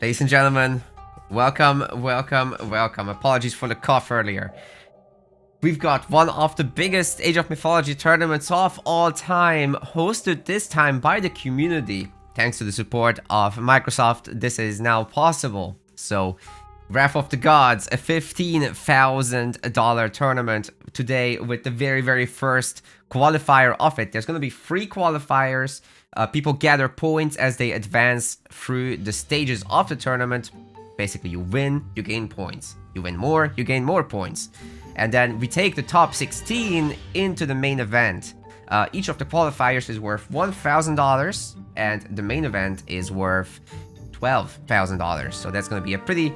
Ladies and gentlemen, welcome. Apologies for the cough earlier. We've got one of the biggest Age of Mythology tournaments of all time, hosted this time by the community. Thanks to the support of Microsoft, this is now possible. So, Wrath of the Gods, a $15,000 tournament today with the very first qualifier of it. There's going to be 3 qualifiers. People gather points as they advance through the stages of the tournament. Basically, you win, you gain points. You win more, you gain more points. And then we take the top 16 into the main event. Each of the qualifiers is worth $1,000, and the main event is worth $12,000. So that's going to be a pretty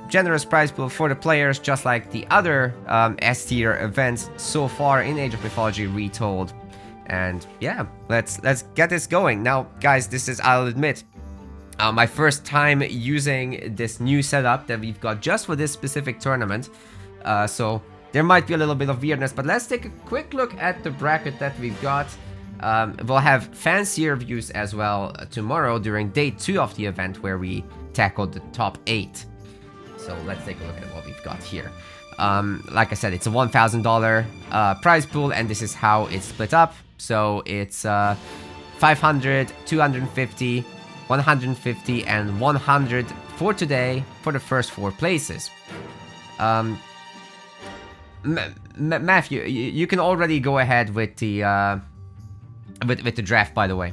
generous prize pool for the players, just like the other S-tier events so far in Age of Mythology Retold. And yeah, let's get this going. Now, guys, this is, I'll admit, my first time using this new setup that we've got just for this specific tournament. So there might be a little bit of weirdness, but let's take a quick look at the bracket that we've got. We'll have fancier views as well tomorrow during day 2 of the event, where we tackled the top 8. So let's take a look at what we've got here. Like I said, it's a $1,000 prize pool, and this is how it's split up. So it's 500, 250, 150, and 100 for today for the first 4 places. Matthew, you can already go ahead with the with the draft, by the way.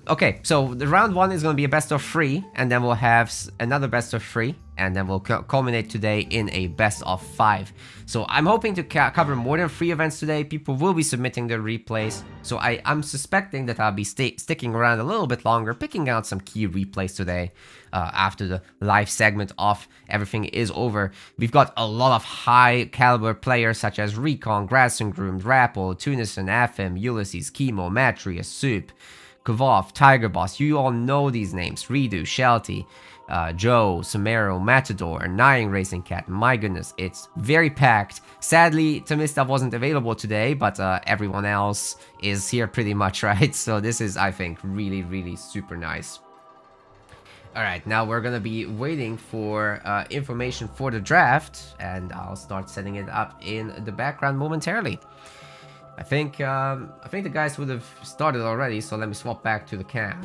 Okay, so the round 1 is going to be a best of 3, and then we'll have another best of 3, and then we'll culminate today in a best of 5. So I'm hoping to cover more than 3 events today. People will be submitting their replays, so I'm suspecting that I'll be sticking around a little bit longer, picking out some key replays today after the live segment of everything is over. We've got a lot of high caliber players such as Recon, Grassengroom, Rappel, Tunison, Aphim, Ulysses, Chemo, Matrius, Soup, Kavov, Tiger Boss. You all know these names. Redo, Shelty, Joe, Samero, Matador, Nying Racing Cat. My goodness, it's very packed. Sadly, Tamista wasn't available today, but everyone else is here pretty much, right? So this is, I think, really super nice. Alright, now we're gonna be waiting for information for the draft, and I'll start setting it up in the background momentarily. I think the guys would have started already, so let me swap back to the cam.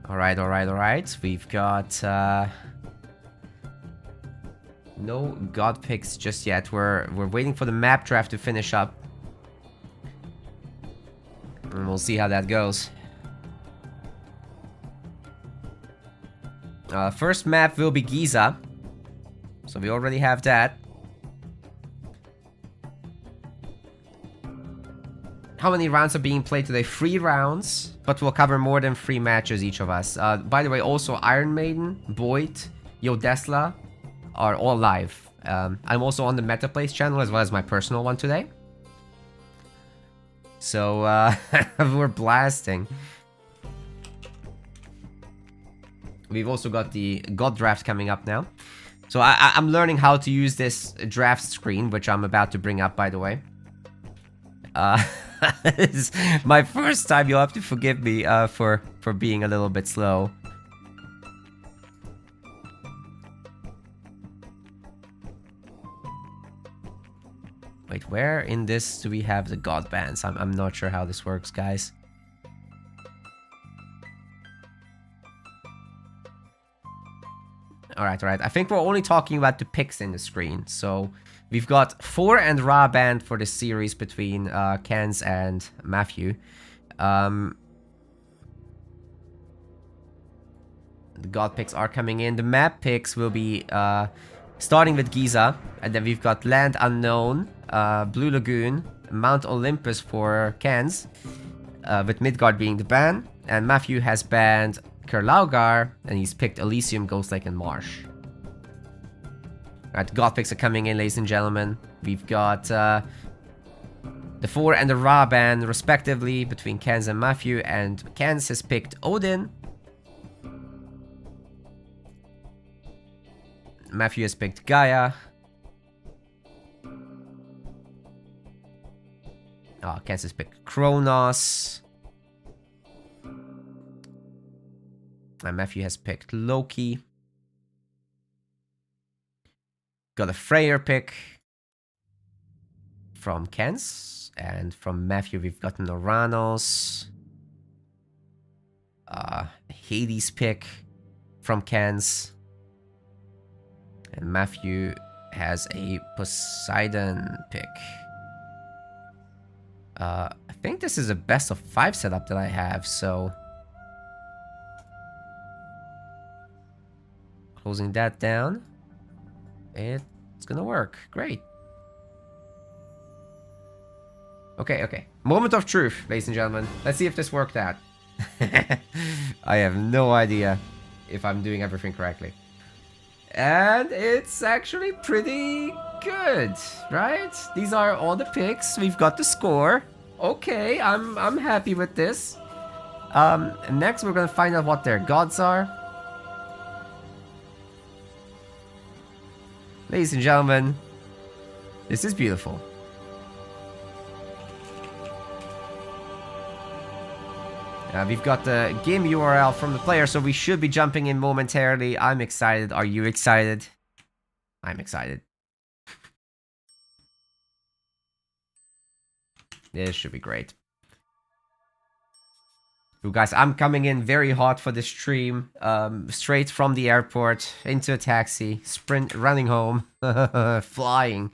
Alright. We've got no god picks just yet. We're waiting for the map draft to finish up, and we'll see how that goes. First map will be Giza, so we already have that. How many rounds are being played today? 3 rounds, but we'll cover more than 3 matches each of us. By the way, also Iron Maiden, Boyd, Yodesla are all live. I'm also on the MetaPlays channel as well as my personal one today. So we're blasting. We've also got the God Draft coming up now. So I'm learning how to use this draft screen, which I'm about to bring up, by the way. It's my first time. You'll have to forgive me for being a little bit slow. Wait, where in this do we have the god bands? I'm not sure how this works, guys. Alright. I think we're only talking about the picks in the screen. So we've got 4 and Ra band for this series between Kenz and Matthew. The god picks are coming in. The map picks will be starting with Giza, and then we've got Land Unknown, Blue Lagoon, Mount Olympus for Kenz, with Midgard being the ban, and Matthew has banned Kerlaugar, and he's picked Elysium, Ghost Lake, and Marsh. Alright, god picks are coming in, ladies and gentlemen. We've got the 4 and the Ra ban, respectively, between Kenz and Matthew, and Kenz has picked Odin, Matthew has picked Gaia. Oh, Kansas picked Kronos. And Matthew has picked Loki. Got a Freyr pick from Kens. And from Matthew, we've gotten Oranos. Hades pick from Kens. And Matthew has a Poseidon pick. I think this is a best of 5 setup that I have, so... Closing that down. It's gonna work. Great. Okay. Moment of truth, ladies and gentlemen. Let's see if this worked out. I have no idea if I'm doing everything correctly. And it's actually pretty good, right? These are all the picks. We've got the score. Okay, I'm happy with this. Next we're gonna find out what their gods are. Ladies and gentlemen, this is beautiful. We've got the game URL from the player, so we should be jumping in momentarily. I'm excited. Are you excited? I'm excited. This should be great. You guys, I'm coming in very hot for this stream. Straight from the airport into a taxi, sprint, running home, flying.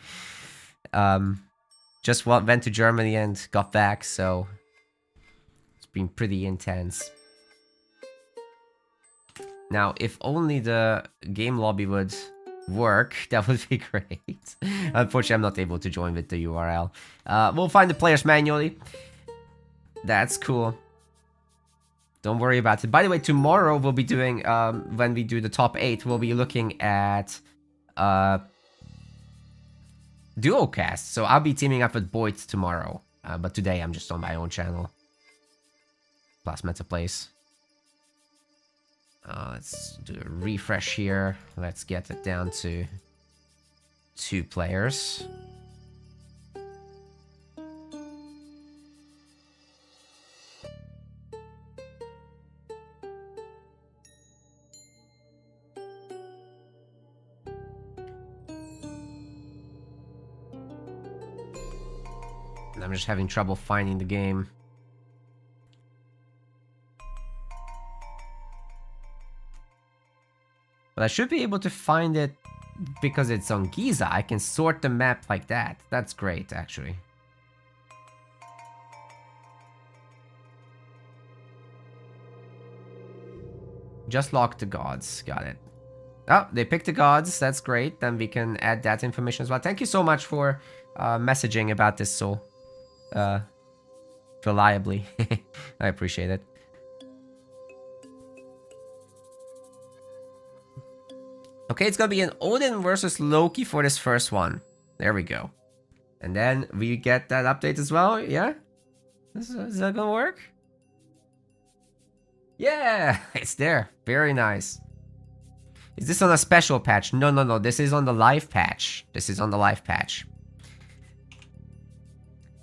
Just went to Germany and got back, so it's been pretty intense. Now, if only the game lobby would work, that would be great. Unfortunately, I'm not able to join with the URL. We'll find the players manually. That's cool. Don't worry about it. By the way, tomorrow we'll be doing, when we do the top 8, we'll be looking at duo cast. So I'll be teaming up with Boyd tomorrow. But today I'm just on my own channel. Plus Meta Plays. Let's do a refresh here. Let's get it down to 2 players. I'm just having trouble finding the game. But I should be able to find it because it's on Giza. I can sort the map like that. That's great, actually. Just lock the gods. Got it. Oh, they picked the gods. That's great. Then we can add that information as well. Thank you so much for messaging about this so reliably. I appreciate it. Okay, it's gonna be an Odin versus Loki for this first one. There we go. And then we get that update as well, yeah? Is that gonna work? Yeah, it's there. Very nice. Is this on a special patch? No. This is on the live patch. This is on the live patch.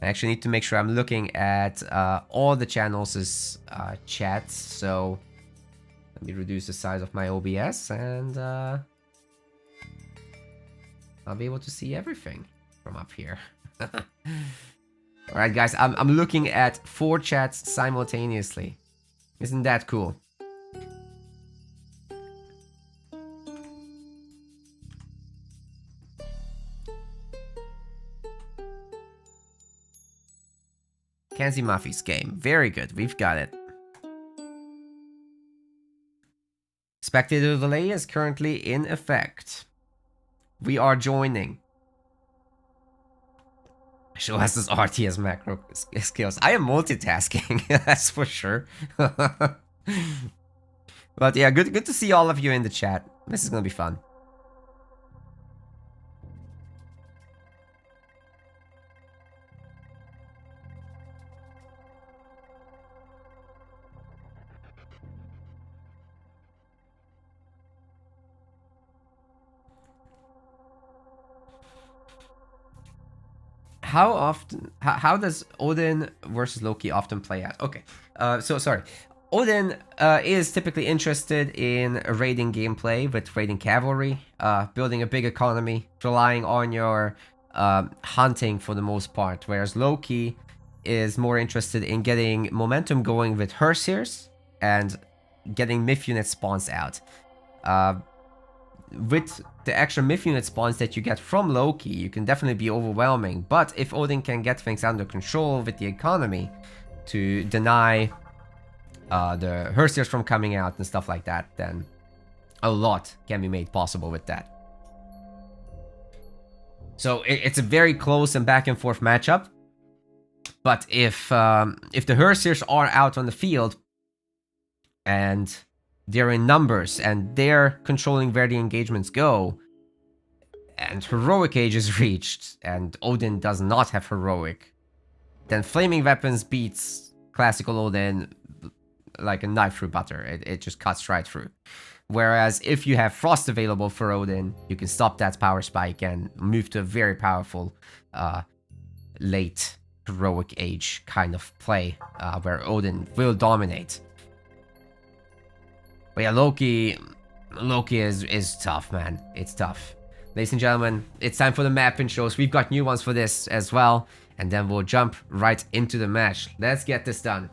I actually need to make sure I'm looking at all the channels' chats. So let me reduce the size of my OBS and I'll be able to see everything from up here. Alright guys, I'm looking at 4 chats simultaneously. Isn't that cool? Kenzie Muffy's game. Very good. We've got it. Spectator delay is currently in effect. We are joining. Show us this RTS macro skills. I am multitasking, that's for sure. But yeah, good to see all of you in the chat. This is gonna be fun. how often, how does Odin versus Loki often play out? Okay, so sorry. Odin is typically interested in raiding gameplay with raiding cavalry, building a big economy, relying on your hunting for the most part, whereas Loki is more interested in getting momentum going with Hersiers and getting myth unit spawns out. With the extra myth unit spawns that you get from Loki, you can definitely be overwhelming, but if Odin can get things under control with the economy to deny the Hersiers from coming out and stuff like that, then a lot can be made possible with that. So it's a very close and back and forth matchup. But if the Hersiers are out on the field and they're in numbers and they're controlling where the engagements go, and heroic age is reached and Odin does not have heroic, then flaming weapons beats classical Odin like a knife through butter. It just cuts right through. Whereas if you have frost available for Odin, you can stop that power spike and move to a very powerful late heroic age kind of play where Odin will dominate. But yeah, Loki is tough, man. It's tough. Ladies and gentlemen, it's time for the map intros. We've got new ones for this as well, and then we'll jump right into the match. Let's get this done.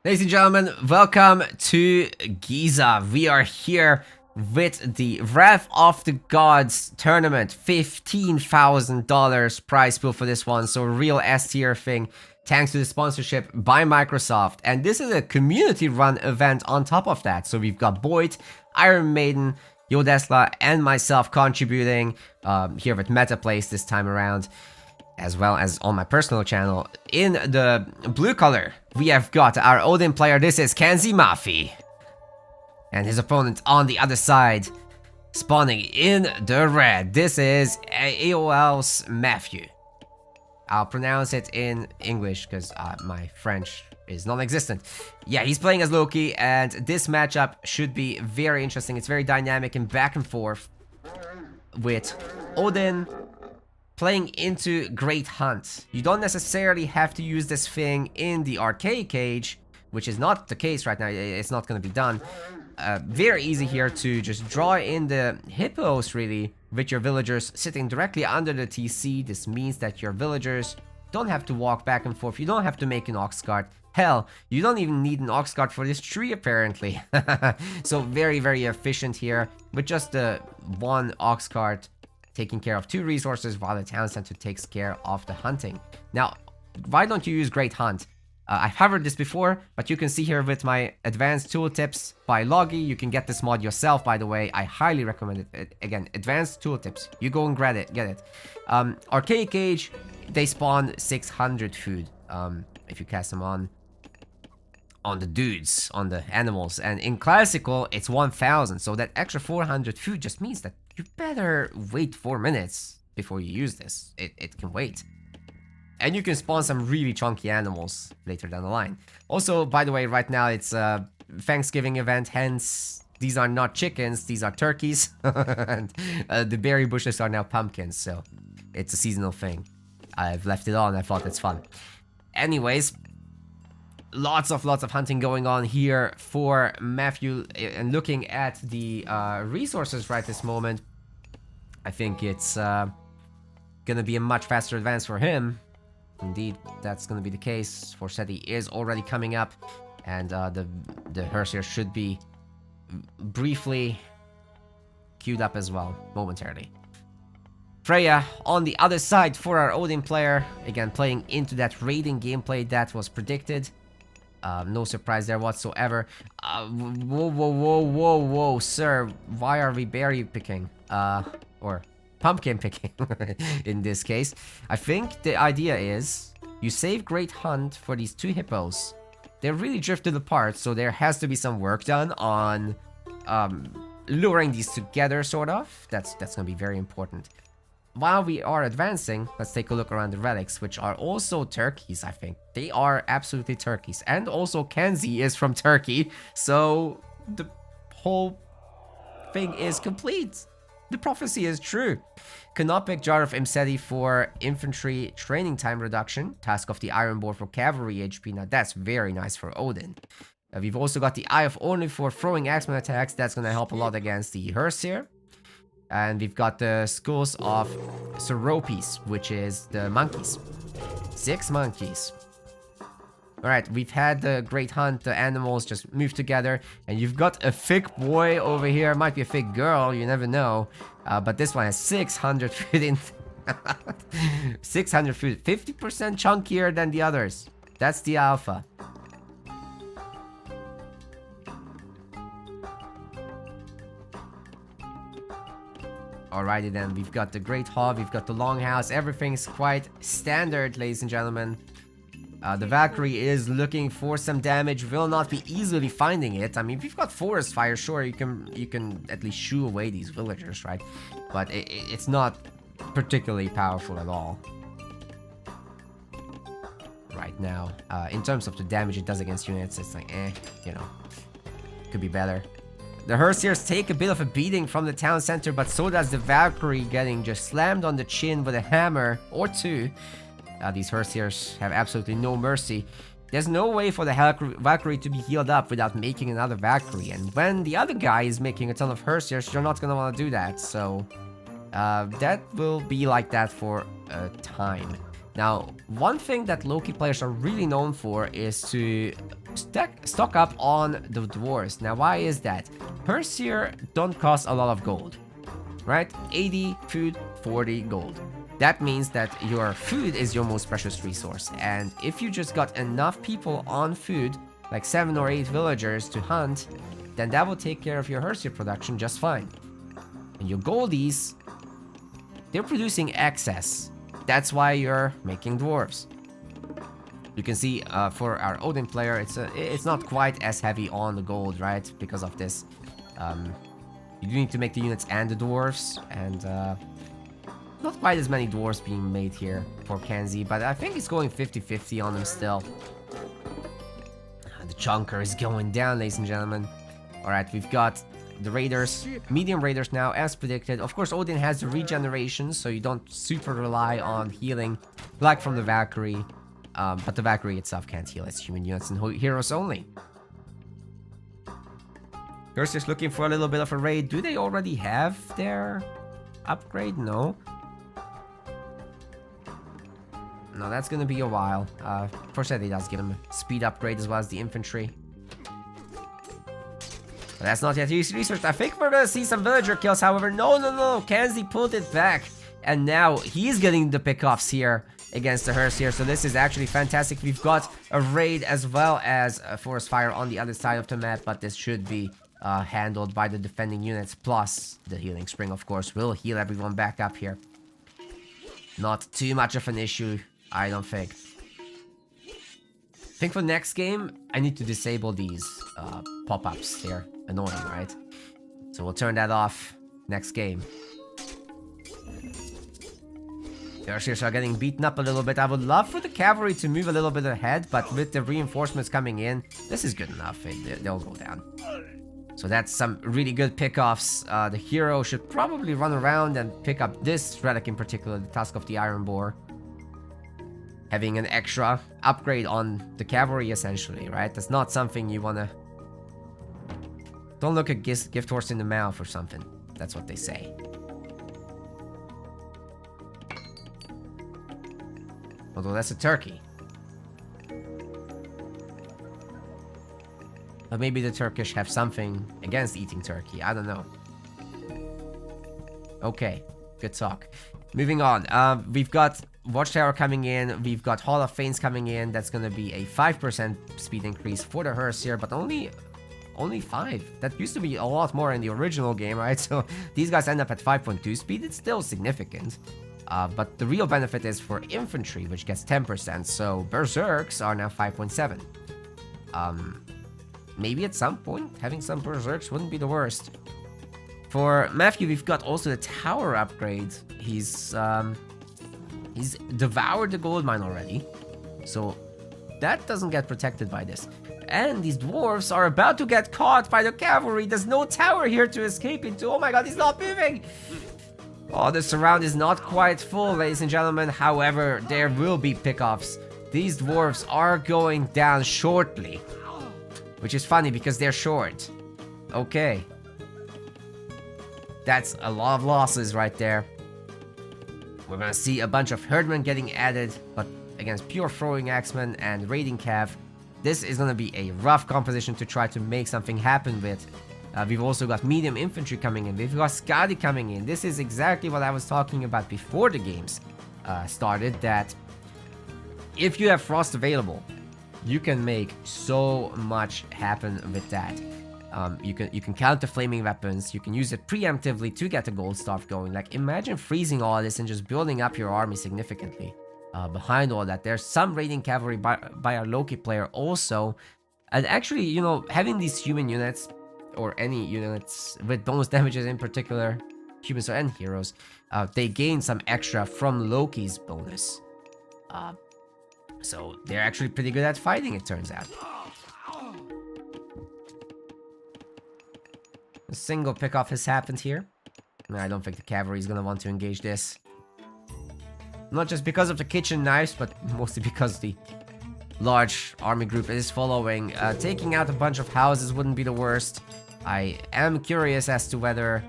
Ladies and gentlemen, welcome to Giza. We are here with the Wrath of the Gods tournament. $15,000 prize pool for this one, so real S tier thing, thanks to the sponsorship by Microsoft. And this is a community-run event on top of that. So we've got Boyd, Iron Maiden, Yodesla, and myself contributing here with MetaPlays this time around, as well as on my personal channel. In the blue color, we have got our Odin player. This is Kenzie Mafi. And his opponent on the other side, spawning in the red. This is AOL's Matthew. I'll pronounce it in English because my French is non-existent. Yeah, he's playing as Loki, and this matchup should be very interesting. It's very dynamic and back and forth, with Odin playing into Great Hunt. You don't necessarily have to use this thing in the arcade cage, which is not the case right now. It's not going to be done. Very easy here to just draw in the hippos, really, with your villagers sitting directly under the TC. This means that your villagers don't have to walk back and forth. You don't have to make an ox cart. Hell, you don't even need an ox cart for this tree, apparently. So very, very efficient here, with just the one ox cart taking care of 2 resources, while the town center takes care of the hunting. Now, why don't you use Great Hunt? I've covered this before, but you can see here with my advanced tooltips by Logi. You can get this mod yourself, by the way. I highly recommend it. Again, advanced tooltips. You go and get it. Arcade cage, they spawn 600 food if you cast them on the dudes, on the animals. And in classical, it's 1000. So that extra 400 food just means that you better wait 4 minutes before you use this. It can wait. And you can spawn some really chunky animals later down the line. Also, by the way, right now it's a Thanksgiving event, hence these are not chickens, these are turkeys. And the berry bushes are now pumpkins, so it's a seasonal thing. I've left it on, I thought it's fun. Anyways, lots of hunting going on here for Matthew. And looking at the resources right this moment, I think it's gonna be a much faster advance for him. Indeed, that's going to be the case. Forseti is already coming up, and the Hersier should be briefly queued up as well, momentarily. Freya on the other side for our Odin player, again playing into that raiding gameplay that was predicted. No surprise there whatsoever. Whoa, sir. Why are we berry picking? Or pumpkin picking in this case. I think the idea is you save Great Hunt for these 2 hippos. They're really drifted apart, so there has to be some work done on luring these together, sort of. That's gonna be very important. While we are advancing, let's take a look around the relics, which are also turkeys, I think. They are absolutely turkeys. And also Kenzie is from Turkey, so the whole thing is complete. The prophecy is true. Canopic Jar of Imseti for infantry training time reduction. Task of the Iron Board for cavalry HP. Now that's very nice for Odin. We've also got the Eye of Odin for throwing axeman attacks. That's going to help a lot against the Herseer. And we've got the Skulls of Seropes, which is the monkeys. 6 monkeys. Alright, we've had the Great Hunt, the animals just move together. And you've got a thick boy over here. Might be a thick girl, you never know. But this one has 600 foot in... 600 foot, 50% chunkier than the others. That's the alpha. Alrighty then, we've got the Great Hall, we've got the Longhouse, everything's quite standard, ladies and gentlemen. The Valkyrie is looking for some damage, will not be easily finding it. I mean, if you've got Forest Fire, sure, you can at least shoo away these villagers, right? But it's not particularly powerful at all. Right now, in terms of the damage it does against units, it's like, you know, could be better. The Herseers take a bit of a beating from the town center, but so does the Valkyrie, getting just slammed on the chin with a hammer or 2. These Herseers have absolutely no mercy. There's no way for the Valkyrie to be healed up without making another Valkyrie. And when the other guy is making a ton of Herseers, you're not going to want to do that. So that will be like that for a time. Now, one thing that Loki players are really known for is to stock up on the dwarves. Now, why is that? Herseer don't cost a lot of gold, right? 80 food, 40 gold. That means that your food is your most precious resource. And if you just got enough people on food, like 7 or 8 villagers to hunt, then that will take care of your Herseer production just fine. And your goldies, they're producing excess. That's why you're making dwarves. You can see for our Odin player, it's not quite as heavy on the gold, right? Because of this. You do need to make the units and the dwarves, and not quite as many dwarves being made here for Kenzie, but I think it's going 50-50 on them still. The chunker is going down, ladies and gentlemen. Alright, we've got the raiders, medium raiders now, as predicted. Of course, Odin has the regeneration, so you don't super rely on healing like from the Valkyrie. But the Valkyrie itself can't heal. It's human units and heroes only. Herseer's looking for a little bit of a raid. Do they already have their upgrade? No. No, that's gonna be a while. Fortunately, does give him a speed upgrade as well as the infantry. But that's not yet researched. I think we're gonna see some villager kills, however. No. Kenzie pulled it back. And now he's getting the pickoffs here against the Herseer. So this is actually fantastic. We've got a raid as well as a forest fire on the other side of the map. But this should be handled by the defending units. Plus the healing spring, of course, will heal everyone back up here. Not too much of an issue, I don't think. I think for next game, I need to disable these pop-ups here. Annoying, right? So we'll turn that off next game. The Herseers are getting beaten up a little bit. I would love for the cavalry to move a little bit ahead, but with the reinforcements coming in, this is good enough. They'll go down. So that's some really good pickoffs. The hero should probably run around and pick up this relic in particular, the Tusk of the Iron Boar. Having an extra upgrade on the cavalry, essentially, right? That's not something you want to... Don't look a gift horse in the mouth or something. That's what they say. Although that's a turkey. But maybe the Turkish have something against eating turkey. I don't know. Okay, good talk. Moving on. We've got Watchtower coming in. We've got Hall of Fames coming in. That's going to be a 5% speed increase for the hearse here, but only 5. That used to be a lot more in the original game, right? So these guys end up at 5.2 speed. It's still significant. But the real benefit is for infantry, which gets 10%. So berserks are now 5.7. Maybe at some point having some berserks wouldn't be the worst. For Matthew, we've got also the tower upgrade. He's devoured the gold mine already, so that doesn't get protected by this. And these dwarves are about to get caught by the cavalry. There's no tower here to escape into. Oh my god, he's not moving! Oh, the surround is not quite full, ladies and gentlemen. However, there will be pickoffs. These dwarves are going down shortly, which is funny because they're short. Okay. That's a lot of losses right there. We're gonna see a bunch of herdmen getting added, but against pure throwing axemen and raiding cav, this is gonna be a rough composition to try to make something happen with. We've also got medium infantry coming in. We've got Skadi coming in. This is exactly what I was talking about before the games started, that if you have frost available, you can make so much happen with that. You can counter flaming weapons. You can use it preemptively to get the gold staff going. Like, imagine freezing all this and just building up your army significantly. Behind all that, there's some raiding cavalry by our Loki player also. And actually, you know, having these human units, or any units with bonus damages in particular, humans and heroes, they gain some extra from Loki's bonus. So they're actually pretty good at fighting, it turns out. A single pickoff has happened here. I don't think the cavalry is going to want to engage this. Not just because of the kitchen knives, but mostly because the large army group is following. Taking out a bunch of houses wouldn't be the worst. I am curious as to whether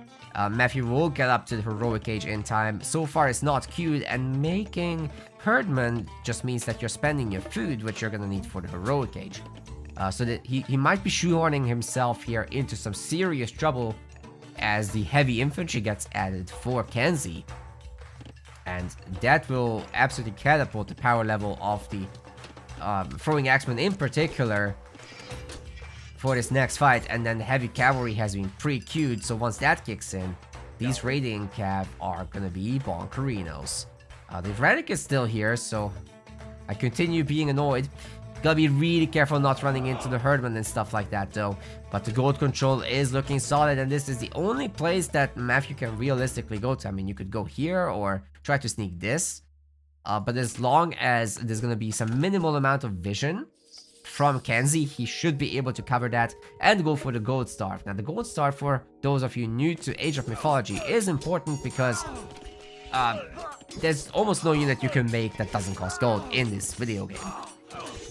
Matthew will get up to the heroic age in time. So far it's not queued, and making herdman just means that you're spending your food, which you're going to need for the heroic age. So that he might be shoehorning himself here into some serious trouble as the heavy infantry gets added for Kenzie. And that will absolutely catapult the power level of the throwing axemen in particular for this next fight. And then the heavy cavalry has been pre-queued, so once that kicks in, these raiding cav are gonna be bonkerinos. The Radic is still here, so I continue being annoyed. Gotta be really careful not running into the herdman and stuff like that though. But the gold control is looking solid, and this is the only place that Matthew can realistically go to. I mean, you could go here or try to sneak this. But as long as there's gonna be some minimal amount of vision from Kenzie, he should be able to cover that and go for the gold star. Now the gold star, for those of you new to Age of Mythology, is important because there's almost no unit you can make that doesn't cost gold in this video game.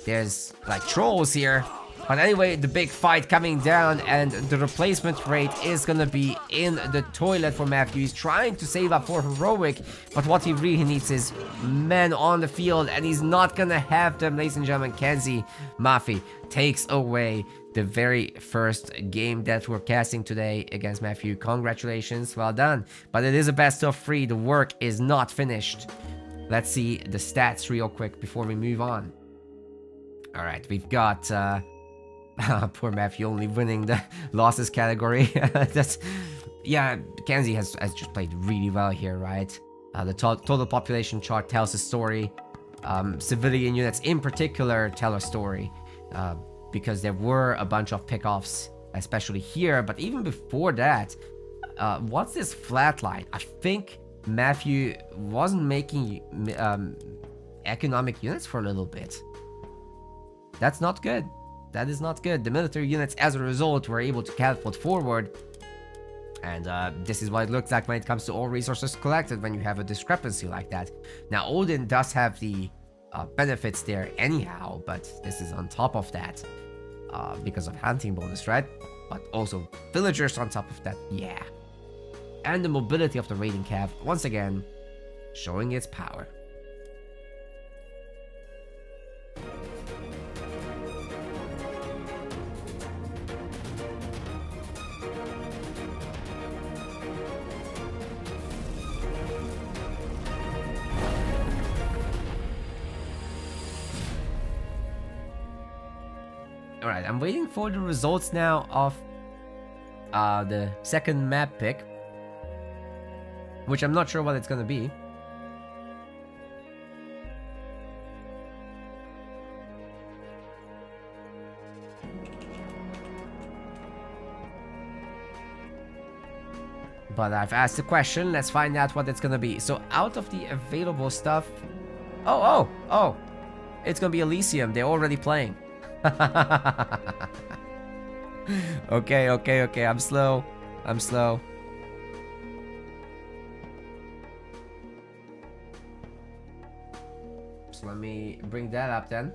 There's like trolls here. But anyway, the big fight coming down, and the replacement rate is gonna be in the toilet for Matthew. He's trying to save up for heroic, but what he really needs is men on the field, and he's not gonna have them, ladies and gentlemen. Kenzie Mafi takes away the very first game that we're casting today against Matthew. Congratulations, well done. But it is a best of 3. The work is not finished. Let's see the stats real quick before we move on. Alright, we've got poor Matthew only winning the losses category. That's, yeah, Kenzie has just played really well here, right? The total population chart tells a story. Civilian units in particular tell a story, because there were a bunch of pickoffs, especially here. But even before that, what's this flat line? I think Matthew wasn't making economic units for a little bit. That's not good. That is not good. The military units, as a result, were able to catapult forward. And this is what it looks like when it comes to all resources collected when you have a discrepancy like that. Now, Odin does have the benefits there anyhow, but this is on top of that because of hunting bonus, right? But also villagers on top of that, yeah. And the mobility of the raiding cav, once again, showing its power. Alright, I'm waiting for the results now of the second map pick, which I'm not sure what it's gonna be. But I've asked the question, let's find out what it's gonna be. So out of the available stuff... Oh! It's gonna be Elysium, they're already playing. Okay, I'm slow. So let me bring that up then.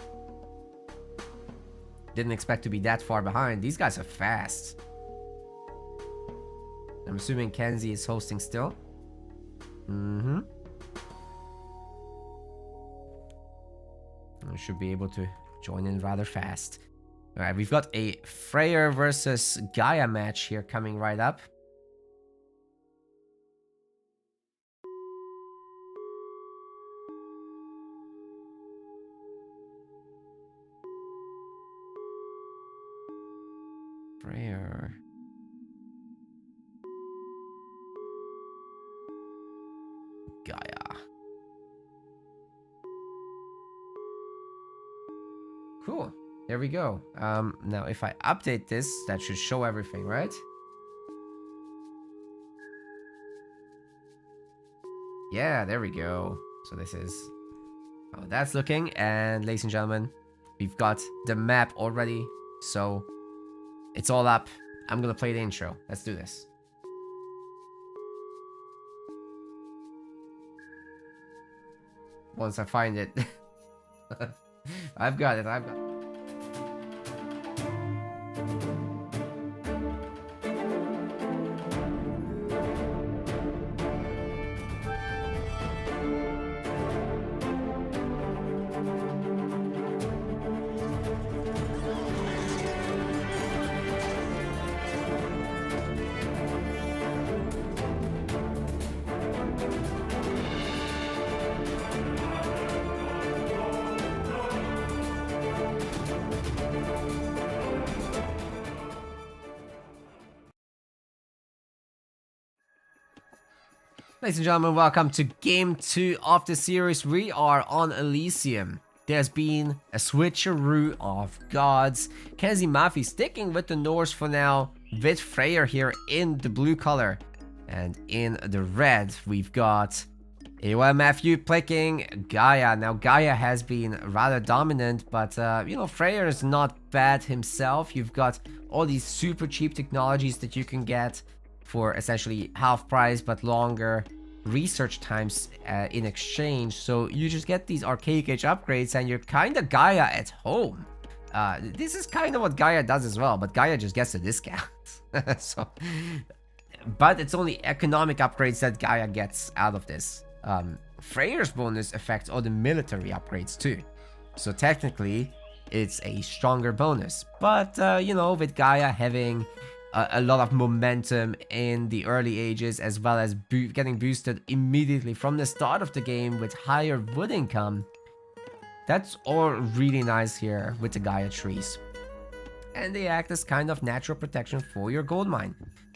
Didn't expect to be that far behind. These guys are fast. I'm assuming Kenzie is hosting still. I should be able to join in rather fast. Alright, we've got a Freyr versus Gaia match here coming right up. Freyr. Gaia. Cool. There we go. Now if I update this, that should show everything, right? Yeah, there we go. So this is how that's looking. And ladies and gentlemen, we've got the map already. So it's all up. I'm gonna play the intro. Let's do this. Once I find it. I've got it. Ladies and gentlemen, welcome to Game 2 of the series. We are on Elysium. There's been a switcheroo of gods. Kenzie Mafi sticking with the Norse for now, with Freyr here in the blue color. And in the red, we've got AOL Matthew picking Gaia. Now, Gaia has been rather dominant, but, you know, Freyr is not bad himself. You've got all these super cheap technologies that you can get for essentially half price but longer research times in exchange. So you just get these archaic age upgrades and you're kind of Gaia at home. This is kind of what Gaia does as well, but Gaia just gets a discount. So, but it's only economic upgrades that Gaia gets out of this. Freyr's bonus affects all the military upgrades too. So technically it's a stronger bonus. But you know, with Gaia having a lot of momentum in the early ages, as well as getting boosted immediately from the start of the game with higher wood income. That's all really nice here with the Gaia trees. And they act as kind of natural protection for your gold mine.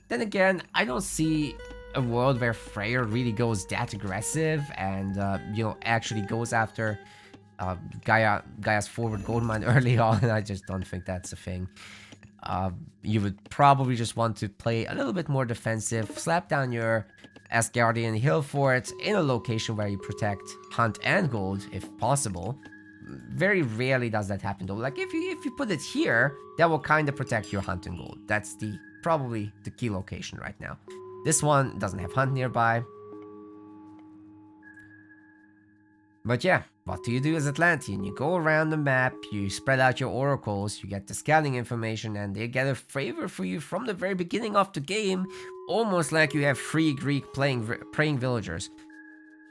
Then again, I don't see a world where Freyr really goes that aggressive and, you know, actually goes after Gaia's forward gold mine early on. I just don't think that's a thing. You would probably just want to play a little bit more defensive, slap down your Asgardian hill fort in a location where you protect hunt and gold if possible. Very rarely does that happen though. Like if you put it here, that will kind of protect your hunt and gold. That's probably the key location right now. This one doesn't have hunt nearby. But yeah, what do you do as Atlantean? You go around the map, you spread out your oracles, you get the scouting information, and they get a favor for you from the very beginning of the game, almost like you have free Greek praying villagers.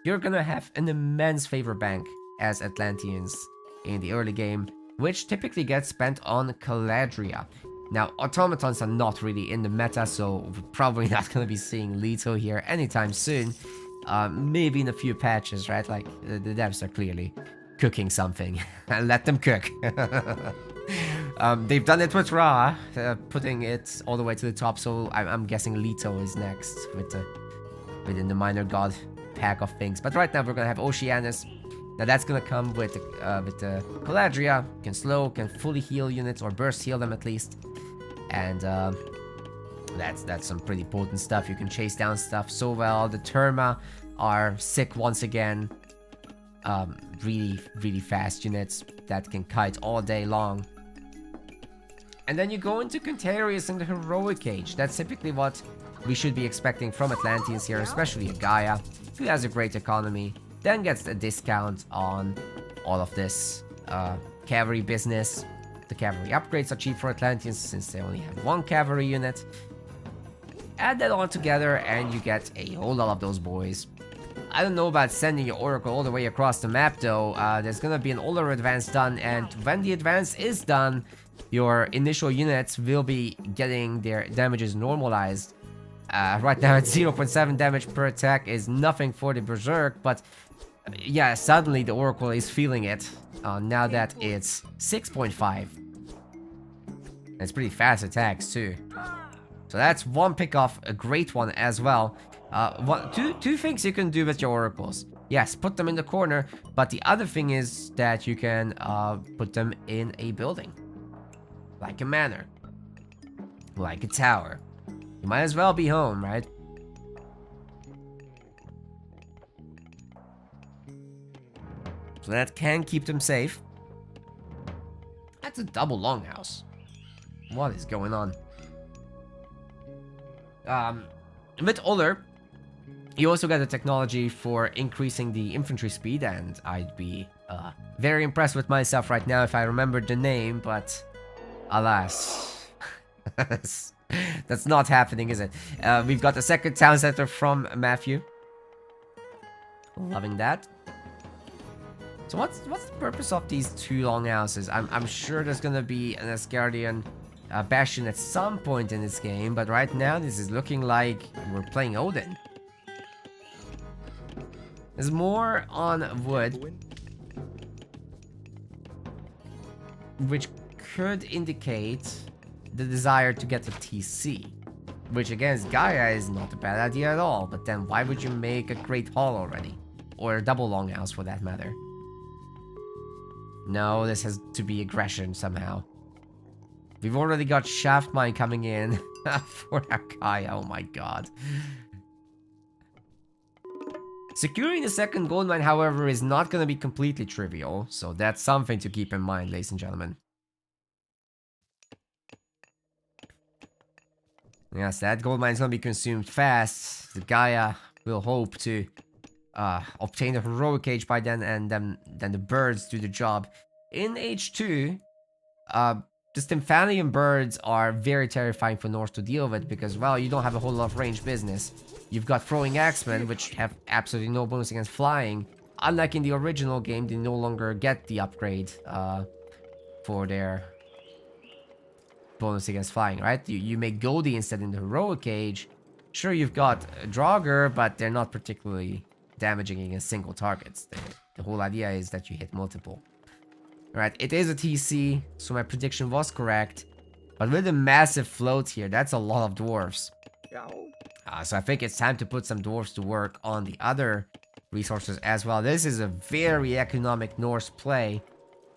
You're gonna have an immense favor bank as Atlanteans in the early game, which typically gets spent on Caladria. Now, automatons are not really in the meta, so we're probably not gonna be seeing Leto here anytime soon. Maybe in a few patches, right? Like, the devs are clearly cooking something. And let them cook. They've done it with Ra, putting it all the way to the top. So I'm guessing Leto is next within the minor god pack of things. But right now we're gonna have Oceanus. Now that's gonna come with the Caladria. Can slow, can fully heal units or burst heal them at least, and that's some pretty potent stuff. You can chase down stuff so well. The Terma are sick once again. Really fast units that can kite all day long. And then you go into Contarius in the Heroic Age. That's typically what we should be expecting from Atlanteans here, especially a Gaia, who has a great economy, then gets a discount on all of this cavalry business. The cavalry upgrades are cheap for Atlanteans since they only have one cavalry unit. Add that all together and you get a whole lot of those boys. I don't know about sending your Oracle all the way across the map though. There's gonna be an older advance done, and when the advance is done, your initial units will be getting their damages normalized. Right now it's 0.7 damage per attack is nothing for the Berserk, but yeah, suddenly the Oracle is feeling it now that it's 6.5. It's pretty fast attacks too. So that's one pick-off, a great one as well. Two things you can do with your Oracles. Yes, put them in the corner, but the other thing is that you can put them in a building. Like a manor. Like a tower. You might as well be home, right? So that can keep them safe. That's a double longhouse. What is going on? With Uller, you also get the technology for increasing the infantry speed, and I'd be very impressed with myself right now if I remembered the name, but alas. That's not happening, is it? We've got the second town center from Matthew. Loving that. So what's the purpose of these two longhouses? I'm sure there's gonna be an Asgardian bastion at some point in this game, but right now this is looking like we're playing Odin. There's more on wood, which could indicate the desire to get a TC, which against Gaia is not a bad idea at all. But then why would you make a Great Hall already? Or a double longhouse for that matter? No, this has to be aggression somehow. We've already got Shaft Mine coming in for our Gaia, oh my god. Securing the second gold mine, however, is not going to be completely trivial, so that's something to keep in mind, ladies and gentlemen. Yes, that gold mine is going to be consumed fast. The Gaia will hope to obtain the Heroic Age by then, and then the birds do the job. In H2, the Stymphalian birds are very terrifying for Norse to deal with because, well, you don't have a whole lot of range business. You've got Throwing Axemen, which have absolutely no bonus against flying. Unlike in the original game, they no longer get the upgrade for their bonus against flying, right? You make Goldie instead in the Heroic Age. Sure, you've got Draugr, but they're not particularly damaging against single targets. The whole idea is that you hit multiple. Alright, it is a TC, so my prediction was correct. But with a massive float here, that's a lot of dwarves. So I think it's time to put some dwarves to work on the other resources as well. This is a very economic Norse play,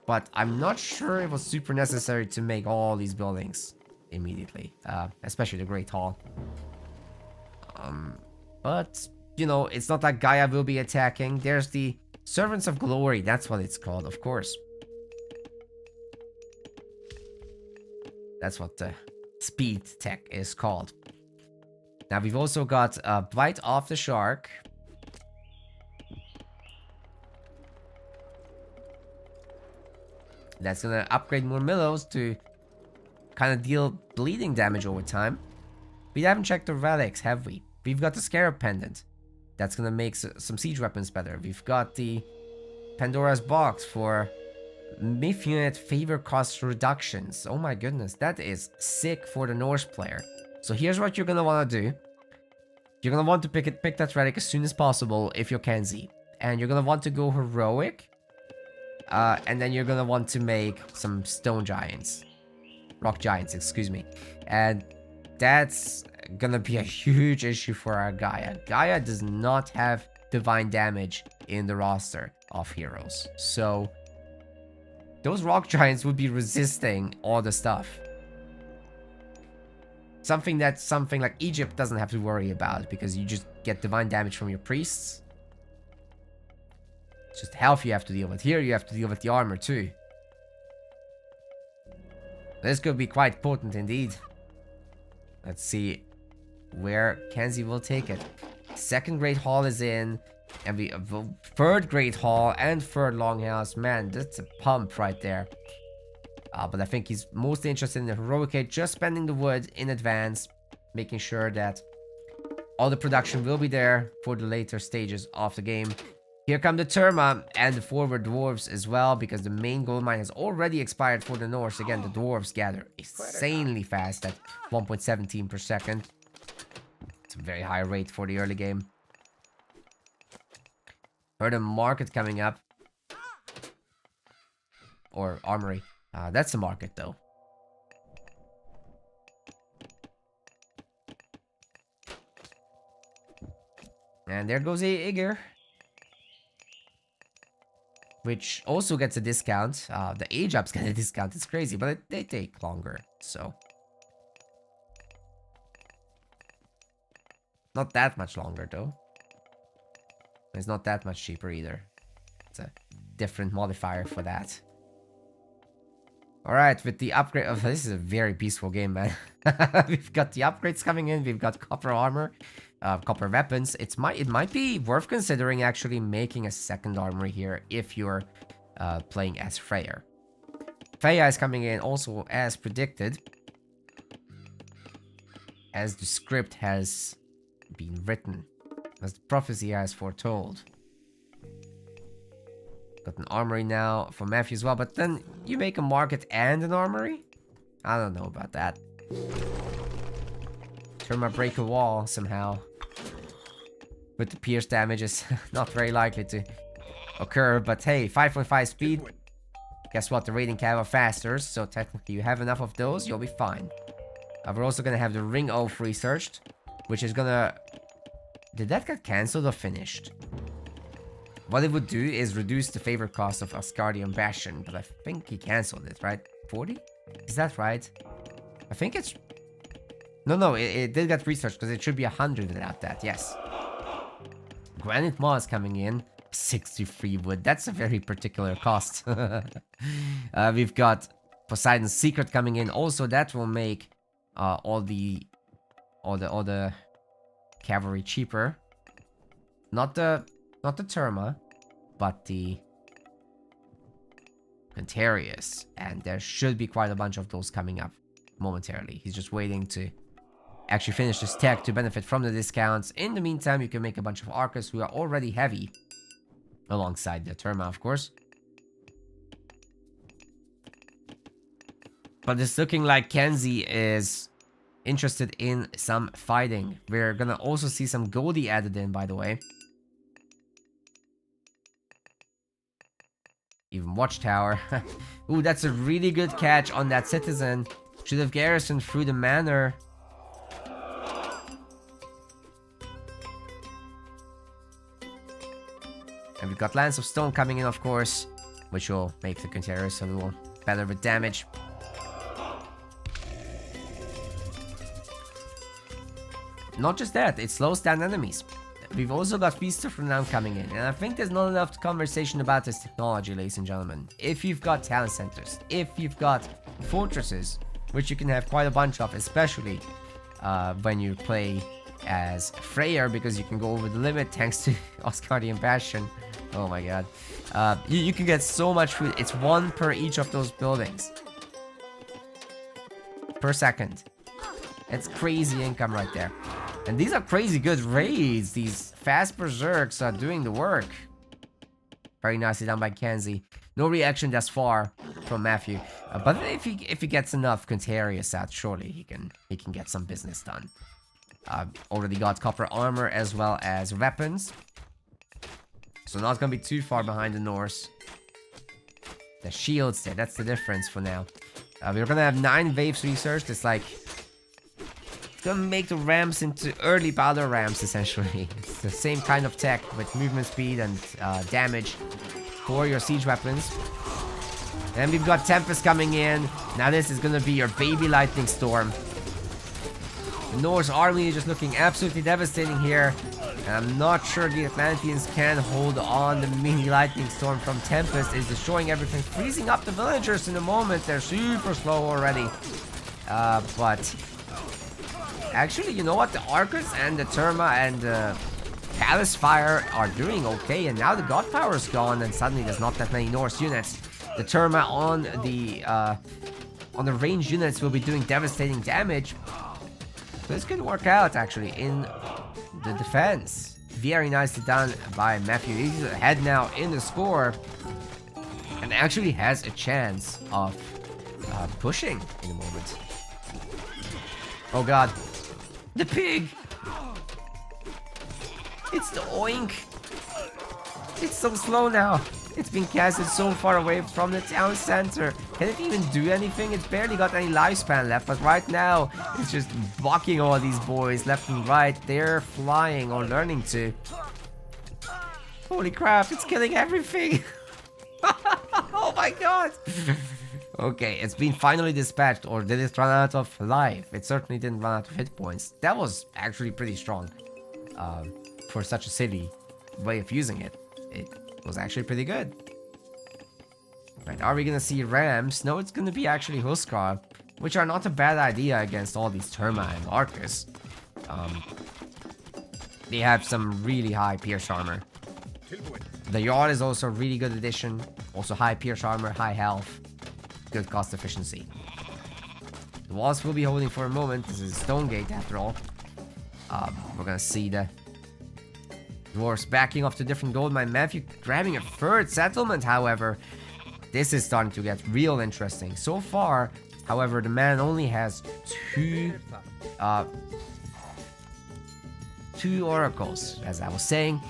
but I'm not sure it was super necessary to make all these buildings immediately, especially the Great Hall. But, you know, it's not like Gaia will be attacking. There's the Servants of Glory, that's what it's called, of course. That's what the speed tech is called. Now we've also got Bite of the Shark. That's gonna upgrade more Millows to kind of deal bleeding damage over time. We haven't checked the relics, have we? We've got the Scarab Pendant. That's gonna make some siege weapons better. We've got the Pandora's Box for Myth unit favor cost reductions. Oh my goodness, that is sick for the Norse player. So here's what you're gonna want to do. You're gonna want to pick that relic as soon as possible if you're Kenzie. And you're gonna want to go heroic. And then you're gonna want to make some stone giants. Rock Giants, excuse me. And that's gonna be a huge issue for our Gaia. Gaia does not have divine damage in the roster of heroes. So those Rock Giants would be resisting all the stuff. Something like Egypt doesn't have to worry about, because you just get divine damage from your priests. It's just health you have to deal with. Here you have to deal with the armor too. This could be quite potent indeed. Let's see where Kenzie will take it. Second Great Hall is in, and we third Great Hall and third Longhouse. Man, that's a pump right there. But I think he's mostly interested in the Heroic Age, just spending the wood in advance, making sure that all the production will be there for the later stages of the game. Here come the Terma and the forward dwarves as well, because the main gold mine has already expired for the Norse. Again, the dwarves gather insanely fast at 1.17 per second. It's a very high rate for the early game. Heard a market coming up. Or armory. That's a market though. And there goes a Igor. Which also gets a discount. The age ups get a discount. It's crazy, but they take longer. So not that much longer though. It's not that much cheaper either. It's a different modifier for that. Alright, with the upgrade of this is a very peaceful game, man. We've got the upgrades coming in, we've got copper armor, copper weapons. It might be worth considering actually making a second armory here if you're playing as Freyr. Freya is coming in also as predicted, as the script has been written, as the prophecy has foretold. Got an armory now for Matthew as well, but then you make a market and an armory? I don't know about that. Terma break a wall somehow. But the pierce damage is not very likely to occur, but hey, 5.5 speed. Guess what? The raiding cav are faster, so technically you have enough of those, you'll be fine. We're also gonna have the Ring Oath researched, which is gonna... Did that get cancelled or finished? What it would do is reduce the favor cost of Asgardian Bastion, but I think he cancelled it, right? 40? Is that right? I think it's... No, it did get researched, because it should be 100 without that, yes. Granite Maw is coming in. 63 wood, that's a very particular cost. We've got Poseidon's Secret coming in. Also, that will make all the cavalry cheaper. Not the Terma, but the Cantarius. And there should be quite a bunch of those coming up momentarily. He's just waiting to actually finish this tech to benefit from the discounts. In the meantime, you can make a bunch of Archers who are already heavy, alongside the Terma, of course. But it's looking like Kenzie is interested in some fighting. We're gonna also see some Goldie added in, by the way. Even Watchtower. Ooh, that's a really good catch on that citizen. Should have garrisoned through the manor. And we've got Lance of Stone coming in, of course, which will make the Cantarius a little better with damage. Not just that, it slows down enemies. We've also got Feast of Renown coming in, and I think there's not enough conversation about this technology, ladies and gentlemen. If you've got talent centers, if you've got fortresses, which you can have quite a bunch of, especially when you play as Freyr, because you can go over the limit thanks to Asgardian Bastion. Oh my god. You can get so much food. It's one per each of those buildings. Per second. It's crazy income right there. And these are crazy good raids. These fast berserks are doing the work. Very nicely done by Kenzie. No reaction thus far from Matthew. But if he gets enough Cantarius out, surely he can get some business done. Already got copper armor as well as weapons. So not gonna be too far behind the Norse. The shields there, that's the difference for now. We're gonna have 9 waves researched. It's like... It's gonna make the ramps into early battle ramps, essentially. It's the same kind of tech with movement speed and damage for your siege weapons. And we've got Tempest coming in. Now this is gonna be your baby lightning storm. The Norse army is just looking absolutely devastating here. And I'm not sure the Atlanteans can hold on. The mini lightning storm from Tempest is destroying everything, freezing up the villagers in a moment. They're super slow already. But actually, you know what? The Arcus and the Terma and the Palace Fire are doing okay. And now the God Power is gone, and suddenly there's not that many Norse units. The Terma on the ranged units will be doing devastating damage. This could work out, actually, in the defense. Very nicely done by Matthew. He's ahead now in the score. And actually has a chance of pushing in a moment. Oh god. The pig! It's the oink! It's so slow now. It's been casted so far away from the town center. Can it even do anything? It's barely got any lifespan left, but right now it's just blocking all these boys left and right. They're flying or learning to. Holy crap, it's killing everything. Oh my god. Okay, it's been finally dispatched, or did it run out of life? It certainly didn't run out of hit points. That was actually pretty strong for such a silly way of using it. It was actually pretty good. Right, are we gonna see Rams? No, it's gonna be actually Huskar, which are not a bad idea against all these Terma and Arcus. They have some really high pierce armor. The Yard is also a really good addition. Also high pierce armor, high health, good cost efficiency. The walls will be holding for a moment. This is Stone Gate after all. We're gonna see the dwarves backing off to different gold mine. Matthew grabbing a third settlement, however. This is starting to get real interesting. So far, however, the man only has two oracles, as I was saying.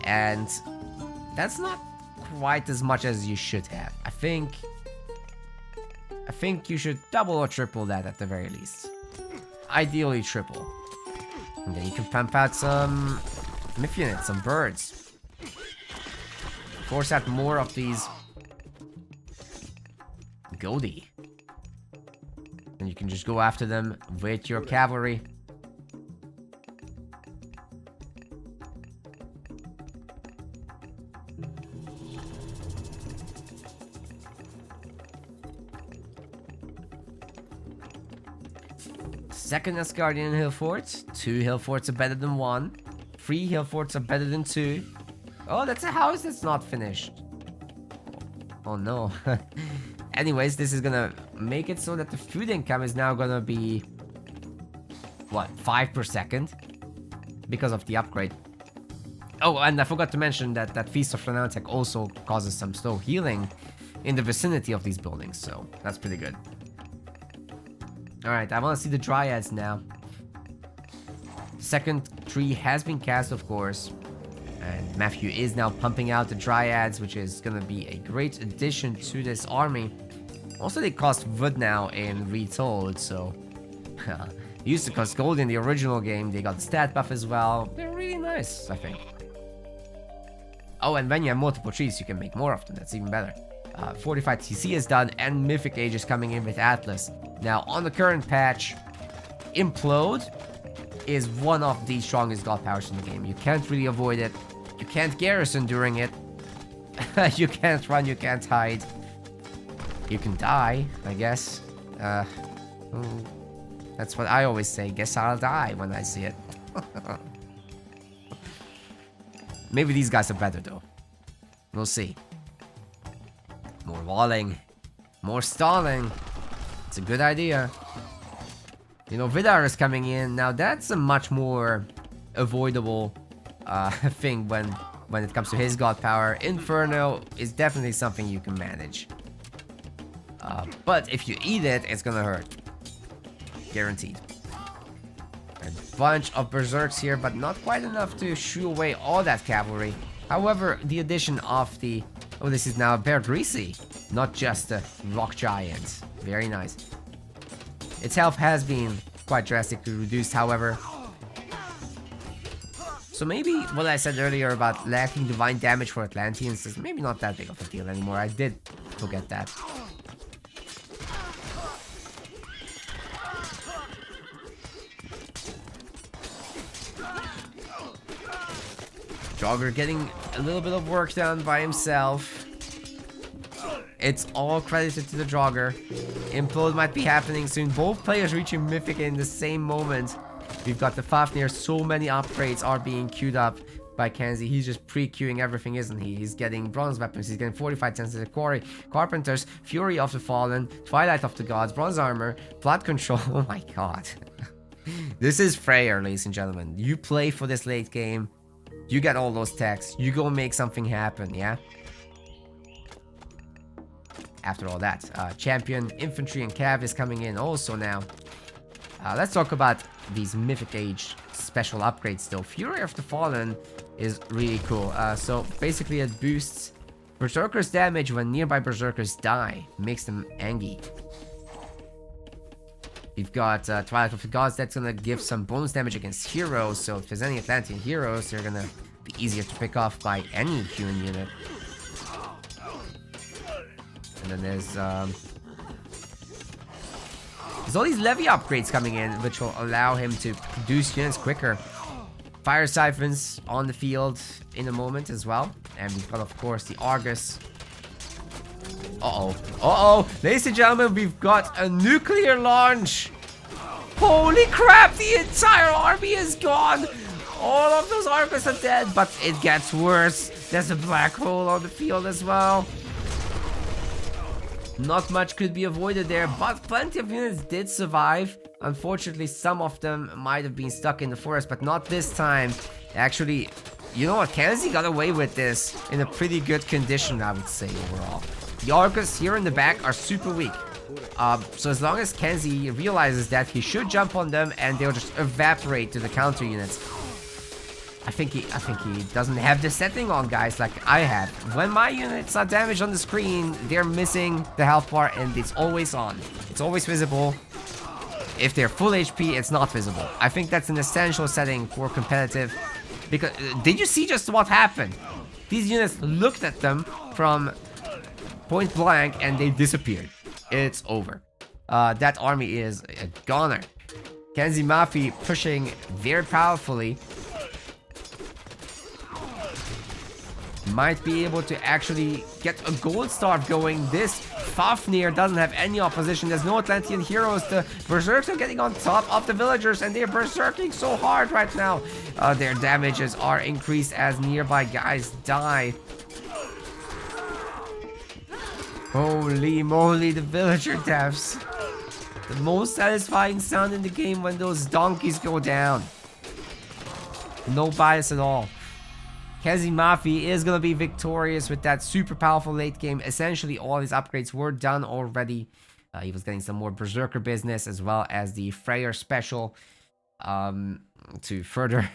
And that's not quite as much as you should have. I think you should double or triple that at the very least. Ideally triple. And then you can pump out some myth units, some birds. Force out more of these Goldie. And you can just go after them with your cavalry. Second Asgardian hill forts. 2 hill forts are better than 1. 3 hill forts are better than 2. Oh, that's a house that's not finished. Oh no. Anyways, this is gonna make it so that the food income is now gonna be... what, 5 per second? Because of the upgrade. Oh, and I forgot to mention that that Feast of Renantec also causes some slow healing in the vicinity of these buildings, so that's pretty good. Alright, I want to see the Dryads now. Second tree has been cast, of course. And Matthew is now pumping out the Dryads, which is going to be a great addition to this army. Also, they cost wood now in Retold, so... used to cost gold in the original game. They got the stat buff as well. They're really nice, I think. Oh, and when you have multiple trees, you can make more of them. That's even better. Fortified TC is done, and Mythic Age is coming in with Atlas. Now, on the current patch, Implode is one of the strongest god powers in the game. You can't really avoid it. You can't garrison during it. You can't run, you can't hide. You can die, I guess. That's what I always say. Guess I'll die when I see it. Maybe these guys are better, though. We'll see. More walling. More stalling. It's a good idea. You know, Vidar is coming in. Now, that's a much more avoidable thing when it comes to his god power. Inferno is definitely something you can manage. But if you eat it, it's gonna hurt. Guaranteed. A bunch of berserks here, but not quite enough to shoo away all that cavalry. However, the addition of the Oh, this is now Bear Greasy, not just a rock giant. Very nice. Its health has been quite drastically reduced, however. So maybe what I said earlier about lacking divine damage for Atlanteans is maybe not that big of a deal anymore. I did forget that. Draugr getting a little bit of work done by himself. It's all credited to the Draugr. Implode might be happening soon. Both players reaching Mythic in the same moment. We've got the Fafnir. So many upgrades are being queued up by Kenzie. He's just pre-queuing everything, isn't he? He's getting bronze weapons. He's getting fortified sensitive quarry, carpenters, fury of the fallen, twilight of the gods, bronze armor, blood control. Oh my god. This is Freyr, ladies and gentlemen. You play for this late game. You get all those techs. You go make something happen, yeah? After all that, champion, infantry, and cav is coming in also now. Let's talk about these Mythic Age special upgrades though. Fury of the Fallen is really cool. So basically it boosts Berserker's damage when nearby Berserkers die. Makes them angry. We've got Twilight of the Gods. That's gonna give some bonus damage against heroes. So if there's any Atlantean heroes, they're gonna be easier to pick off by any human unit. And then there's all these levy upgrades coming in, which will allow him to produce units quicker. Fire siphons on the field in a moment as well. And we've got, of course, the Argus. Uh-oh. Ladies and gentlemen, we've got a nuclear launch. Holy crap, the entire army is gone. All of those Argus are dead, but it gets worse. There's a black hole on the field as well. Not much could be avoided there, but plenty of units did survive. Unfortunately, some of them might have been stuck in the forest, but not this time. Actually, you know what? Kenzie got away with this in a pretty good condition, I would say, overall. The Argus here in the back are super weak. So as long as Kenzie realizes that, he should jump on them and they'll just evaporate to the counter units. I think he doesn't have the setting on, guys, like I have. When my units are damaged on the screen, they're missing the health bar and it's always on. It's always visible. If they're full HP, it's not visible. I think that's an essential setting for competitive. Because, did you see just what happened? These units looked at them from point blank and they disappeared. It's over. That army is a goner. Kenzie Mafi pushing very powerfully. Might be able to actually get a gold start going. This Fafnir doesn't have any opposition. There's no Atlantean heroes. The Berserkers are getting on top of the villagers and they're berserking so hard right now. Their damages are increased as nearby guys die. Holy moly, the villager deaths. The most satisfying sound in the game when those donkeys go down. No bias at all. Kenzie Mafi is going to be victorious with that super powerful late game. Essentially, all his upgrades were done already. He was getting some more Berserker business as well as the Freyr special to further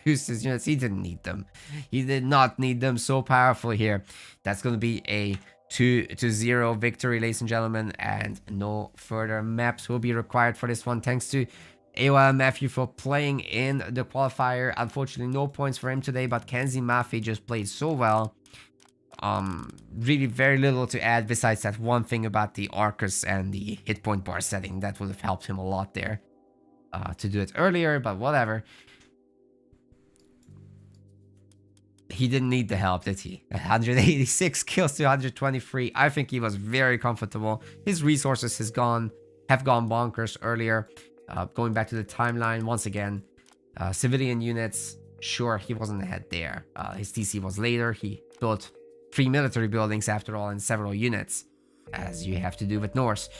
boost his units. He didn't need them. He did not need them. So powerful here. That's going to be a 2-0 victory, ladies and gentlemen. And no further maps will be required for this one. Thanks to AOL Matthew for playing in the qualifier. Unfortunately, no points for him today, but Kenzie Mafi just played so well. Really very little to add besides that one thing about the Arcus and the hit point bar setting. That would have helped him a lot there to do it earlier, but whatever. He didn't need the help, did he? 186 kills to 123. I think he was very comfortable. His resources have gone bonkers earlier. Going back to the timeline once again, civilian units, sure, he wasn't ahead there. His TC was later. He built 3 military buildings after all and several units, as you have to do with Norse.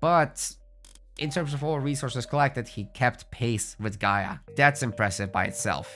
But in terms of all resources collected, he kept pace with Gaia. That's impressive by itself.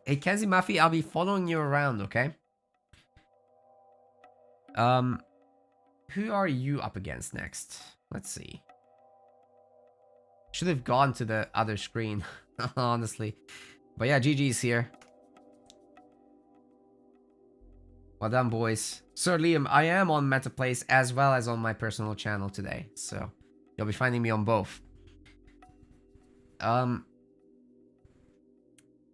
Hey, Kenzie Mafi, I'll be following you around, okay? Who are you up against next? Let's see. Should have gone to the other screen, honestly. But yeah, GG's here. Well done, boys. Sir Liam, I am on MetaPlace as well as on my personal channel today, so you'll be finding me on both.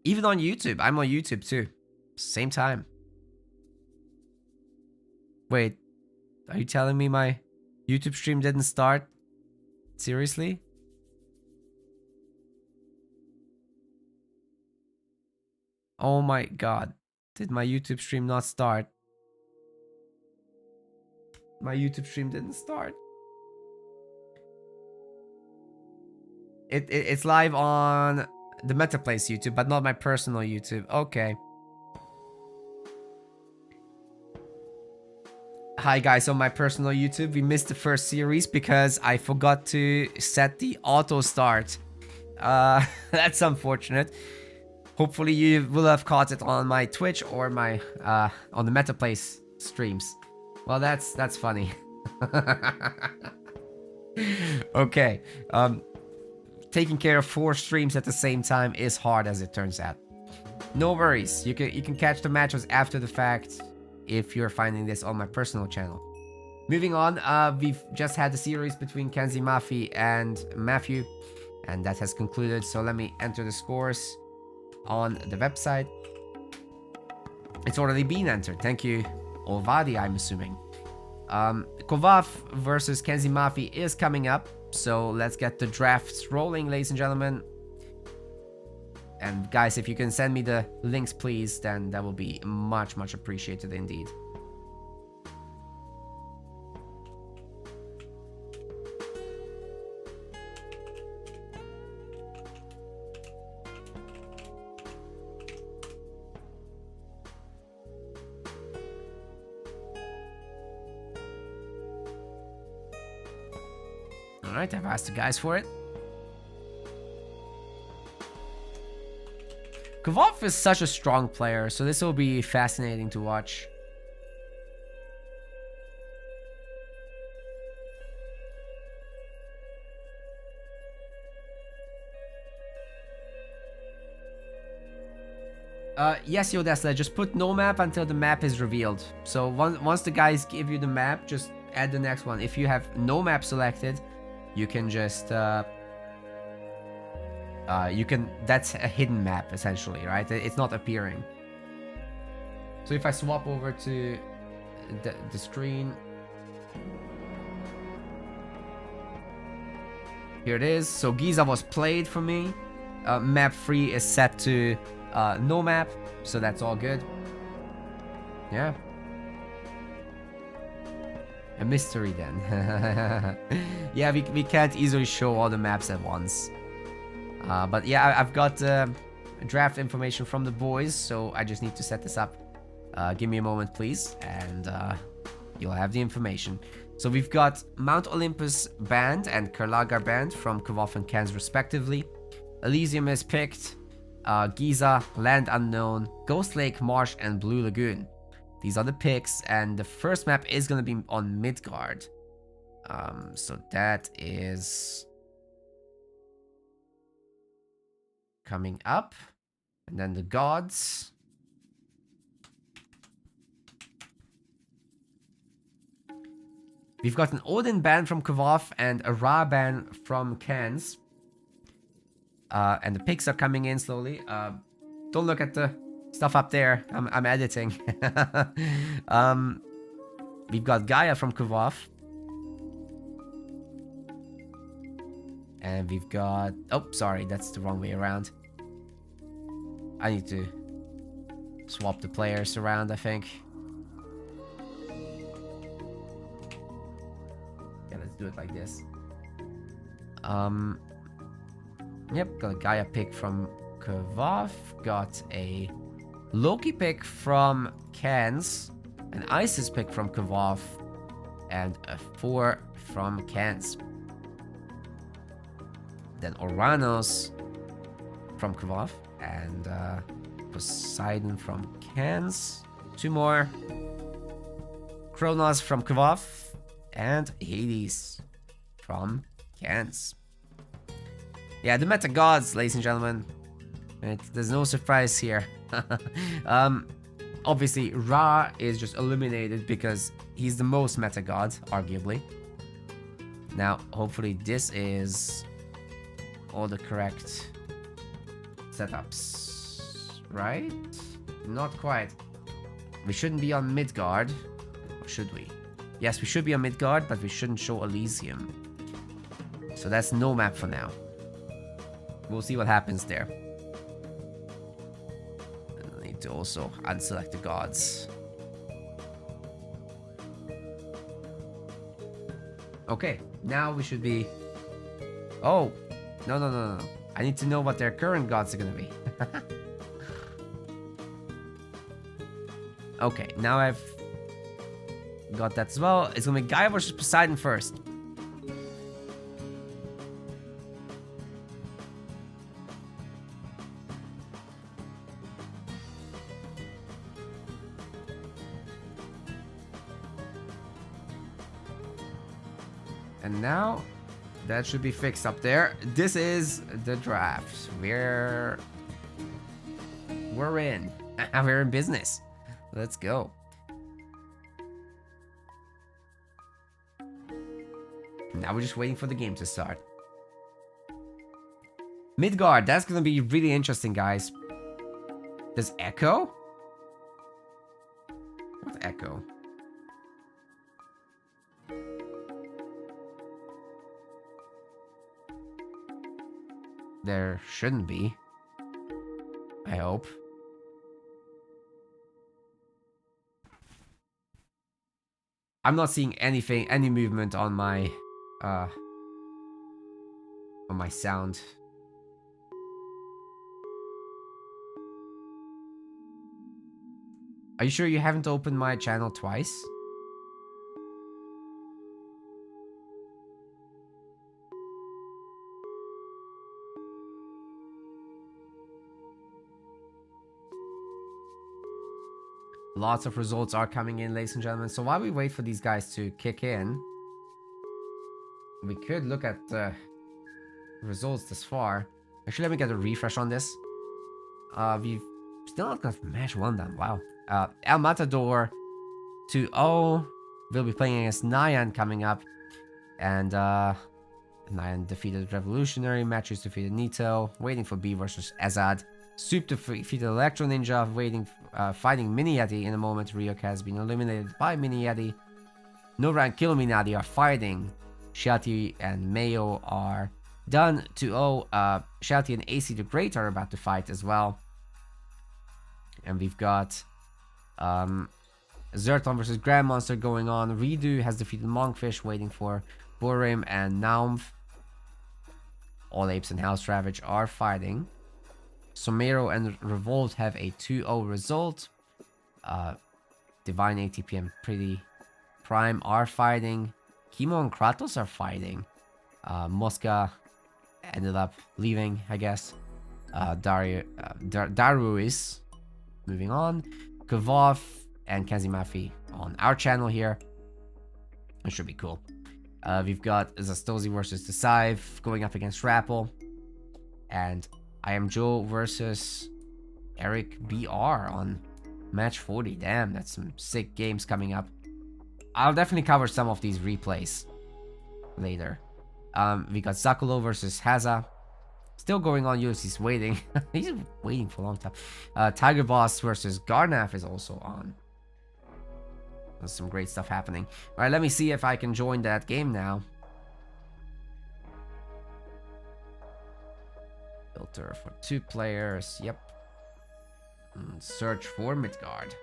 Even on YouTube. I'm on YouTube too. Same time. Wait, are you telling me my YouTube stream didn't start? Seriously? Oh my god. Did my YouTube stream not start? My YouTube stream didn't start. It's live on the MetaPlace YouTube, but not my personal YouTube. Okay. Hi guys, on my personal YouTube, we missed the first series because I forgot to set the auto start. That's unfortunate. Hopefully you will have caught it on my Twitch or my on the MetaPlace streams. Well, that's funny. Okay. Taking care of 4 streams at the same time is hard, as it turns out. No worries. You can catch the matches after the fact if you're finding this on my personal channel. Moving on, we've just had the series between Kenzie Mafi and Matthew, and that has concluded. So let me enter the scores on the website. It's already been entered. Thank you, Olvadi, I'm assuming. Kovav versus Kenzie Mafi is coming up. So let's get the drafts rolling, ladies and gentlemen. And guys, if you can send me the links, please, then that will be much, much appreciated indeed. Alright, I've asked the guys for it. Kvav is such a strong player, so this will be fascinating to watch. Yes, Yodesla, just put no map until the map is revealed. So once the guys give you the map, just add the next one. If you have no map selected, you can just that's a hidden map essentially, right? It's not appearing. So if I swap over to the screen, here it is. So Giza was played for me. Map 3 is set to no map, so that's all good. Yeah. A mystery then. Yeah, we can't easily show all the maps at once. But yeah, I've got draft information from the boys, so I just need to set this up. Give me a moment, please, and you'll have the information. So we've got Mount Olympus banned and Karlagar banned from Kvav and Kans respectively. Elysium is picked. Giza, Land Unknown, Ghost Lake, Marsh, and Blue Lagoon. These are the picks, and the first map is going to be on Midgard. So that is coming up. And then the gods. We've got an Odin ban from Kvav and a Ra ban from Kans. And the picks are coming in slowly. Don't look at the stuff up there. I'm editing. We've got Gaia from Kvav. And we've got... Oh, sorry. That's the wrong way around. I need to swap the players around, I think. Yeah, let's do it like this. Yep, got a Gaia pick from Kvav. Got a Loki pick from Kans. An Isis pick from Kvav. And a 4 from Kans. Then Oranos from Kvav. And Poseidon from Cans. 2 more. Kronos from Kvov. And Hades from Cans. Yeah, the meta gods, ladies and gentlemen. There's no surprise here. Obviously, Ra is just eliminated because he's the most meta god, arguably. Now, hopefully this is all the correct setups, right? Not quite. We shouldn't be on Midgard, or should we? Yes, we should be on Midgard, but we shouldn't show Elysium. So that's no map for now. We'll see what happens there. And I need to also unselect the gods. Okay, now we should be... Oh, no. I need to know what their current gods are gonna be. Okay, now I've got that as well. It's gonna be Gaia versus Poseidon first. And now, that should be fixed up there. This is the draft. We're in. We're in business. Let's go. Now we're just waiting for the game to start. Midgard, that's gonna be really interesting, guys. Does Echo? What Echo? There shouldn't be. I hope. I'm not seeing anything, any movement on my sound. Are you sure you haven't opened my channel twice? Lots of results are coming in, ladies and gentlemen. So while we wait for these guys to kick in, we could look at the results this far. Actually, let me get a refresh on this. We've still not got match 1 done. Wow. El Matador 2-0. We'll be playing against Nyan coming up. And Nyan defeated Revolutionary. Matches defeated Nito. Waiting for B versus Azad. Soup defeated Electro Ninja, fighting Mini Yeti in a moment. Ryuk has been eliminated by Mini Yeti. Nora and Killuminati are fighting. Shelty and Mayo are done 2-0. Shelty and AC the Great are about to fight as well. And we've got Zerton versus Grand Monster going on. Redo has defeated Monkfish, waiting for Borim and Naumf. All Apes and House Ravage are fighting. Somero and Revolt have a 2-0 result. Divine ATP and Pretty Prime are fighting. Chemo and Kratos are fighting. Mosca ended up leaving, I guess. Daruis moving on. Kvov and Kazimafi on our channel here. It should be cool. We've got Zastozi versus Decisive going up against Rappel. And I Am Joe versus Eric BR on match 40. Damn, that's some sick games coming up. I'll definitely cover some of these replays later. We got Zakulo versus Haza. Still going on. Ulysses waiting. He's waiting for a long time. Tiger Boss versus Garnaf is also on. There's some great stuff happening. Alright, let me see if I can join that game now. Filter for 2 players. Yep. And search for Midgard.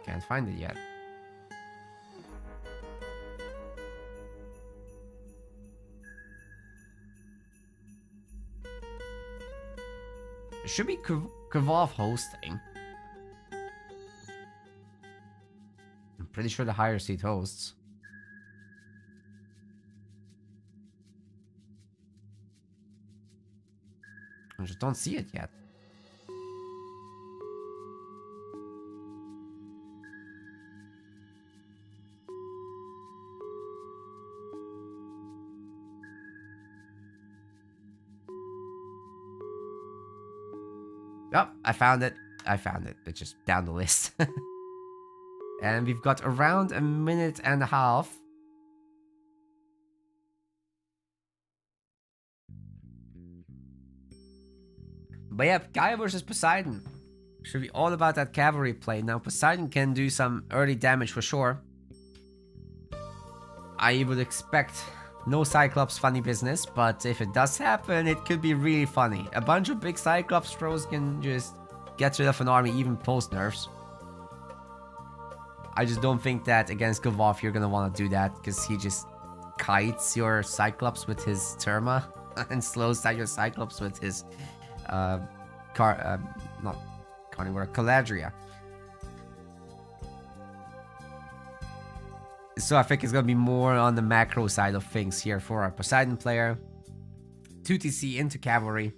Can't find it yet. It should be Kvov hosting. I'm pretty sure the higher seat hosts. I just don't see it yet. Oh, I found it. I found it. It's just down the list. And we've got around a minute and a half. But yeah, Gaia versus Poseidon. Should be all about that cavalry play. Now, Poseidon can do some early damage for sure. I would expect no Cyclops funny business, but if it does happen, it could be really funny. A bunch of big Cyclops throws can just get rid of an army even post nerfs. I just don't think that against Gavov you're gonna want to do that, because he just kites your Cyclops with his Terma and slows down your Cyclops with his not Carnivore, Caladria. So I think it's gonna be more on the macro side of things here for our Poseidon player. 2TC into cavalry.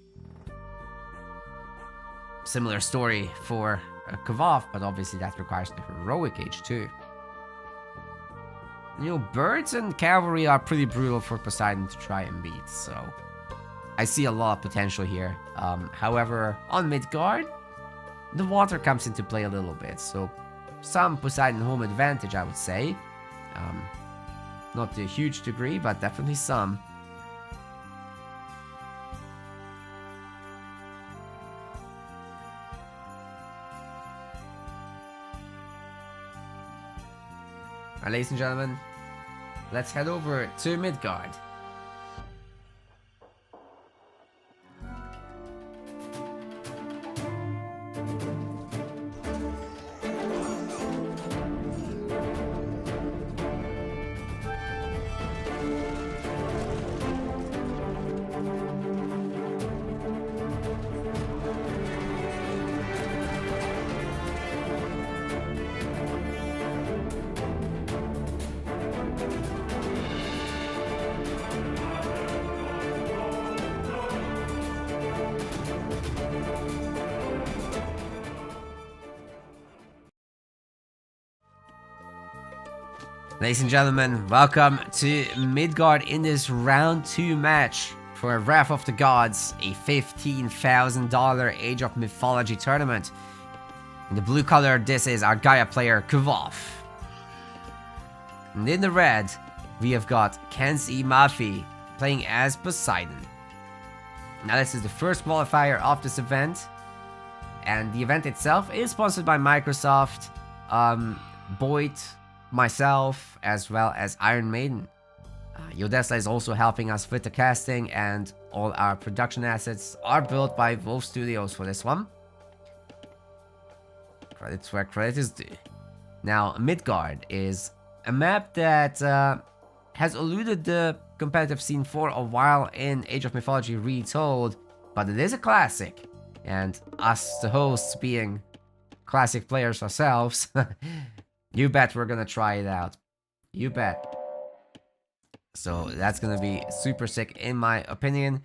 Similar story for Kavov, but obviously that requires the heroic age too. You know, birds and cavalry are pretty brutal for Poseidon to try and beat, so I see a lot of potential here. However, on Midgard, the water comes into play a little bit, so some Poseidon home advantage, I would say. Not to a huge degree, but definitely some. Alright, ladies and gentlemen, let's head over to Midgard. Ladies and gentlemen, welcome to Midgard in this round 2 match for Wrath of the Gods, a $15,000 Age of Mythology tournament. In the blue color, this is our Gaia player, Kavov. And in the red, we have got Kenzie Mafi playing as Poseidon. Now this is the first qualifier of this event, and the event itself is sponsored by Microsoft, Boyd, myself, as well as Iron Maiden. Yodesla is also helping us with the casting, and all our production assets are built by Wolf Studios for this one. Credits where credit is due. Now, Midgard is a map that has eluded the competitive scene for a while in Age of Mythology Retold, but it is a classic, and us, the hosts, being classic players ourselves, you bet we're gonna try it out. You bet. So that's gonna be super sick in my opinion.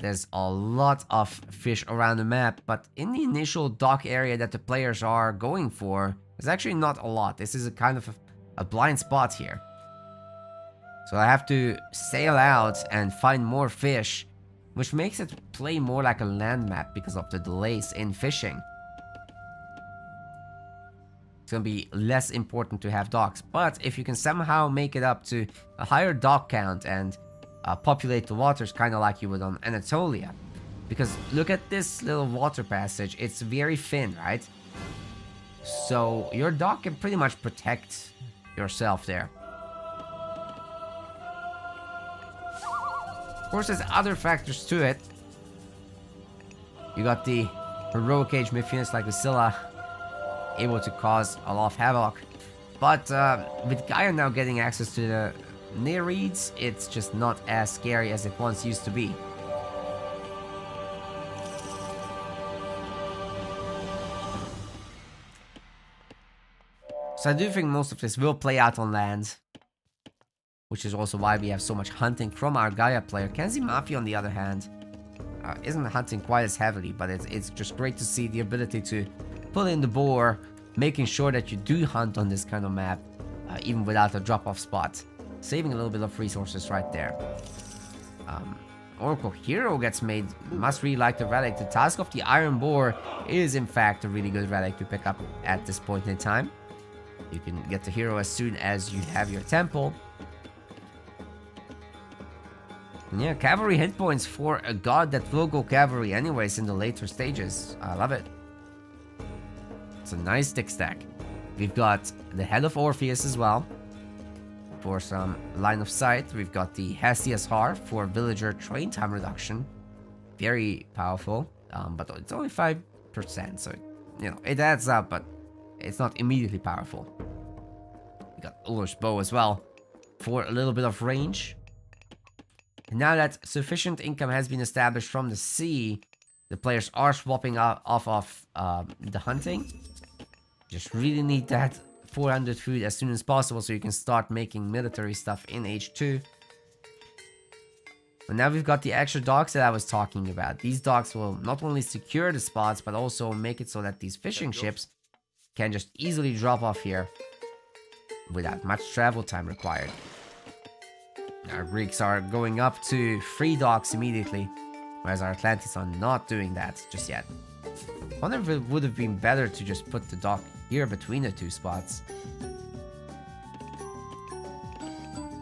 There's a lot of fish around the map, but in the initial dock area that the players are going for, there's actually not a lot. This is a kind of a blind spot here. So I have to sail out and find more fish, which makes it play more like a land map because of the delays in fishing. It's gonna be less important to have docks, but if you can somehow make it up to a higher dock count and populate the waters kind of like you would on Anatolia, because look at this little water passage, it's very thin, right? So your dock can pretty much protect yourself there. Of course, there's other factors to it. You got the heroic age Myth like Lucilla, able to cause a lot of havoc, but with Gaia now getting access to the Nereids, it's just not as scary as it once used to be. So I do think most of this will play out on land, which is also why we have so much hunting from our Gaia player. Kenzie Mafi, on the other hand, isn't hunting quite as heavily, but it's just great to see the ability to pull in the boar, making sure that you do hunt on this kind of map, even without a drop-off spot. Saving a little bit of resources right there. Oracle Hero gets made. Must really like the relic. The Task of the Iron Boar is in fact a really good relic to pick up at this point in time. You can get the hero as soon as you have your temple. And yeah, cavalry hit points for a god that will go cavalry anyways in the later stages. I love it. It's a nice stick stack. We've got the Head of Orpheus as well for some line of sight. We've got the Hestia's Heart for villager train time reduction. Very powerful, but it's only 5%, so, you know, it adds up, but it's not immediately powerful. We got Ulr's Bow as well for a little bit of range. And now that sufficient income has been established from the sea, the players are swapping off of the hunting. Just really need that 400 food as soon as possible so you can start making military stuff in H2. But now we've got the extra docks that I was talking about. These docks will not only secure the spots, but also make it so that these fishing ships can just easily drop off here without much travel time required. Our Greeks are going up to 3 docks immediately, whereas our Atlantis are not doing that just yet. I wonder if it would have been better to just put the dock here between the 2 spots.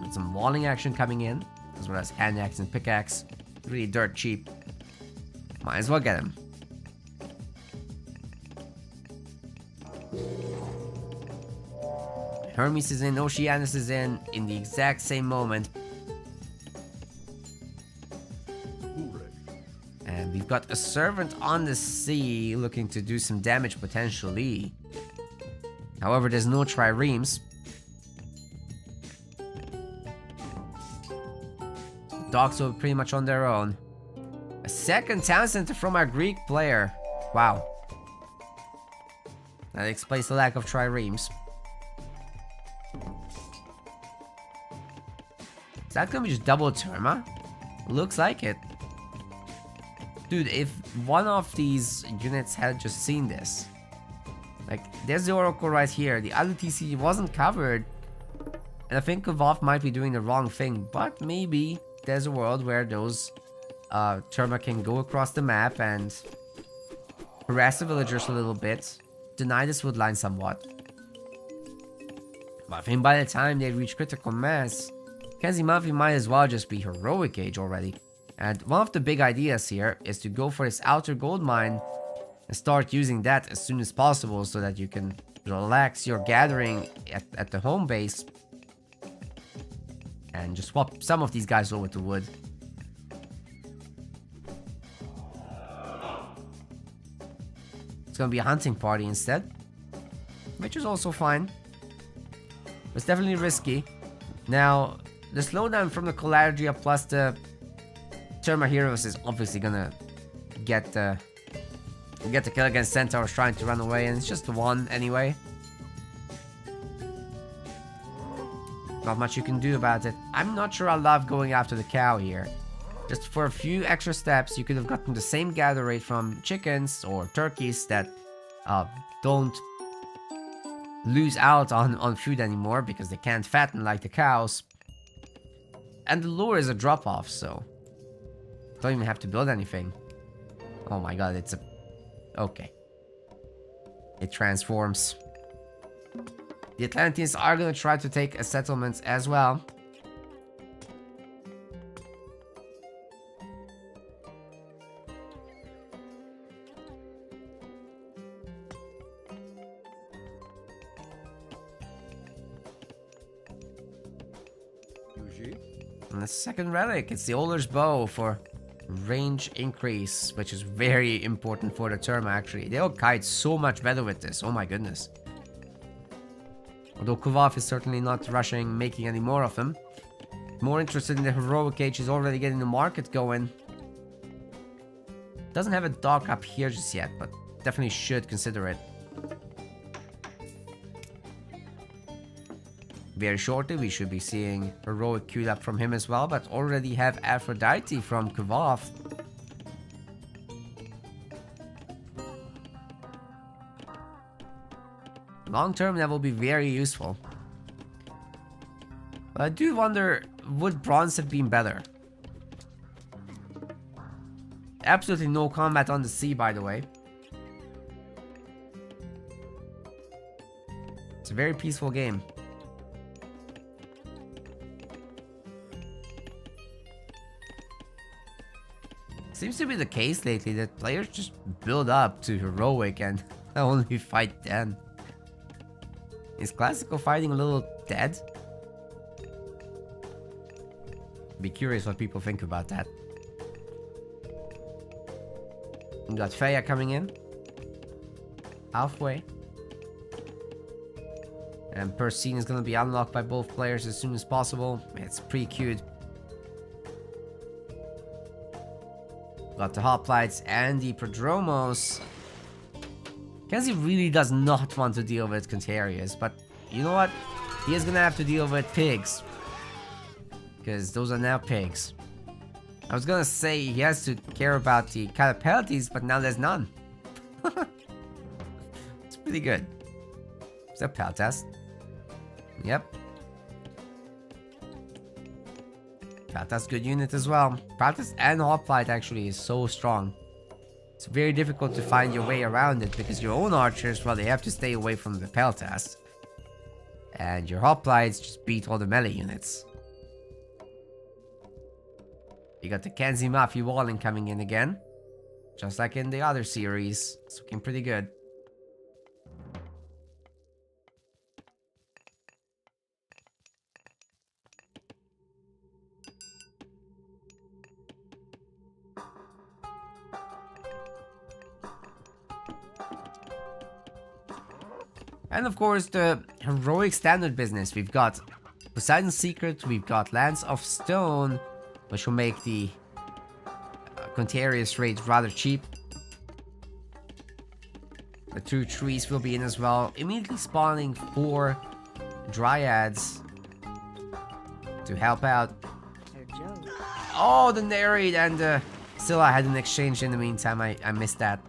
With some walling action coming in, as well as hand axe and pickaxe. Really dirt cheap. Might as well get him. Hermes is in, Oceanus is in the exact same moment. And we've got a servant on the sea looking to do some damage potentially. However, there's no triremes. Dogs are pretty much on their own. A second town center from our Greek player. Wow. That explains the lack of triremes. Is that gonna be just double Terma? Looks like it. Dude, if one of these units had just seen this. Like, there's the Oracle right here. The other TC wasn't covered. And I think Kvav might be doing the wrong thing. But maybe there's a world where those Terma can go across the map and harass the villagers a little bit. Deny this wood line somewhat. But I think by the time they reach critical mass, Kenzie might as well just be heroic age already. And one of the big ideas here is to go for this outer gold mine and start using that as soon as possible so that you can relax your gathering at the home base and just swap some of these guys over to wood. It's gonna be a hunting party instead, which is also fine. It's definitely risky. Now, the slowdown from the Coladria plus the Terma Heroes is obviously gonna get the kill against Centaurs trying to run away, and it's just one anyway. Not much you can do about it. I'm not sure I love going after the cow here. Just for a few extra steps, you could have gotten the same gather rate from chickens or turkeys that don't lose out on food anymore because they can't fatten like the cows. And the lure is a drop-off, so don't even have to build anything. Oh my god, it's a... Okay. It transforms. The Atlanteans are gonna try to take a settlement as well. And the second relic, it's the Ulr's Bow for range increase, which is very important for the Terma actually. They'll kite so much better with this, oh my goodness. Although Kvav is certainly not rushing making any more of them. More interested in the heroic age, is already getting the market going. Doesn't have a dock up here just yet, but definitely should consider it. Very shortly we should be seeing heroic queued up from him as well, but already have Aphrodite from Kvav. Long term, that will be very useful. But I do wonder, would bronze have been better? Absolutely no combat on the sea, by the way. It's a very peaceful game. Seems to be the case lately that players just build up to heroic and only fight then. Is classical fighting a little dead? Be curious what people think about that. We got Freya coming in. Halfway. And per scene is going to be unlocked by both players as soon as possible. It's pretty cute. Got the hoplites and the prodromos. Kenzie really does not want to deal with Contarius, but you know what? He is gonna have to deal with pigs. Because those are now pigs. I was gonna say he has to care about the kind of penalties, but now there's none. It's pretty good. Is that Peltast? Yep. That's good unit as well. Practice and Hoplite actually is so strong. It's very difficult to find your way around it because your own archers, well, they have to stay away from the Peltast. And your Hoplites just beat all the melee units. You got the Kenzie Mafia Walling coming in again. Just like in the other series. It's looking pretty good. And of course, the heroic standard business. We've got Poseidon's Secret, we've got Lance of Stone, which will make the Contarius raid rather cheap. The 2 trees will be in as well, immediately spawning 4 dryads to help out. Oh, the Nereid and Scylla had an exchange in the meantime. I missed that.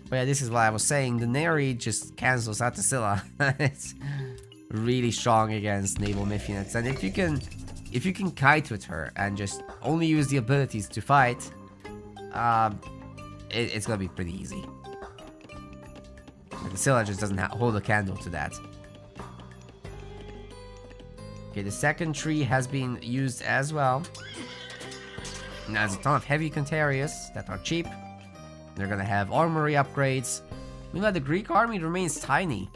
But yeah, this is what I was saying. The Nereid just cancels out the Scylla. It's really strong against naval myth units. And if you can kite with her and just only use the abilities to fight, it's gonna be pretty easy. The Scylla just doesn't hold a candle to that. Okay, the second tree has been used as well. Now there's a ton of heavy Contarius that are cheap. They're gonna have armory upgrades. Meanwhile, the Greek army remains tiny.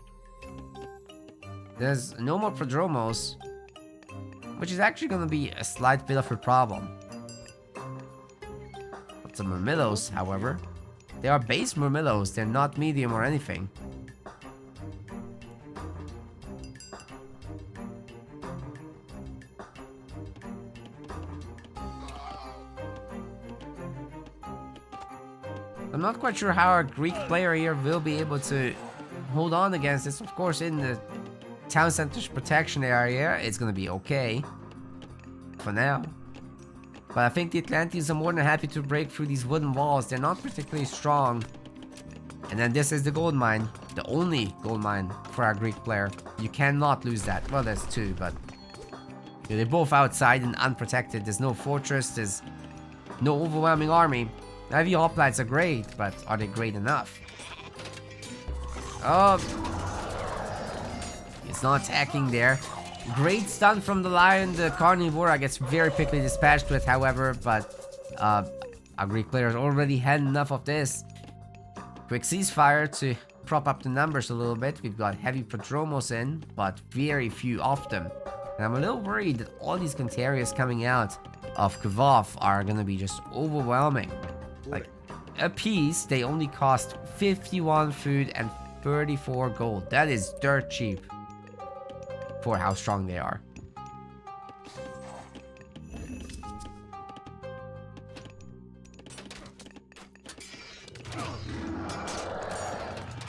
There's no more prodromos, which is actually gonna be a slight bit of a problem. But the Murmillos, however, they are base Murmillos, they're not medium or anything. I'm not quite sure how our Greek player here will be able to hold on against this. Of course, in the town center's protection area, it's gonna be okay for now. But I think the Atlanteans are more than happy to break through these wooden walls. They're not particularly strong. And then this is the gold mine, the only gold mine for our Greek player. You cannot lose that. Well, there's 2, but they're both outside and unprotected. There's no fortress, there's no overwhelming army. Heavy hoplites are great, but are they great enough? Oh, it's not attacking there. Great stun from the lion. The carnivora gets very quickly dispatched with, however, but our Greek players already had enough of this. Quick ceasefire to prop up the numbers a little bit. We've got heavy prodromos in, but very few of them. And I'm a little worried that all these Contarius coming out of Kvav are gonna be just overwhelming. Like, a piece, they only cost 51 food and 34 gold. That is dirt cheap for how strong they are.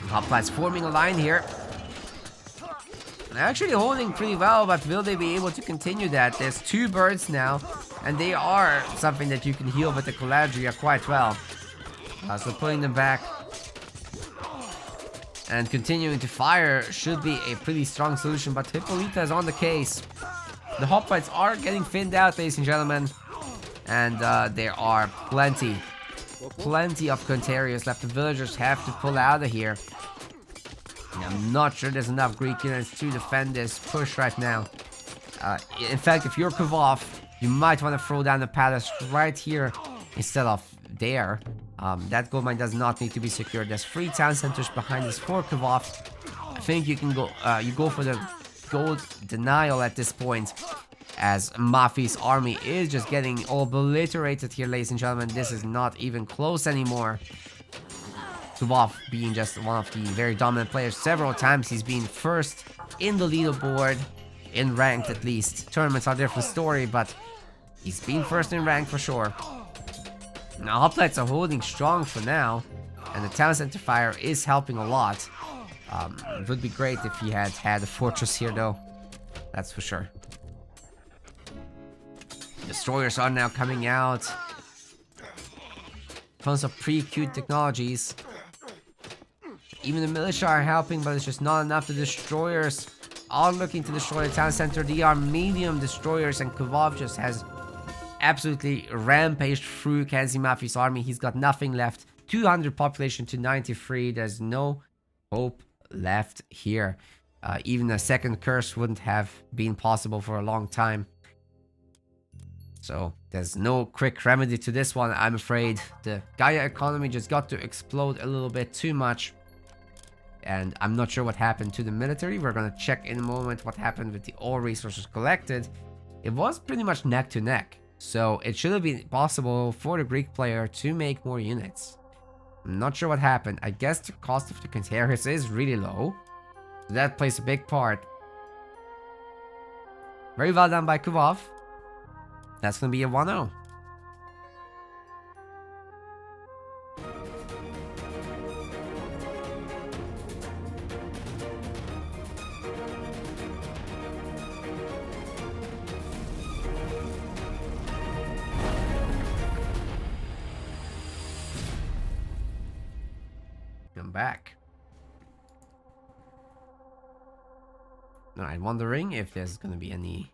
Hoplites forming a line here. They're actually holding pretty well, but will they be able to continue that? There's 2 birds now, and they are something that you can heal with the Caladria quite well. So putting them back. And continuing to fire should be a pretty strong solution, but Hippolyta is on the case. The hoplites are getting thinned out, ladies and gentlemen. And there are plenty of Contarius left. The villagers have to pull out of here. I'm not sure there's enough Greek units to defend this push right now. In fact, if you're Kvov, you might want to throw down the palace right here instead of there. That gold mine does not need to be secured. There's 3 town centers behind this for Kvov. I think you can go. You go for the gold denial at this point, as Mafi's army is just getting obliterated here, ladies and gentlemen. This is not even close anymore. Kvov being just one of the very dominant players. Several times he's been first in the leaderboard, in ranked at least. Tournaments are a different story, but he's been first in rank for sure. Now hoplites are holding strong for now, and the town center fire is helping a lot. It would be great if he had had a fortress here though, that's for sure. Destroyers are now coming out. Tons of pre-queued technologies. Even the militia are helping, but it's just not enough. The destroyers are looking to destroy the town center. They are medium destroyers, and Kvov just has absolutely rampaged through Kenzie Mafi's army. He's got nothing left. 200 population to 93. There's no hope left here. Even a second curse wouldn't have been possible for a long time. So there's no quick remedy to this one, I'm afraid. The Gaia economy just got to explode a little bit too much. And I'm not sure what happened to the military. We're gonna check in a moment what happened with the all resources collected. It was pretty much neck to neck. So it should have been possible for the Greek player to make more units. I'm not sure what happened. I guess the cost of the Contarius is really low. So that plays a big part. Very well done by Kvov. That's gonna be a 1-0. Come back. Now, I'm wondering if there's gonna be any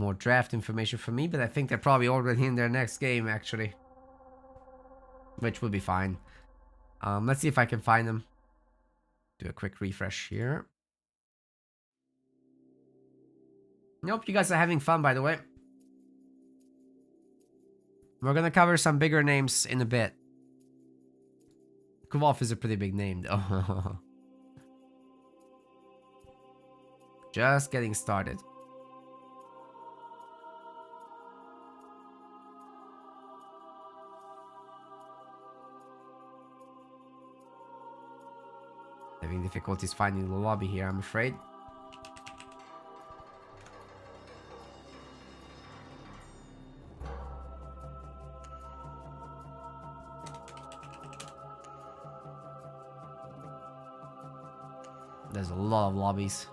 more draft information for me, but I think they're probably already in their next game, actually. Which will be fine. Let's see if I can find them. Do a quick refresh here. Nope, you guys are having fun, by the way. We're gonna cover some bigger names in a bit. Kvov is a pretty big name, though. Just getting started. Having difficulties finding the lobby here, I'm afraid. There's a lot of lobbies.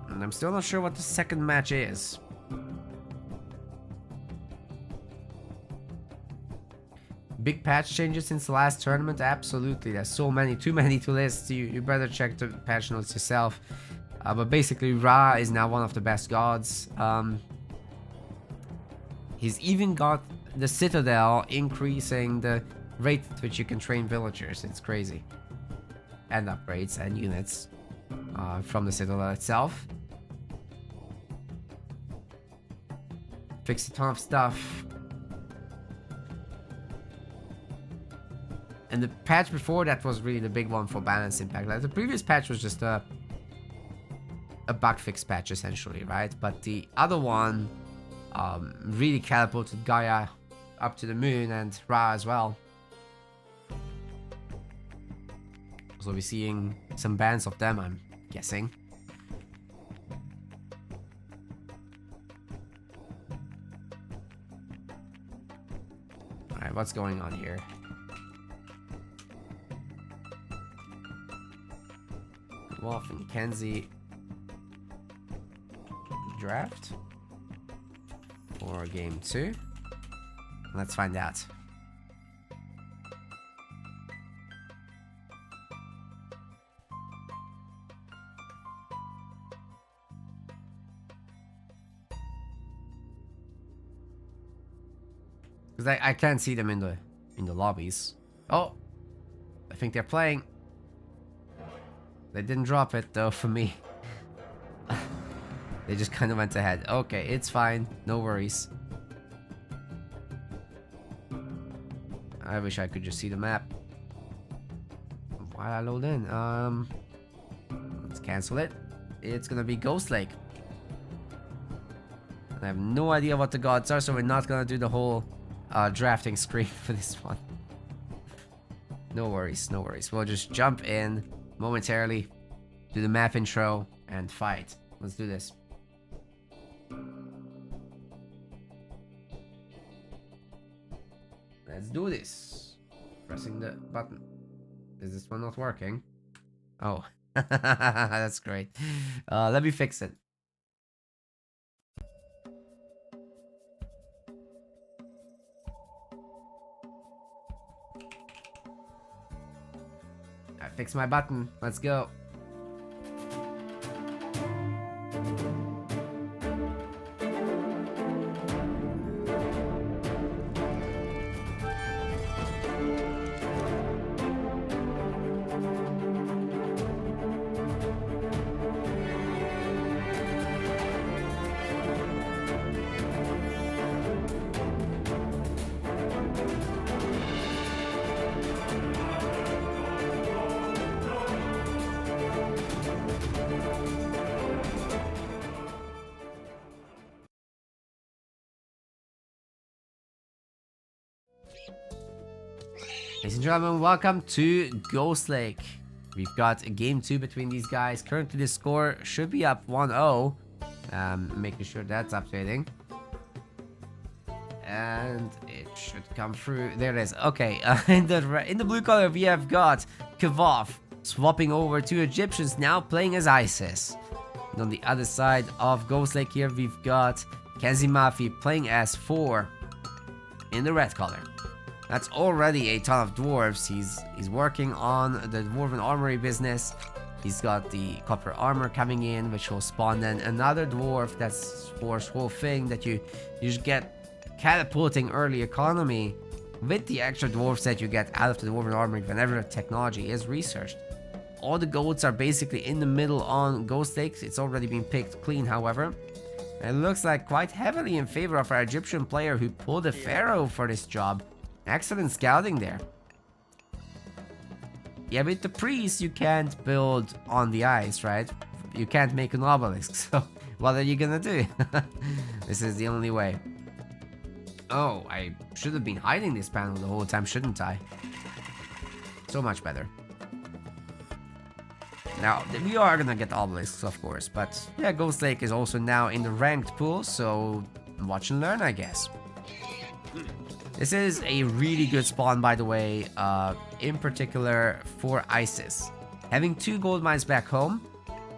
And I'm still not sure what the second match is. Big patch changes since the last tournament? Absolutely. There's so many, too many to list. You better check the patch notes yourself. But basically, Ra is now one of the best gods. He's even got the Citadel increasing the rate at which you can train villagers. It's crazy. And upgrades and units from the Citadel itself. Fixed a ton of stuff. And the patch before that was really the big one for balance impact. Like the previous patch was just a bug fix patch essentially, right? But the other one really catapulted Gaia up to the moon, and Ra as well. So we're seeing some bands of them, I'm guessing. Alright, what's going on here? Wolf and Kenzie draft for game 2. Let's find out. Because I can't see them in the lobbies. Oh, I think they're playing. They didn't drop it though for me. They just kind of went ahead. Okay, it's fine. No worries. I wish I could just see the map. While I load in. Let's cancel it. It's gonna be Ghost Lake. I have no idea what the gods are, so we're not gonna do the whole drafting screen for this one. No worries, no worries. We'll just jump in momentarily, do the map intro, and fight. Let's do this. Let's do this. Pressing the button. Is this one not working? Oh, that's great. Let me fix it. I fixed my button. Let's go. Ladies and gentlemen, welcome to Ghost Lake. We've got a game 2 between these guys. Currently the score should be up 1-0. Making sure that's updating. And it should come through. There it is. Okay, in the blue color we have got Kavov swapping over to Egyptians, now playing as ISIS. And on the other side of Ghost Lake here we've got Kazimafi playing as 4 in the red color. That's already a ton of dwarves. He's working on the dwarven armory business. He's got the copper armor coming in, which will spawn then another dwarf. That's Force whole thing that you just get catapulting early economy with the extra dwarfs that you get out of the dwarven armory whenever technology is researched. All the goats are basically in the middle on Ghost Lake. It's already been picked clean, however. It looks like quite heavily in favor of our Egyptian player who pulled a pharaoh for this job. Excellent scouting there. Yeah, with the priest you can't build on the ice, right? You can't make an obelisk, so what are you gonna do? This is the only way. Oh, I should have been hiding this panel the whole time, shouldn't I? So much better. Now, we are gonna get obelisks, of course, but yeah, Ghost Lake is also now in the ranked pool, so watch and learn, I guess. This is a really good spawn, by the way, in particular for ISIS. Having 2 gold mines back home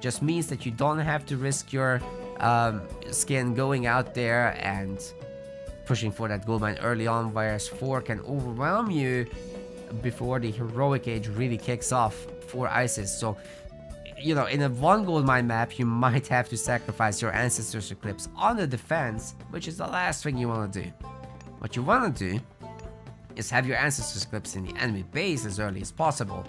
just means that you don't have to risk your skin going out there and pushing for that gold mine early on, whereas 4 can overwhelm you before the heroic age really kicks off for ISIS. So, you know, in a 1 gold mine map, you might have to sacrifice your Ancestors Eclipse on the defense, which is the last thing you want to do. What you want to do is have your Ancestors Eclipse in the enemy base as early as possible,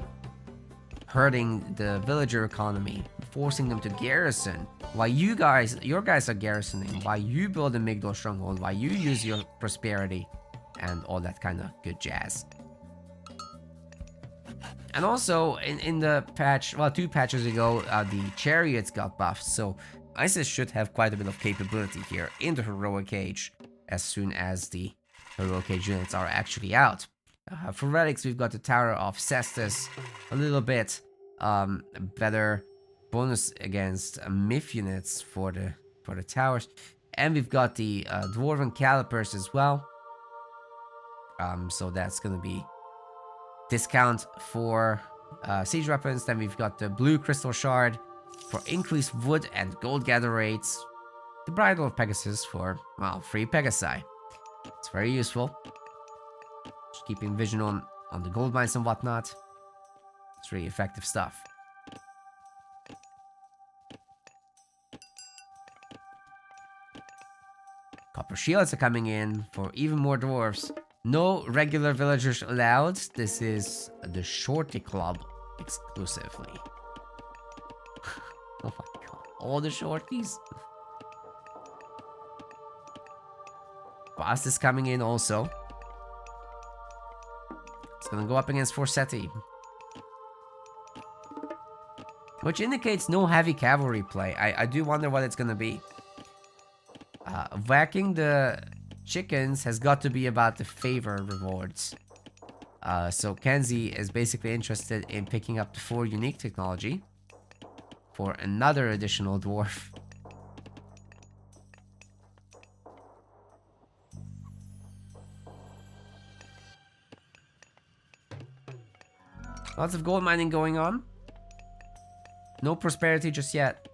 hurting the villager economy, forcing them to garrison, while your guys are garrisoning, while you build a Migdol stronghold, while you use your prosperity, and all that kind of good jazz. And also, in the patch, well, 2 patches ago, the chariots got buffed, so ISIS should have quite a bit of capability here in the heroic age as soon as the heroic age units are actually out. For relics, we've got the Tower of Cestus, a little bit better bonus against myth units for the towers, and we've got the dwarven calipers as well. So that's gonna be discount for siege weapons. Then we've got the blue crystal shard for increased wood and gold gather rates. The bridle of Pegasus for, well, free Pegasi. It's very useful. Just keeping vision on the gold mines and whatnot. It's really effective stuff. Copper shields are coming in for even more dwarves. No regular villagers allowed. This is the Shorty Club exclusively. Oh my god. All the shorties. Bast is coming in also. It's gonna go up against Forsetti. Which indicates no heavy cavalry play. I do wonder what it's gonna be. Whacking the chickens has got to be about the favor rewards. So Kenzie is basically interested in picking up the 4 unique technology for another additional dwarf. Lots of gold mining going on. No prosperity just yet.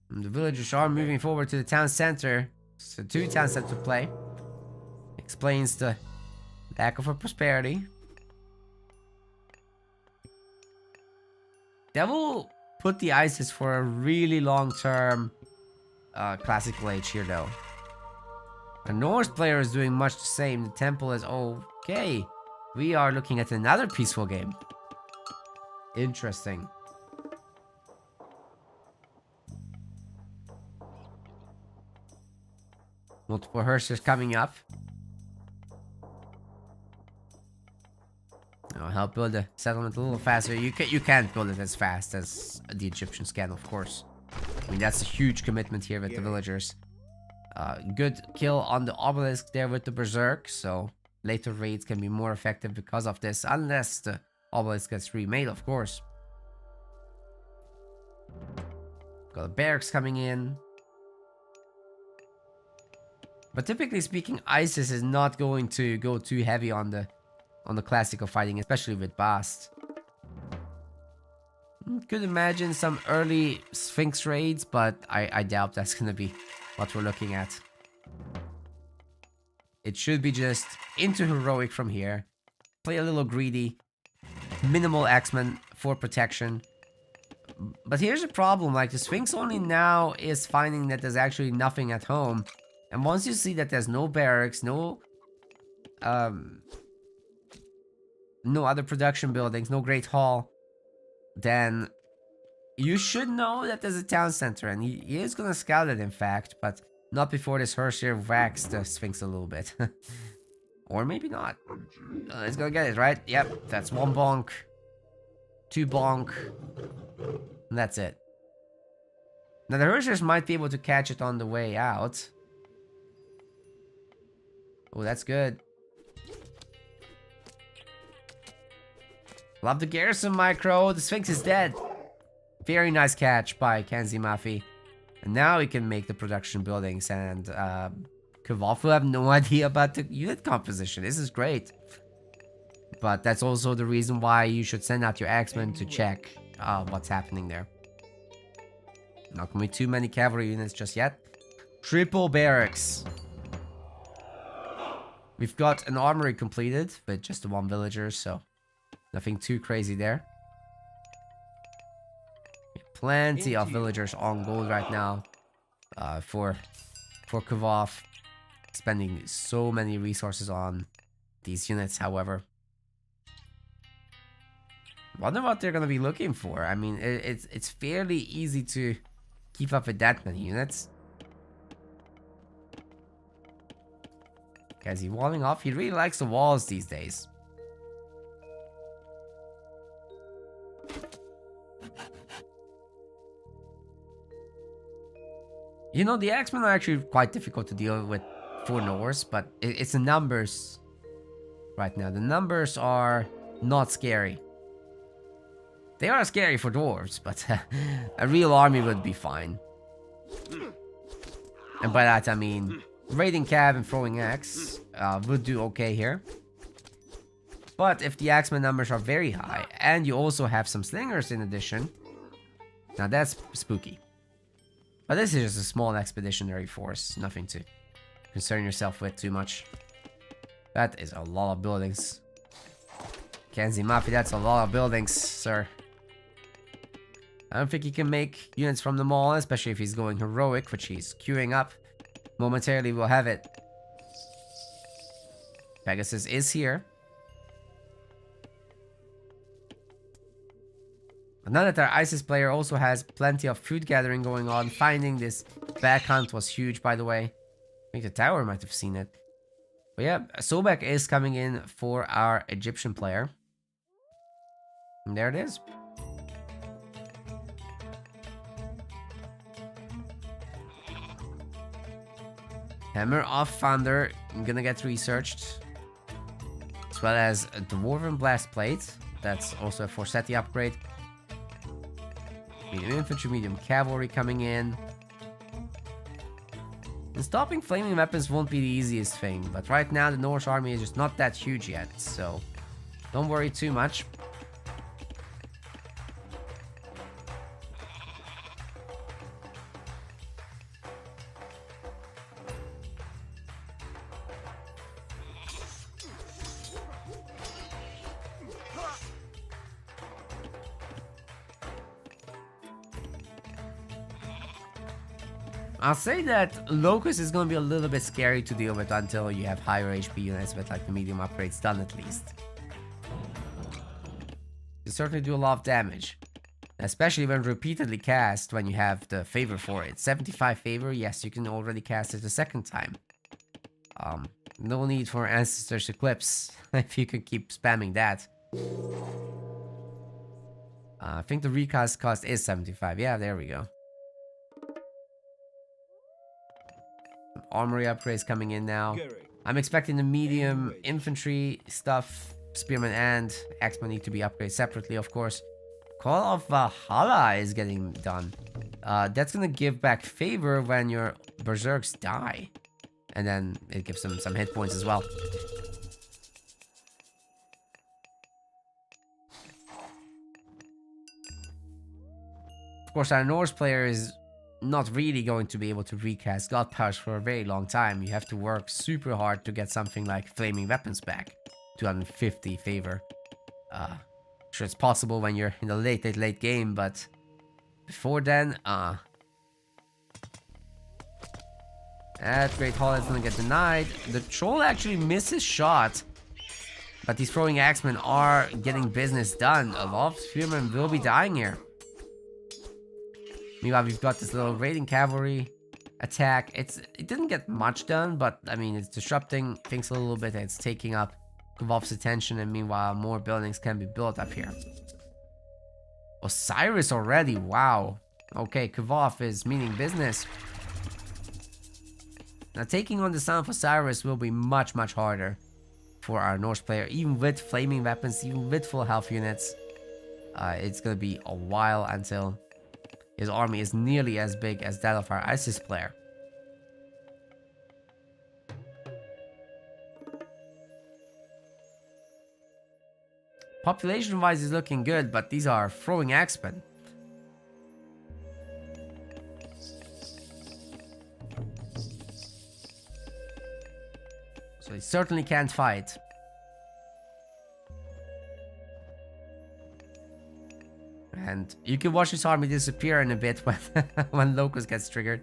And the villagers are moving forward to the town center. So 2 town center play. Explains the lack of a prosperity. That will put the ISIS for a really long-term classical age here though. A Norse player is doing much the same. The temple is okay. We are looking at another peaceful game. Interesting. Multiple hearsers coming up. I'll help build the settlement a little faster. You can't build it as fast as the Egyptians can, of course. I mean, that's a huge commitment here with the villagers. Good kill on the obelisk there with the berserk, so later raids can be more effective because of this, unless the obelisk gets remade, of course. Got the barracks coming in. But typically speaking, ISIS is not going to go too heavy on the classical fighting, especially with Bast. Could imagine some early Sphinx raids, but I doubt that's gonna be what we're looking at. It should be just into heroic from here. Play a little greedy. Minimal X-Men for protection. But here's the problem, like the Sphinx only now is finding that there's actually nothing at home. And once you see that there's no barracks, no other production buildings, no great hall, then you should know that there's a town center, and he is gonna scout it, in fact, but not before this Hershey whacks the Sphinx a little bit. Or maybe not. Let's go get it, right? Yep, that's 1 bonk, 2 bonk, and that's it. Now the Hershers might be able to catch it on the way out. Oh, that's good. Love the garrison micro. The Sphinx is dead. Very nice catch by Kenzie Mafi. And now we can make the production buildings, and Kvaff will have no idea about the unit composition. This is great. But that's also the reason why you should send out your X-Men to check what's happening there. Not gonna be too many cavalry units just yet. Triple barracks. We've got an armory completed with just the 1 villager, so nothing too crazy there. Plenty of villagers on gold right now for Kvaff. Spending so many resources on these units, however. Wonder what they're gonna be looking for. I mean, it's fairly easy to keep up with that many units. Is he walling off? He really likes the walls these days. You know, the X-Men are actually quite difficult to deal with for Norse, but it's the numbers right now. The numbers are not scary. They are scary for dwarves, but a real army would be fine. And by that I mean raiding cab and throwing axe would do okay here. But if the Axeman numbers are very high, and you also have some slingers in addition, Now that's spooky. But this is just a small expeditionary force. Nothing to concern yourself with too much. That is a lot of buildings. Kenzie Mafia, that's a lot of buildings, sir. I don't think he can make units from them all, especially if he's going heroic, which he's queuing up. Momentarily we'll have it. Pegasus is here. But now that our ISIS player also has plenty of food gathering going on, finding this back hunt was huge, by the way. I think the tower might have seen it. But yeah, Sobek is coming in for our Egyptian player. And there it is. Hammer of Thunder, I'm gonna get researched. As well as a Dwarven Blast Plate. That's also a Forseti upgrade. Medium Infantry, Medium Cavalry coming in. And stopping flaming weapons won't be the easiest thing, but right now the Norse army is just not that huge yet, so don't worry too much. I'll say that Locust is going to be a little bit scary to deal with until you have higher HP units with like the medium upgrades done at least. You certainly do a lot of damage. Especially when repeatedly cast when you have the favor for it. 75 favor, yes, you can already cast it a second time. No need for Ancestor's Eclipse if you can keep spamming that. I think the recast cost is 75. Yeah, there we go. Armory upgrades coming in now. I'm expecting the medium infantry stuff. Spearman and Axeman need to be upgraded separately, of course. Call of Valhalla is getting done. That's gonna give back favor when your berserks die. And then it gives them some hit points as well. Of course, our Norse player is not really going to be able to recast God Powers for a very long time. You have to work super hard to get something like Flaming Weapons back. 250 favor. Sure, it's possible when you're in the late game, but before then, that Great Hall is gonna get denied. The Troll actually misses shot, but these throwing axemen are getting business done. A lot of spearmen will be dying here. Meanwhile, we've got this little raiding cavalry attack. It didn't get much done, but I mean, it's disrupting things a little bit. It's taking up Kvolf's attention, and meanwhile, more buildings can be built up here. Osiris already, wow. Okay, Kvolf is meaning business. Now, taking on the Son of Osiris will be much, much harder for our Norse player, even with flaming weapons, even with full health units. It's gonna be a while until his army is nearly as big as that of our ISIS player. Population-wise is looking good, but these are throwing axemen. So they certainly can't fight. And you can watch his army disappear in a bit when, when Locust gets triggered.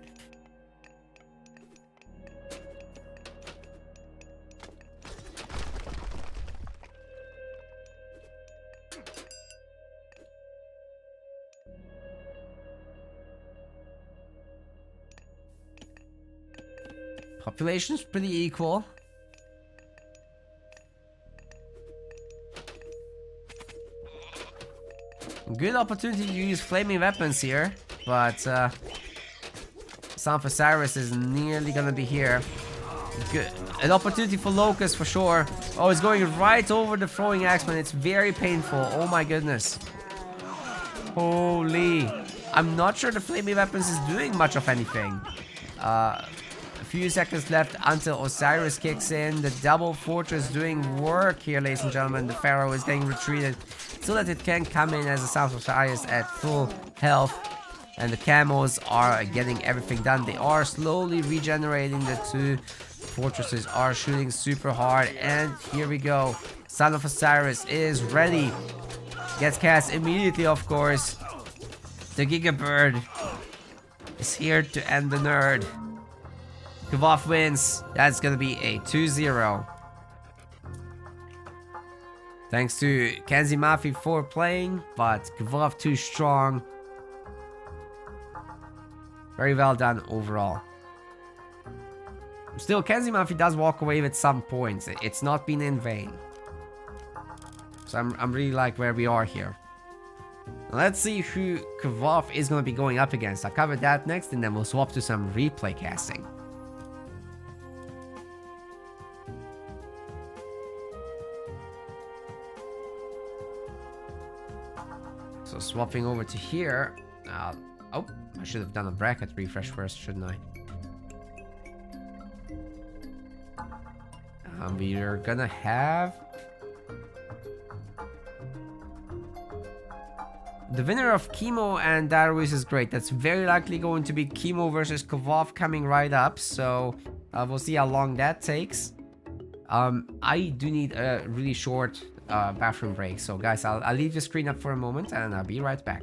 Population's pretty equal. Good opportunity to use flaming weapons here, but Son of Osiris is nearly gonna be here. Good, an opportunity for Locust for sure. Oh, it's going right over the throwing axeman. It's very painful. Oh my goodness. Holy. I'm not sure the flaming weapons is doing much of anything. A few seconds left until Osiris kicks in. The double fortress doing work here, ladies and gentlemen. The Pharaoh is getting retreated so that it can come in as a Son of Osiris at full health. And the camos are getting everything done. They are slowly regenerating. The two fortresses are shooting super hard. And here we go. Son of Osiris is ready. Gets cast immediately, of course. The Giga Bird is here to end the nerd. Kvaff wins. That's gonna be a 2-0. Thanks to Kenzie Mafi for playing, but Kvaff too strong. Very well done overall. Still, Kenzie Mafi does walk away with some points. It's not been in vain. So I'm really like where we are here. Let's see who Kvaff is going to be going up against. I'll cover that next, and then we'll swap to some replay casting. So swapping over to here. Oh, I should have done a bracket refresh first, shouldn't I? We are gonna have the winner of Chemo and Darwis is great. That's very likely going to be Chemo versus Kvaff coming right up. So we'll see how long that takes. I do need a really short bathroom break. So guys, I'll leave the screen up for a moment and I'll be right back.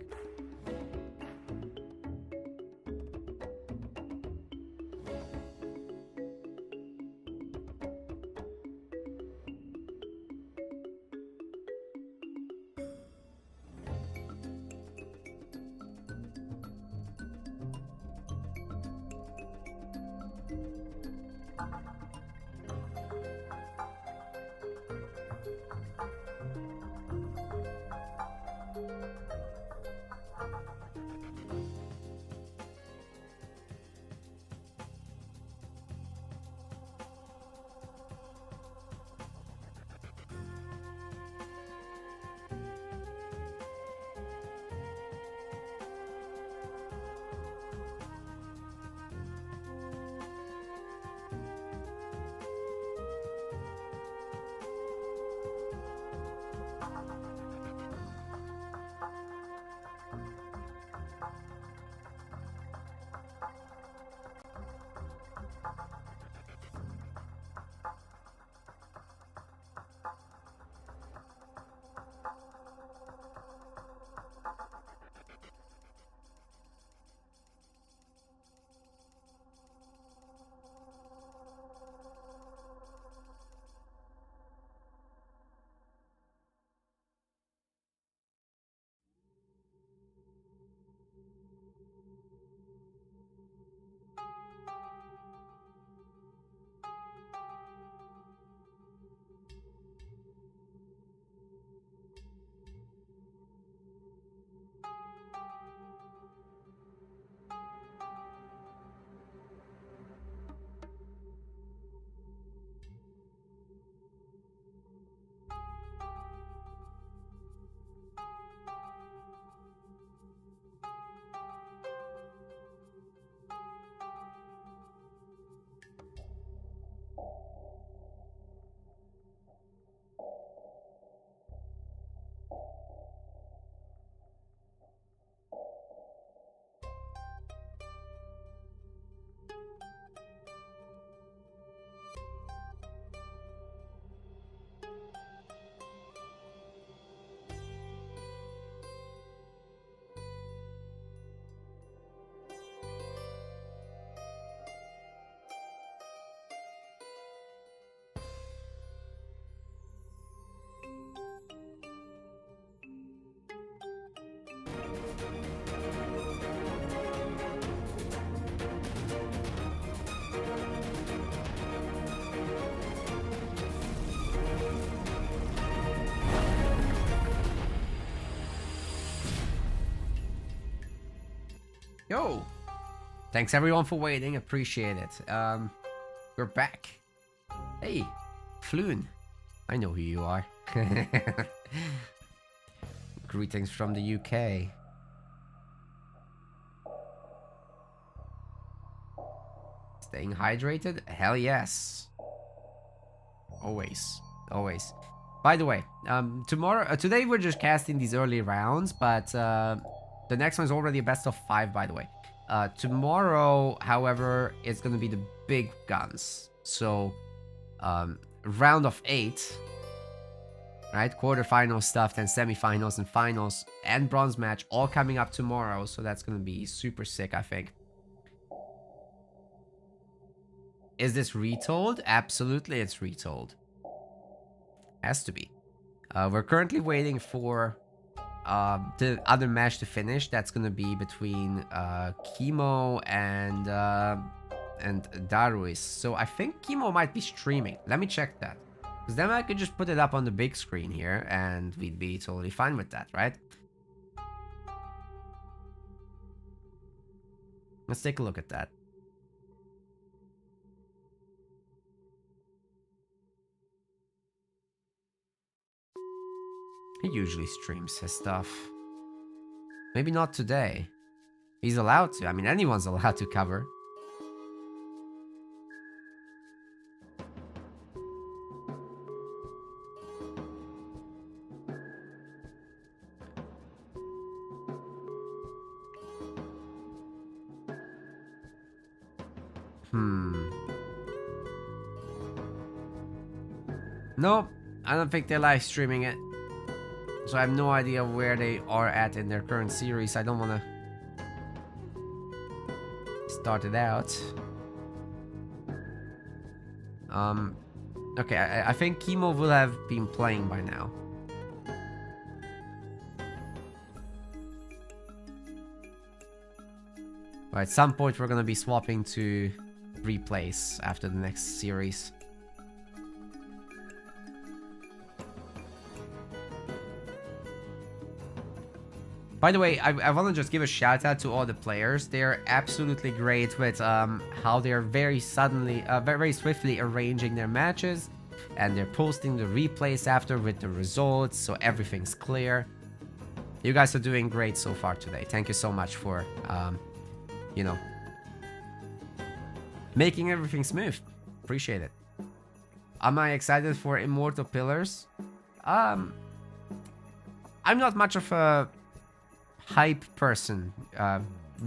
Yo! Thanks everyone for waiting, appreciate it. We're back. Hey, Floon. I know who you are. Greetings from the UK. Staying hydrated? Hell yes. Always. Always. By the way, today we're just casting these early rounds, but The next one is already a best of 5, by the way. Tomorrow, however, it's gonna be the big guns. So, round of 8, right? Quarterfinal stuff, then semifinals and finals, and bronze match, all coming up tomorrow. So that's gonna be super sick, I think. Is this retold? Absolutely, it's retold. Has to be. We're currently waiting for the other match to finish. That's gonna be between Chemo and Daruis. So I think Chemo might be streaming. Let me check that. Because then I could just put it up on the big screen here and we'd be totally fine with that, right? Let's take a look at that. He usually streams his stuff. Maybe not today. He's allowed to. I mean, anyone's allowed to cover. Nope, I don't think they're live streaming it. So I have no idea where they are at in their current series. I don't want to start it out. Okay, I think Chemo will have been playing by now. But at some point we're gonna be swapping to replays after the next series. By the way, I want to just give a shout out to all the players. They're absolutely great with how they're very swiftly arranging their matches, and they're posting the replays after with the results, so everything's clear. You guys are doing great so far today. Thank you so much for, you know, making everything smooth. Appreciate it. Am I excited for Immortal Pillars? I'm not much of a hype person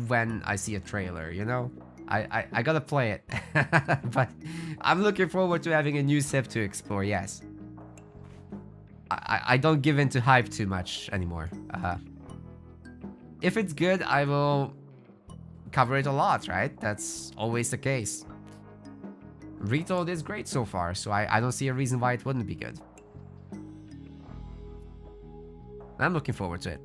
when I see a trailer, you know? I gotta play it. But I'm looking forward to having a new civ to explore, yes. I don't give in to hype too much anymore. If it's good, I will cover it a lot, right? That's always the case. Retold is great so far, so I don't see a reason why it wouldn't be good. I'm looking forward to it.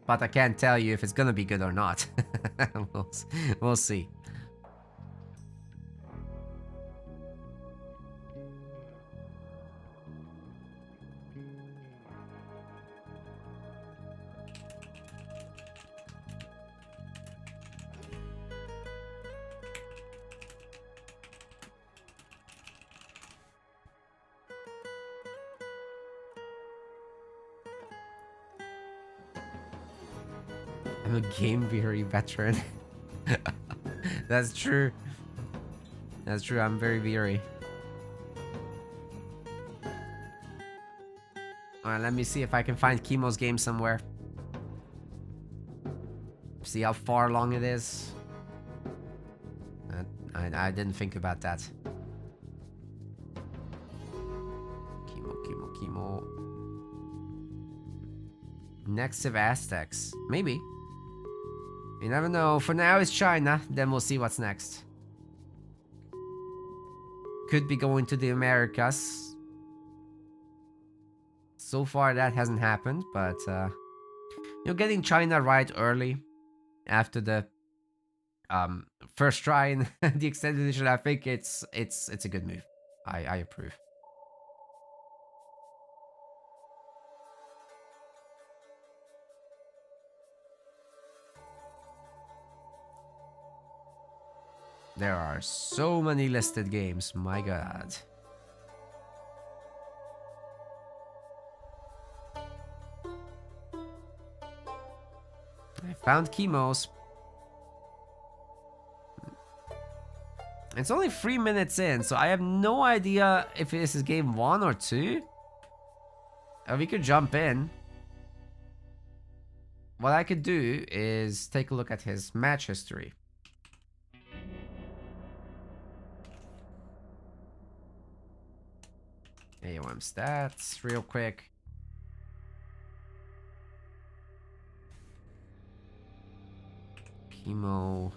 But I can't tell you if it's gonna be good or not. We'll see. I'm a game weary veteran. That's true. That's true, I'm very weary. Alright, let me see if I can find Chemo's game somewhere. See how far along it is. I didn't think about that. Chemo. Next Civ Aztecs. Maybe. You never know. For now it's China, then we'll see what's next. Could be going to the Americas. So far that hasn't happened, but you know, getting China right early after the first try in the extended edition, I think it's a good move. I approve. There are so many listed games, my god. I found Chemo's. It's only 3 minutes in, so I have no idea if this is game 1 or 2. We could jump in. what I could do is take a look at his match history. AOM stats, real quick. Chemo.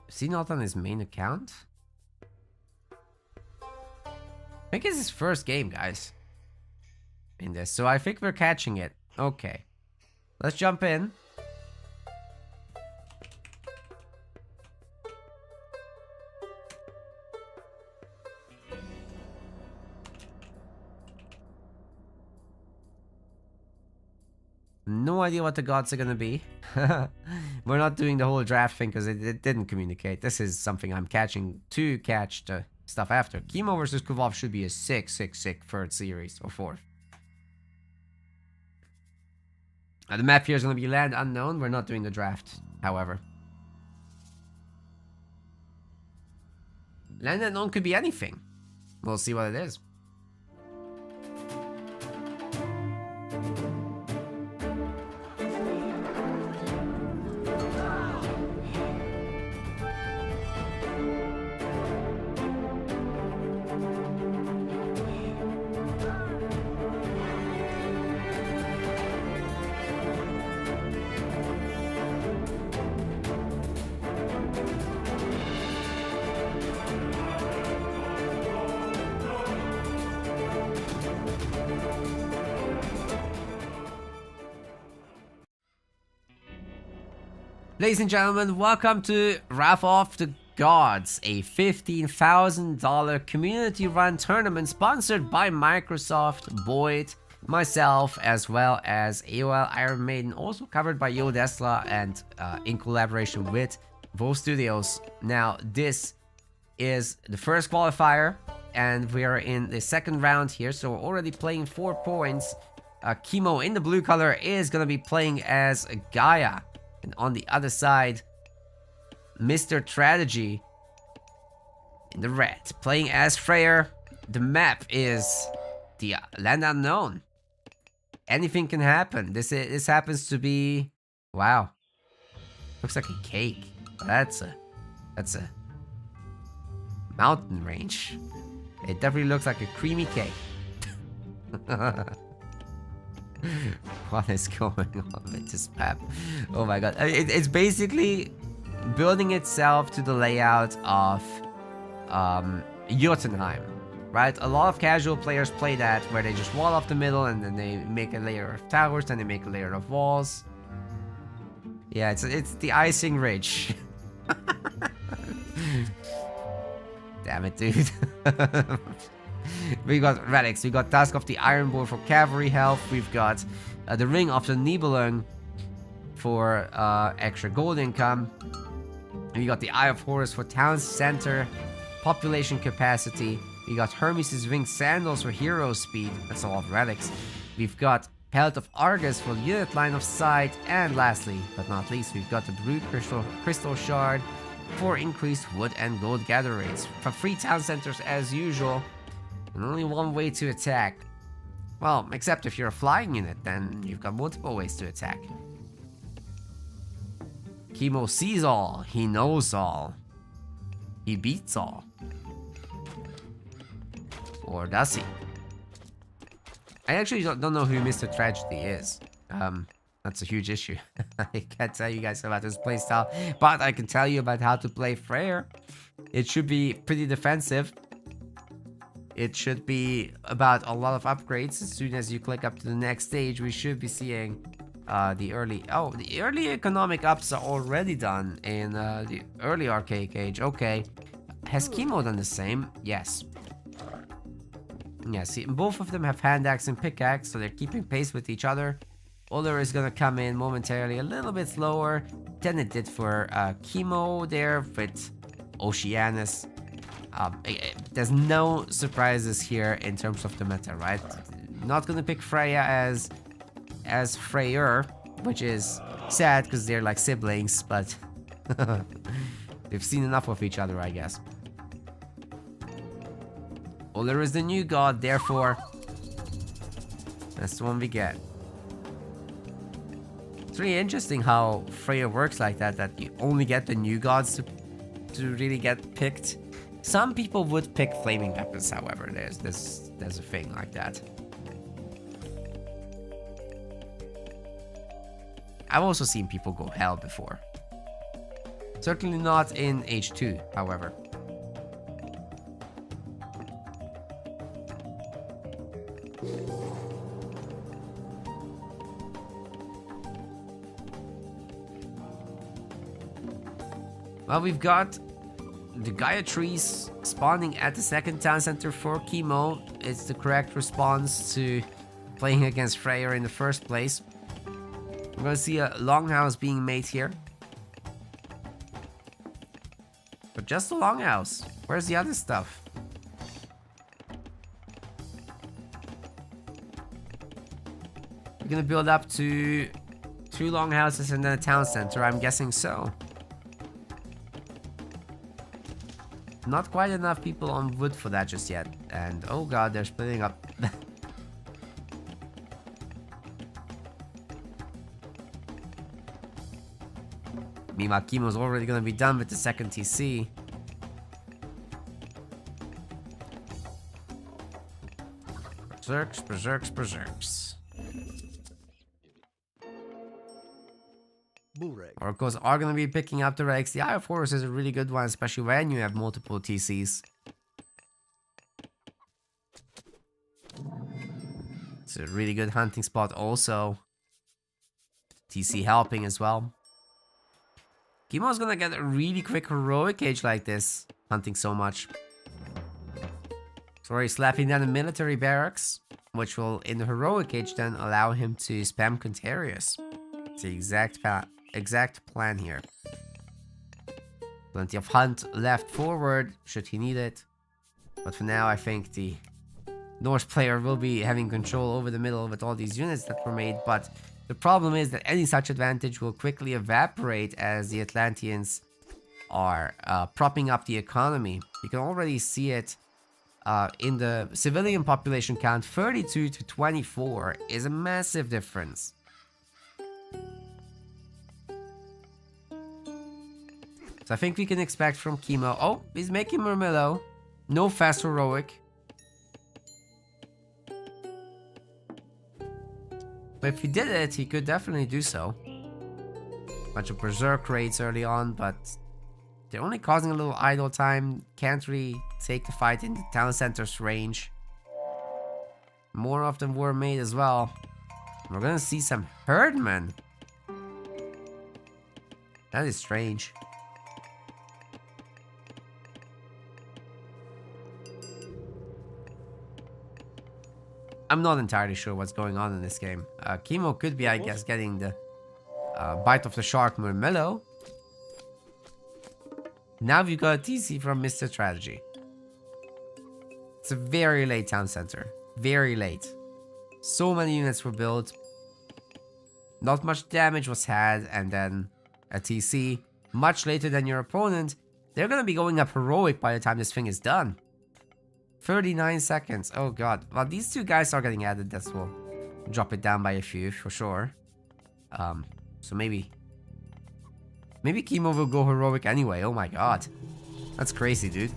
Is he not on his main account? I think it's his first game, guys. In this, so I think we're catching it. Okay. Let's jump in. No idea what the gods are gonna be. We're not doing the whole draft thing because it didn't communicate. This is something I'm catching to catch the stuff after. Chemo versus Kuvov should be a sick third series or fourth. The map here is gonna be land unknown. We're not doing the draft, however. Land unknown could be anything. We'll see what it is. Ladies and gentlemen, welcome to Wrath of the Gods, a $15,000 community-run tournament sponsored by Microsoft, Boyd, myself, as well as AOL Iron Maiden, also covered by Yo Desla and in collaboration with both studios. Now, this is the first qualifier, and we are in the second round here, so we're already playing 4 points. Chemo in the blue color is going to be playing as Gaia. And on the other side, Mr. Strategy in the red, playing as Freyr. The map is the Land Unknown. Anything can happen. This happens to be, wow, looks like a cake. That's a mountain range. It definitely looks like a creamy cake. What is going on with this map? Oh my god. It's basically building itself to the layout of Jotunheim, right? A lot of casual players play that, where they just wall off the middle and then they make a layer of towers, then they make a layer of walls. Yeah, it's the icing ridge. Damn it, dude. We got relics, we got Task of the Ironborn for cavalry health, we've got the Ring of the Nibelung for extra gold income, we got the Eye of Horus for town center population capacity, we got Hermes' winged sandals for hero speed, that's a lot of relics, we've got Pelt of Argus for unit line of sight, and lastly but not least, we've got the Blue Crystal Shard for increased wood and gold gather rates. For 3 town centers as usual, and only one way to attack. Well, except if you're a flying unit, then you've got multiple ways to attack. Chemo sees all, he knows all, he beats all. Or does he? I actually don't know who Mr. Tragedy is. That's a huge issue. I can't tell you guys about his playstyle, but I can tell you about how to play Freyr. It should be pretty defensive. It should be about a lot of upgrades. As soon as you click up to the next stage, we should be seeing the early economic ups are already done in the early Archaic Age. Okay. Has Chemo done the same? Yes. Yeah, see, both of them have hand axe and pickaxe, so they're keeping pace with each other. Oler is gonna come in momentarily a little bit slower than it did for Chemo there with Oceanus. There's no surprises here in terms of the meta, right? Not gonna pick Freya as Freyr, which is sad because they're like siblings, but They've seen enough of each other, I guess. Uller is the new god, therefore that's the one we get. It's really interesting how Freya works like that, that you only get the new gods to really get picked. Some people would pick flaming weapons, however. There's a thing like that. I've also seen people go hell before. Certainly not in H2, however. Well, we've got the Gaia trees spawning at the second town center for Chemo. It's the correct response to playing against Freyr in the first place. We're gonna see a longhouse being made here. But just a longhouse. Where's the other stuff? We're gonna build up to 2 longhouses and then a town center, I'm guessing so. Not quite enough people on wood for that just yet. And oh god, they're splitting up. Meanwhile, Chemo's already gonna be done with the second TC. Berserks, berserks, berserks. Orcos are gonna be picking up the relics. The Eye of Horus is a really good one, especially when you have multiple TCs. It's a really good hunting spot also. TC helping as well. Chemo's gonna get a really quick heroic age like this, hunting so much. So he's slapping down a military barracks, which will, in the heroic age, then allow him to spam Contarius. It's the exact plan here. Plenty of hunt left forward, should he need it. But for now, I think the Norse player will be having control over the middle with all these units that were made, but the problem is that any such advantage will quickly evaporate as the Atlanteans are propping up the economy. You can already see it in the civilian population count. 32 to 24 is a massive difference. So I think we can expect from Chemo. Oh, he's making Murmillo. No fast heroic. But if he did it, he could definitely do so. Bunch of berserk raids early on, but they're only causing a little idle time. Can't really take the fight in the town center's range. More of them were made as well. We're gonna see some herdmen. That is strange. I'm not entirely sure what's going on in this game. Chemo could be, I guess, getting the bite of the shark Murmillo. Now we've got a TC from Mr. Strategy. It's a very late town center. Very late. So many units were built. Not much damage was had, and then a TC much later than your opponent. They're gonna be going up heroic by the time this thing is done. 39 seconds. Oh god. Well, these two guys are getting added. That will drop it down by a few for sure. So maybe Chemo will go heroic anyway. Oh my god. That's crazy, dude.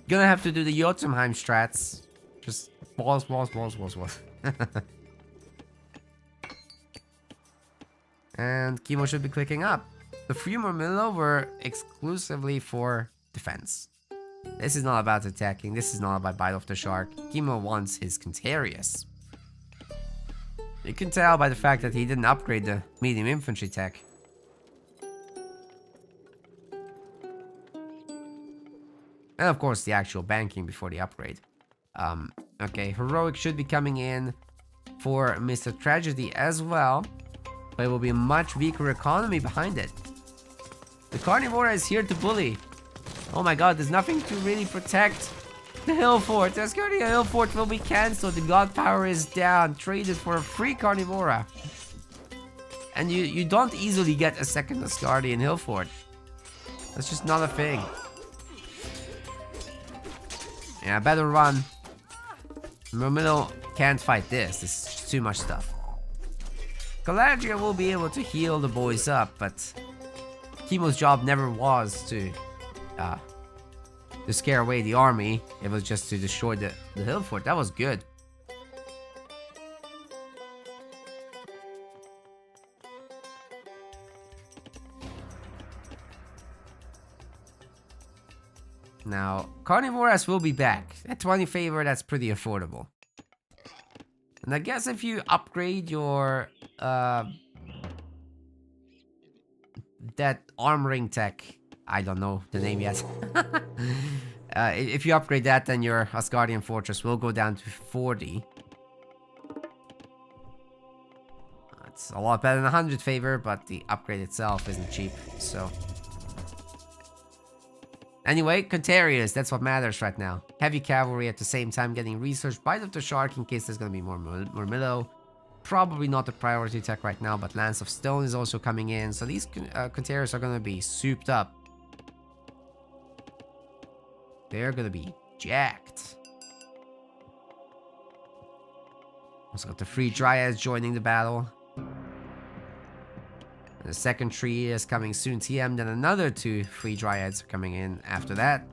Gonna have to do the Jotunheim strats. Just walls. And Chemo should be clicking up. The free Murmillo were exclusively for defense. This is not about attacking. This is not about bite of the shark. Chemo wants his Contarius. You can tell by the fact that he didn't upgrade the medium infantry tech. And of course the actual banking before the upgrade. Okay, heroic should be coming in for Mr. Tragedy as well. But it will be a much weaker economy behind it. The Carnivora is here to bully. Oh my god, there's nothing to really protect the hill fort. The Asgardia hill fort will be cancelled. The god power is down. Traded for a free Carnivora. And you don't easily get a second Asgardian hill fort. That's just not a thing. Yeah, better run. Murmillo can't fight this. This is just too much stuff. Galadriel will be able to heal the boys up, but Chemo's job never was to scare away the army. It was just to destroy the hill fort. That was good. Now, Carnivorous will be back. At 20 favor, that's pretty affordable. And I guess if you upgrade your that armoring tech, I don't know the name yet. If you upgrade that, then your Asgardian fortress will go down to 40. It's a lot better than 100 favor, but the upgrade itself isn't cheap, so... Anyway, Contarius, that's what matters right now. Heavy cavalry at the same time getting researched. Bite of the Shark in case there's gonna be more Murmillo. Probably not the priority tech right now, but Lance of Stone is also coming in. So these Contarius are gonna be souped up. They're gonna be jacked. Also got the 3 Dryads joining the battle. The second tree is coming soon, TM, then another 3 Dryads are coming in after that.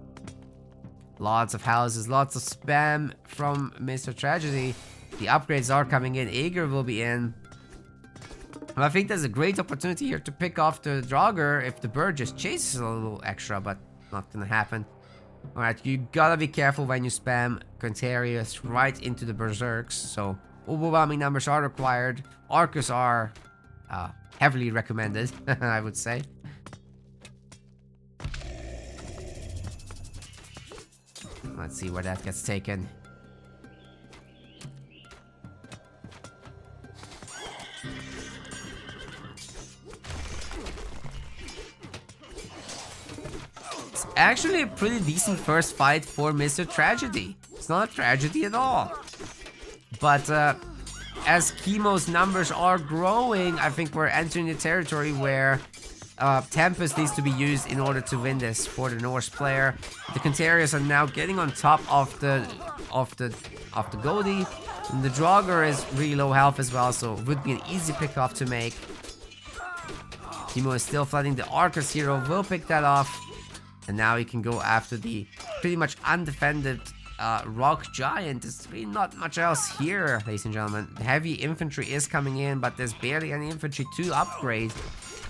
Lots of houses, lots of spam from Mr. Tragedy. The upgrades are coming in, Aegir will be in. And I think there's a great opportunity here to pick off the Draugr if the bird just chases a little extra, but not gonna happen. Alright, you gotta be careful when you spam Contarius right into the Berserks, so overwhelming numbers are required. Arcus are... heavily recommended, I would say. Let's see where that gets taken. It's actually a pretty decent first fight for Mr. Tragedy. It's not a tragedy at all. But, as Chemo's numbers are growing, I think we're entering the territory where Tempest needs to be used in order to win this for the Norse player. The Contarius are now getting on top of the Goldie. And the Draugr is really low health as well, so it would be an easy pick-off to make. Chemo is still flooding the Arcus hero, will pick that off. And now he can go after the pretty much undefended Rock Giant. There's really not much else here, ladies and gentlemen. Heavy infantry is coming in, but there's barely any infantry to upgrade.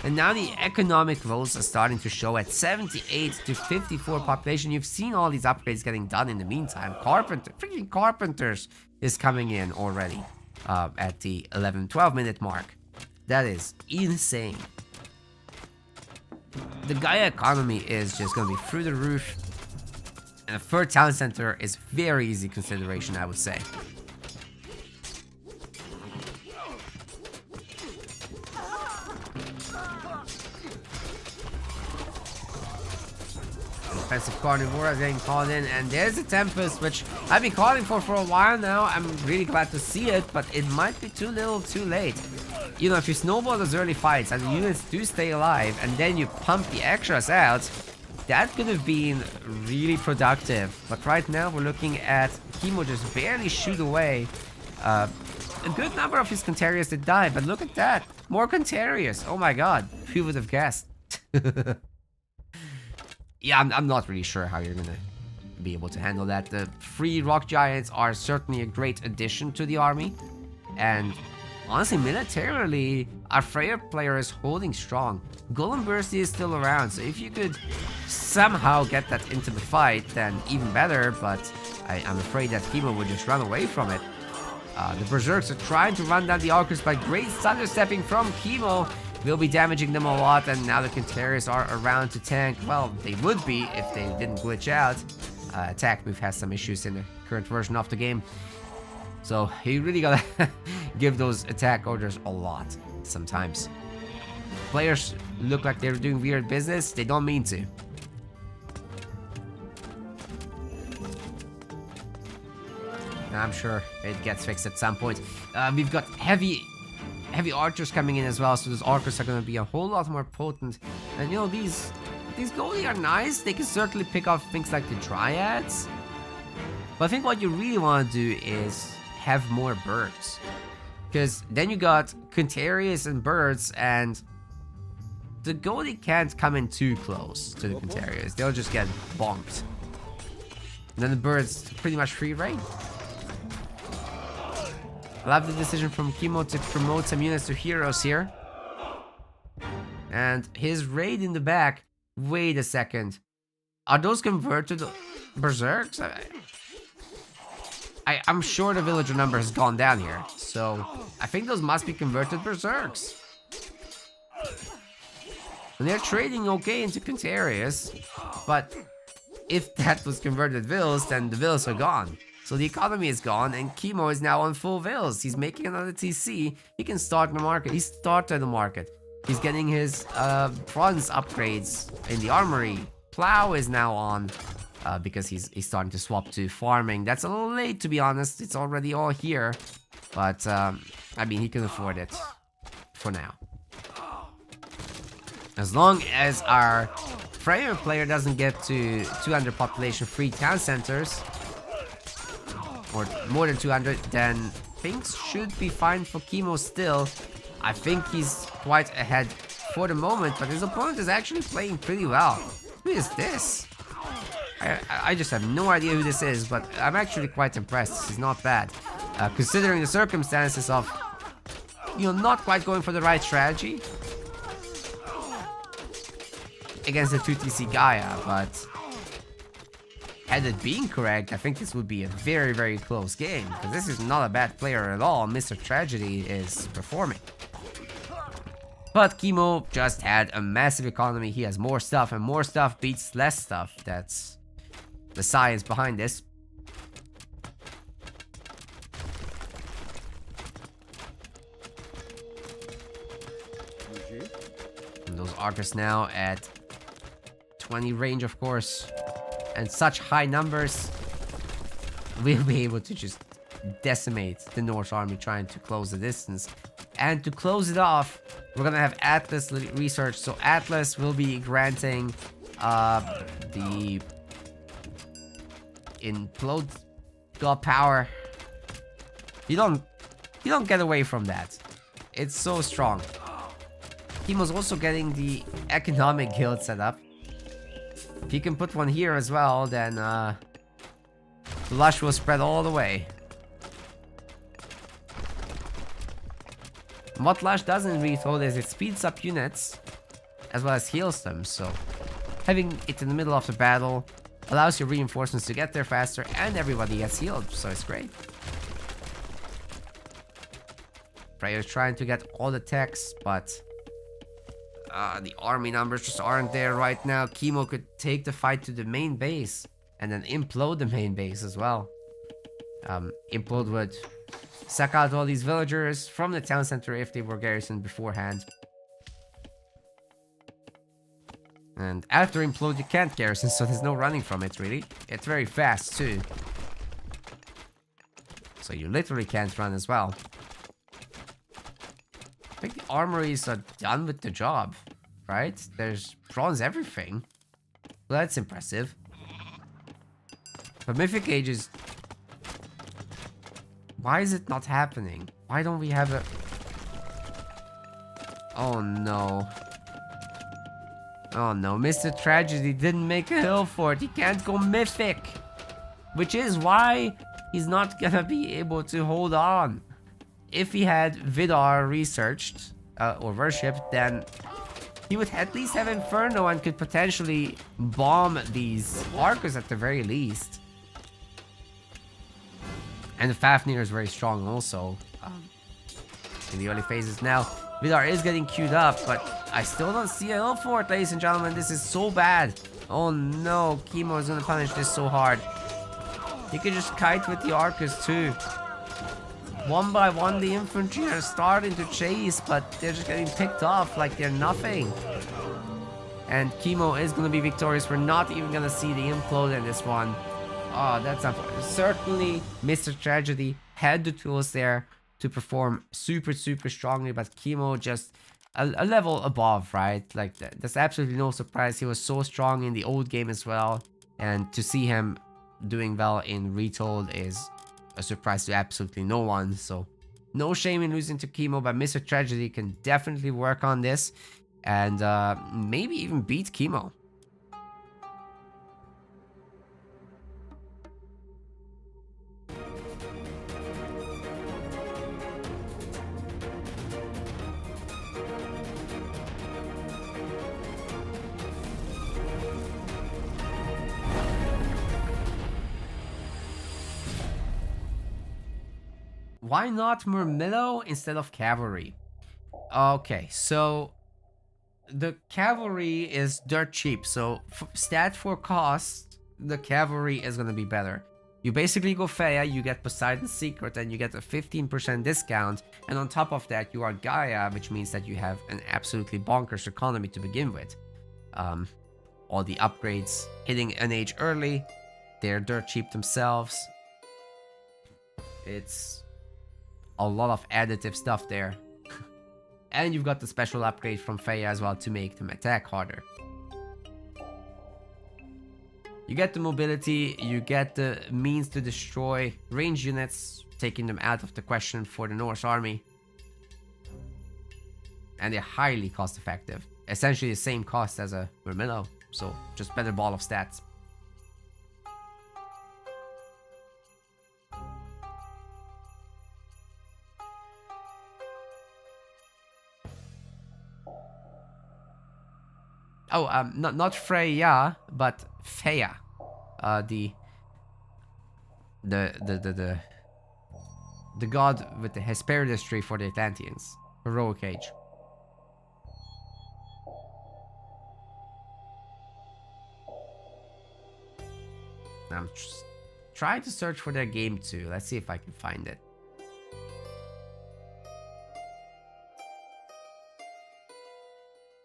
And now the economic rolls are starting to show at 78 to 54 population. You've seen all these upgrades getting done in the meantime. Freaking Carpenters is coming in already at the 11-12 minute mark. That is insane. The Gaia economy is just going to be through the roof. And a third talent center is very easy consideration, I would say. Defensive Carnivora getting called in, and there's a Tempest, which I've been calling for a while now. I'm really glad to see it, but it might be too little too late. You know, if you snowball those early fights and the units do stay alive, and then you pump the extras out, that could have been really productive. But right now we're looking at Chemo just barely shoot away. A good number of his Contarius did die, but look at that. More Contarius. Oh my god. Who would have guessed? Yeah, I'm not really sure how you're gonna be able to handle that. The 3 Rock Giants are certainly a great addition to the army. And honestly, militarily, our Freyr player is holding strong. Golem Bursty is still around, so if you could somehow get that into the fight, then even better, but I'm afraid that Chemo would just run away from it. The Berserks are trying to run down the Archers, but great thunder stepping from Chemo will be damaging them a lot, and now the Contarius are around to tank. Well, they would be if they didn't glitch out. Attack move has some issues in the current version of the game. So you really gotta give those attack orders a lot sometimes. Players look like they're doing weird business, they don't mean to. I'm sure it gets fixed at some point. We've got heavy heavy archers coming in as well, so those archers are going to be a whole lot more potent. And you know, these goalie are nice. They can certainly pick off things like the dryads. But I think what you really want to do is have more birds. Because then you got Quintarius and birds, and the goalie can't come in too close to the Quintarius. They'll just get bonked. And then the birds pretty much free reign. I love the decision from Kimo to promote some units to heroes here. And his raid in the back. Wait a second. Are those converted berserks? I'm sure the villager number has gone down here. So I think those must be converted berserks. And they're trading okay into Quintarius. But if that was converted vills, then the vills are gone. So the economy is gone, and Kimo is now on full vills. He's making another TC. He can start the market. He started the market. He's getting his bronze upgrades in the armory. Plow is now on because he's starting to swap to farming. That's a little late, to be honest. It's already all here. But, I mean, he can afford it for now. As long as our Freya player doesn't get to 200 population free town centers, or more than 200, then things should be fine for Kimo still. I think he's quite ahead for the moment, but his opponent is actually playing pretty well. Who is this? I just have no idea who this is, but I'm actually quite impressed. This is not bad. Considering the circumstances of, you know, not quite going for the right strategy against the 2TC Gaia, but had it been correct, I think this would be a very, very close game, because this is not a bad player at all. Mr. Tragedy is performing. But Kimo just had a massive economy. He has more stuff, and more stuff beats less stuff. That's the science behind this. And those archers now at 20 range, of course, and such high numbers, we'll be able to just decimate the Norse army trying to close the distance. And to close it off, we're gonna have Atlas research. So Atlas will be granting the implode god power. You don't get away from that. It's so strong. Kimo's also getting the economic guild set up. If he can put one here as well, then Lush will spread all the way. What Lush does in Retold is it speeds up units as well as heals them, so having it in the middle of the battle allows your reinforcements to get there faster, and everybody gets healed, so it's great. Freya's trying to get all the techs, but the army numbers just aren't there right now. Kimo could take the fight to the main base and then implode the main base as well. Implode would suck out all these villagers from the town center if they were garrisoned beforehand. And after implode you can't garrison, so there's no running from it really. It's very fast too. So you literally can't run as well. I think the armories are done with the job, right? There's bronze everything. Well, that's impressive. But Mythic Age is... Why is it not happening? Why don't we have a... Oh no. Oh no, Mr. Tragedy didn't make a hill fort. He can't go Mythic. Which is why he's not gonna be able to hold on. If he had Vidar researched or worshipped, then he would at least have Inferno and could potentially bomb these Archers at the very least. And the Fafnir is very strong also in the early phases. Now, Vidar is getting queued up, but I still don't see a hill fort, ladies and gentlemen. This is so bad. Oh no, Kimo is gonna punish this so hard. He could just kite with the Archers too. One by one, the infantry are starting to chase, but they're just getting picked off like they're nothing. And Kimo is going to be victorious. We're not even going to see the implode in this one. Oh, that's unfortunate. Certainly, Mr. Tragedy had the tools there to perform super, super strongly, but Chemo just a level above, right? Like, there's absolutely no surprise. He was so strong in the old game as well, and to see him doing well in Retold is a surprise to absolutely no one, so no shame in losing to Chemo, but Mr. Tragedy can definitely work on this, and maybe even beat Chemo. Why not Murmillo instead of Cavalry? Okay, so the Cavalry is dirt cheap, so stat for cost, the Cavalry is gonna be better. You basically go Feya, you get Poseidon's Secret, and you get a 15% discount, and on top of that, you are Gaia, which means that you have an absolutely bonkers economy to begin with. All the upgrades hitting an age early, they're dirt cheap themselves. It's a lot of additive stuff there. And you've got the special upgrade from Feya as well to make them attack harder. You get the mobility, you get the means to destroy range units, taking them out of the question for the Norse army. And they're highly cost effective. Essentially the same cost as a Murmillo, so just better ball of stats. Oh, not Freya, but Feya. The god with the Hesperides tree for the Atlanteans. Heroic Age. I'm just trying to search for their game too. Let's see if I can find it.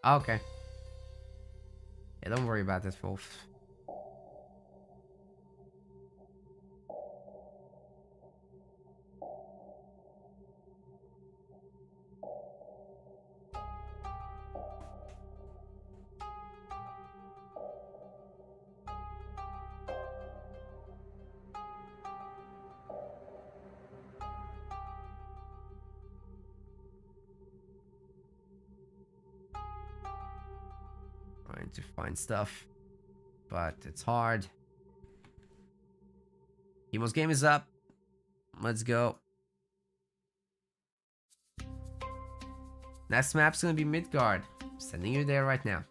Okay. Yeah, don't worry about this, Wolf. Trying to find stuff, but it's hard. Chemo's game is up. Let's go. Next map's gonna be Midgard. Sending you there right now.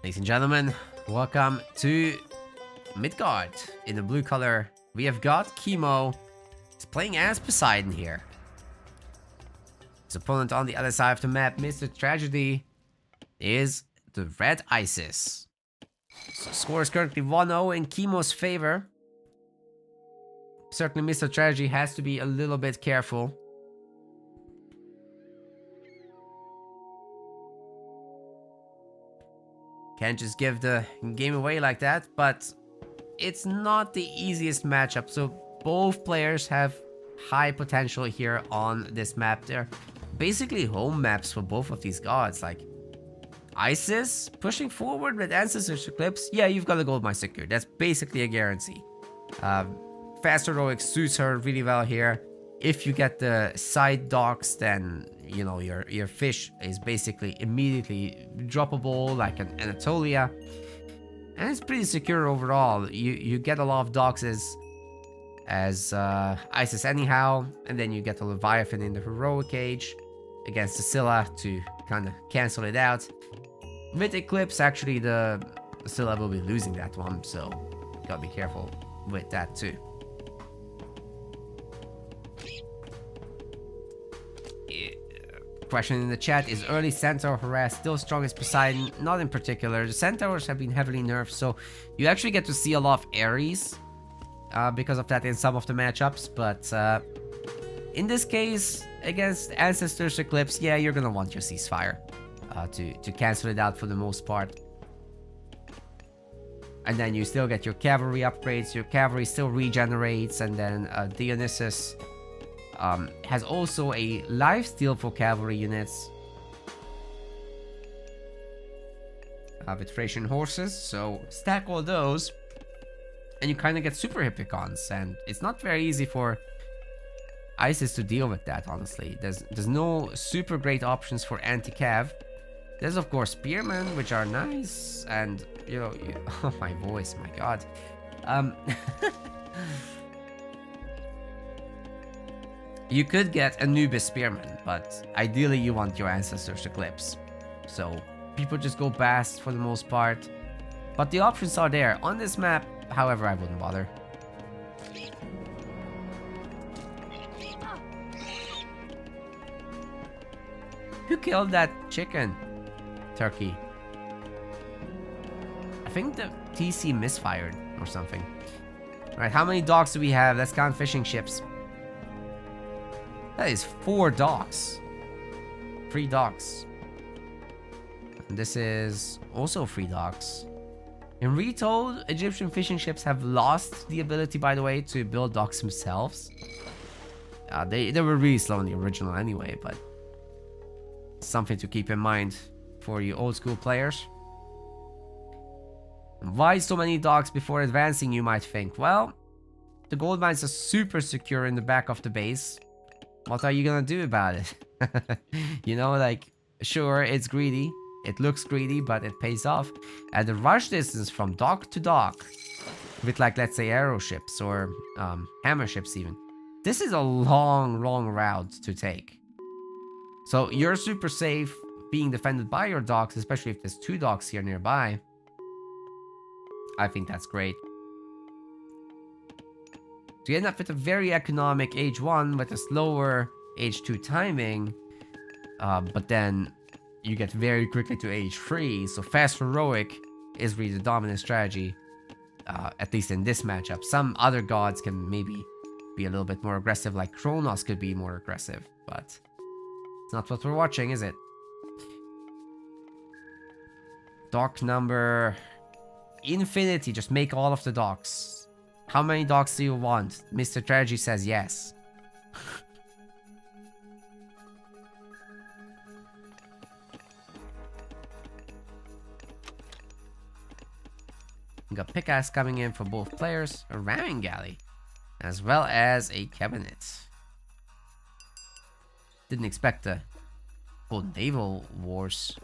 Ladies and gentlemen, welcome to Midgard. In the blue color, we have got Chemo. He's playing as Poseidon here. His opponent on the other side of the map, Mr. Tragedy, is the Red Isis. So score is currently 1-0 in Chemo's favor. Certainly Mr. Tragedy has to be a little bit careful. Can't just give the game away like that, but it's not the easiest matchup. So both players have high potential here on this map. They're basically home maps for both of these gods. Like Isis pushing forward with Ancestors Eclipse. Yeah, you've got a gold mine secured. That's basically a guarantee. Fast heroic suits her really well here. If you get the side docks, then you know your fish is basically immediately droppable like an Anatolia, and it's pretty secure overall. You get a lot of docks as Isis anyhow, and then you get the Leviathan in the heroic age against the Scylla to kind of cancel it out. With Eclipse, actually, the Scylla will be losing that one, so you gotta be careful with that too. Question in the chat, is early Centaur harass still strong as Poseidon? Not in particular. The Centaurs have been heavily nerfed, so you actually get to see a lot of Ares because of that in some of the matchups, but in this case, against Ancestors Eclipse, yeah, you're gonna want your Ceasefire to cancel it out for the most part. And then you still get your cavalry upgrades, your cavalry still regenerates, and then Dionysus has also a lifesteal for cavalry units with Thracian horses, so stack all those and you kind of get super Hippicons, and it's not very easy for Isis to deal with that, honestly. There's no super great options for anti-cav. There's of course spearmen, which are nice, and you know, oh my voice, my god. You could get Anubis spearmen, but ideally you want your Ancestors Eclipse. So people just go Bast for the most part. But the options are there. On this map, however, I wouldn't bother. Who killed that chicken? Turkey. I think the TC misfired or something. Alright, how many docks do we have? Let's count fishing ships. That is 4 docks. 3 docks. And this is also 3 docks. In Retold, Egyptian fishing ships have lost the ability, by the way, to build docks themselves. They were really slow in the original anyway, but something to keep in mind for you old school players. Why so many docks before advancing, you might think? Well, the gold mines are super secure in the back of the base. What are you gonna do about it? You know, like, sure, it's greedy. It looks greedy, but it pays off. And the rush distance from dock to dock, with like, let's say, arrow ships or hammer ships even. This is a long, long route to take. So you're super safe being defended by your docks, especially if there's 2 docks here nearby. I think that's great. So you end up with a very economic Age 1 with a slower Age 2 timing, but then you get very quickly to Age 3, so fast heroic is really the dominant strategy, at least in this matchup. Some other gods can maybe be a little bit more aggressive, like Kronos could be more aggressive, but it's not what we're watching, is it? Dock number infinity, just make all of the docks. How many docks do you want? Mr. Tragedy says yes. We got pickaxe coming in for both players, a ramming galley, as well as a cabinet. Didn't expect the whole naval wars.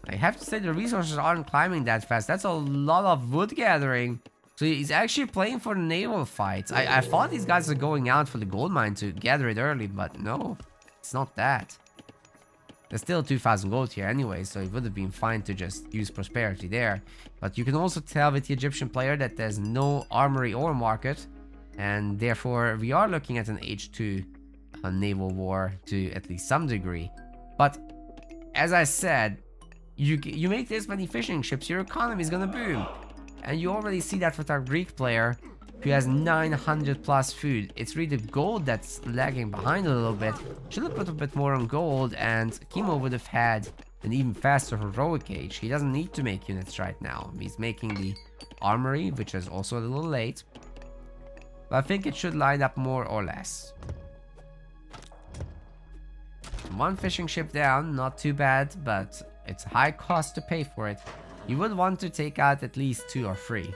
I have to say the resources aren't climbing that fast. That's a lot of wood gathering. So he's actually playing for the naval fights. I thought these guys are going out for the gold mine to gather it early, but no, it's not that. There's still 2,000 gold here anyway, so it would have been fine to just use prosperity there. But you can also tell with the Egyptian player that there's no armory or market, and therefore we are looking at an H2 naval war to at least some degree. But as I said, you make this many fishing ships, your economy is gonna boom. And you already see that with our Greek player, who has 900 plus food. It's really the gold that's lagging behind a little bit. Should have put a bit more on gold, and Chemo would have had an even faster heroic age. He doesn't need to make units right now. He's making the armory, which is also a little late. But I think it should line up more or less. 1 fishing ship down, not too bad, but it's high cost to pay for it. You would want to take out at least 2 or 3.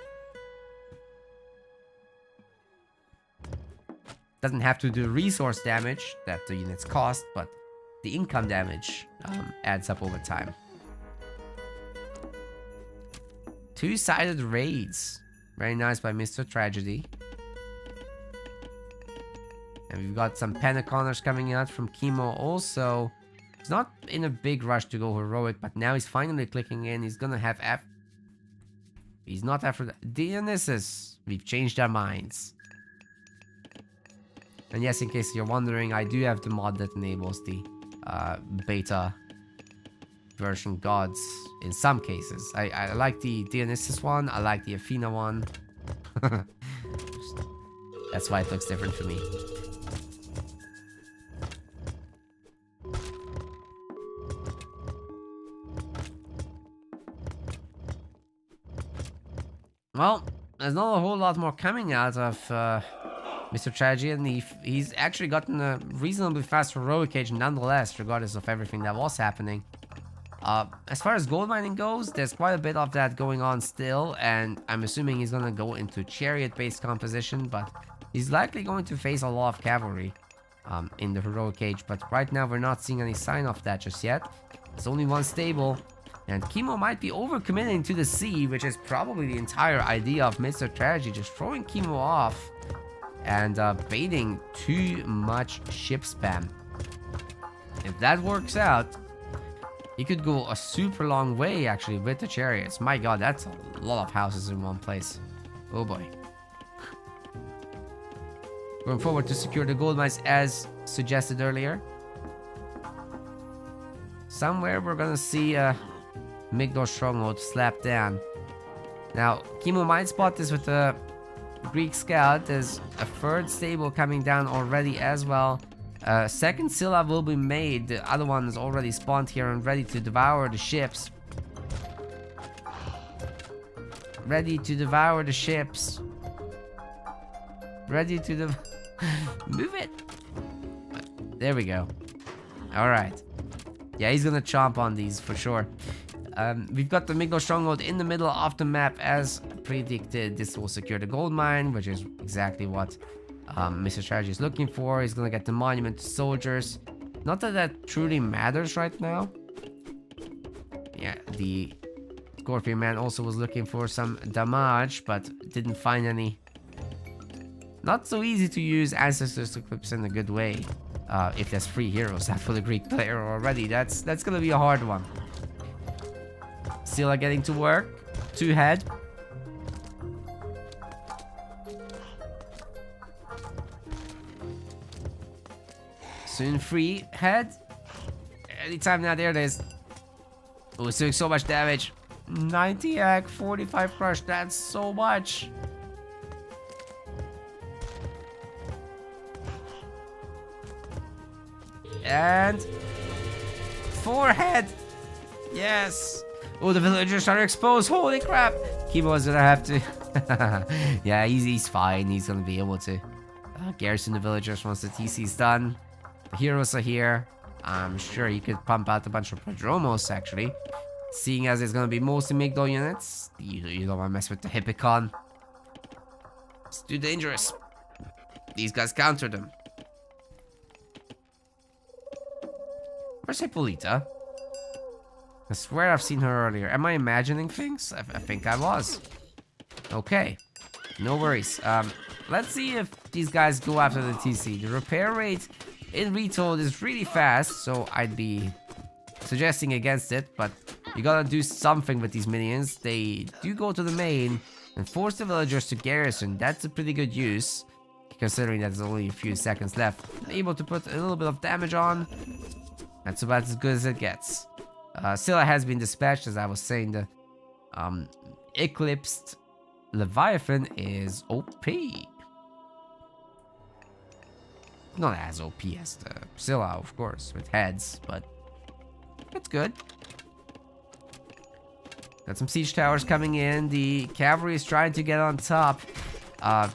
Doesn't have to do resource damage that the units cost, but the income damage adds up over time. 2-sided raids. Very nice by Mr. Tragedy. And we've got some Pentaconners coming out from Chemo also. He's not in a big rush to go heroic, but now he's finally clicking in. He's gonna have He's not after the Dionysus. We've changed our minds. And yes, in case you're wondering, I do have the mod that enables the beta version gods in some cases. I like the Dionysus one. I like the Athena one. That's why it looks different for me. Well, there's not a whole lot more coming out of Mr. Tragedy, and he's actually gotten a reasonably fast heroic age nonetheless, regardless of everything that was happening. As far as gold mining goes, there's quite a bit of that going on still, and I'm assuming he's gonna go into chariot-based composition, but he's likely going to face a lot of cavalry in the heroic age, but right now we're not seeing any sign of that just yet. There's only one stable, and Chemo might be overcommitting to the sea, which is probably the entire idea of Mr. Tragedy, just throwing Chemo off and baiting too much ship spam. If that works out, he could go a super long way actually with the chariots. My god, that's a lot of houses in one place. Oh boy. Going forward to secure the gold mines as suggested earlier. Somewhere we're gonna see a Migdol stronghold slapped down. Now, Chemo might spot this with the Greek scout. There's a third stable coming down already as well. Second Scylla will be made. The other one is already spawned here and ready to devour the ships. Ready to devour the ships. Ready to move it. There we go. Alright. Yeah, he's gonna chomp on these for sure. We've got the Migdol stronghold in the middle of the map as predicted. This will secure the gold mine, which is exactly what Mr. Tragedy is looking for. He's gonna get the monument to soldiers. Not that that truly matters right now. Yeah, the Scorpion man also was looking for some damage, but didn't find any. Not so easy to use Ancestors Eclipse in a good way. If there's 3 heroes out for the Greek player already, that's gonna be a hard one. Scylla getting to work. 2 head. Soon 3 head. Anytime now, there it is. Oh, it's doing so much damage. 90 ag, 45 crush. That's so much. And 4 head. Yes. Oh, the villagers are exposed. Holy crap. Chemo's gonna have to. Yeah, he's fine. He's gonna be able to garrison the villagers once the TC's done. The heroes are here. I'm sure he could pump out a bunch of Prodromos actually. Seeing as it's gonna be mostly Migdol units. You don't wanna mess with the Hippicon. It's too dangerous. These guys counter them. Where's Hippolyta? I swear I've seen her earlier. Am I imagining things? I think I was. Okay. No worries. Let's see if these guys go after the TC. The repair rate in Retold is really fast, so I'd be suggesting against it, but you gotta do something with these minions. They do go to the main and force the villagers to garrison. That's a pretty good use, considering that there's only a few seconds left. Able to put a little bit of damage on. That's about as good as it gets. Scylla has been dispatched, as I was saying. The Eclipsed Leviathan is OP. Not as OP as the Scylla, of course, with heads, but it's good. Got some siege towers coming in. The cavalry is trying to get on top.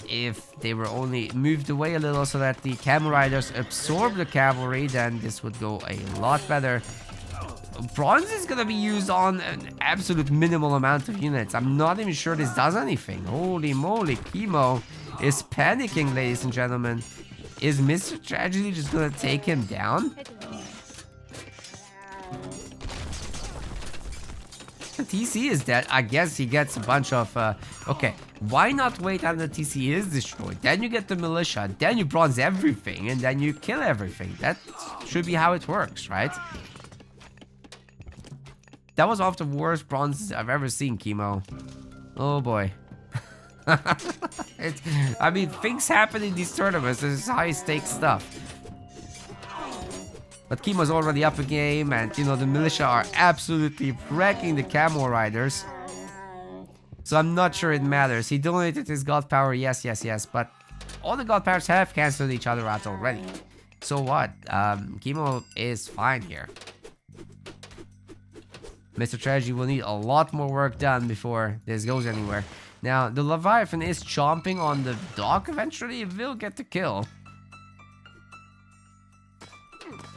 If they were only moved away a little so that the camel riders absorb the cavalry, then this would go a lot better. Bronze is gonna be used on an absolute minimal amount of units. I'm not even sure this does anything. Holy moly, Chemo is panicking, ladies and gentlemen. Is Mr. Tragedy just gonna take him down? The TC is dead. I guess he gets a bunch of... okay, why not wait until the TC is destroyed? Then you get the militia, then you bronze everything, and then you kill everything. That should be how it works, right? That was one of the worst bronzes I've ever seen, Chemo. Oh boy. I mean, things happen in these tournaments. This is high-stakes stuff. But Chemo's already up a game, and, you know, the militia are absolutely wrecking the camo riders. So I'm not sure it matters. He donated his god power, yes, but all the god powers have cancelled each other out already. So what? Chemo is fine here. Mr. Tragedy will need a lot more work done before this goes anywhere. Now, the Leviathan is chomping on the dock. Eventually, it will get the kill.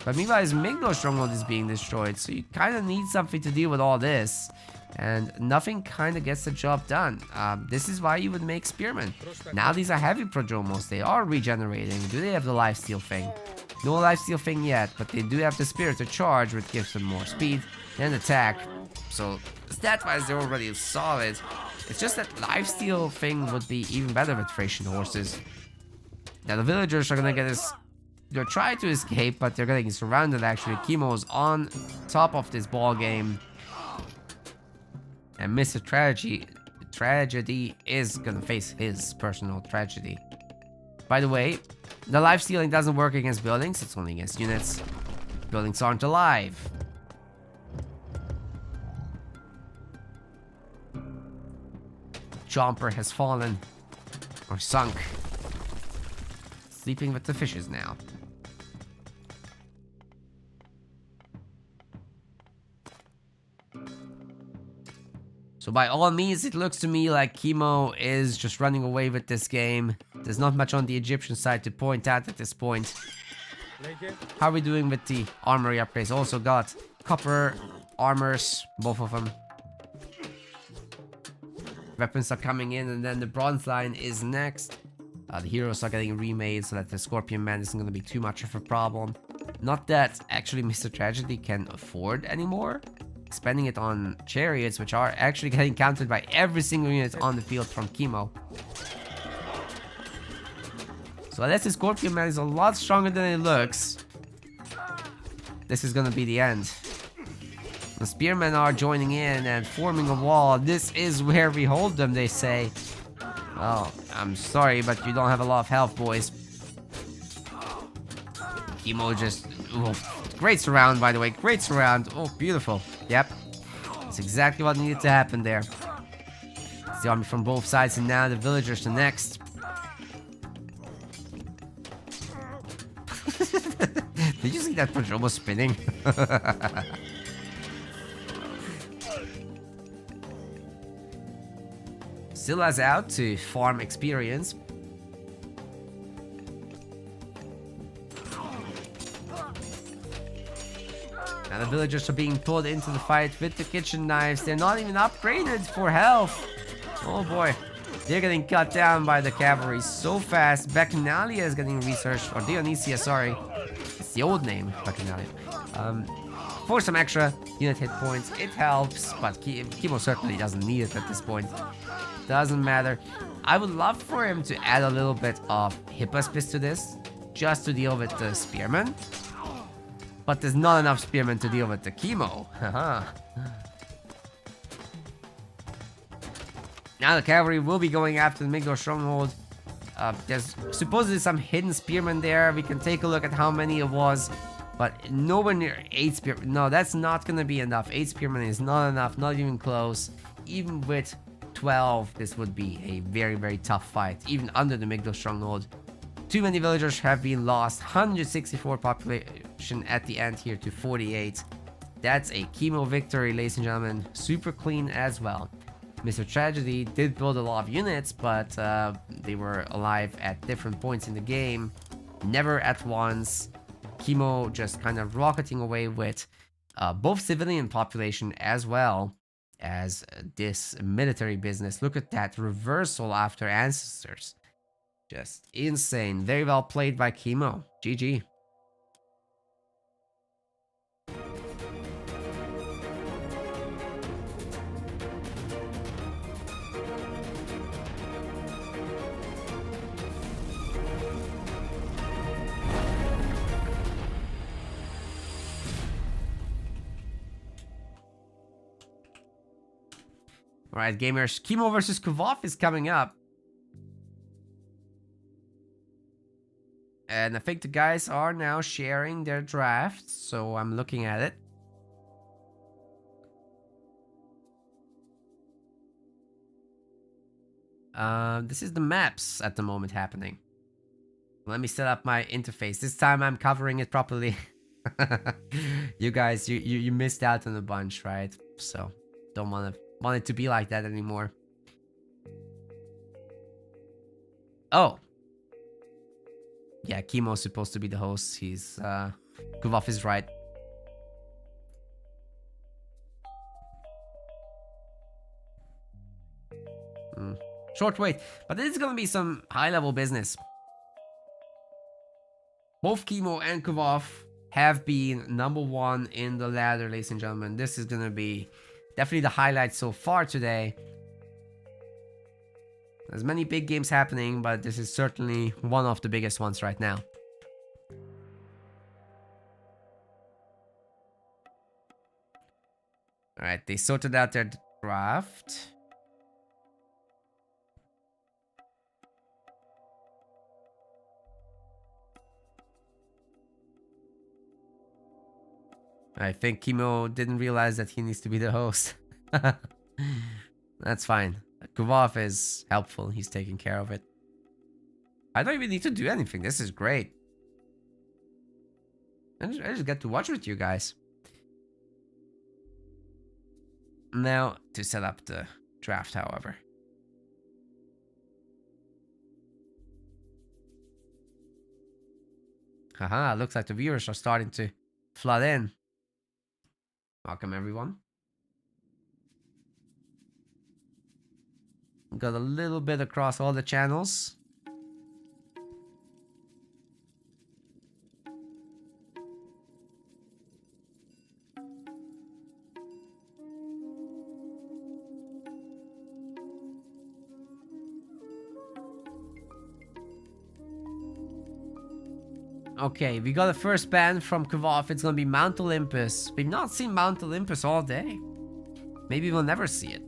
But meanwhile, his Migno stronghold is being destroyed, so you kind of need something to deal with all this. And nothing kind of gets the job done. This is why you would make Spearmen. Now these are heavy Prodromos. They are regenerating. Do they have the lifesteal thing? No lifesteal thing yet, but they do have the Spirit to charge, which gives them more speed and attack. So stat-wise, they're already solid. It's just that lifesteal thing would be even better with Thracian horses. Now the villagers are gonna get this. They're trying to escape, but they're getting surrounded actually. Chemo's on top of this ball game. And Mr. Tragedy is gonna face his personal tragedy. By the way, the life stealing doesn't work against buildings, it's only against units. Buildings aren't alive. Chomper has fallen. Or sunk. Sleeping with the fishes now. So by all means, it looks to me like Chemo is just running away with this game. There's not much on the Egyptian side to point out at this point. How are we doing with the armory upgrades? Also got copper armors, both of them. Weapons are coming in, and then the bronze line is next. The heroes are getting remade so that the Scorpion Man isn't going to be too much of a problem. Not that actually Mr. Tragedy can afford anymore. Spending it on chariots, which are actually getting counted by every single unit on the field from Chemo. So unless the Scorpion Man is a lot stronger than it looks, this is gonna be the end. The Spearmen are joining in and forming a wall. This is where we hold them, they say. Well, I'm sorry, but you don't have a lot of health, boys. Chemo just... Ooh, great surround, by the way. Great surround. Oh, beautiful. Yep. That's exactly what needed to happen there. It's the army from both sides, and now the villagers the next. Did you see that Prodromo spinning? Scylla's out to farm experience. Now the villagers are being pulled into the fight with the kitchen knives. They're not even upgraded for health. Oh boy. They're getting cut down by the cavalry so fast. Bacchanalia is getting researched. Or Dionysia, sorry. It's the old name, Bacchanalia. For some extra unit hit points, it helps. But Chemo certainly doesn't need it at this point. Doesn't matter. I would love for him to add a little bit of Hippospis to this. Just to deal with the Spearmen. But there's not enough Spearmen to deal with the Chemo. Haha. Now the cavalry will be going after the Migdor stronghold. There's supposedly some hidden Spearmen there. We can take a look at how many it was. But nowhere near 8 Spearmen. No, that's not going to be enough. 8 Spearmen is not enough. Not even close. Even with 12, this would be a very, very tough fight. Even under the Migdor stronghold. Too many villagers have been lost. 164 population at the end here to 48. That's a Chemo victory, ladies and gentlemen. Super clean as well. Mr. Tragedy did build a lot of units, but they were alive at different points in the game. Never at once. Chemo just kind of rocketing away with both civilian population as well as this military business. Look at that reversal after Ancestors. Just insane. Very well played by Chemo. GG. Alright, gamers. Chemo versus Kuvov is coming up. And I think the guys are now sharing their drafts, so I'm looking at it. This is the maps at the moment happening. Let me set up my interface. This time I'm covering it properly. You guys, you missed out on a bunch, right? So don't want it to be like that anymore. Oh. Yeah, Chemo's supposed to be the host. He's Kuvov is right. Short wait, but this is gonna be some high-level business. Both Chemo and Kuvov have been #1 in the ladder, ladies and gentlemen. This is gonna be definitely the highlight so far today. There's many big games happening, but this is certainly one of the biggest ones right now. Alright, they sorted out their draft. I think Chemo didn't realize that he needs to be the host. That's fine. Kuvov is helpful. He's taking care of it. I don't even need to do anything. This is great. I just get to watch with you guys. Now, to set up the draft, however. Haha, looks like the viewers are starting to flood in. Welcome, everyone. Got a little bit across all the channels. Okay, we got a first ban from Kuvov. It's gonna be Mount Olympus. We've not seen Mount Olympus all day. Maybe we'll never see it.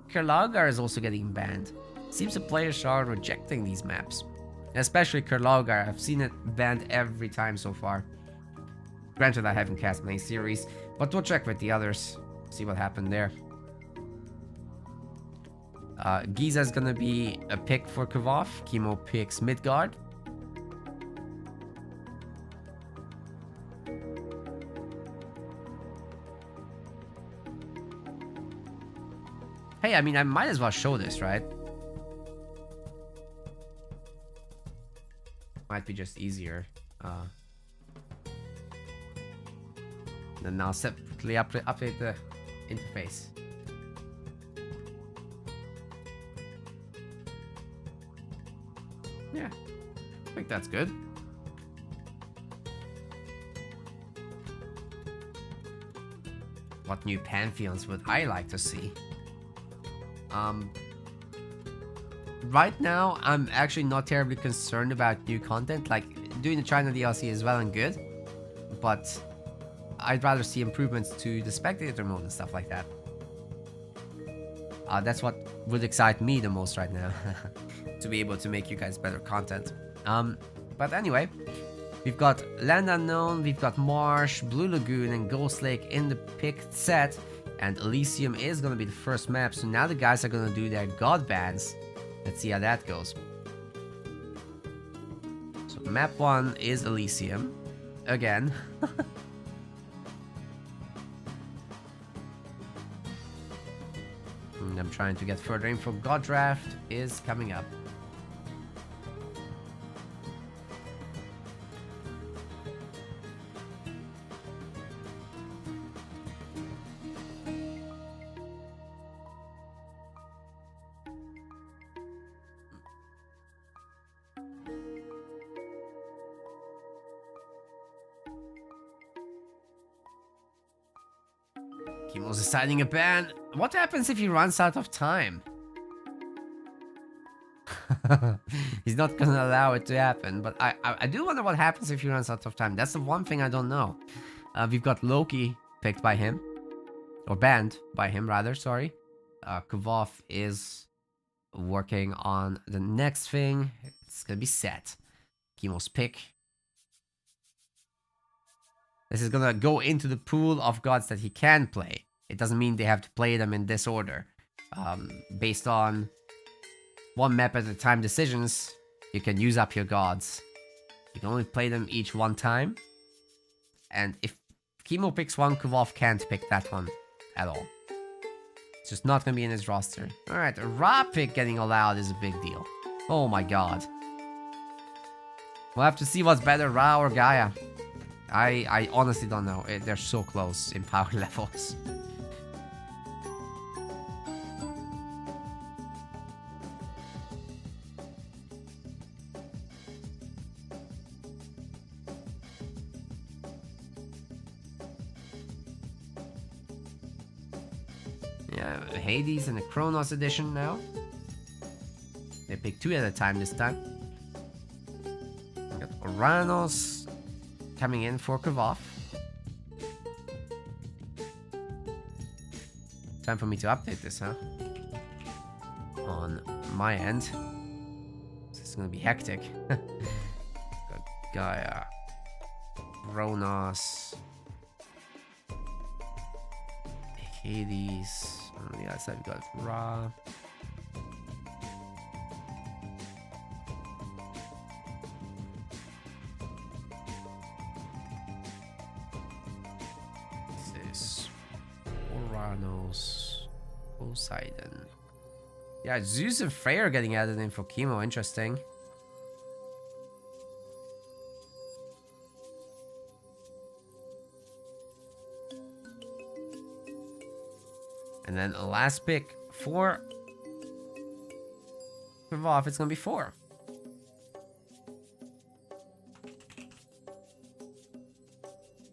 Kerlaugar is also getting banned. Seems the players are rejecting these maps. Especially Kerlaugar. I've seen it banned every time so far. Granted, I haven't cast many series, but we'll check with the others. See what happened there. Giza's gonna be a pick for Kuvov. Chemo picks Midgard. Hey, I mean, I might as well show this, right? Might be just easier. Then now separately update the interface. Yeah, I think that's good. What new pantheons would I like to see? Right now, I'm actually not terribly concerned about new content. Like, doing the China DLC is well and good, but I'd rather see improvements to the spectator mode and stuff like that. That's what would excite me the most right now, to be able to make you guys better content. But anyway, we've got Land Unknown, we've got Marsh, Blue Lagoon, and Ghost Lake in the picked set. And Elysium is going to be the first map. So now the guys are going to do their god bans. Let's see how that goes. So map 1 is Elysium. Again. And I'm trying to get further info. God draft is coming up. Chemo's deciding a ban. What happens if he runs out of time? He's not gonna allow it to happen, but I do wonder what happens if he runs out of time. That's the one thing I don't know. We've got Loki picked by him. Or banned by him, rather, sorry. Kuvov is working on the next thing. It's gonna be set. Chemo's pick. This is gonna go into the pool of gods that he can play. It doesn't mean they have to play them in this order. Based on one map at a time decisions, you can use up your gods. You can only play them each one time. And if Chemo picks one, Kuvov can't pick that one at all. It's just not gonna be in his roster. Alright, a Ra pick getting allowed is a big deal. Oh my god. We'll have to see what's better, Ra or Gaia. I honestly don't know. They're so close in power levels. Yeah, Hades and the Kronos edition now. They pick 2 at a time this time. We got Oranos coming in for Kuvov. Time for me to update this, huh? On my end. This is gonna be hectic. Got Gaia. Kronos. Hades. On the other side, we got Ra. This is Oranos. Poseidon. Yeah, Zeus and Freya are getting added in for Chemo. Interesting. And then a last pick for Kuvov, it's gonna be 4.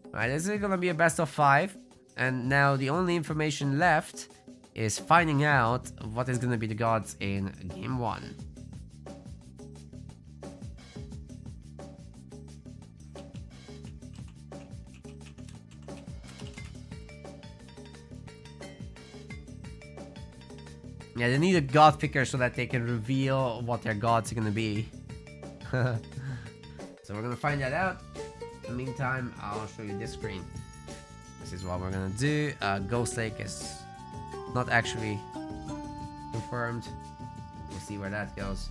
Alright, this is gonna be a best of 5. And now the only information left is finding out what is gonna be the gods in game 1. Yeah, they need a god picker so that they can reveal what their gods are gonna be. So we're gonna find that out. In the meantime, I'll show you this screen. This is what we're gonna do. Ghost Lake is not actually confirmed. We'll see where that goes.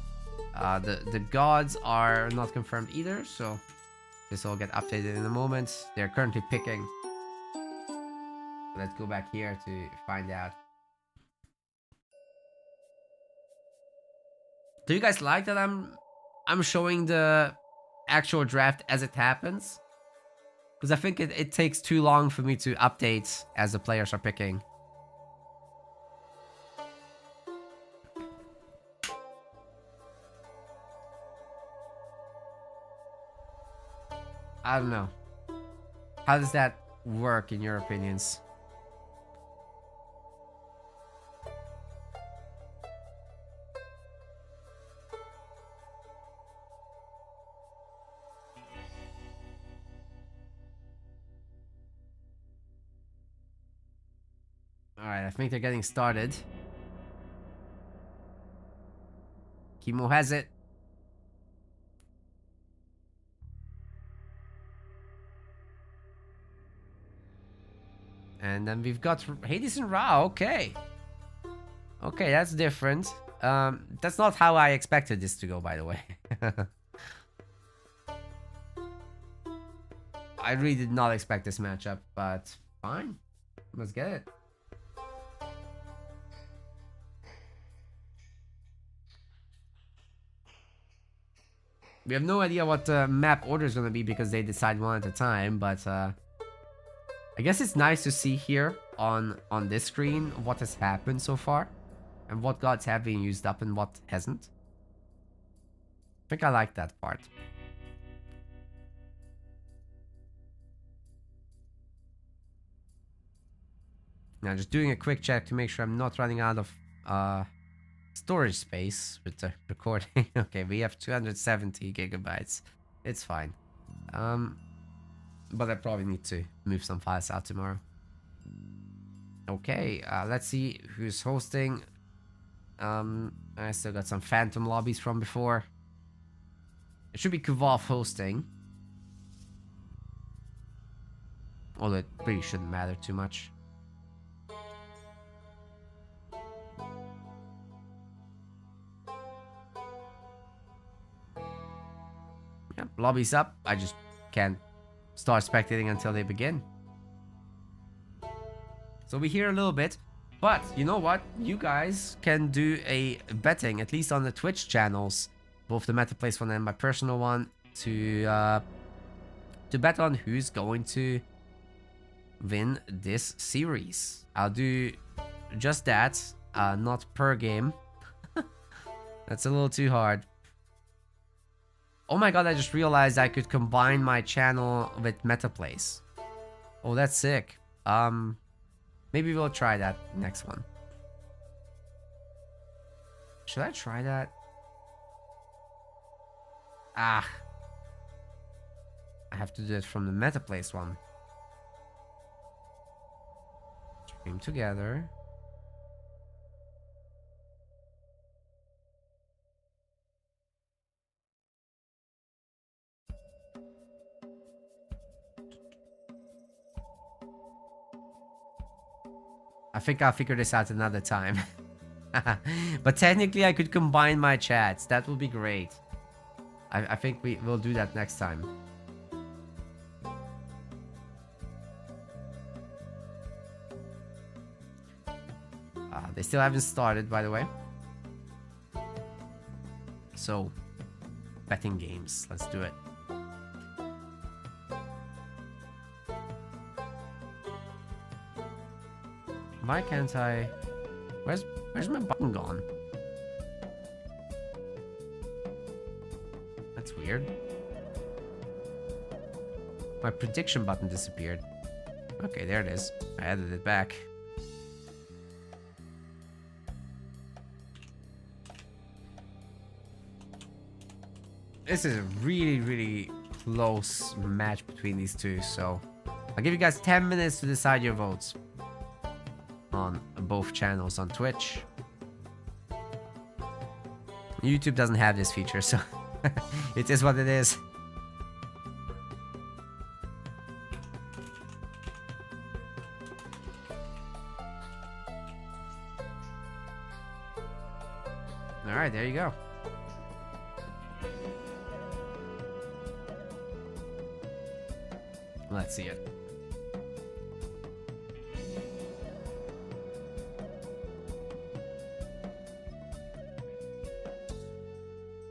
The gods are not confirmed either, so this will get updated in a moment. They're currently picking. Let's go back here to find out. Do you guys like that I'm showing the actual draft as it happens? Because I think it takes too long for me to update as the players are picking. I don't know. How does that work in your opinions? Alright, I think they're getting started. Chemo has it. And then we've got Hades and Ra. Okay. Okay, that's different. That's not how I expected this to go, by the way. I really did not expect this matchup, but fine. Let's get it. We have no idea what the map order is going to be because they decide one at a time, but I guess it's nice to see here on this screen what has happened so far and what gods have been used up and what hasn't. I think I like that part. Now just doing a quick check to make sure I'm not running out of storage space with the recording. Okay, we have 270 gigabytes. It's fine. But I probably need to move some files out tomorrow. Okay, let's see who's hosting. I still got some phantom lobbies from before. It should be Kuvov hosting. Although it really shouldn't matter too much. Yep, lobby's up. I just can't start spectating until they begin. So we hear a little bit. But you know what? You guys can do a betting, at least on the Twitch channels, both the MetaPlace one and my personal one, to bet on who's going to win this series. I'll do just that, not per game. That's a little too hard. Oh my god, I just realized I could combine my channel with MetaPlace. Oh, that's sick. Maybe we'll try that next one. Should I try that? Ah. I have to do it from the MetaPlace one. Stream together. I think I'll figure this out another time. But technically I could combine my chats. That would be great. I think we'll do that next time. They still haven't started, by the way. So, betting games. Let's do it. Why can't I... Where's my button gone? That's weird. My prediction button disappeared. Okay, there it is. I added it back. This is a really, really close match between these two, so I'll give you guys 10 minutes to decide your votes on both channels on Twitch. YouTube doesn't have this feature, so it is what it is. Alright, there you go. Let's see it.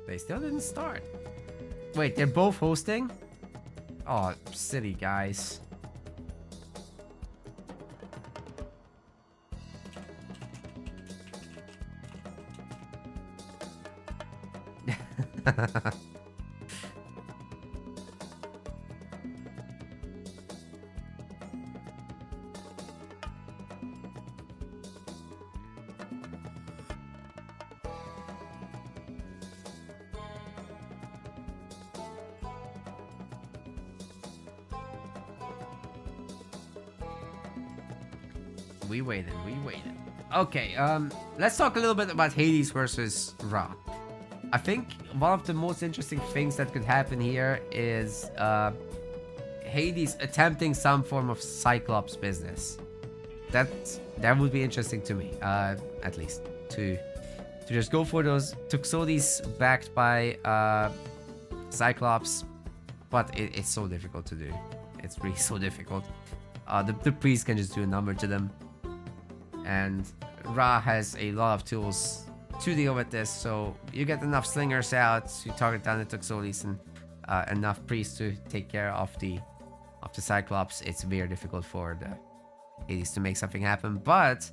They still didn't start. Wait, they're both hosting? Oh, silly guys. We waited. Okay, let's talk a little bit about Hades versus Ra. I think one of the most interesting things that could happen here is Hades attempting some form of Cyclops business. That would be interesting to me, at least to just go for those Tuxodis backed by Cyclops, but it's so difficult to do. It's really so difficult. The priest can just do a number to them, and Ra has a lot of tools to deal with this. So you get enough slingers out to target down the Tuxodis and enough priests to take care of the Cyclops. It's very difficult for the Hades to make something happen. But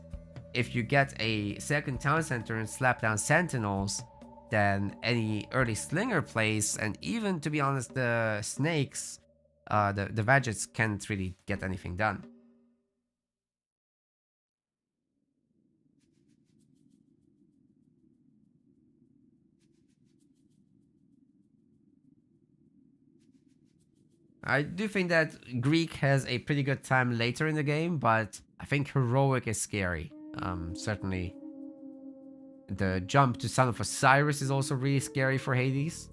if you get a second town center and slap down sentinels, then any early slinger plays, and even, to be honest, the snakes, the Vegets can't really get anything done. I do think that Greek has a pretty good time later in the game, but I think Heroic is scary. Certainly the jump to Son of Osiris is also really scary for Hades.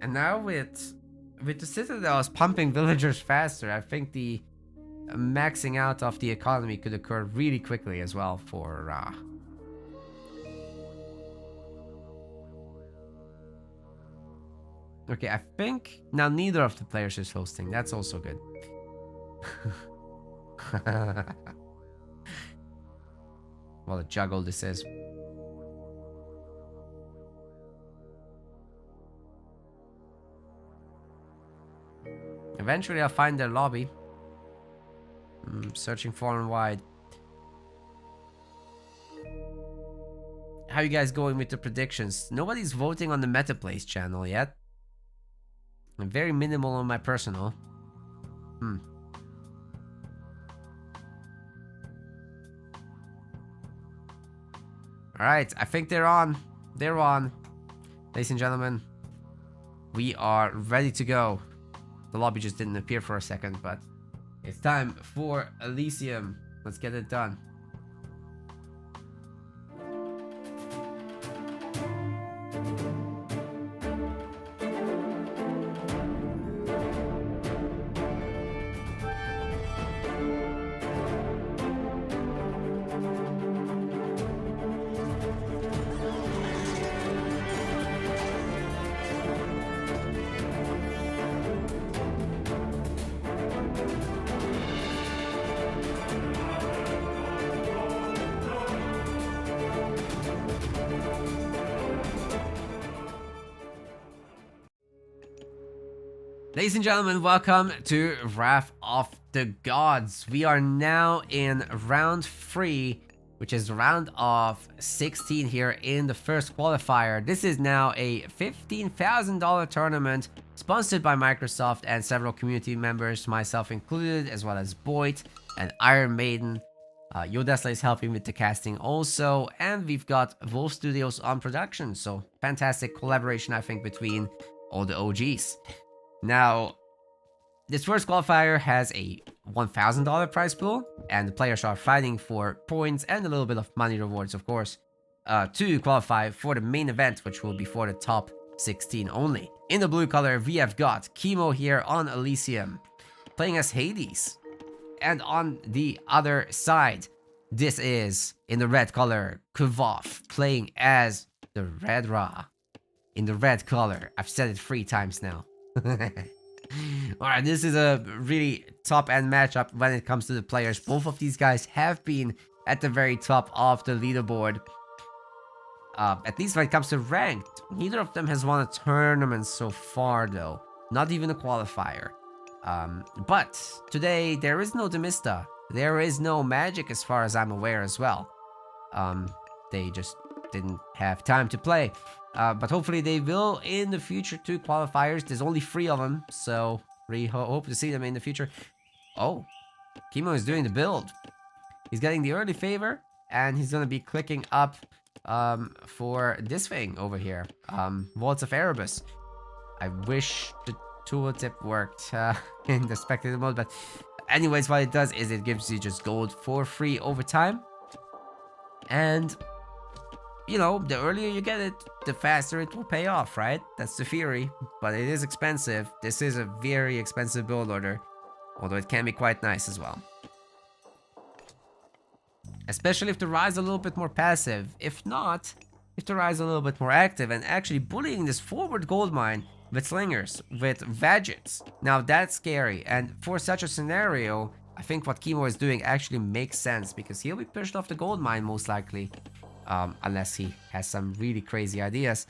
And now with the Citadels pumping villagers faster, I think the maxing out of the economy could occur really quickly as well for Okay, I think now neither of the players is hosting. That's also good. What a juggle this is. Eventually I'll find their lobby. Searching far and wide. How you guys going with the predictions? Nobody's voting on the MetaPlays channel yet. I'm very minimal on my personal. Alright, I think they're on. They're on. Ladies and gentlemen, we are ready to go. The lobby just didn't appear for a second, but it's time for Elysium. Let's get it done. Ladies and gentlemen, welcome to Wrath of the Gods. We are now in round 3, which is round of 16 here in the first qualifier. This is now a $15,000 tournament sponsored by Microsoft and several community members, myself included, as well as Boyd and Iron Maiden. Yodesla is helping with the casting also, and we've got Wolf Studios on production. So fantastic collaboration, I think, between all the OGs. Now, this first qualifier has a $1,000 prize pool, and the players are fighting for points and a little bit of money rewards, of course, to qualify for the main event, which will be for the top 16 only. In the blue color, we have got Chemo here on Elysium, playing as Hades. And on the other side, this is, in the red color, Kuvov, playing as the Red Ra. In the red color. I've said it 3 times now. Alright, this is a really top-end matchup when it comes to the players. Both of these guys have been at the very top of the leaderboard. At least when it comes to ranked. Neither of them has won a tournament so far, though. Not even a qualifier. But today, there is no Demista. There is no magic as far as I'm aware as well. They just didn't have time to play. But hopefully they will in the future. 2 qualifiers. There's only 3 of them, so we hope to see them in the future. Oh, Chemo is doing the build. He's getting the early favor, and he's gonna be clicking up for this thing over here, Waltz of Erebus. I wish the tooltip worked in the spectator mode, but anyways, what it does is it gives you just gold for free over time, and you know, the earlier you get it, the faster it will pay off, right? That's the theory, but it is expensive. This is a very expensive build order, although it can be quite nice as well. Especially if the Ra is a little bit more passive. If not, if the Ra is a little bit more active and actually bullying this forward gold mine with slingers, with Vadgets. Now that's scary, and for such a scenario, I think what Chemo is doing actually makes sense, because he'll be pushed off the gold mine most likely. Unless he has some really crazy ideas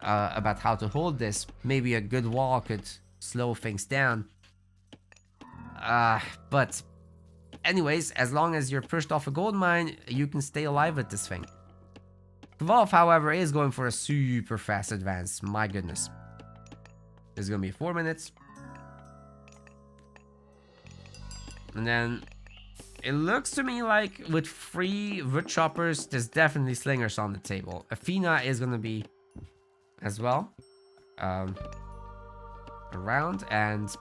about how to hold this. Maybe a good wall could slow things down. But anyways, as long as you're pushed off a gold mine, you can stay alive with this thing. Wolf, however, is going for a super fast advance. My goodness. This is going to be 4 minutes. And then it looks to me like with 3 wood choppers, there's definitely slingers on the table. Athena is going to be as well. around, and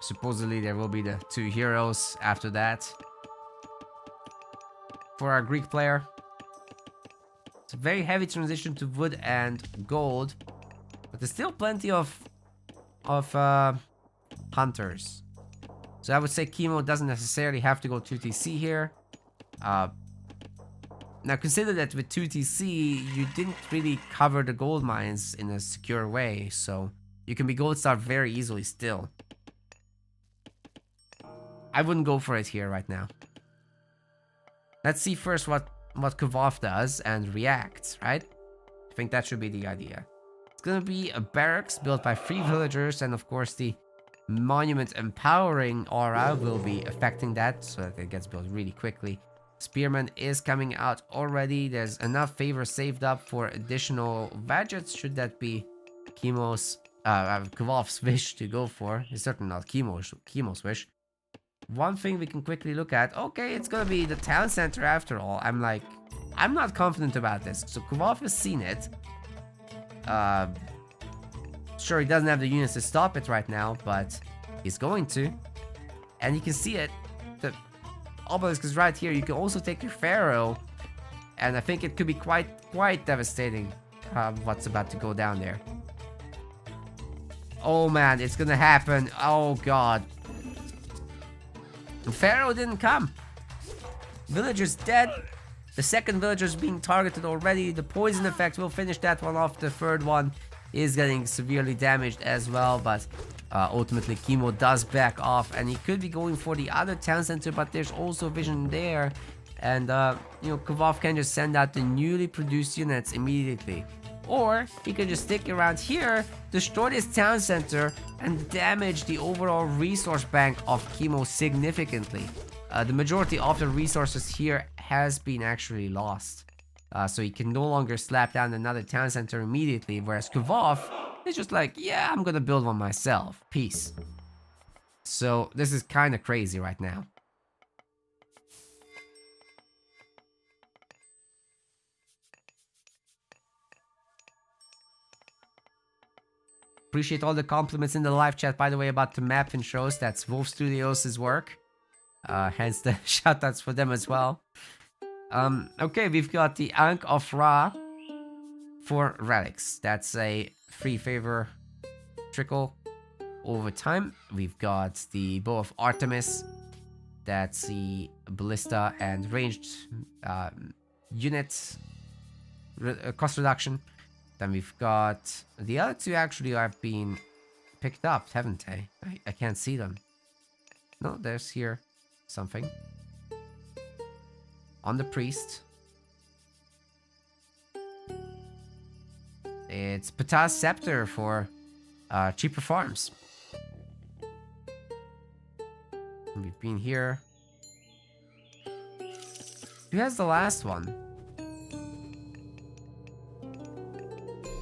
supposedly there will be the 2 heroes after that for our Greek player. It's a very heavy transition to wood and gold, but there's still plenty of hunters. So I would say Chemo doesn't necessarily have to go 2TC here. Now consider that with 2TC, you didn't really cover the gold mines in a secure way, so you can be gold star very easily still. I wouldn't go for it here right now. Let's see first what Kvov does and reacts, right? I think that should be the idea. It's gonna be a barracks built by 3 villagers, and of course the monument empowering aura will be affecting that so that it gets built really quickly. Spearman is coming out already. There's enough favor saved up for additional gadgets should that be Kvov's wish to go for. It's certainly not Chemo's wish. One thing we can quickly look at, okay, it's gonna be the town center after all. I'm not confident about this. So Kvov has seen it. Sure, he doesn't have the units to stop it right now, but he's going to. And you can see it. The obelisk is right here. You can also take your pharaoh, and I think it could be quite devastating what's about to go down there. Oh man, it's gonna happen. Oh god. The pharaoh didn't come. Villager's dead. The second villager's being targeted already. The poison effect will finish that one off. The third one is getting severely damaged as well, but ultimately Chemo does back off, and he could be going for the other town center, but there's also vision there, and you know, Kvov can just send out the newly produced units immediately, or he can just stick around here, destroy this town center, and damage the overall resource bank of Chemo significantly. The majority of the resources here has been actually lost. So he can no longer slap down another town center immediately, whereas Kvov is just like, yeah, I'm gonna build one myself. Peace. So this is kind of crazy right now. Appreciate all the compliments in the live chat, by the way, about the map and shows. That's Wolf Studios' work. Hence the shoutouts for them as well. Okay, we've got the Ankh of Ra for relics. That's a free favor trickle over time. We've got the Bow of Artemis. That's the ballista and ranged unit cost reduction. Then we've got the other two actually have been picked up, haven't they? I can't see them. No, there's here something. On the priest. It's Ptah's Scepter for cheaper farms. We've been here. Who has the last one?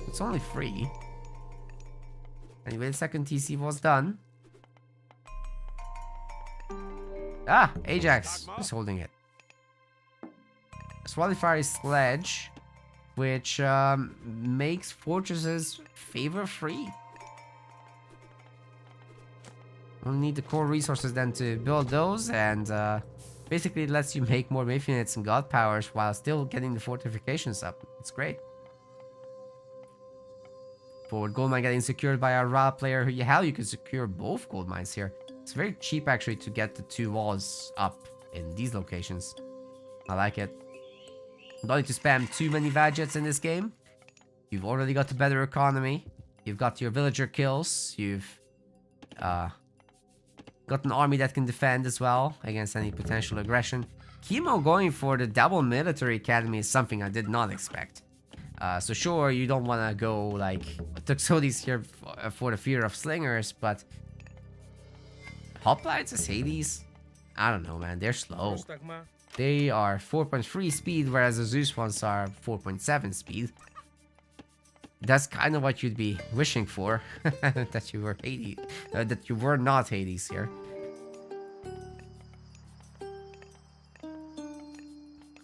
It's only free. Anyway, the second TC was done. Ah, Ajax is holding it. Qualifier Sledge, which makes fortresses favor free. We'll need the core resources then to build those, and basically it lets you make more Myth units and God powers while still getting the fortifications up. It's great. Forward gold mine getting secured by a Ra player. Hell, you can secure both gold mines here. It's very cheap actually to get the 2 walls up in these locations. I like it. Don't need to spam too many gadgets in this game. You've already got the better economy. You've got your villager kills. You've got an army that can defend as well against any potential aggression. Chemo going for the double military academy is something I did not expect. So sure, you don't want to go like Tuxodes here for the fear of slingers, but hoplites is Hades? I don't know, man. They're slow. They are 4.3 speed, whereas the Zeus ones are 4.7 speed. That's kind of what you'd be wishing for, that you were Hades, that you were not Hades here.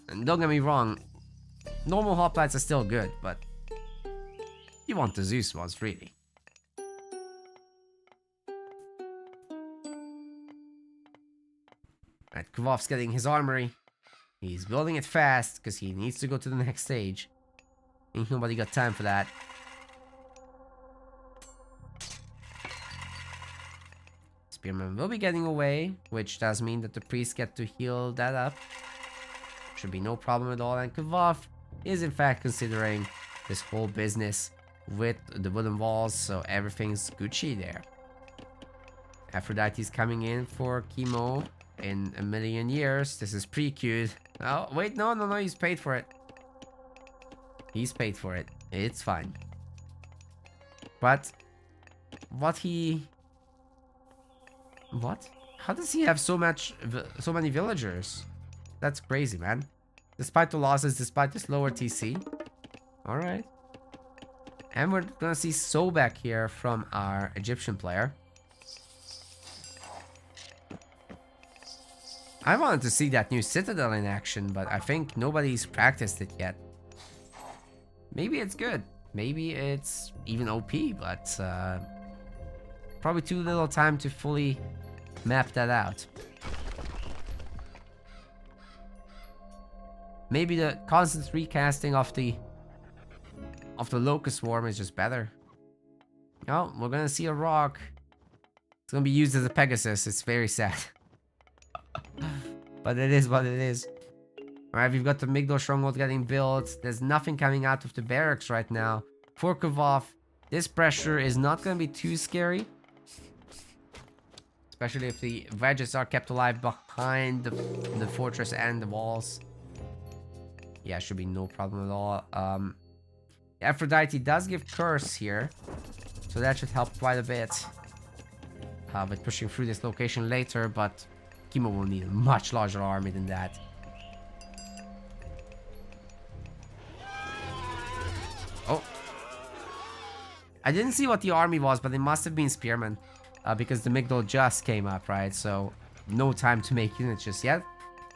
And don't get me wrong, normal hoplites are still good, but You want the Zeus ones, really. Alright, Kvov's getting his armory. He's building it fast because he needs to go to the next stage. Ain't nobody got time for that. Spearman will be getting away, which does mean that the priests get to heal that up. Should be no problem at all. And Kvov is in fact considering this whole business with the wooden walls, so everything's Gucci there. Aphrodite's coming in for chemo in a million years. This is pretty cute. Oh, wait, no, he's paid for it. He's paid for it. It's fine. But what? How does he have so many villagers? That's crazy, man. Despite the losses, despite this lower TC. Alright. And we're gonna see Sobek here from our Egyptian player. I wanted to see that new citadel in action, but I think nobody's practiced it yet. Maybe it's good. Maybe it's even OP, but probably too little time to fully map that out. Maybe the constant recasting of the Locust Swarm is just better. Oh, we're gonna see a rock. It's gonna be used as a Pegasus. It's very sad. But it is what it is. Alright, we've got the Migdol Stronghold getting built. There's nothing coming out of the barracks right now. For Kvov, this pressure is not gonna be too scary. Especially if the wedges are kept alive behind the fortress and the walls. Yeah, should be no problem at all. Aphrodite does give curse here, so that should help quite a bit with pushing through this location later, but Chemo will need a much larger army than that. Oh. I didn't see what the army was, but it must have been spearmen, because the Migdol just came up, right? So no time to make units just yet.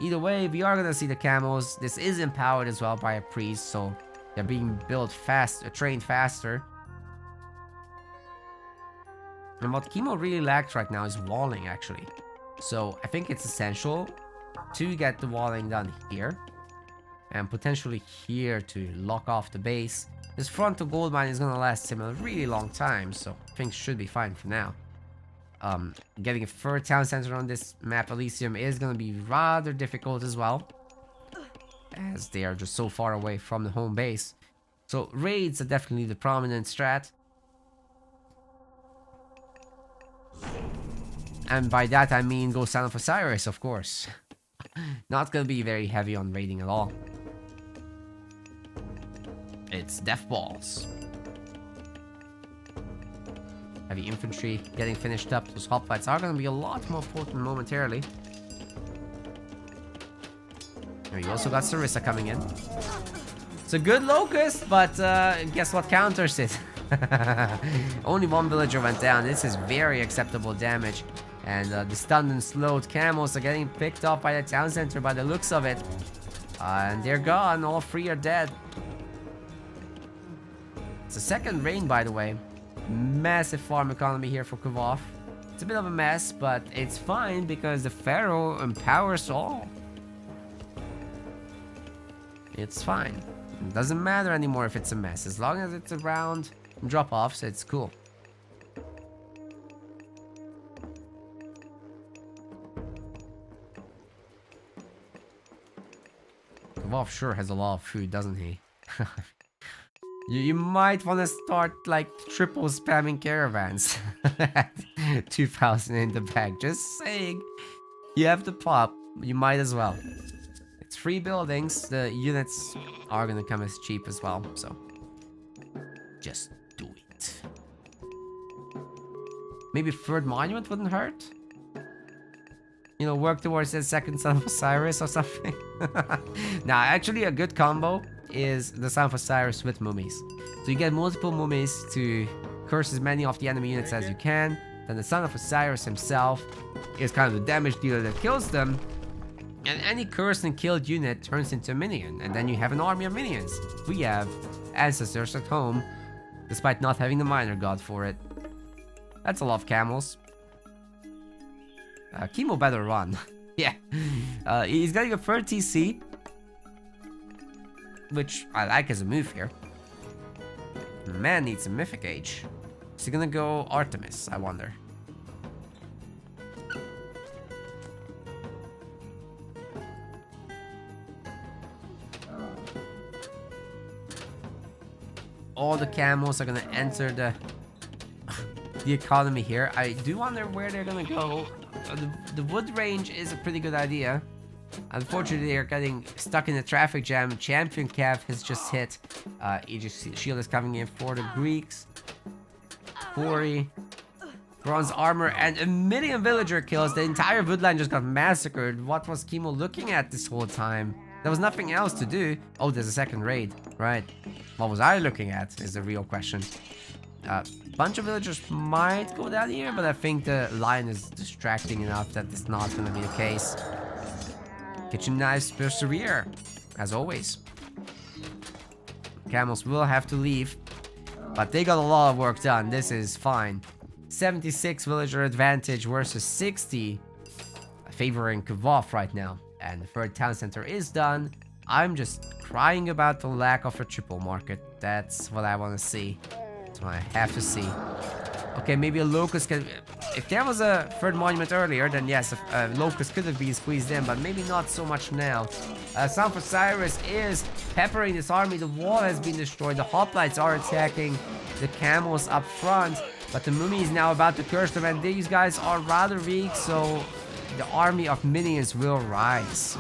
Either way, we are gonna see the camos. This is empowered as well by a priest, so they're being built fast, trained faster. And what Chemo really lacks right now is walling, actually. So I think it's essential to get the walling done here, and potentially here to lock off the base. This frontal gold mine is gonna last him a really long time, so things should be fine for now. Getting a third town center on this map, Elysium, is gonna be rather difficult as well, as they are just so far away from the home base. So raids are definitely the prominent strat. And by that I mean go Son of Osiris, of course. Not gonna be very heavy on raiding at all. It's death balls. Heavy infantry getting finished up. Those hoplites are gonna be a lot more potent momentarily. And we also got Sarissa coming in. It's a good locust, but guess what counters it? Only one villager went down. This is very acceptable damage. And the stunned and slowed camos are getting picked up by the town center by the looks of it. And they're gone. All three are dead. It's a second rain, by the way. Massive farm economy here for Kvov. It's a bit of a mess, but it's fine because the Pharaoh empowers all. It's fine. It doesn't matter anymore if it's a mess. As long as it's around drop-offs, it's cool. Kvov sure has a lot of food, doesn't he? You might want to start like triple spamming caravans at 2,000 in the bag. Just saying. You have the pop. You might as well. It's 3 buildings. The units are going to come as cheap as well. So just do it. Maybe third monument wouldn't hurt. You know, work towards the second Son of Osiris or something. Now, actually a good combo is the Son of Osiris with mummies. So you get multiple mummies to curse as many of the enemy units as you can. Then the Son of Osiris himself is kind of the damage dealer that kills them. And any cursed and killed unit turns into a minion. And then you have an army of minions. We have ancestors at home. despite not having the minor god for it. That's a lot of camels. Chemo better run. Yeah. He's getting a third TC, which I like as a move here. Man needs a mythic age. Is he gonna go Artemis, I wonder? All the camels are gonna enter the economy here. I do wonder where they're gonna go. The wood range is a pretty good idea. Unfortunately, they're getting stuck in a traffic jam. Champion Cav has just hit. Aegis Shield is coming in for the Greeks. 40. Bronze armor and a million villager kills. The entire woodline just got massacred. What was Chemo looking at this whole time? There was nothing else to do. Oh, there's a second raid. Right. What was I looking at is the real question. Bunch of villagers might go down here, but I think the line is distracting enough that it's not going to be the case. Kitchen knives persevere, as always. Camels will have to leave, but they got a lot of work done. This is fine. 76 villager advantage versus 60, favoring Kvov right now. And the third town center is done. I'm just crying about the lack of a triple market. That's what I want to see. That's what I have to see. Okay, maybe a locust can... If there was a third monument earlier, then yes, a locust could have been squeezed in, but maybe not so much now. Sound for Cyrus is peppering this army. The wall has been destroyed. The hoplites are attacking the camels up front, but the mummy is now about to curse them, and these guys are rather weak, so the army of minions will rise.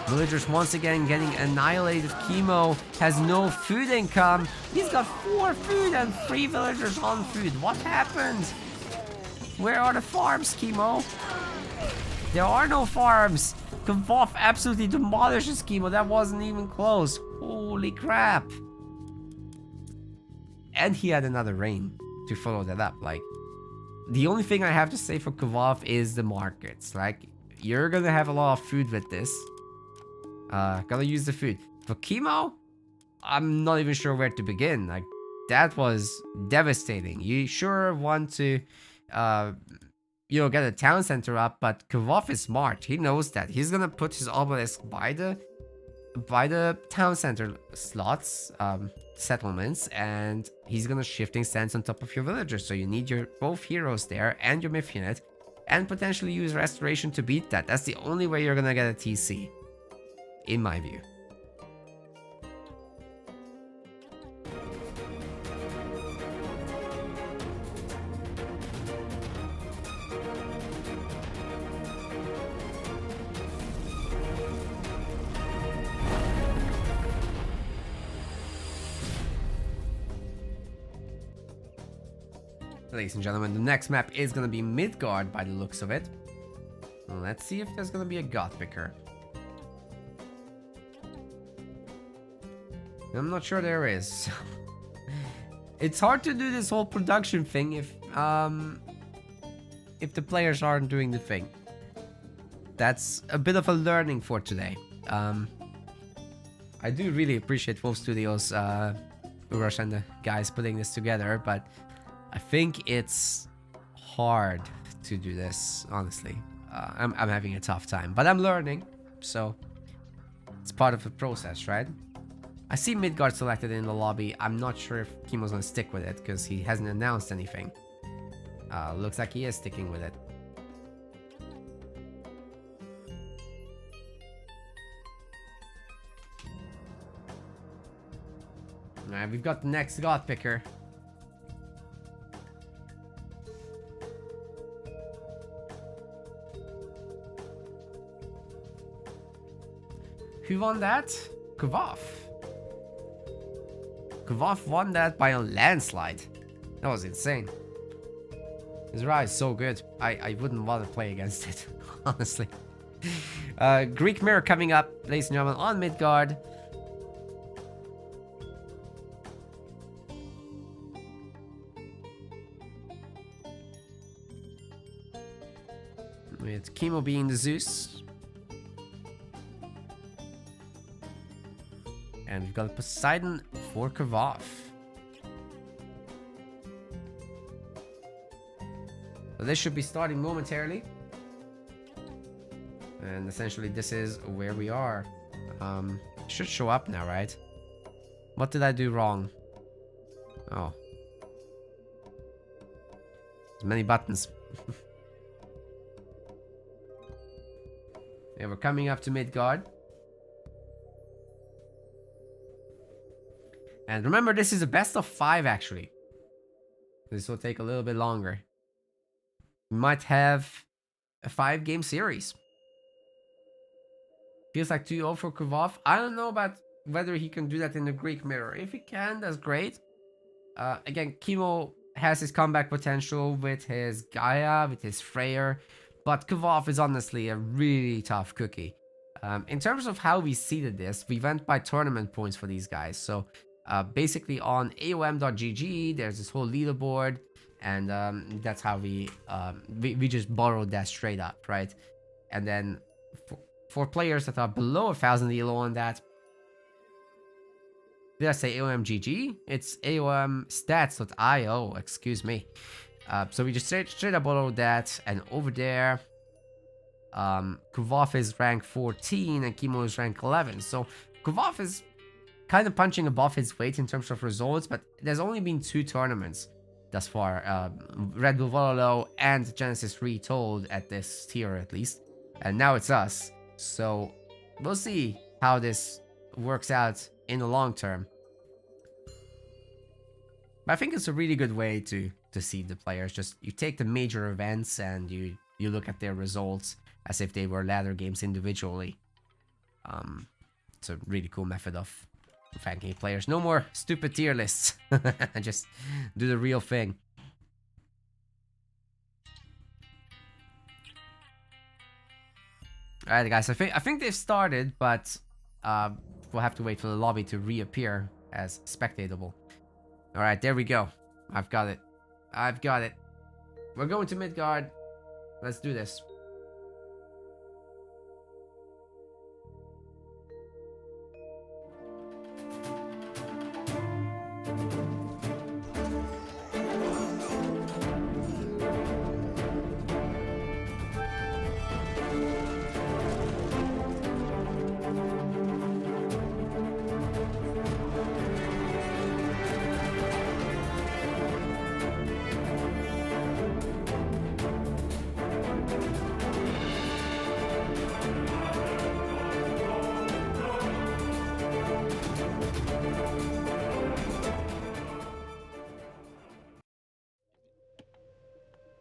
Villagers once again getting annihilated. Chemo has no food income. He's got 4 food and 3 villagers on food. What happened? Where are the farms, Chemo? There are no farms. Kvov absolutely demolishes Chemo. That wasn't even close. Holy crap. And he had another rain to follow that up. Like, the only thing I have to say for Kvov is the markets. Like, you're gonna have a lot of food with this. Gotta use the food. For Chemo, I'm not even sure where to begin. Like, that was devastating. You sure want to, you know, get a town center up, but Kvov is smart. He knows that. He's gonna put his obelisk by the town center slots, settlements, and he's gonna shifting stance on top of your villagers. So you need your both heroes there and your myth unit, and potentially use restoration to beat that. That's the only way you're gonna get a TC. In my view. Ladies and gentlemen, the next map is going to be Midgard by the looks of it. Let's see if there's going to be a god picker. I'm not sure there is. It's hard to do this whole production thing if the players aren't doing the thing. That's a bit of a learning for today. I do really appreciate both studios, Urush and the guys putting this together, but I think it's hard to do this, honestly. I'm having a tough time, but I'm learning, so it's part of the process, right? I see Midgard selected in the lobby. I'm not sure if Chemo's gonna stick with it because he hasn't announced anything. Looks like he is sticking with it. Alright, we've got the next god picker. Who won that? Kvov. Kvov won that by a landslide. That was insane. His Ra is so good. I wouldn't want to play against it, honestly. Greek Mirror coming up, ladies and gentlemen, on Midgard. With Chemo being the Zeus. And And we've got Poseidon for Kvov. So this should be starting momentarily. And essentially this is where we are. Should show up now, right? What did I do wrong? Oh. There's many buttons. Yeah, we're coming up to Midgard. And remember, this is a best of 5 actually. This will take a little bit longer. We might have a 5-game series. Feels like 2-0 for Kvov. I don't know about whether he can do that in the Greek mirror. If he can, that's great. Again, Chemo has his comeback potential with his Gaia, with his Freyr. But Kvov is honestly a really tough cookie. In terms of how we seeded this, we went by tournament points for these guys. So basically on aom.gg, there's this whole leaderboard. And that's how we just borrowed that straight up, right? And then for players that are below 1,000 elo on that, did I say AOMGG? It's AOMstats.io, excuse me. So we just straight up borrowed that, and over there, Kvov is rank 14 and Chemo is rank 11. So Kvov is kind of punching above his weight in terms of results, but there's only been 2 tournaments thus far. Red Bull Vololo and Genesis Retold at this tier at least. And now it's us. So we'll see how this works out in the long term. But I think it's a really good way to seed the players. Just you take the major events and you look at their results as if they were ladder games individually. It's a really cool method of ranking players. No more stupid tier lists. Just do the real thing. Alright guys, I think they've started, but we'll have to wait for the lobby to reappear as spectatable. Alright, there we go. I've got it. I've got it. We're going to Midgard. Let's do this.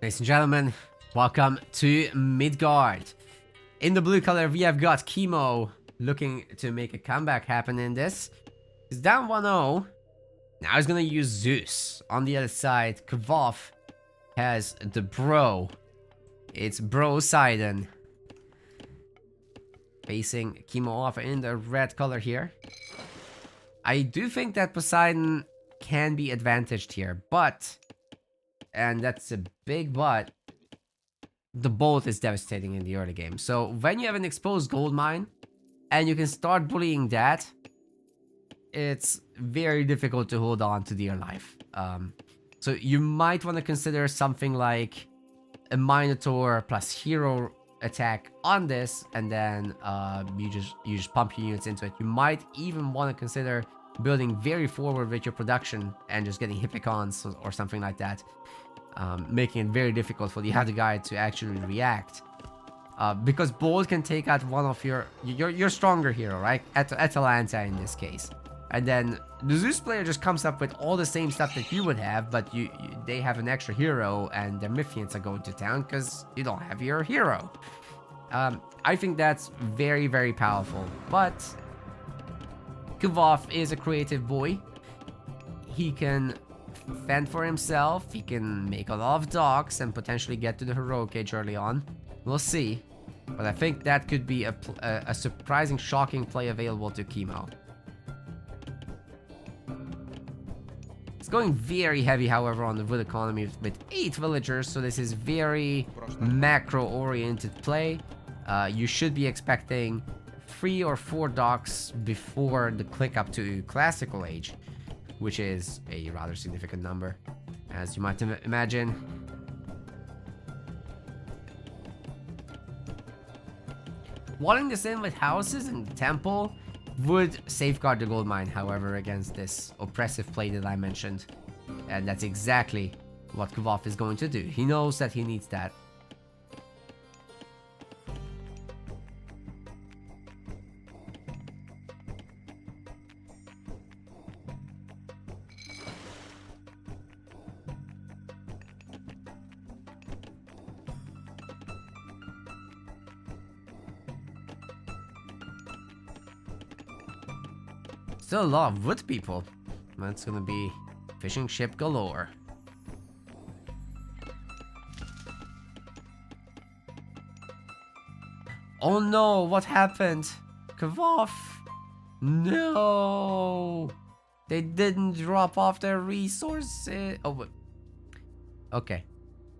Ladies and gentlemen, welcome to Midgard. In the blue color, we have got Chemo looking to make a comeback happen in this. He's down 1-0. Now he's gonna use Zeus. On the other side, Kvov has the bro. It's Bro Poseidon. Facing Chemo off in the red color here. I do think that Poseidon can be advantaged here, but... and that's a big but, the bolt is devastating in the early game. So when you have an exposed gold mine and you can start bullying that, it's very difficult to hold on to dear life. So you might want to consider something like a Minotaur plus hero attack on this, and then you just pump your units into it. You might even want to consider building very forward with your production and just getting Hippicons or something like that. Making it very difficult for the other guy to actually react. Because Bolt can take out one of your stronger hero, right? Atalanta in this case. And then the Zeus player just comes up with all the same stuff that you would have, but they have an extra hero and their Mythians are going to town because you don't have your hero. I think that's very, very powerful. But Kvov is a creative boy. He can fend for himself, he can make a lot of docks and potentially get to the heroic age early on. We'll see. But I think that could be a surprising, shocking play available to Chemo. It's going very heavy, however, on the wood economy with 8 villagers, so this is very macro-oriented play. You should be expecting 3 or 4 docks before the click up to classical age, which is a rather significant number, as you might imagine. Walling this in with houses and temple would safeguard the gold mine, however, against this oppressive play that I mentioned. And that's exactly what Kvaff is going to do. He knows that he needs that. Still a lot of wood people. That's gonna be fishing ship galore. Oh no, what happened? Kvaff? No! They didn't drop off their resources. Oh, wait. Okay.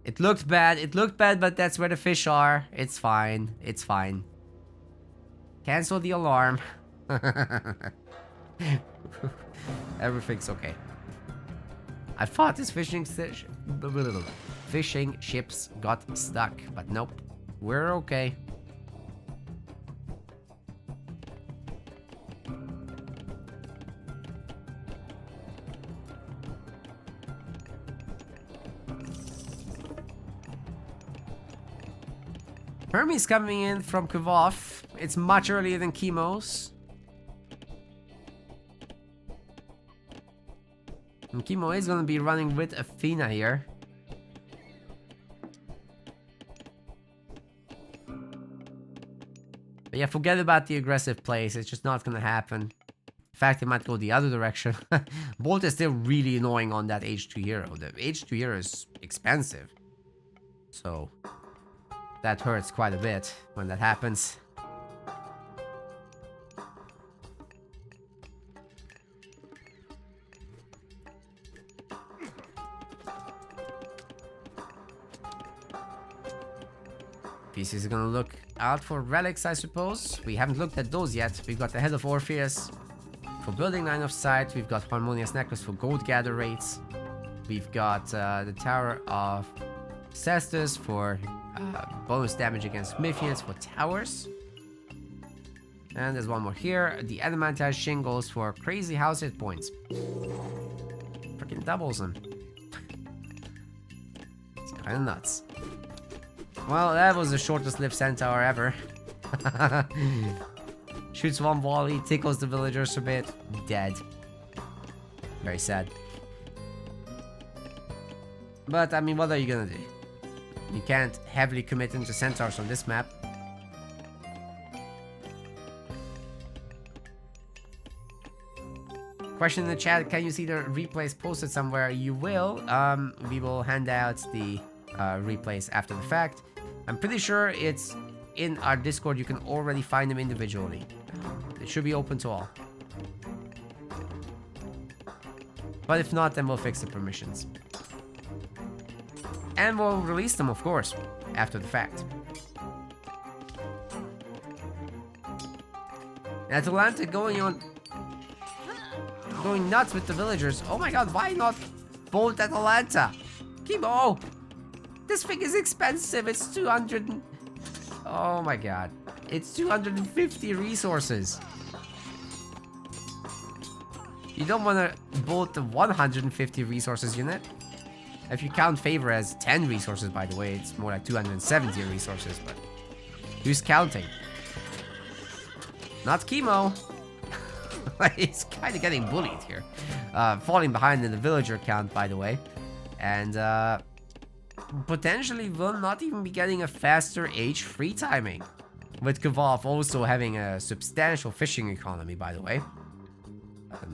It looked bad, but that's where the fish are. It's fine, it's fine. Cancel the alarm. Everything's okay. I thought this fishing ships got stuck, but nope. We're okay. Hermes coming in from Kvaff. It's much earlier than Chemo's. And Chemo is going to be running with Athena here. But yeah, forget about the aggressive plays. It's just not going to happen. In fact, it might go the other direction. Bolt is still really annoying on that H2 hero. The H2 hero is expensive. So that hurts quite a bit when that happens. PC is gonna look out for relics, I suppose. We haven't looked at those yet. We've got the Head of Orpheus for building Line of Sight. We've got Harmonious Necklace for gold gather rates. We've got the Tower of Cestus for bonus damage against Mythians for towers. And there's one more here. The Adamantized Shingles for crazy house hit points. Freaking doubles them. It's kind of nuts. Well, that was the shortest lived centaur ever. Shoots one volley, tickles the villagers a bit, dead. Very sad. But, I mean, what are you gonna do? You can't heavily commit into centaurs on this map. Question in the chat, can you see the replays posted somewhere? You will. We will hand out the replays after the fact. I'm pretty sure it's in our Discord. You can already find them individually. It should be open to all. But if not, then we'll fix the permissions. And we'll release them, of course, after the fact. Atalanta going nuts with the villagers. Oh my god, why not bolt Atalanta? Chemo! This thing is expensive. It's 200. Oh my god. It's 250 resources. You don't want to bolt the 150 resources unit. If you count favor as 10 resources, by the way, it's more like 270 resources, but who's counting? Not Chemo. He's kind of getting bullied here. Falling behind in the villager count, by the way. And potentially will not even be getting a faster H3 timing. With Kvaff also having a substantial fishing economy, by the way.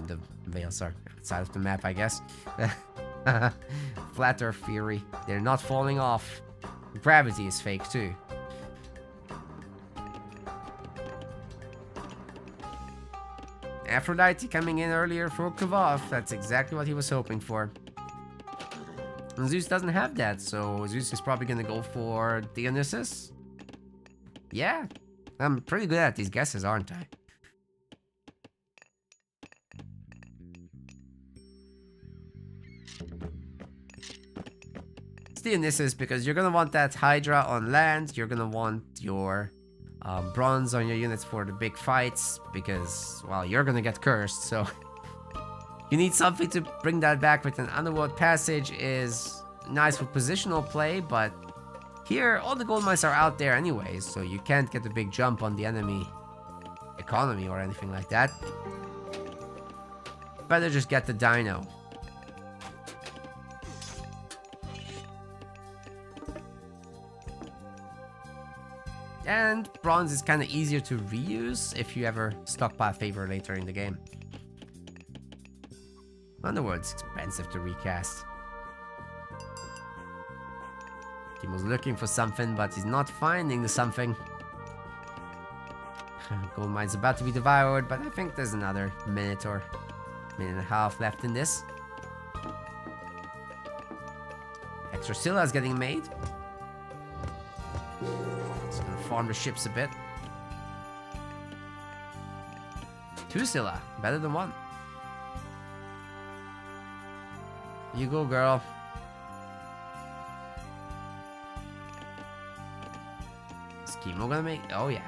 The Veils are outside of the map, I guess. Flat Earth Fury. They're not falling off. Gravity is fake too. Aphrodite coming in earlier for Kvaff. That's exactly what he was hoping for. And Zeus doesn't have that, so Zeus is probably gonna go for Dionysus. Yeah, I'm pretty good at these guesses, aren't I? This is because you're gonna want that Hydra on land. You're gonna want your bronze on your units for the big fights because, well, you're gonna get cursed, so you need something to bring that back with. An Underworld Passage is nice for positional play, but here all the gold mines are out there anyways, so you can't get a big jump on the enemy economy or anything like that. Better just get the dino. And bronze is kind of easier to reuse if you ever stockpile favor later in the game. Underworld's expensive to recast. Timo's looking for something, but he's not finding the something. Gold mine's about to be devoured, but I think there's another minute or minute and a half left in this. Extra Scylla's getting made. Farm the ships a bit. 2 Scylla, better than 1. You go, girl. Is Chemo gonna make? Oh yeah,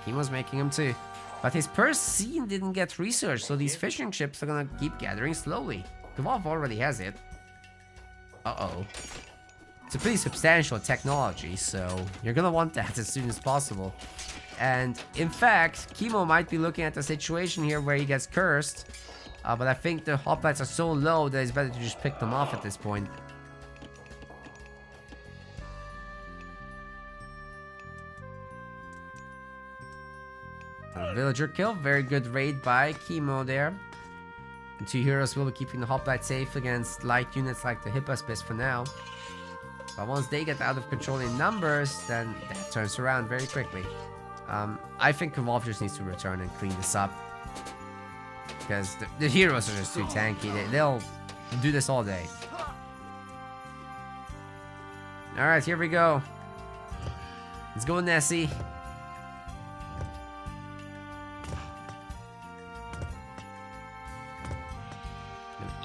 Chemo's making them too. But his first scene didn't get researched, so these fishing ships are gonna keep gathering slowly. Kvav already has it. Uh-oh. It's a pretty substantial technology, so you're gonna want that as soon as possible. And in fact, Chemo might be looking at a situation here where he gets cursed, but I think the hoplites are so low that it's better to just pick them off at this point. A villager kill, very good raid by Chemo there. The 2 heroes will be keeping the hoplite safe against light units like the Hippospis for now. But once they get out of control in numbers, then that turns around very quickly. I think Kvav just needs to return and clean this up. Because the heroes are just too tanky. They'll do this all day. Alright, here we go. Let's go, Nessie.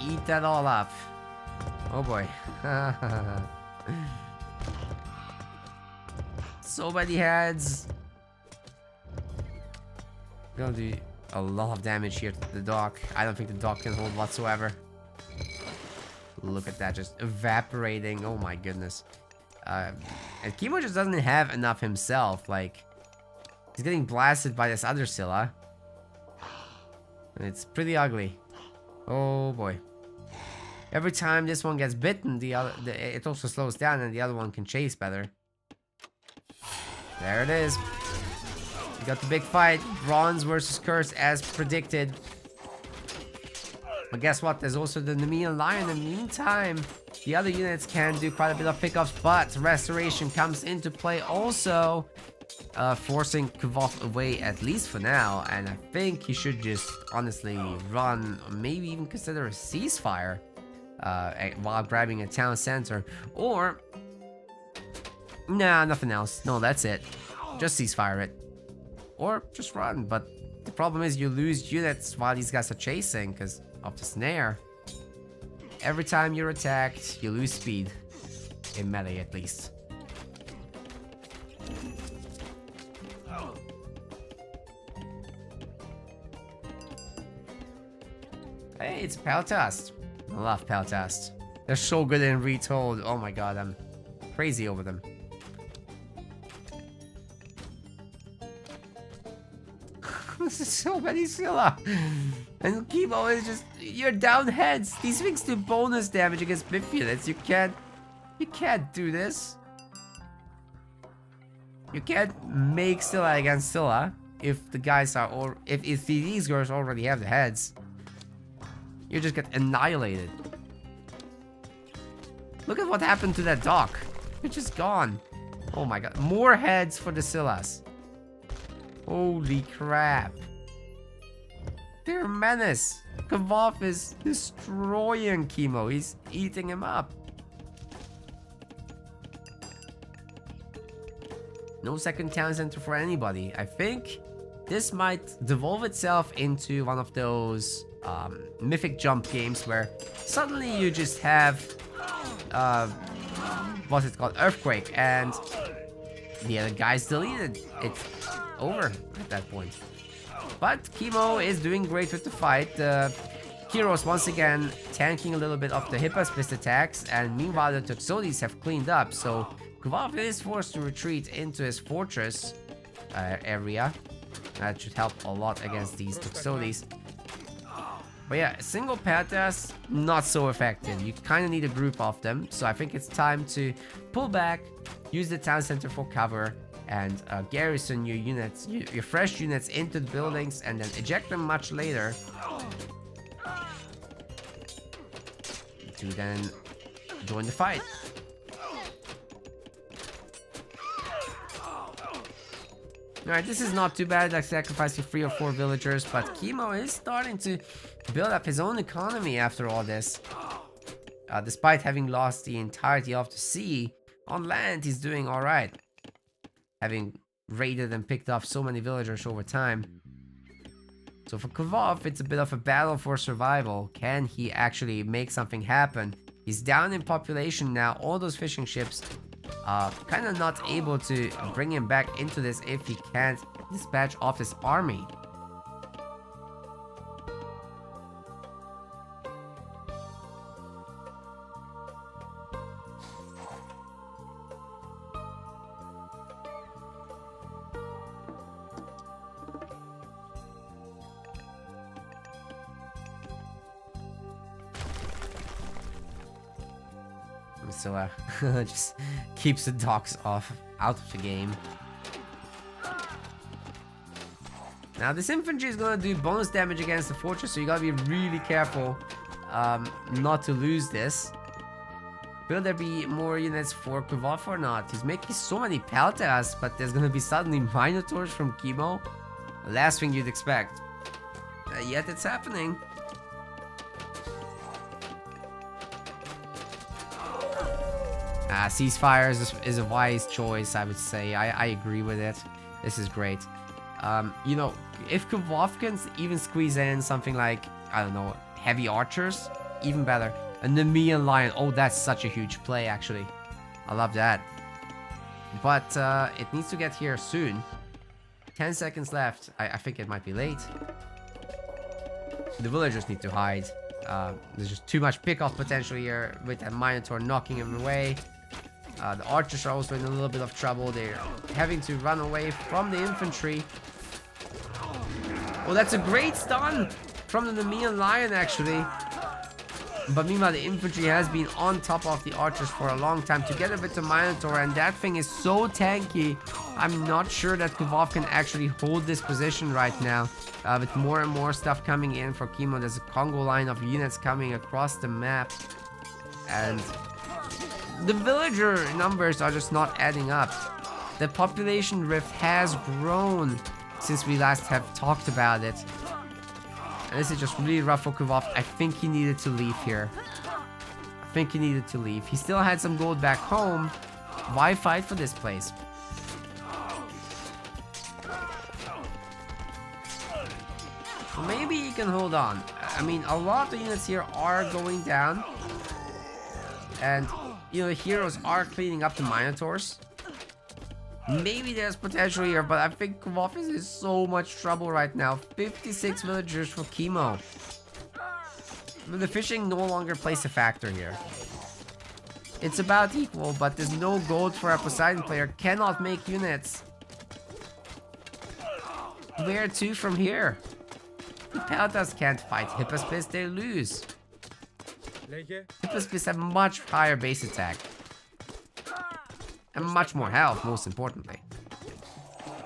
Eat that all up. Oh boy. So many heads. Gonna do a lot of damage here to the dock. I don't think the dock can hold whatsoever. Look at that, just evaporating. Oh my goodness. And Chemo just doesn't have enough himself. Like, he's getting blasted by this other Scylla. And it's pretty ugly. Oh boy. Every time this one gets bitten, it also slows down and the other one can chase better. There it is. We got the big fight. Bronze versus Curse as predicted. But guess what? There's also the Nemean Lion. In the meantime, the other units can do quite a bit of pickups, but Restoration comes into play also, forcing Kvav away at least for now. And I think he should just honestly run, or maybe even consider a ceasefire while grabbing a town center. Or, nah, nothing else. No, that's it. Just ceasefire it. Or just run. But the problem is you lose units while these guys are chasing because of the snare. Every time you're attacked, you lose speed. In melee, at least. Hey, it's Peltast. I love Peltast. They're so good in Retold. Oh my god, I'm crazy over them. This is so many Scylla. And Chemo is just, you're down heads. These things do bonus damage against Biff units. You can't do this. You can't make Scylla against Scylla if the guys are, or if these girls already have the heads. You just get annihilated. Look at what happened to that dock. It's just gone. Oh my god. More heads for the Scyllas. Holy crap. They're a menace. Kvav is destroying Chemo. He's eating him up. No second town center for anybody. I think this might devolve itself into one of those mythic jump games where suddenly you just have what's it called, earthquake, and the other guys deleted. It's over at that point. But Chemo is doing great with the fight. Heroes once again tanking a little bit of the Hippospist attacks, and meanwhile the Tuxodes have cleaned up, so Kvov is forced to retreat into his fortress area. That should help a lot against these Tuxodes. But yeah, single Patas, not so effective. You kind of need a group of them, so I think it's time to pull back, use the town center for cover, and garrison your units, your fresh units into the buildings, and then eject them much later to then join the fight. Alright, this is not too bad, like sacrificing 3 or 4 villagers, but Chemo is starting to build up his own economy after all this. Despite having lost the entirety of the sea, on land he's doing alright, having raided and picked off so many villagers over time. So for Kvov, it's a bit of a battle for survival. Can he actually make something happen? He's down in population now. All those fishing ships kind of not able to bring him back into this if he can't dispatch off his army. So just keeps the docks out of the game. Now this infantry is gonna do bonus damage against the fortress, so you gotta be really careful not to lose this. Will there be more units for Kvov or not? He's making so many Peltas, but there's gonna be suddenly Minotaurs from Chemo. The last thing you'd expect. Yet it's happening. Ceasefire is a wise choice, I would say. I agree with it. This is great. You know, if Kvov can even squeeze in something like, I don't know, heavy archers, even better. A Nemean lion. Oh, that's such a huge play, actually. I love that. But it needs to get here soon. 10 seconds left. I think it might be late. The villagers need to hide. There's just too much pick-off potential here with that Minotaur knocking him away. The archers are also in a little bit of trouble. They're having to run away from the infantry. Oh, that's a great stun from the Nemean lion, actually. But meanwhile, the infantry has been on top of the archers for a long time, together with the Minotaur, and that thing is so tanky. I'm not sure that Kvov can actually hold this position right now. With more and more stuff coming in for Chemo, there's a Congo line of units coming across the map. And the villager numbers are just not adding up. The population rift has grown since we last have talked about it. And this is just really rough for Kvov. I think he needed to leave here. He still had some gold back home. Why fight for this place? Maybe he can hold on. I mean, a lot of the units here are going down. And, you know, the heroes are cleaning up the Minotaurs. Maybe there's potential here, but I think Kvov is in so much trouble right now. 56 villagers for Chemo. But the fishing no longer plays a factor here. It's about equal, but there's no gold for a Poseidon player. Cannot make units. Where to from here? The Peltas can't fight Hippospist, they lose. Hippospist have much higher base attack. And much more health, most importantly.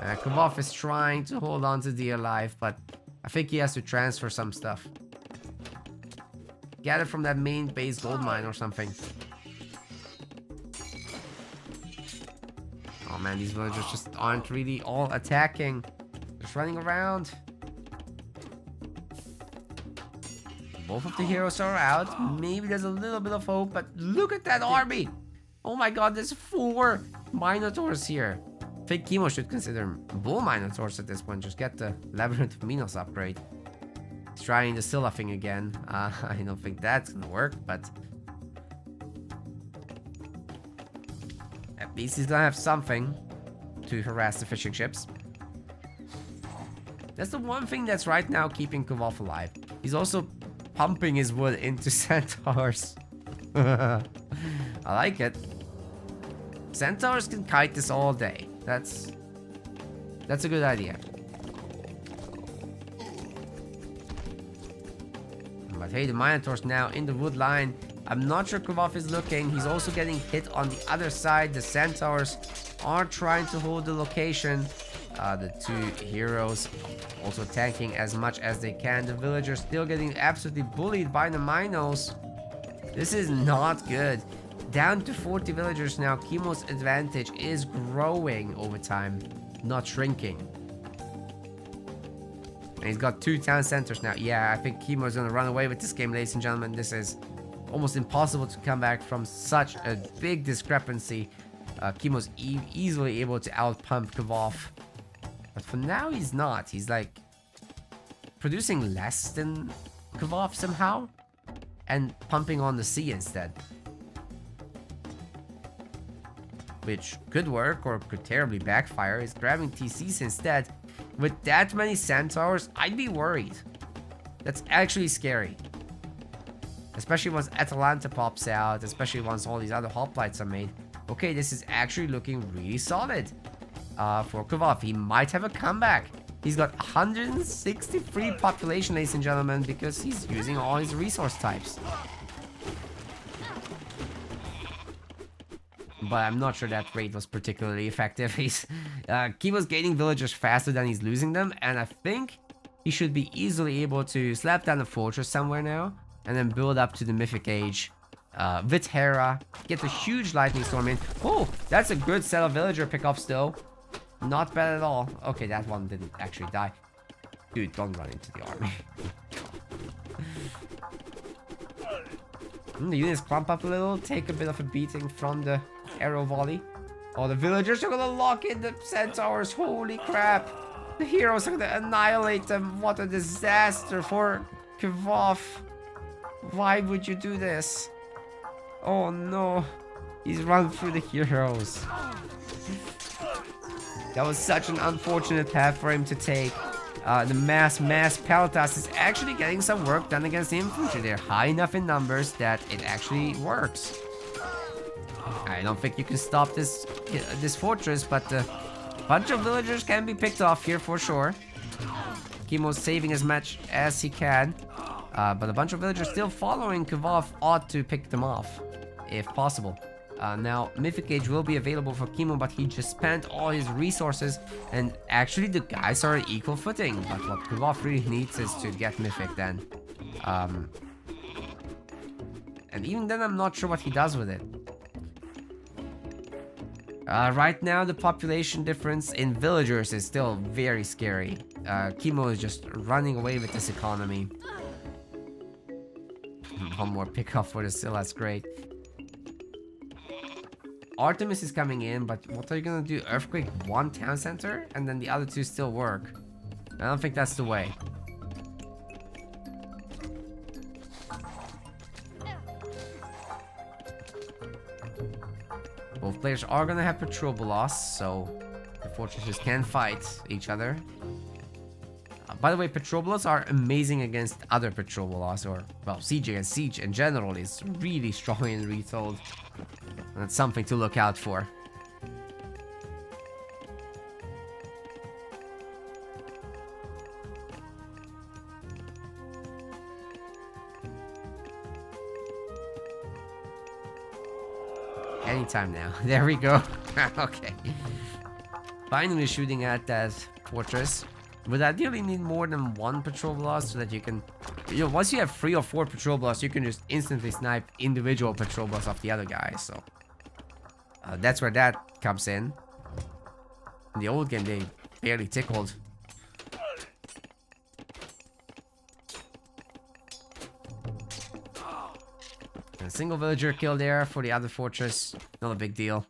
Kvov is trying to hold on to dear life, but I think he has to transfer some stuff. Get it from that main base gold mine or something. Oh man, these villagers just aren't really all attacking. Just running around. Both of the heroes are out. Maybe there's a little bit of hope, but look at that army! Oh my god, there's 4 Minotaurs here. think Chemo should consider Bull Minotaurs at this point. Just get the Labyrinth of Minos upgrade. He's trying the Scylla thing again. I don't think that's gonna work, but at least he's gonna have something to harass the fishing ships. That's the one thing that's right now keeping Kvolf alive. He's also pumping his wood into centaurs. I like it. Centaurs can kite this all day. That's a good idea. But hey, the Minotaur's now in the wood line. I'm not sure Kvolf is looking. He's also getting hit on the other side. The Centaurs are trying to hold the location. The two heroes also tanking as much as they can. The villagers still getting absolutely bullied by the Minos. This is not good. Down to 40 villagers now. Chemo's advantage is growing over time, not shrinking. And he's got 2 town centers now. Yeah, I think Chemo's gonna run away with this game, ladies and gentlemen. This is almost impossible to come back from such a big discrepancy. Chemo's easily able to outpump Kvolf. But for now, he's not. He's like producing less than Kvolf somehow and pumping on the sea instead. Which could work or could terribly backfire. He's grabbing TCs instead. With that many centaurs, I'd be worried. That's actually scary. Especially once Atalanta pops out, especially once all these other hoplites are made. Okay, this is actually looking really solid for Kvolf. He might have a comeback. He's got 163 population, ladies and gentlemen, because he's using all his resource types. But I'm not sure that rate was particularly effective. Chemo's gaining villagers faster than he's losing them, and I think he should be easily able to slap down a fortress somewhere now, and then build up to the Mythic Age with Hera, get a huge lightning storm in. Oh, that's a good set of villager pickup still. Not bad at all. Okay, that one didn't actually die. Dude, don't run into the army. The units clump up a little, take a bit of a beating from the arrow volley. Oh, the villagers are gonna lock in the centaurs. Holy crap. The heroes are gonna annihilate them. What a disaster for Kvolf. Why would you do this? Oh no. He's run through the heroes. That was such an unfortunate path for him to take. The mass Palatas is actually getting some work done against the infantry. They're high enough in numbers that it actually works. I don't think you can stop this fortress, but a bunch of villagers can be picked off here for sure. Chemo's saving as much as he can, but a bunch of villagers still following Kvolf ought to pick them off, if possible. Now, Mythic Age will be available for Chemo, but he just spent all his resources, and actually the guys are at equal footing. But what Kvolf really needs is to get Mythic then. And even then, I'm not sure what he does with it. Right now, the population difference in villagers is still very scary. Chemo is just running away with this economy. One more pickup for the Scylla, that's great. Artemis is coming in, but what are you gonna do? Earthquake one town center, and then the other two still work? I don't think that's the way. Both players are gonna have patrol loss, so the fortresses can fight each other. By the way, Petrobolos are amazing against other Petrobolos, or, well, Siege against Siege in general is really strong in Retold. That's something to look out for. Anytime now. There we go. Okay. Finally shooting at that fortress. Would ideally need more than one patrol blast so that you can... You know, once you have 3 or 4 patrol blasts, you can just instantly snipe individual patrol blasts off the other guys, so... that's where that comes in. In the old game, they barely tickled. And a single villager kill there for the other fortress. Not a big deal.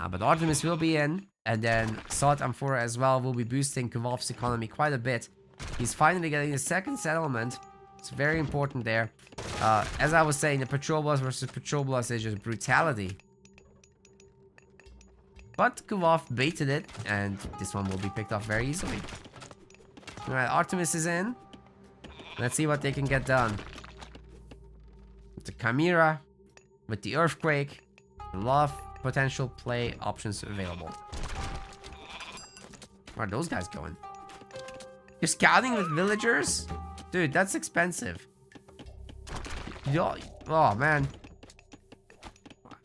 But Artemis will be in. And then Salt Amphora as well will be boosting Kvolf's economy quite a bit. He's finally getting the second settlement. It's very important there. As I was saying, the Petroblas versus Petroblas is just brutality. But Kvolf baited it, and this one will be picked off very easily. Alright, Artemis is in. Let's see what they can get done. With the Chimera, with the Earthquake, a lot of potential play options available. Where are those guys going? You're scouting with villagers? Dude, that's expensive. Yo, oh man.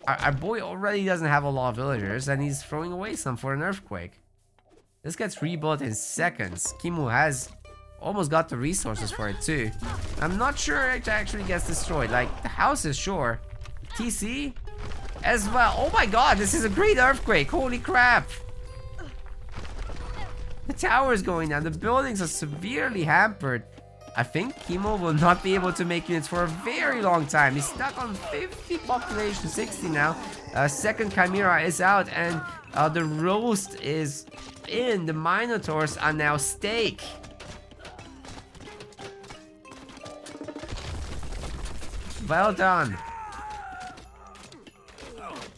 Our boy already doesn't have a lot of villagers, and he's throwing away some for an earthquake. This gets rebuilt in seconds. Kimu has almost got the resources for it too. I'm not sure it actually gets destroyed. Like, the house is sure. TC as well. Oh my god, this is a great earthquake. Holy crap. The tower is going down. The buildings are severely hampered. I think Chemo will not be able to make units for a very long time. He's stuck on 50 population, 60 now. Second Chimera is out, and the roast is in. The Minotaurs are now steak. Well done.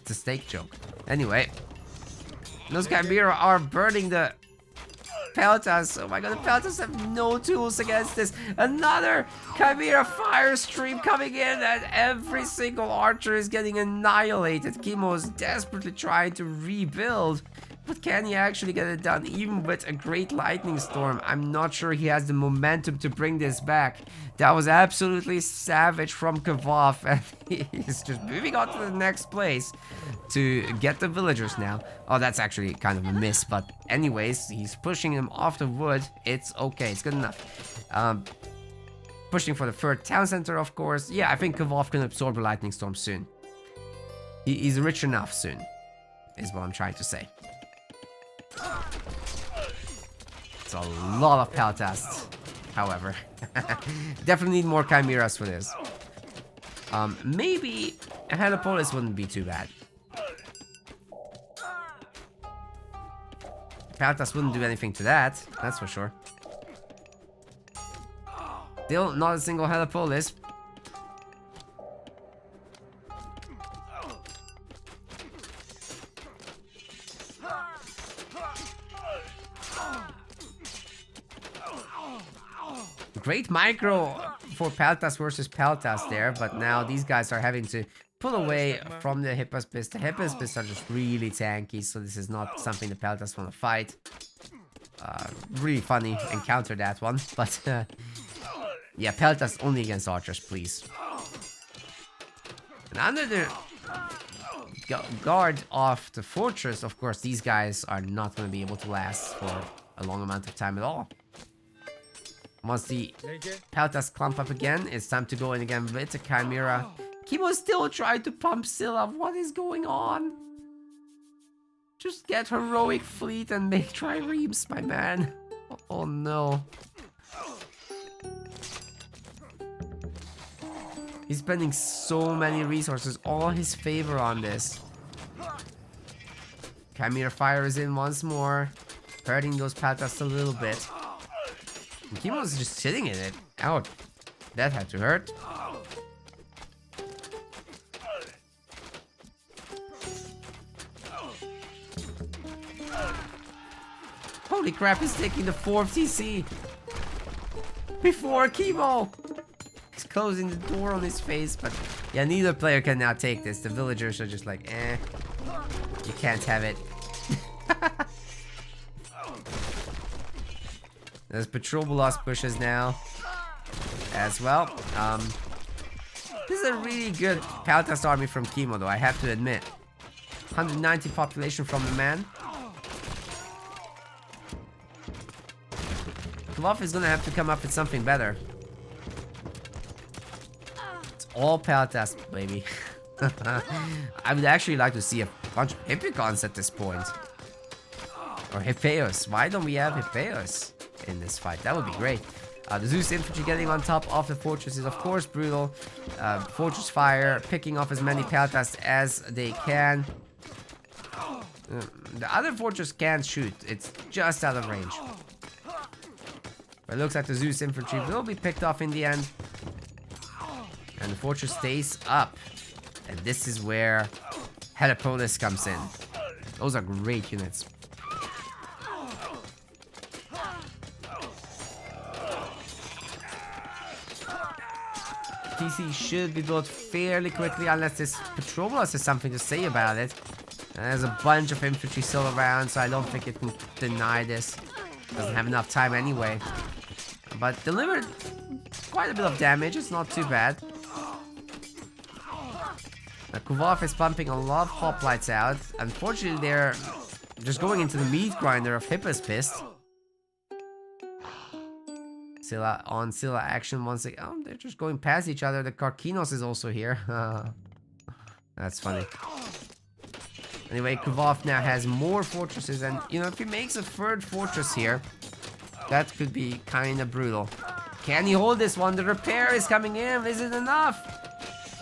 It's a steak joke. Anyway, those Chimera are burning the Peltas. Oh my god, the Peltas have no tools against this. Another Chimera fire stream coming in, and every single archer is getting annihilated. Kimo is desperately trying to rebuild, but can he actually get it done? Even with a great lightning storm, I'm not sure he has the momentum to bring this back. That was absolutely savage from Kvolf, and he's just moving on to the next place to get the villagers now. Oh, that's actually kind of a miss, but anyways, he's pushing them off the wood. It's okay, it's good enough. Pushing for the third town center, of course. Yeah, I think Kvolf can absorb a lightning storm soon. He's rich enough soon, is what I'm trying to say. It's a lot of Peltas, however. Definitely need more Chimeras for this. Maybe a Helipolis wouldn't be too bad. Peltas wouldn't do anything to that, that's for sure. Still not a single Helipolis. Great micro for Peltas versus Peltas there, but now these guys are having to pull away from the Hippospis. The Hippospis are just really tanky, so this is not something the Peltas want to fight. Really funny encounter, that one, but yeah, Peltas only against archers, please. And under the guard of the fortress, of course, these guys are not going to be able to last for a long amount of time at all. Once the Peltas clump up again, it's time to go in again with the Chimera. Kimo still trying to pump Scylla. What is going on? Just get heroic fleet and make triremes, my man. Oh no. He's spending so many resources, all his favor on this. Chimera Fire is in once more, hurting those Peltas a little bit. Kimo's just sitting in it. Ouch. That had to hurt. Holy crap, he's taking the 4th TC. Before Kimo. He's closing the door on his face, but yeah, neither player can now take this. The villagers are just like, eh. You can't have it. There's Petrobulos pushes now as well. This is a really good Peltas army from Kimo, though, I have to admit. 190 population from the man. Kvolf is gonna have to come up with something better. It's all Peltas, baby. I would actually like to see a bunch of Hippicons at this point. Or Hippeos. Why don't we have Hippeos in this fight? That would be great. The Zeus infantry getting on top of the fortress is of course brutal. Fortress fire, picking off as many Peltas as they can. The other fortress can't shoot. It's just out of range. But it looks like the Zeus infantry will be picked off in the end. And the fortress stays up. And this is where Helipolis comes in. Those are great units. TC should be built fairly quickly unless this Petrobolas has something to say about it. And there's a bunch of infantry still around, so I don't think it can deny this. Doesn't have enough time anyway. But delivered quite a bit of damage, it's not too bad. Now, Kuvov is pumping a lot of hoplites out. Unfortunately, they're just going into the meat grinder of Hippospist. Scylla action once again. Oh, they're just going past each other. The Karkinos is also here. That's funny. Anyway, Kuvov now has more fortresses, and you know, if he makes a third fortress here, that could be kind of brutal. Can he hold this one? The repair is coming in. Is it enough?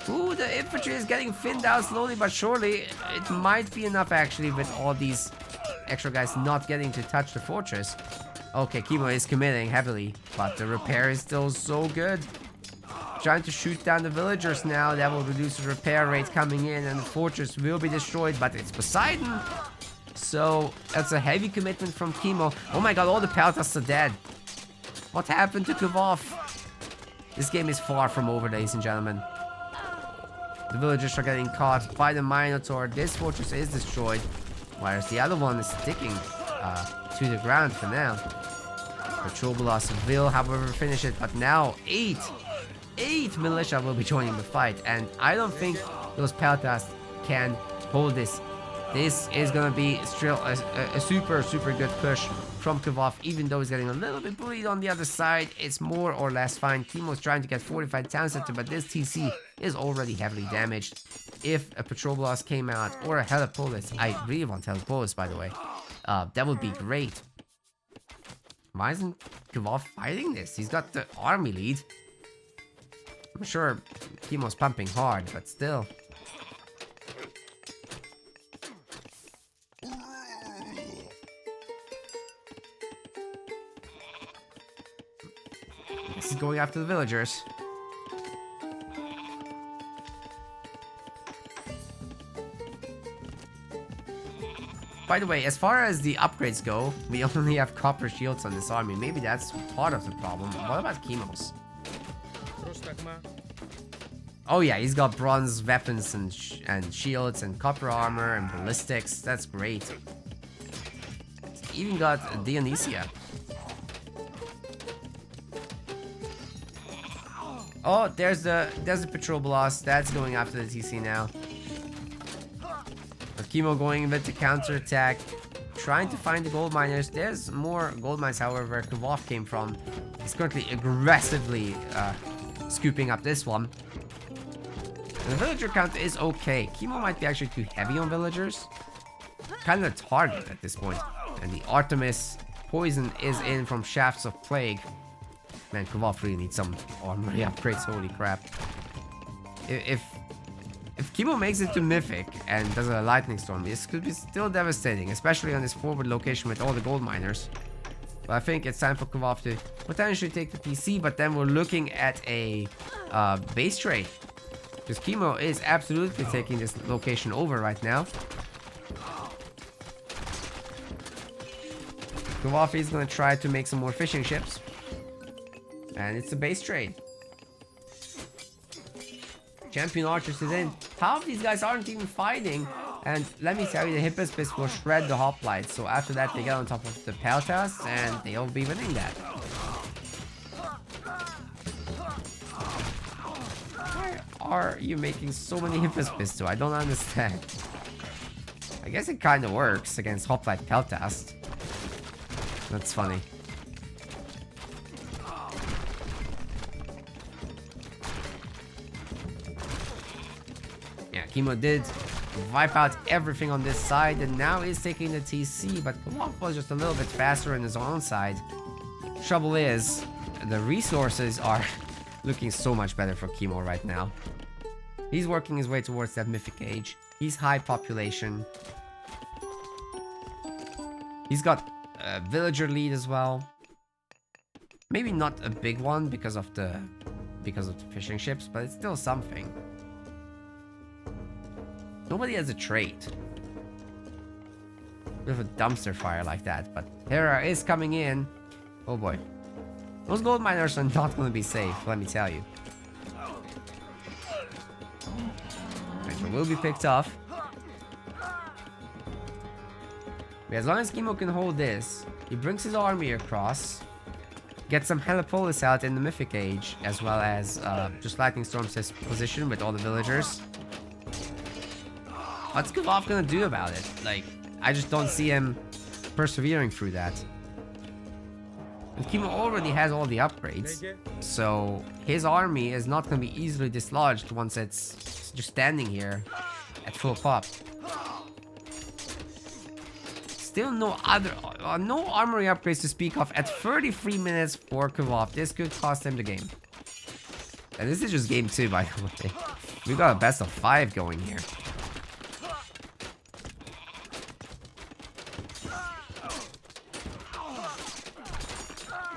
Ooh, the infantry is getting thinned out slowly but surely. It might be enough actually with all these extra guys not getting to touch the fortress. Okay, Chemo is committing heavily, but the repair is still so good. Trying to shoot down the villagers now. That will reduce the repair rate coming in, and the fortress will be destroyed, but it's Poseidon. So that's a heavy commitment from Chemo. Oh my god, all the Peltas are dead. What happened to Kuvov? This game is far from over, ladies and gentlemen. The villagers are getting caught by the Minotaur. This fortress is destroyed, whereas the other one is sticking to the ground for now. Petrobolas will, however, finish it, but now 8 militia will be joining the fight, and I don't think those Peltas can hold this. This is gonna be still a super good push from Kuvov, even though he's getting a little bit bullied on the other side. It's more or less fine. Chemo's trying to get fortified town center, but this TC is already heavily damaged. If a Petrobolas came out, or a Helipolis, I really want Helipolis, by the way, that would be great. Why isn't Kuvov fighting this? He's got the army lead. I'm sure Chemo's pumping hard, but still. This is going after the villagers. By the way, as far as the upgrades go, we only have copper shields on this army. Maybe that's part of the problem. What about Chemo's? Oh yeah, he's got bronze weapons and shields and copper armor and ballistics. That's great. He's even got Dionysia. Oh, there's the Petrobolas. That's going after the TC now. But Chemo going a bit to counterattack, trying to find the gold miners. There's more gold mines, however, where Kuvov came from. He's currently aggressively scooping up this one. And the villager count is okay. Chemo might be actually too heavy on villagers. Kind of a target at this point. And the Artemis poison is in from Shafts of Plague. Man, Kuvov really needs some armory upgrades, holy crap. If Chemo makes it to Mythic and does a Lightning Storm, this could be still devastating, especially on this forward location with all the gold miners. But I think it's time for Kuvov to potentially take the PC, but then we're looking at a base trade. Because Chemo is absolutely taking this location over right now. Kuvov is going to try to make some more fishing ships. And it's a base trade. Champion Archers is in. Half of these guys aren't even fighting. And let me tell you, the Hippospist will shred the hoplites. So after that, they get on top of the Peltas, and they'll be winning that. Why are you making so many Hippospists too? I don't understand. I guess it kind of works against hoplite Peltas. That's funny. Chemo did wipe out everything on this side, and now is taking the TC, but Kuvov was just a little bit faster on his own side. Trouble is, the resources are looking so much better for Chemo right now. He's working his way towards that mythic age. He's high population. He's got a villager lead as well. Maybe not a big one because of the fishing ships, but it's still something. Nobody has a trait. We have a dumpster fire like that, but Hera is coming in. Oh boy. Those gold miners are not going to be safe, let me tell you. Nitro will be picked off. But as long as Chemo can hold this, he brings his army across. Gets some Helipolis out in the Mythic Age, as well as just Lightning Storms his position with all the villagers. What's Kvav gonna do about it? Like, I just don't see him persevering through that. And Chemo already has all the upgrades, so his army is not gonna be easily dislodged once it's just standing here at full pop. Still no armory upgrades to speak of at 33 minutes for Kvav. This could cost him the game. And this is just game 2, by the way. We got a best of 5 going here.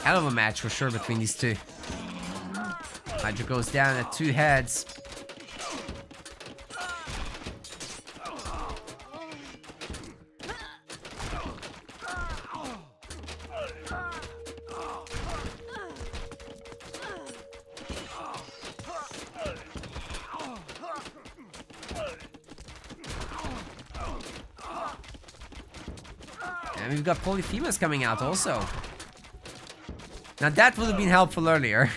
Hell of a match for sure between these two. Hydra goes down at 2 heads. And we've got Polyphemus coming out also. Now that would have been helpful earlier.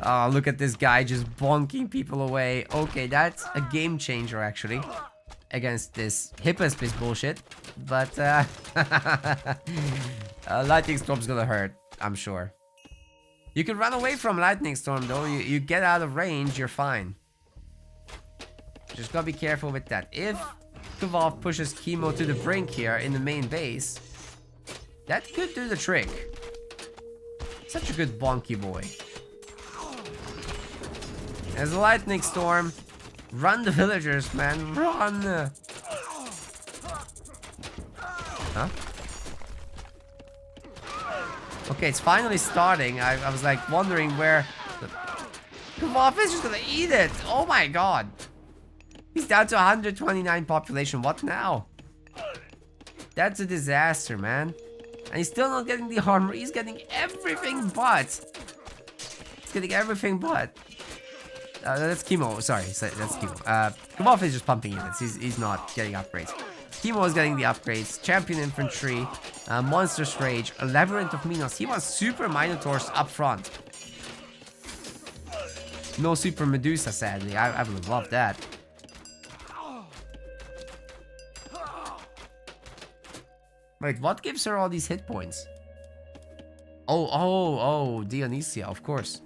Oh, look at this guy just bonking people away. Okay, that's a game changer actually. Against this Hippospis bullshit. But Lightning Storm's gonna hurt, I'm sure. You can run away from Lightning Storm though. You get out of range, you're fine. Just gotta be careful with that. If Kvav pushes Chemo to the brink here in the main base, that could do the trick. Such a good bonky boy. As a Lightning Storm, run the villagers, man, run! Huh? Okay, it's finally starting. I was like wondering where Kvav is just gonna eat it. Oh my god. He's down to 129 population. What now? That's a disaster, man. And he's still not getting the armor. He's getting everything but. He's getting everything but. That's Chemo. Sorry, that's Chemo. Kvav is just pumping units. He's not getting upgrades. Chemo is getting the upgrades. Champion Infantry. Monstrous Rage. A Labyrinth of Minos. He wants Super Minotaurs up front. No Super Medusa, sadly. I would have loved that. Wait, what gives her all these hit points? Oh, Dionysia, of course.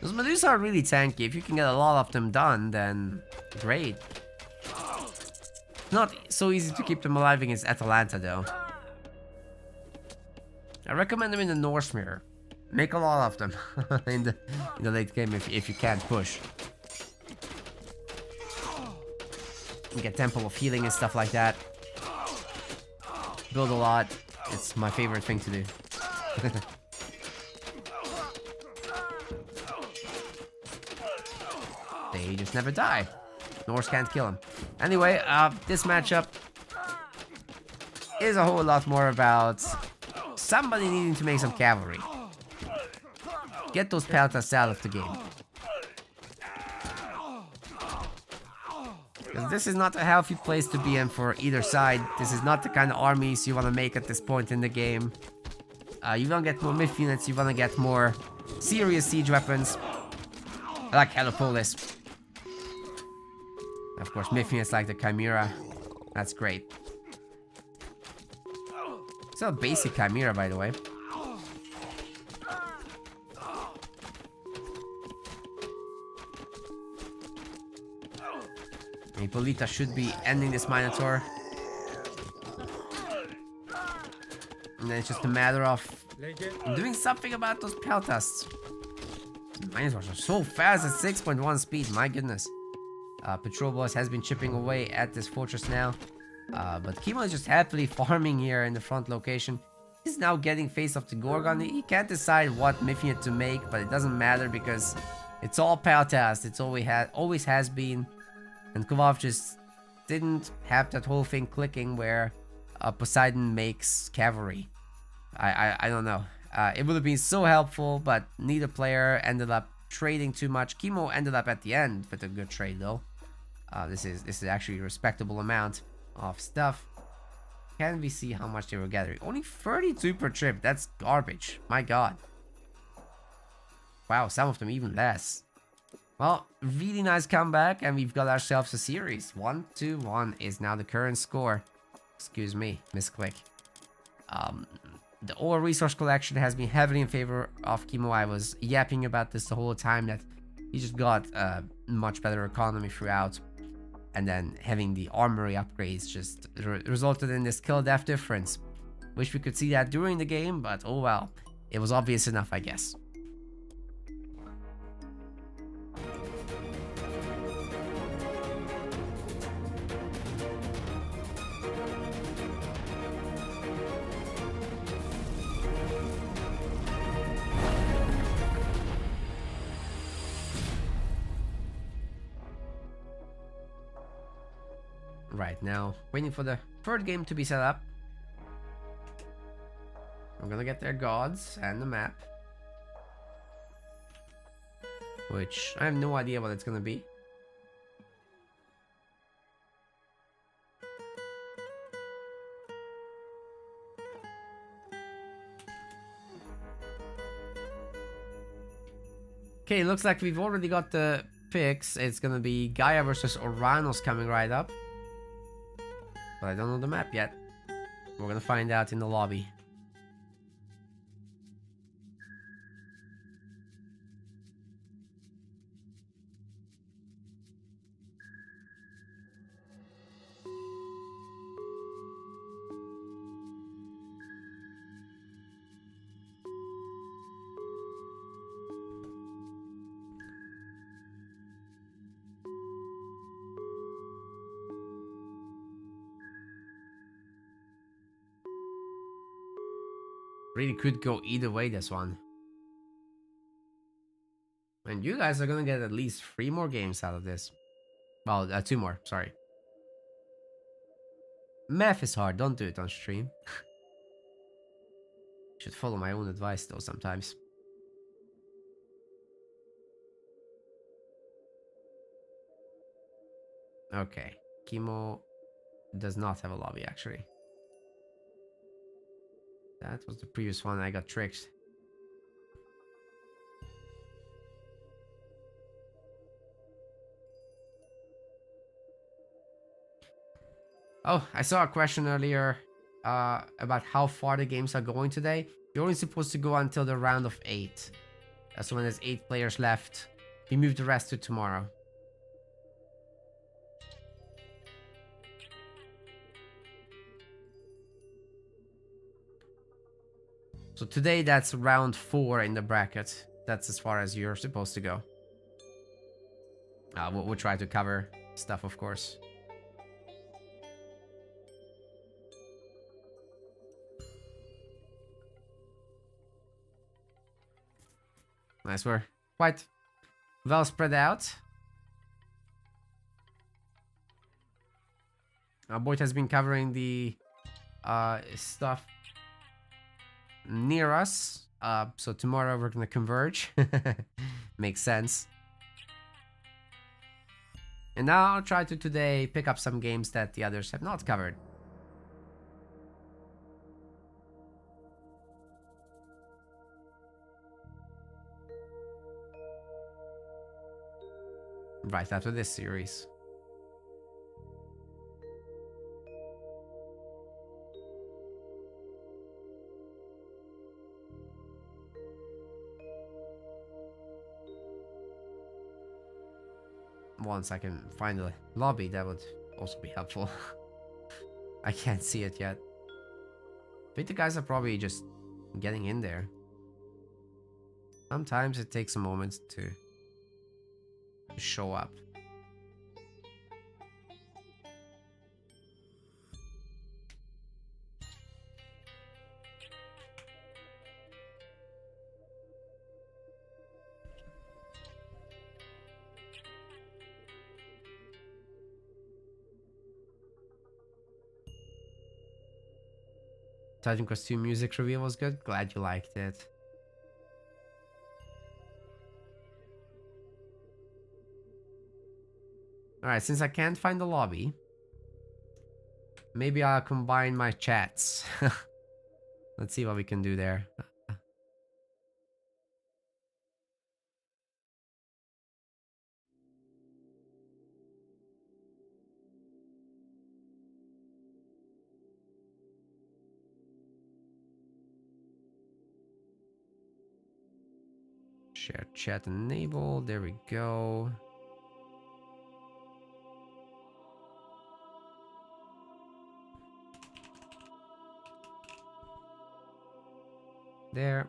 Those Medusa are really tanky. If you can get a lot of them done, then great. Not so easy to keep them alive against Atalanta, though. I recommend them in the Norse Mirror. Make a lot of them in the late game if you can't push. You get Temple of Healing and stuff like that. Build a lot. It's my favorite thing to do. They just never die. Norse can't kill him. Anyway, this matchup is a whole lot more about somebody needing to make some cavalry. Get those peltas out of the game. Because this is not a healthy place to be in for either side. This is not the kind of armies you want to make at this point in the game. You don't get more myth units, you want to get more serious siege weapons. I like Helipolis. Of course, myth units like the Chimera. That's great. It's a basic Chimera, by the way. Hippolyta should be ending this Minotaur. And then it's just a matter of doing something about those peltas. Dinosaurs are so fast at 6.1 speed, my goodness. Patrol Boss has been chipping away at this fortress now. But Kimo is just happily farming here in the front location. He's now getting face off to Gorgon. He can't decide what Mythian to make, but it doesn't matter because it's all Paltast. It's always has been. And Kovov just didn't have that whole thing clicking where Poseidon makes cavalry. I don't know. It would have been so helpful, but neither player ended up trading too much. Kimo ended up at the end with a good trade though. This is actually a respectable amount of stuff. Can we see how much they were gathering? Only 32 per trip. That's garbage. My god. Wow, some of them even less. Well, really nice comeback, and we've got ourselves a series. 1-1 is now the current score. Excuse me, misclick. The ore resource collection has been heavily in favor of Kimo. I was yapping about this the whole time, that he just got a much better economy throughout. And then having the armory upgrades just resulted in this kill-death difference. Wish we could see that during the game, but oh well. It was obvious enough, I guess. Right now, waiting for the third game to be set up. I'm gonna get their gods and the map, which I have no idea what it's gonna be. Okay, looks like we've already got the picks. It's gonna be Gaia versus Oranos coming right up. But I don't know the map yet. We're gonna find out in the lobby. Really could go either way, this one. And you guys are gonna get at least 3 more games out of this. Well, 2 more, sorry. Math is hard, don't do it on stream. Should follow my own advice though sometimes. Okay, Kimo does not have a lobby actually. That was the previous one, I got tricked. Oh, I saw a question earlier about how far the games are going today. You're only supposed to go until the round of 8. So when there's 8 players left, we move the rest to tomorrow. So today that's round 4 in the bracket. That's as far as you're supposed to go. We'll try to cover stuff, of course. Nice, we're quite well spread out. Boyd has been covering the stuff near us. So tomorrow we're gonna converge. Makes sense. And now I'll try to today pick up some games that the others have not covered. Right after this series. Once I can find a lobby, that would also be helpful. I can't see it yet. I think the guys are probably just getting in there. Sometimes it takes a moment to show up. Titan costume music reveal was good. Glad you liked it. Alright, since I can't find the lobby, maybe I'll combine my chats. Let's see what we can do there. Share chat enabled. There we go. There.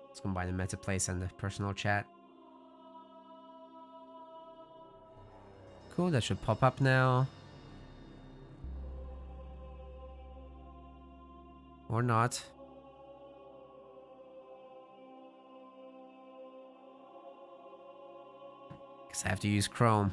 Let's combine the meta place and the personal chat. Cool, that should pop up now. Or not. Because I have to use Chrome.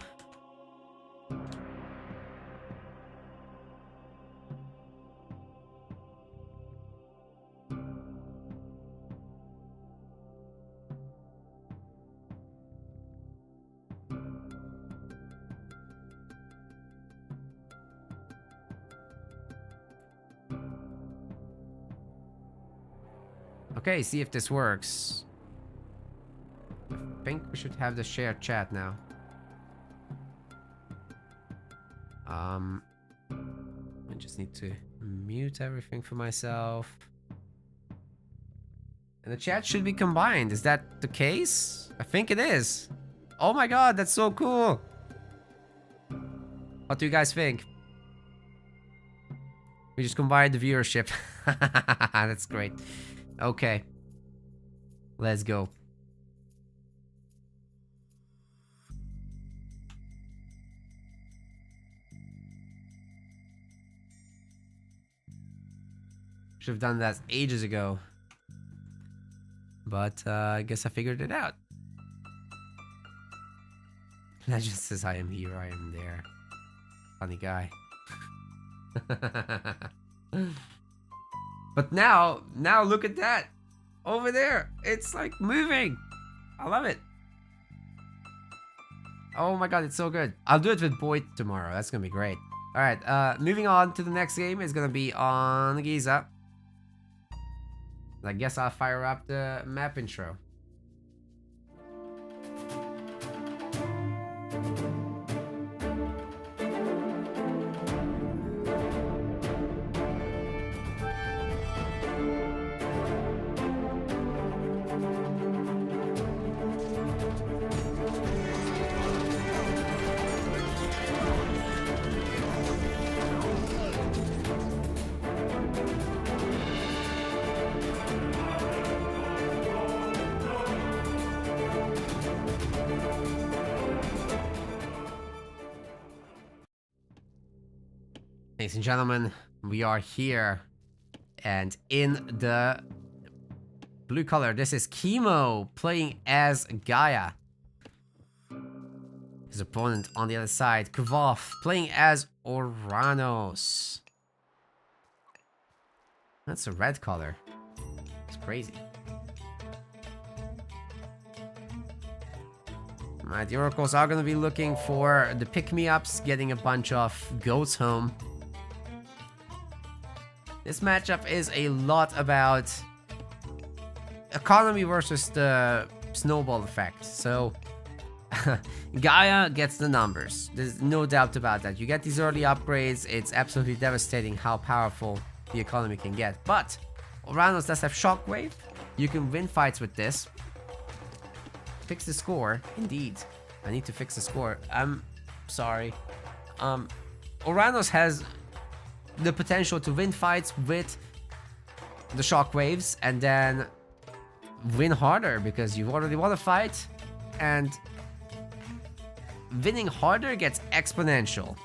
Okay, see if this works. I think we should have the shared chat now. I just need to mute everything for myself. And the chat should be combined. Is that the case? I think it is. Oh my god, that's so cool. What do you guys think? We just combined the viewership. That's great. Okay. Let's go. Should have done that ages ago. But I guess I figured it out. Legend says I am here, I am there. Funny guy. But now look at that. Over there. It's like moving. I love it. Oh my god, it's so good. I'll do it with Boyd tomorrow. That's gonna be great. Alright, moving on to the next game is gonna be on Giza. I guess I'll fire up the map intro. Ladies and gentlemen, we are here, and in the blue color, this is Chemo playing as Gaia. His opponent on the other side, Kvath, playing as Oranos. That's a red color. It's crazy. Alright, the Oracles are going to be looking for the pick-me-ups, getting a bunch of goats home. This matchup is a lot about economy versus the snowball effect. So Gaia gets the numbers. There's no doubt about that. You get these early upgrades. It's absolutely devastating how powerful the economy can get. But Oranos does have Shockwave. You can win fights with this. Fix the score. Indeed. I need to fix the score. I'm sorry. Oranos has the potential to win fights with the shockwaves and then win harder because you already want to fight, and winning harder gets exponential.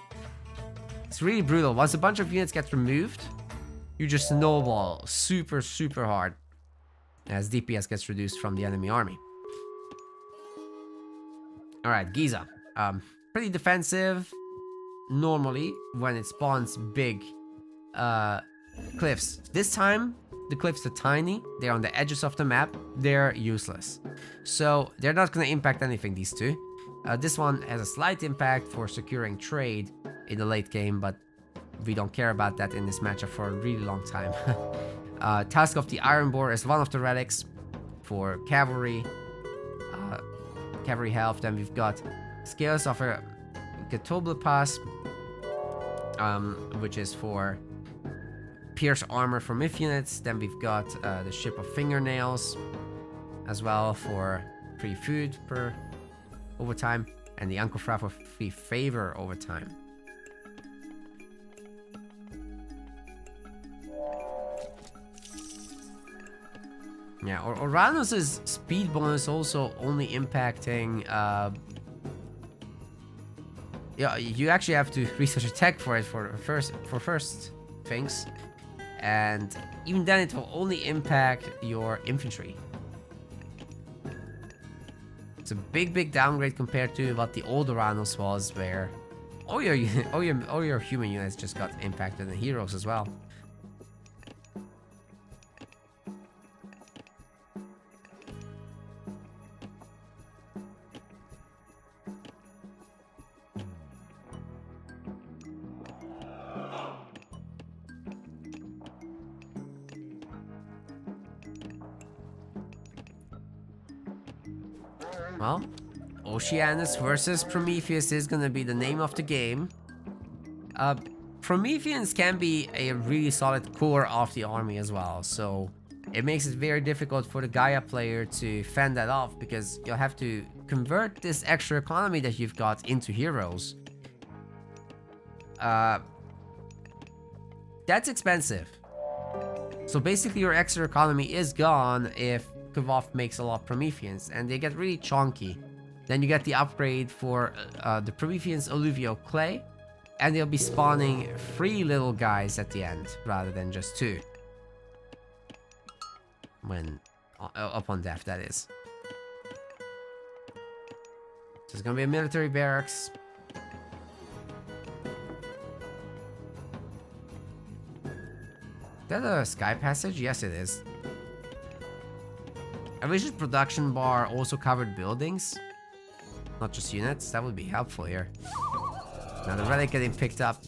It's really brutal. Once a bunch of units get removed, you just snowball super, super hard as DPS gets reduced from the enemy army. Alright, Giza. Pretty defensive normally when it spawns big cliffs. This time, the cliffs are tiny. They're on the edges of the map. They're useless. So they're not going to impact anything, these two. This one has a slight impact for securing trade in the late game, but we don't care about that in this matchup for a really long time. Task of the Iron Boar is one of the relics for cavalry health. Then we've got Scales of a Catoblepas, which is for pierce armor for myth units. Then we've got the Ship of Fingernails as well for free food per overtime, and the Ankhofra for free favor overtime. Yeah, Oranos' speed bonus also only impacting yeah, you actually have to research a tech for it for first things, and even then it will only impact your infantry. It's a big downgrade compared to what the old Oranos was, where all your human units just got impacted, and heroes as well. Well, Oceanus versus Prometheus is gonna be the name of the game. Prometheans can be a really solid core of the army as well, so it makes it very difficult for the Gaia player to fend that off, because you'll have to convert this extra economy that you've got into heroes. That's expensive. So basically your extra economy is gone if Kvoth makes a lot of Prometheans, and they get really chunky. Then you get the upgrade for the Prometheans Alluvial Clay, and they'll be spawning 3 little guys at the end, rather than just 2. When upon death, that is. So it's gonna be a military barracks. Is that a sky passage? Yes, it is. I wish the production bar also covered buildings, not just units. That would be helpful here. Now the relic getting picked up.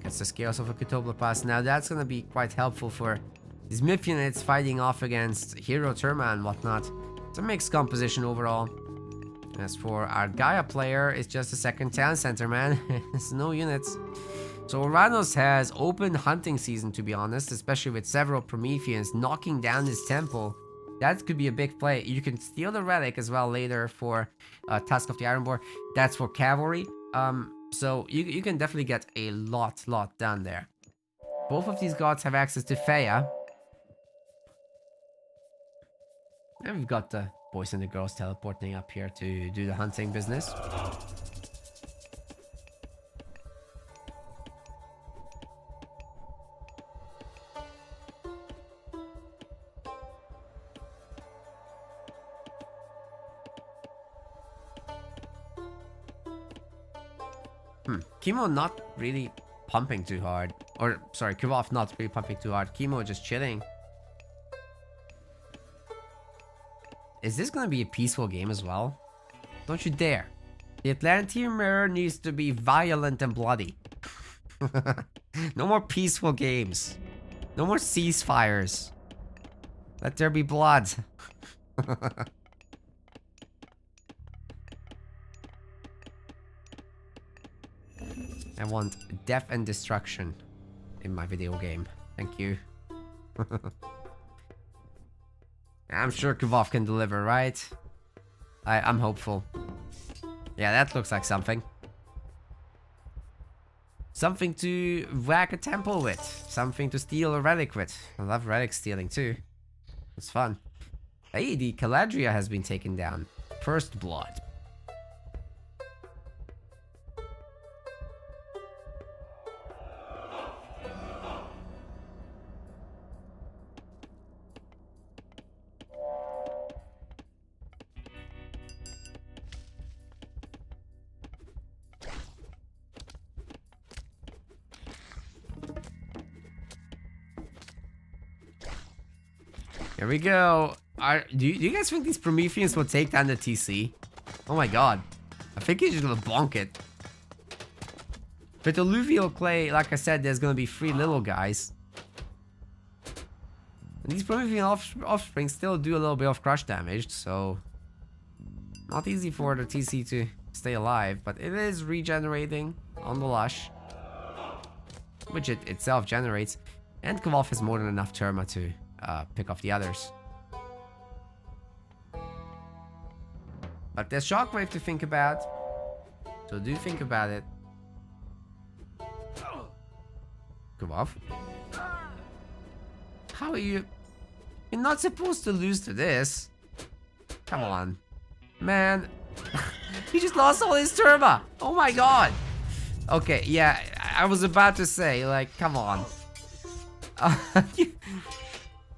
Gets the Scales of a Catoblepas. Now that's gonna be quite helpful for these myth units fighting off against Hero Terma and whatnot. It's a mixed composition overall. As for our Gaia player, it's just a second town center, man. It's no units. So Oranos has open hunting season, to be honest, especially with several Prometheans knocking down his temple. That could be a big play. You can steal the relic as well later for Task of the Iron Boar. That's for cavalry. So you can definitely get a lot done there. Both of these gods have access to Feia. And we've got the boys and the girls teleporting up here to do the hunting business. Chemo not really pumping too hard. Or, sorry, Kvoth not really pumping too hard. Chemo just chilling. Is this gonna be a peaceful game as well? Don't you dare. The Atlantean Mirror needs to be violent and bloody. No more peaceful games. No more ceasefires. Let there be blood. I want death and destruction in my video game. Thank you. I'm sure Kvoth can deliver, right? I'm hopeful. Yeah, that looks like something. Something to whack a temple with. Something to steal a relic with. I love relic stealing too. It's fun. Hey, the Caladria has been taken down. First blood. Here we go. Do you guys think these Prometheans will take down the TC? Oh my god. I think he's just gonna bonk it. With alluvial clay, like I said, there's gonna be 3 little guys. And these Promethean offspring still do a little bit of crush damage, so... Not easy for the TC to stay alive, but it is regenerating on the Lush. Which it itself generates. And Kvolf has more than enough Terma to pick off the others. But there's Shockwave to think about. So do think about it. Kvolf. How are you? You're not supposed to lose to this. Come on. Man. He just lost all his Terma. Oh my god. Okay, yeah. I was about to say, like, come on.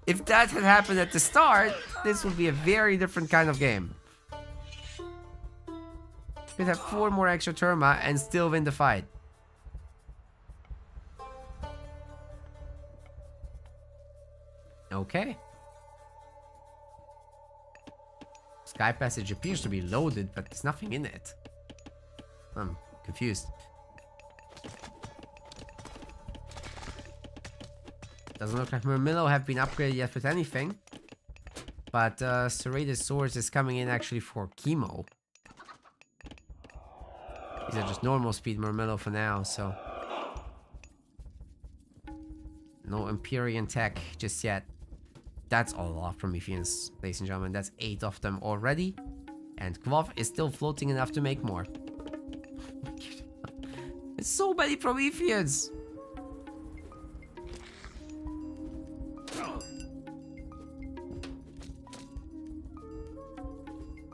If that had happened at the start, this would be a very different kind of game. Could have 4 more extra Terma and still win the fight. Okay. Sky Passage appears to be loaded, but there's nothing in it. I'm confused. Doesn't look like Murmillo have been upgraded yet with anything. But Serrated Swords is coming in actually for chemo. These are just normal speed Murmillo for now, so... No Empyrean tech just yet. That's all off Prometheans, ladies and gentlemen. That's 8 of them already. And Kvolf is still floating enough to make more. There's so many Prometheans!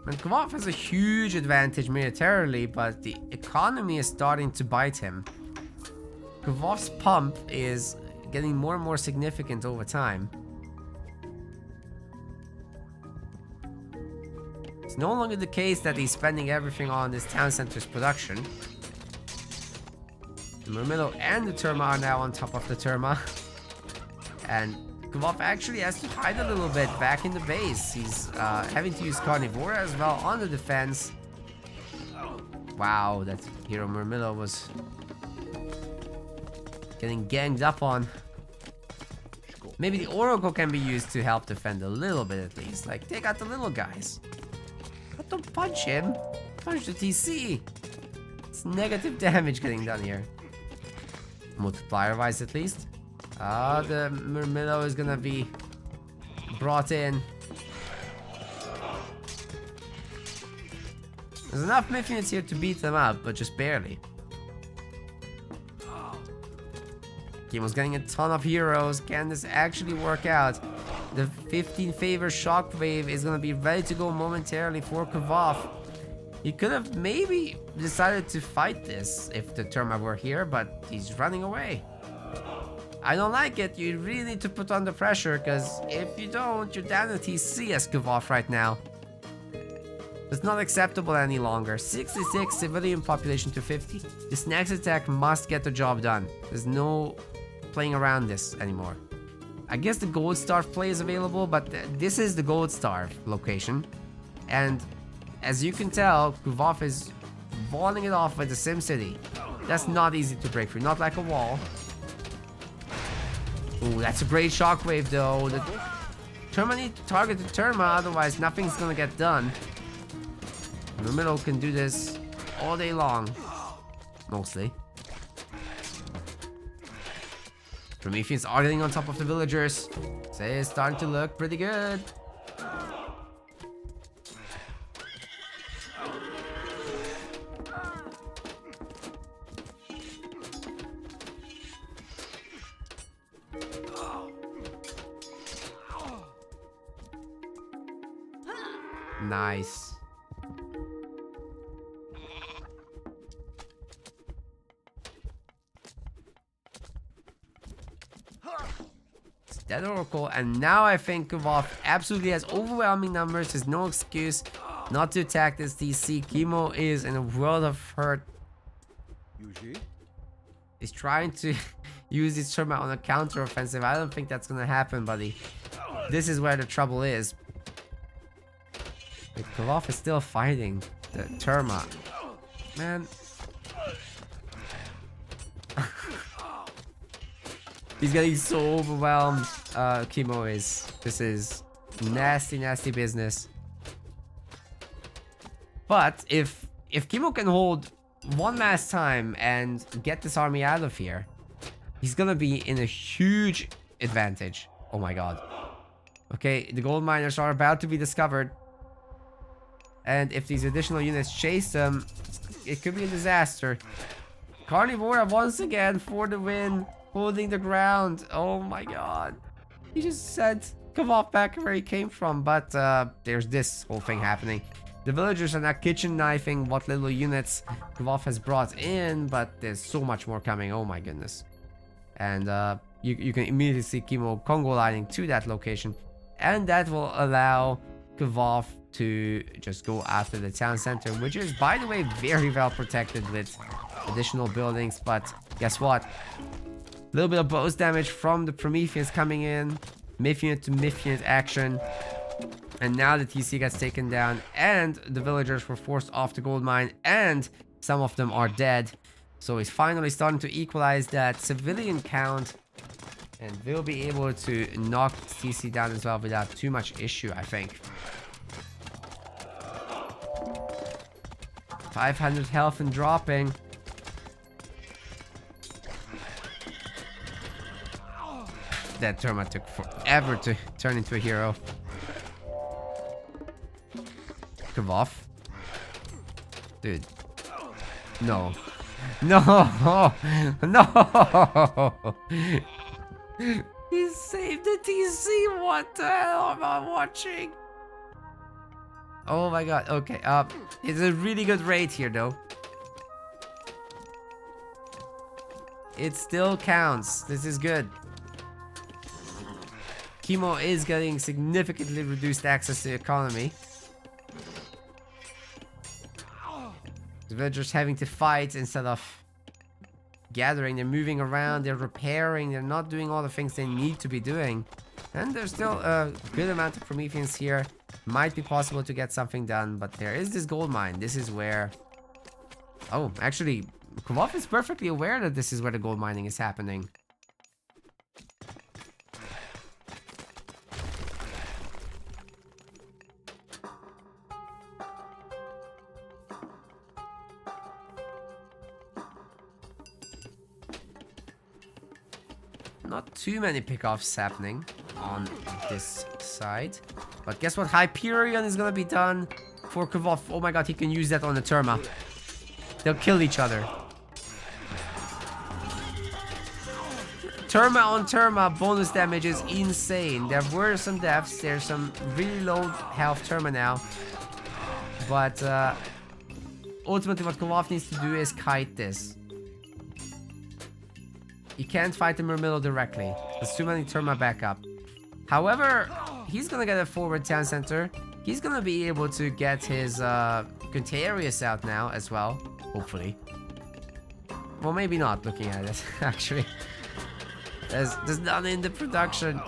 And Kvolf has a huge advantage militarily, but the economy is starting to bite him. Kvolf's pump is getting more and more significant over time. It's no longer the case that he's spending everything on this town center's production. The Murmillo and the Terma are now on top of the Terma. And Kvolf actually has to hide a little bit back in the base. He's having to use Carnivora as well on the defense. Wow, that hero Murmillo was getting ganged up on. Maybe the Oracle can be used to help defend a little bit at least. Like, take out the little guys. But don't punch him. Punch the TC. It's negative damage getting done here. Multiplier-wise at least. The Murmillo is gonna be brought in. There's enough Mythonians here to beat them up, but just barely. Chemo's getting a ton of heroes. Can this actually work out? The 15 favor Shockwave is gonna be ready to go momentarily for Kvolf. He could have maybe decided to fight this if the Terma were here, but he's running away. I don't like it. You really need to put on the pressure, because if you don't, you're down to TC as Kvolf right now. It's not acceptable any longer. 66 civilian population to 50. This next attack must get the job done. There's no playing around this anymore. I guess the Gold Star play is available, but this is the Gold Star location. And as you can tell, Kvolf is walling it off with the SimCity. That's not easy to break through, not like a wall. Ooh, that's a great Shockwave though. The Terma need to target the Terma, otherwise nothing's gonna get done. Murmillo can do this all day long. Mostly. Prometheans are getting on top of the villagers. So it's starting to look pretty good. Nice. Dead Oracle, and now I think Kuvov absolutely has overwhelming numbers. There's no excuse not to attack this DC. Chemo is in a world of hurt. He's trying to use his Terma on a counter-offensive. I don't think that's gonna happen, buddy. This is where the trouble is. Kuvov is still fighting the Terma. Man. He's getting so overwhelmed. Chemo is. This is nasty, nasty business. But if Chemo can hold one last time and get this army out of here, he's gonna be in a huge advantage. Oh my god. Okay, the gold miners are about to be discovered. And if these additional units chase them, it could be a disaster. Carnivora once again for the win. Holding the ground. Oh my god. He just sent Kuvov back where he came from. But there's this whole thing happening. The villagers are now kitchen knifing what little units Kuvov has brought in. But there's so much more coming. Oh my goodness. And you can immediately see Chemo Congo lining to that location. And that will allow Kuvov to just go after the town center. Which is, by the way, very well protected with additional buildings. But guess what? A little bit of bonus damage from the Prometheans coming in. Myth unit to Myth unit action. And now the TC gets taken down. And the villagers were forced off the gold mine. And some of them are dead. So he's finally starting to equalize that civilian count. And we'll be able to knock TC down as well without too much issue, I think. 500 health and dropping. That Terma took forever to turn into a hero. Kuvov. Dude. No. No! No! He saved the TC! What the hell am I watching? Oh my god, okay. It's a really good raid here though. It still counts. This is good. Chemo is getting significantly reduced access to the economy. The villagers having to fight instead of gathering. They're moving around, they're repairing, they're not doing all the things they need to be doing. And there's still a good amount of Prometheans here. Might be possible to get something done, but there is this gold mine. This is where... Oh, actually, Kuvov is perfectly aware that this is where the gold mining is happening. Not too many pickoffs happening on this side. But guess what? Hyperion is gonna be done for Kuvov. Oh my god, he can use that on the Terma. They'll kill each other. Terma on Terma bonus damage is insane. There were some deaths. There's some really low health Terma now. But ultimately what Kuvov needs to do is kite this. He can't fight the Murmillo directly. There's too many Terma backup. However, he's gonna get a forward town center. He's gonna be able to get his Quintarius out now as well. Hopefully. Well, maybe not looking at it, actually. There's none in the production.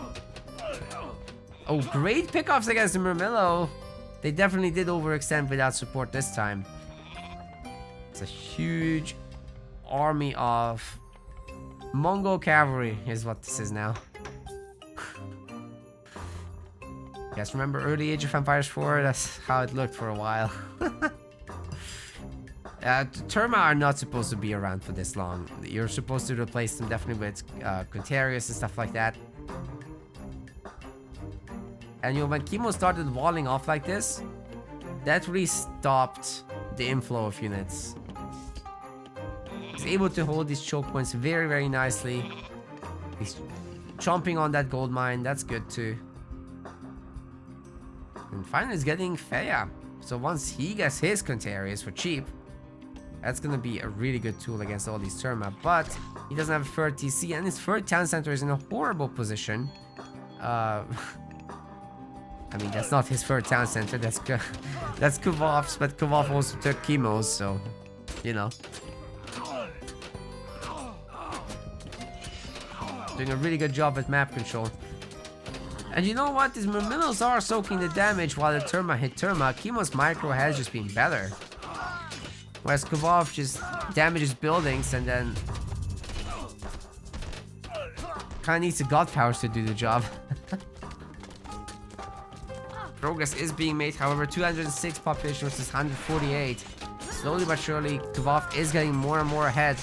Oh, great pickoffs against the Murmillo. They definitely did overextend without support this time. It's a huge army of Mongol cavalry is what this is now. You guys remember early Age of Empires 4? That's how it looked for a while. Terma are not supposed to be around for this long. You're supposed to replace them definitely with Quintarius and stuff like that. And you know, when Chemo started walling off like this, that really stopped the inflow of units. He's able to hold these choke points very, very nicely. He's chomping on that gold mine. That's good too. And finally is getting Feya. So once he gets his Contarius for cheap, that's gonna be a really good tool against all these Terma. But he doesn't have a third TC, and his third town center is in a horrible position. I mean, that's not his third town center, that's Kvov's, but Kvov also took chemos, so, you know. Doing a really good job with map control. And you know what? These Murmillos are soaking the damage while the Terma hit Terma. Chemo's micro has just been better. Whereas Kvov just damages buildings and then kinda needs the god powers to do the job. Progress is being made, however, 206 population versus 148. Slowly but surely, Kvov is getting more and more ahead.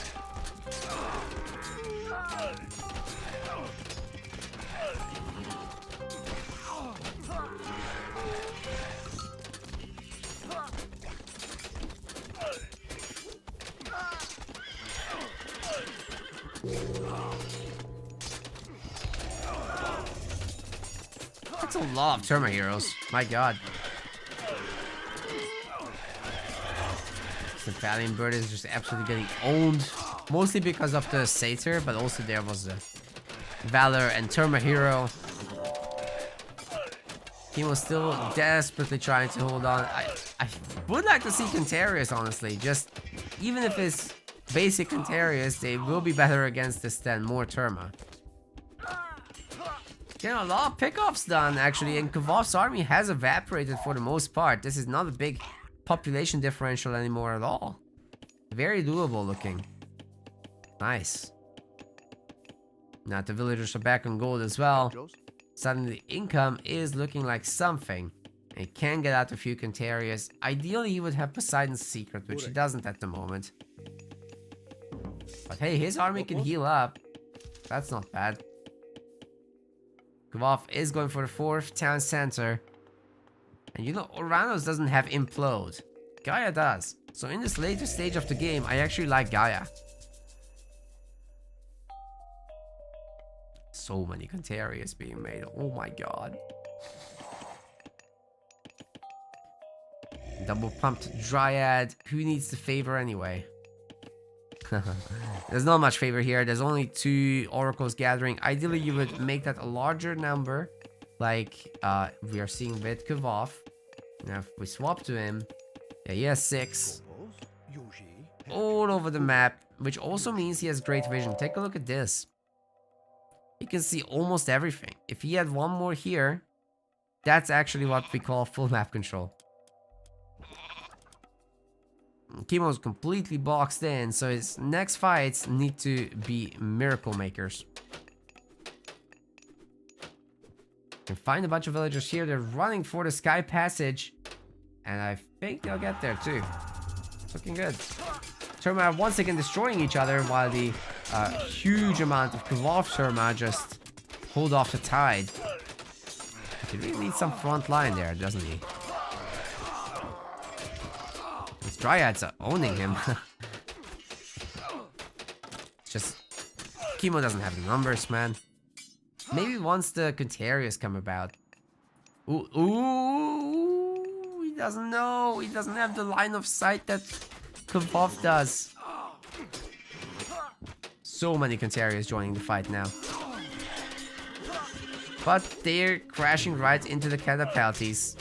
That's a lot of Terma heroes. My god. The Valiant Bird is just absolutely getting owned. Mostly because of the Satyr, but also there was the Valor and Terma hero. He was still desperately trying to hold on. I would like to see Contarius, honestly. Just, even if it's basic Contarius, they will be better against this than more Terma. Getting a lot of pickoffs done, actually, and Kvov's army has evaporated for the most part. This is not a big population differential anymore at all. Very doable looking. Nice. Now the villagers are back on gold as well. Suddenly the income is looking like something. He can get out a few Contarius. Ideally he would have Poseidon's secret, which he doesn't at the moment. But hey, his army can heal up. That's not bad. Kvov is going for the 4th town center. And you know, Oranos doesn't have Implode. Gaia does. So in this later stage of the game, I actually like Gaia. So many Contarius being made. Oh my god. Double pumped Dryad. Who needs the favor anyway? There's not much favor here. There's only 2 oracles gathering. Ideally, you would make that a larger number, like we are seeing with Kvov. Now, if we swap to him, yeah, he has 6 all over the map, which also means he has great vision. Take a look at this. He can see almost everything. If he had 1 more here, that's actually what we call full map control. Chemo's completely boxed in, so his next fights need to be miracle makers. Can find a bunch of villagers here. They're running for the sky passage, and I think they'll get there too. It's looking good. Terma once again destroying each other, while the huge amount of Kvov Terma just hold off the tide. He really needs some front line there, doesn't he? His Dryads are owning him. It's just, Chemo doesn't have the numbers, man. Maybe once the Contarius come about. Ooh, he doesn't know. He doesn't have the line of sight that Kvov does. So many Contarius joining the fight now. But they're crashing right into the catapulties.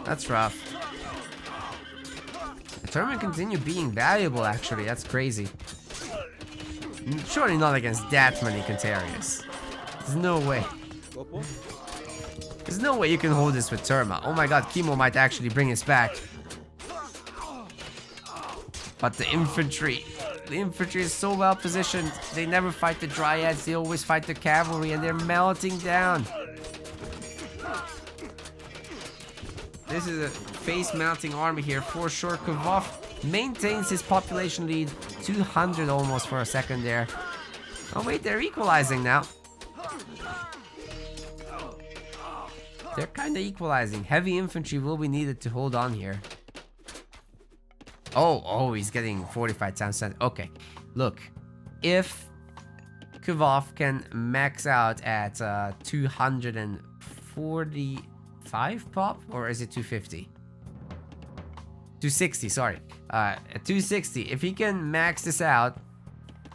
That's rough. The tournament continue being valuable, actually. That's crazy. Surely not against that many Contarius. There's no way. There's no way you can hold this with Terma. Oh my god, Chemo might actually bring us back. But the infantry is so well positioned. They never fight the Dryads, they always fight the cavalry, and they're melting down. This is a face-melting army here for sure. Kvov maintains his population lead, 200 almost for a second there. Oh wait, they're equalizing now. They're kind of equalizing. Heavy infantry will be needed to hold on here. Oh, he's getting 45 town center. Okay, look, if Kvov can max out at 240 5 pop, or is it 250? 260, sorry. At 260, if he can max this out,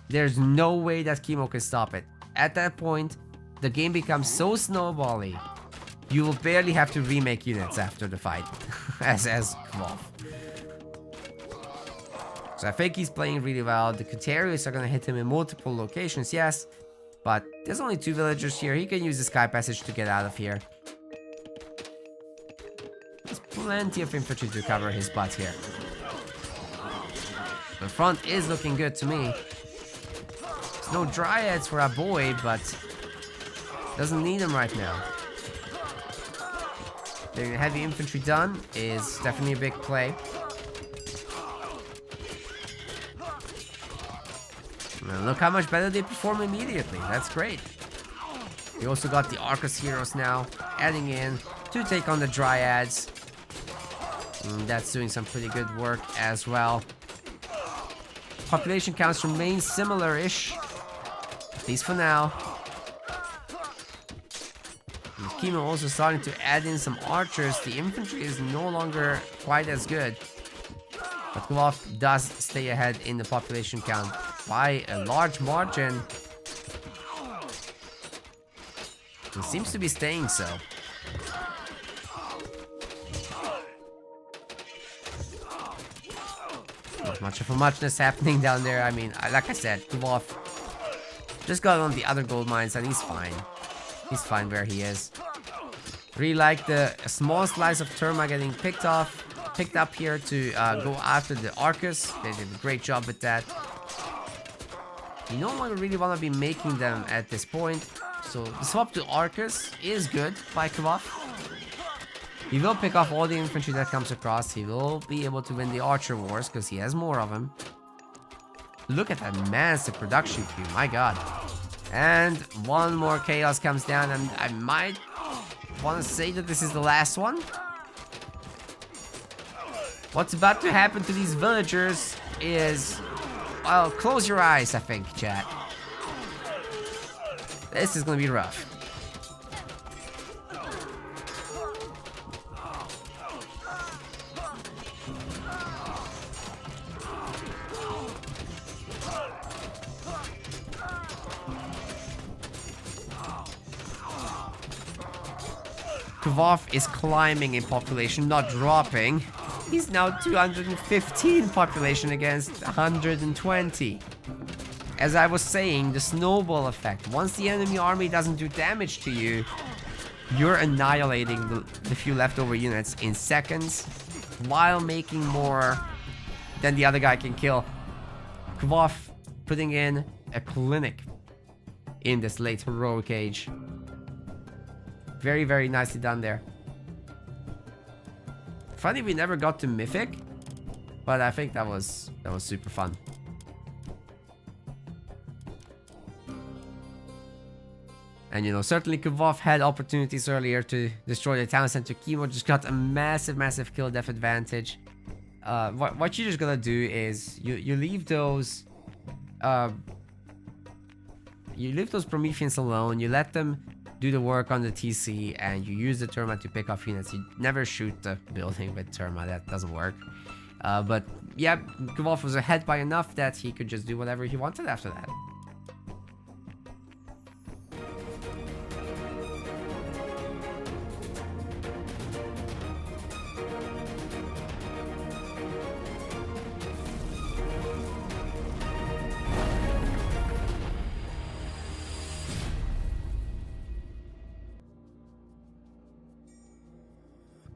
there's no way that Chemo can stop it. At that point, the game becomes so snowbally, you will barely have to remake units after the fight, as Kvolf. So I think he's playing really well. The Kutarius are gonna hit him in multiple locations, yes, but there's only 2 villagers here. He can use the Sky Passage to get out of here. There's plenty of infantry to cover his butt here. The front is looking good to me. There's no Dryads for our boy, but doesn't need them right now. Getting the heavy infantry done is definitely a big play. And look how much better they perform immediately. That's great. We also got the Arcus heroes now adding in to take on the Dryads. And that's doing some pretty good work as well. Population counts remain similar-ish, at least for now. With Chemo also starting to add in some archers, the infantry is no longer quite as good. But Kvolf does stay ahead in the population count by a large margin. He seems to be staying so. Not much of a muchness happening down there. I mean, like I said, Kvolf just got on the other gold mines and he's fine. He's fine where he is. Really like the small slice of Terma getting picked up here to go after the Arcus. They did a great job with that. You no longer really want to be making them at this point. So the swap to Arcus is good by Kvolf. He will pick off all the infantry that comes across. He will be able to win the Archer Wars because he has more of them. Look at that massive production queue, my god. And one more Chaos comes down, and I might want to say that this is the last one. What's about to happen to these villagers is... well, close your eyes, I think, chat. This is gonna be rough. Kvolf is climbing in population, not dropping. He's now 215 population against 120. As I was saying, the snowball effect. Once the enemy army doesn't do damage to you, you're annihilating the few leftover units in seconds while making more than the other guy can kill. Kvolf putting in a clinic in this late heroic age. Very, very nicely done there. Funny we never got to Mythic, but I think that was super fun. And you know, certainly Kvolf had opportunities earlier to destroy the town center. Chemo just got a massive kill death advantage. What you're just gonna do is you leave those Prometheans alone. You let them do the work on the TC, and you use the Terma to pick off units. You never shoot the building with Terma, that doesn't work. But yeah, Kvolf was ahead by enough that he could just do whatever he wanted after that.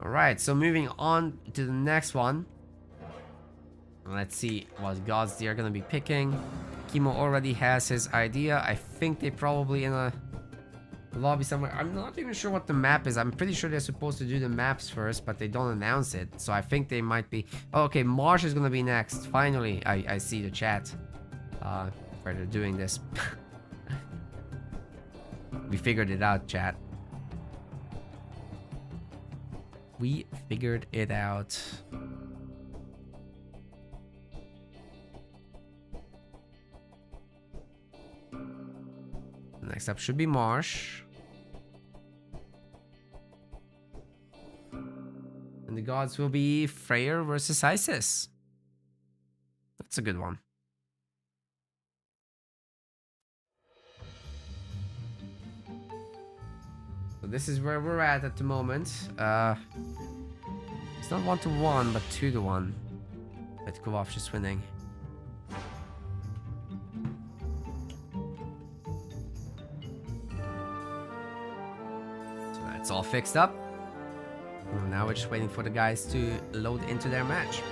Alright, so moving on to the next one. Let's see what gods they are going to be picking. Chemo already has his idea. I think they're probably in a lobby somewhere. I'm not even sure what the map is. I'm pretty sure they're supposed to do the maps first, but they don't announce it. So I think they might be... oh, okay, Marsh is going to be next. Finally, I see the chat where they're doing this. We figured it out, chat. We figured it out. Next up should be Marsh. the gods will be Freyr versus Isis. That's a good one. So this is where we're at the moment. It's not 1-1, but 2-1. With Kvaff just winning. So that's all fixed up. And now we're just waiting for the guys to load into their match.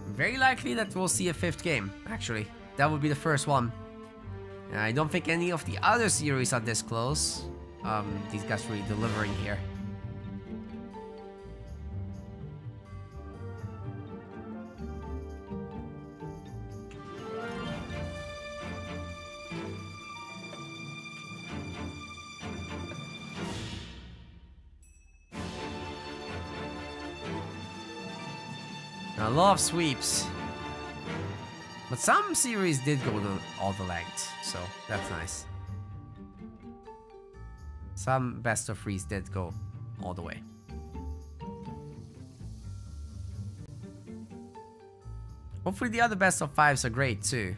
Very likely that we'll see a 5th game, actually. That would be the first one. And I don't think any of the other series are this close. These guys really delivering here. A lot of sweeps. But some series did go all the length, so that's nice. Some best of 3s did go all the way. Hopefully the other best of 5s are great too.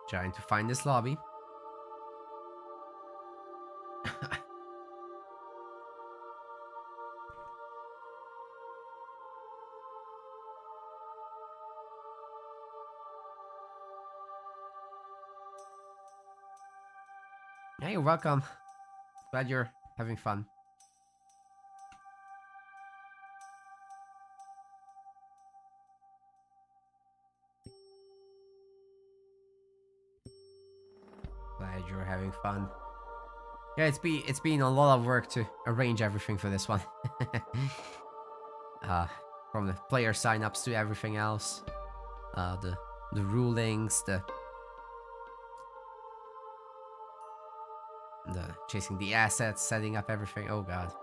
Trying to find this lobby. Yeah, you're welcome. Glad you're having fun. Glad you're having fun. Yeah, it's been a lot of work to arrange everything for this one. From the player signups to everything else. The rulings, the chasing the assets, setting up everything. Oh god.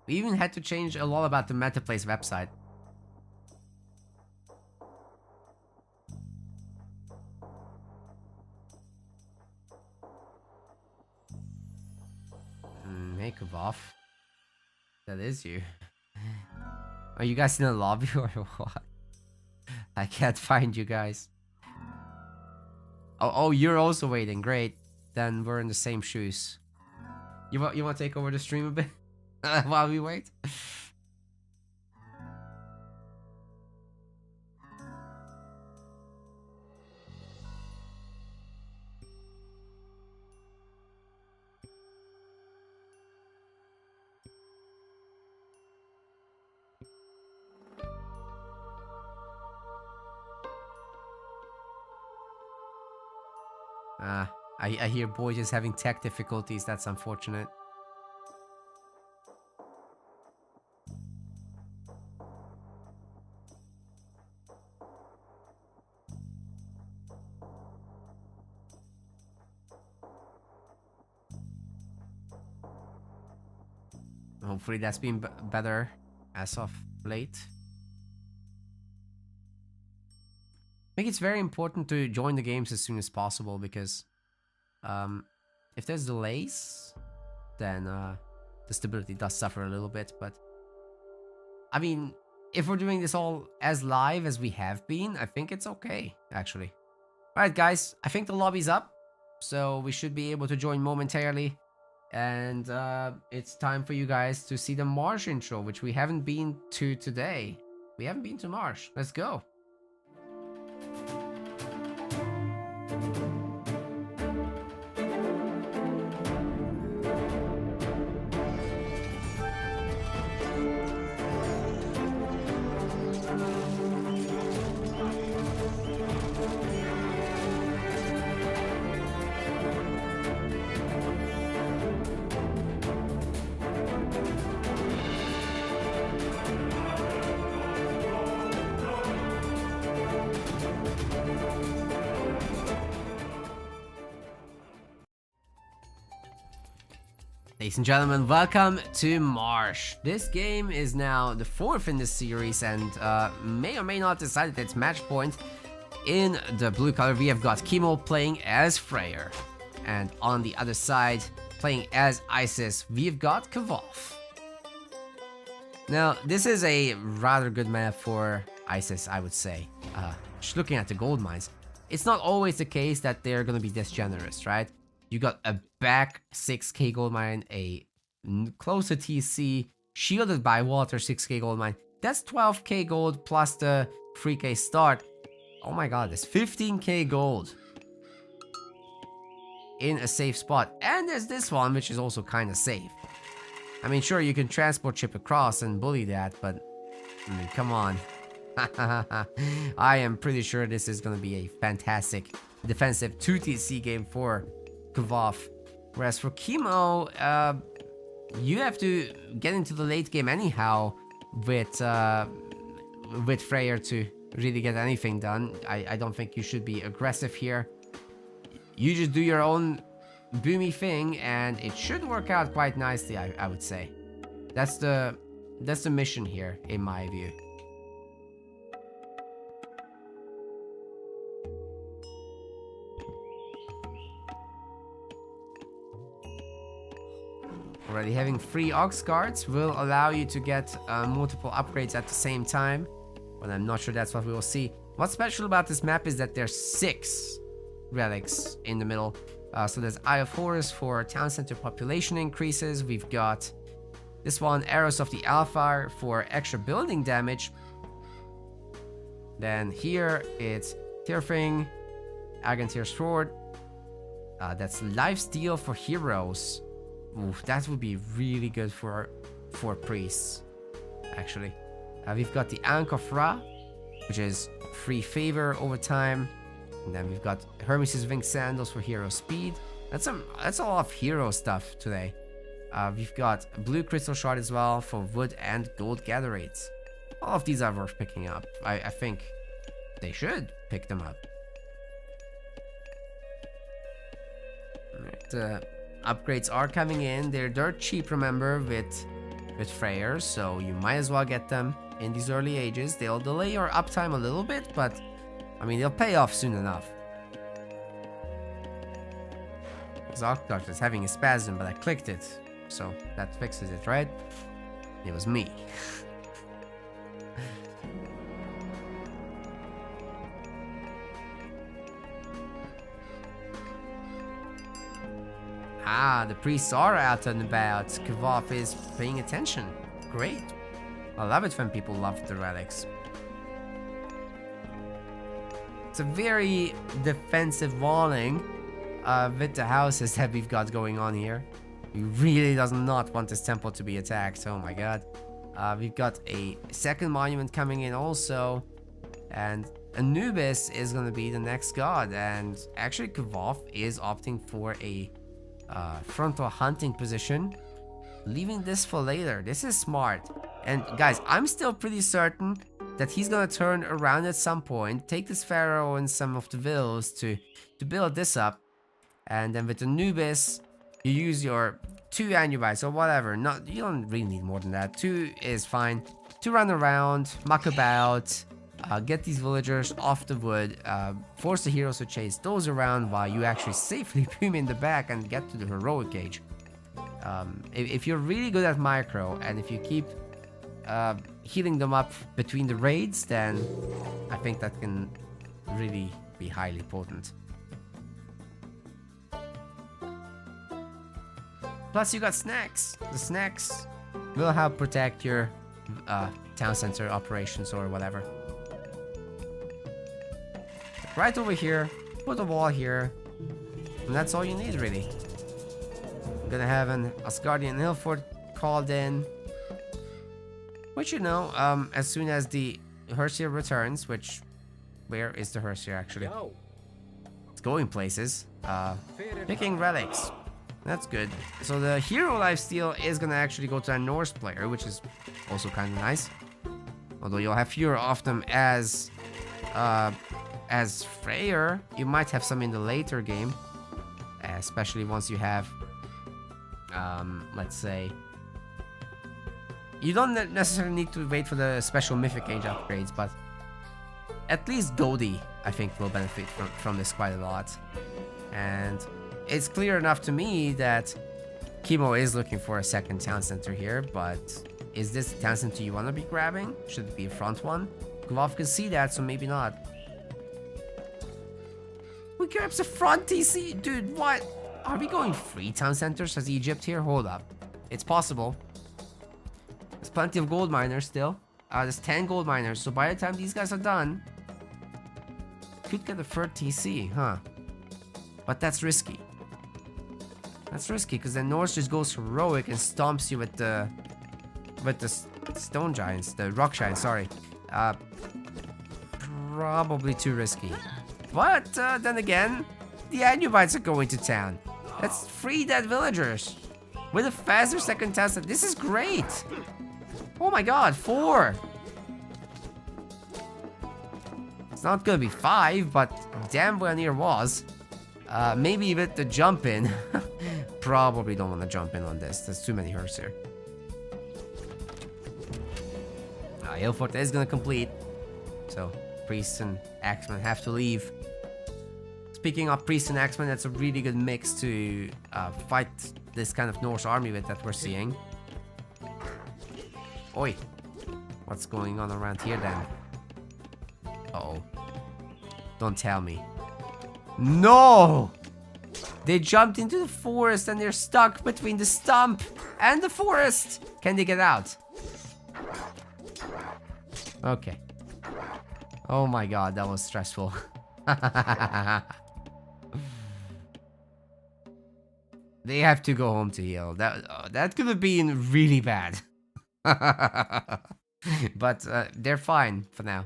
We even had to change a lot about the MetaPlace website. Make a buff. That is you. Are you guys in the lobby or what? I can't find you guys. Oh, you're also waiting. Great. Then we're in the same shoes. You want to take over the stream a bit while we wait? I hear Boyd is having tech difficulties. That's unfortunate. Hopefully that's been better as of late. I think it's very important to join the games as soon as possible because if there's delays, then the stability does suffer a little bit. But I mean, if we're doing this all as live as we have been, I think it's okay, actually. Alright guys, I think the lobby's up, so we should be able to join momentarily. And it's time for you guys to see the Marsh intro, which we haven't been to today. We haven't been to Marsh. Let's go. Ladies and gentlemen, welcome to Marsh. This game is now the 4th in this series and may or may not decide its match point. In the blue color, we have got Kimo playing as Freyr. And on the other side, playing as Isis, we've got Kvolf. Now, this is a rather good map for Isis, I would say. Just looking at the gold mines, it's not always the case that they're going to be this generous, right? You got a back 6k gold mine, a close to TC, shielded by water 6k gold mine. That's 12k gold plus the 3k start. Oh my god, there's 15k gold in a safe spot. And there's this one, which is also kind of safe. I mean, sure, you can transport ship across and bully that, but I mean, come on. I am pretty sure this is going to be a fantastic defensive 2TC game for Kvolf. Whereas for Kimo, you have to get into the late game anyhow with Freyr to really get anything done. I don't think you should be aggressive here. You just do your own boomy thing and it should work out quite nicely, I would say. That's the mission here, in my view. Already having 3 Ox Guards will allow you to get multiple upgrades at the same time, but I'm not sure that's what we will see. What's special about this map is that there's 6 relics in the middle. So there's Eye of Horus for town center population increases. We've got this one, Arrows of the Alpha, for extra building damage. Then here it's Tirfing, Agantir Sword. That's Lifesteal for heroes. Oof, that would be really good for priests, actually. We've got the Ankh of Ra, which is free favor over time. And then we've got Hermes' Winged Sandals for hero speed. That's a lot of hero stuff today. We've got Blue Crystal Shard as well for wood and gold gather rates. All of these are worth picking up. I think they should pick them up. Alright, upgrades are coming in. They're dirt cheap, remember, with Freyr, so you might as well get them in these early ages. They'll delay your uptime a little bit, but I mean, they'll pay off soon enough. Zocdart is having a spasm, but I clicked it, so that fixes it, right? It was me. Ah, the priests are out and about. Kvolf is paying attention. Great. I love it when people love the relics. It's a very defensive walling with the houses that we've got going on here. He really does not want this temple to be attacked. Oh my god. We've got a second monument coming in also. And Anubis is going to be the next god. And actually Kvolf is opting for a frontal hunting position, leaving this for later. This is smart. And guys, I'm still pretty certain that he's gonna turn around at some point, take this pharaoh and some of the villas to build this up, and then with Anubis you use your 2 Anubites or whatever. You don't really need more than that. 2 is fine to run around, muck about, get these villagers off the wood, force the heroes to chase those around while you actually safely boom in the back and get to the heroic age. If you're really good at micro and if you keep healing them up between the raids, then I think that can really be highly potent. Plus you got snacks. The snacks will help protect your town center operations or whatever. Right over here, put a wall here, and that's all you need really. I'm gonna have an Asgardian Hill Fort called in, which, you know, as soon as the Hersier returns, which, where is the Hersier actually? It's going places. Picking relics. That's good. So the hero lifesteal is gonna actually go to a Norse player, which is also kind of nice. Although you'll have fewer of them as Freyr, you might have some in the later game, especially once you have, let's say, you don't necessarily need to wait for the special Mythic Age upgrades, but at least Dodi, I think, will benefit from this quite a lot. And it's clear enough to me that Chemo is looking for a second town center here, but is this the town center you want to be grabbing? Should it be a front one? Kvov can see that, so maybe not. We grabs a front TC? Dude, what? Are we going 3 town centers as Egypt here? Hold up. It's possible. There's plenty of gold miners still. There's 10 gold miners, so by the time these guys are done, could get a third TC, huh? But that's risky. That's risky, because then Norse just goes heroic and stomps you with the stone giants, the rock giants, sorry. Probably too risky. But then again, the Anubites are going to town. That's 3 dead villagers with a faster second town center. This is great. Oh my god, 4. It's not gonna be 5, but damn well near was. Maybe with the jump in. Probably don't want to jump in on this. There's too many herds here. Ilfort is gonna complete. So priests and axemen have to leave. Speaking of priests and axemen, that's a really good mix to fight this kind of Norse army with that we're seeing. Oi. What's going on around here then? Uh-oh. Don't tell me. No! They jumped into the forest and they're stuck between the stump and the forest. Can they get out? Okay. Oh my god, that was stressful. They have to go home to heal. That could have been really bad. But they're fine for now.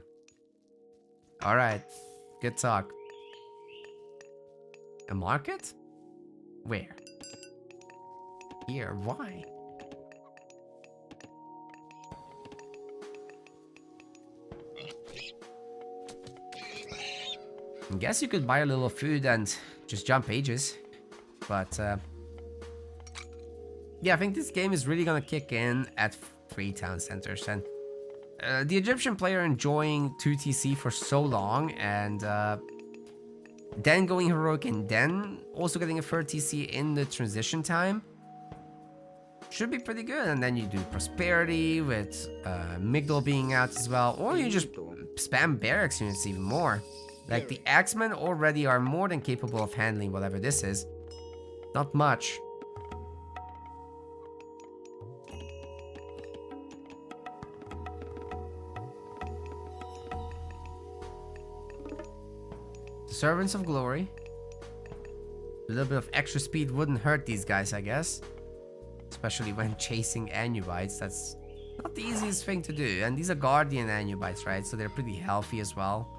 Alright. Good talk. A market? Where? Here. Why? I guess you could buy a little food and just jump ages. But yeah, I think this game is really gonna kick in at 3 town centers. And the Egyptian player enjoying 2 TC for so long, and then going heroic and then also getting a 3rd TC in the transition time should be pretty good. And then you do prosperity with Migdal being out as well, or you just spam barracks units even more. Like the axemen already are more than capable of handling whatever this is. Not much. Servants of Glory. A little bit of extra speed wouldn't hurt these guys, I guess. Especially when chasing Anubites. That's not the easiest thing to do. And these are Guardian Anubites, right? So they're pretty healthy as well.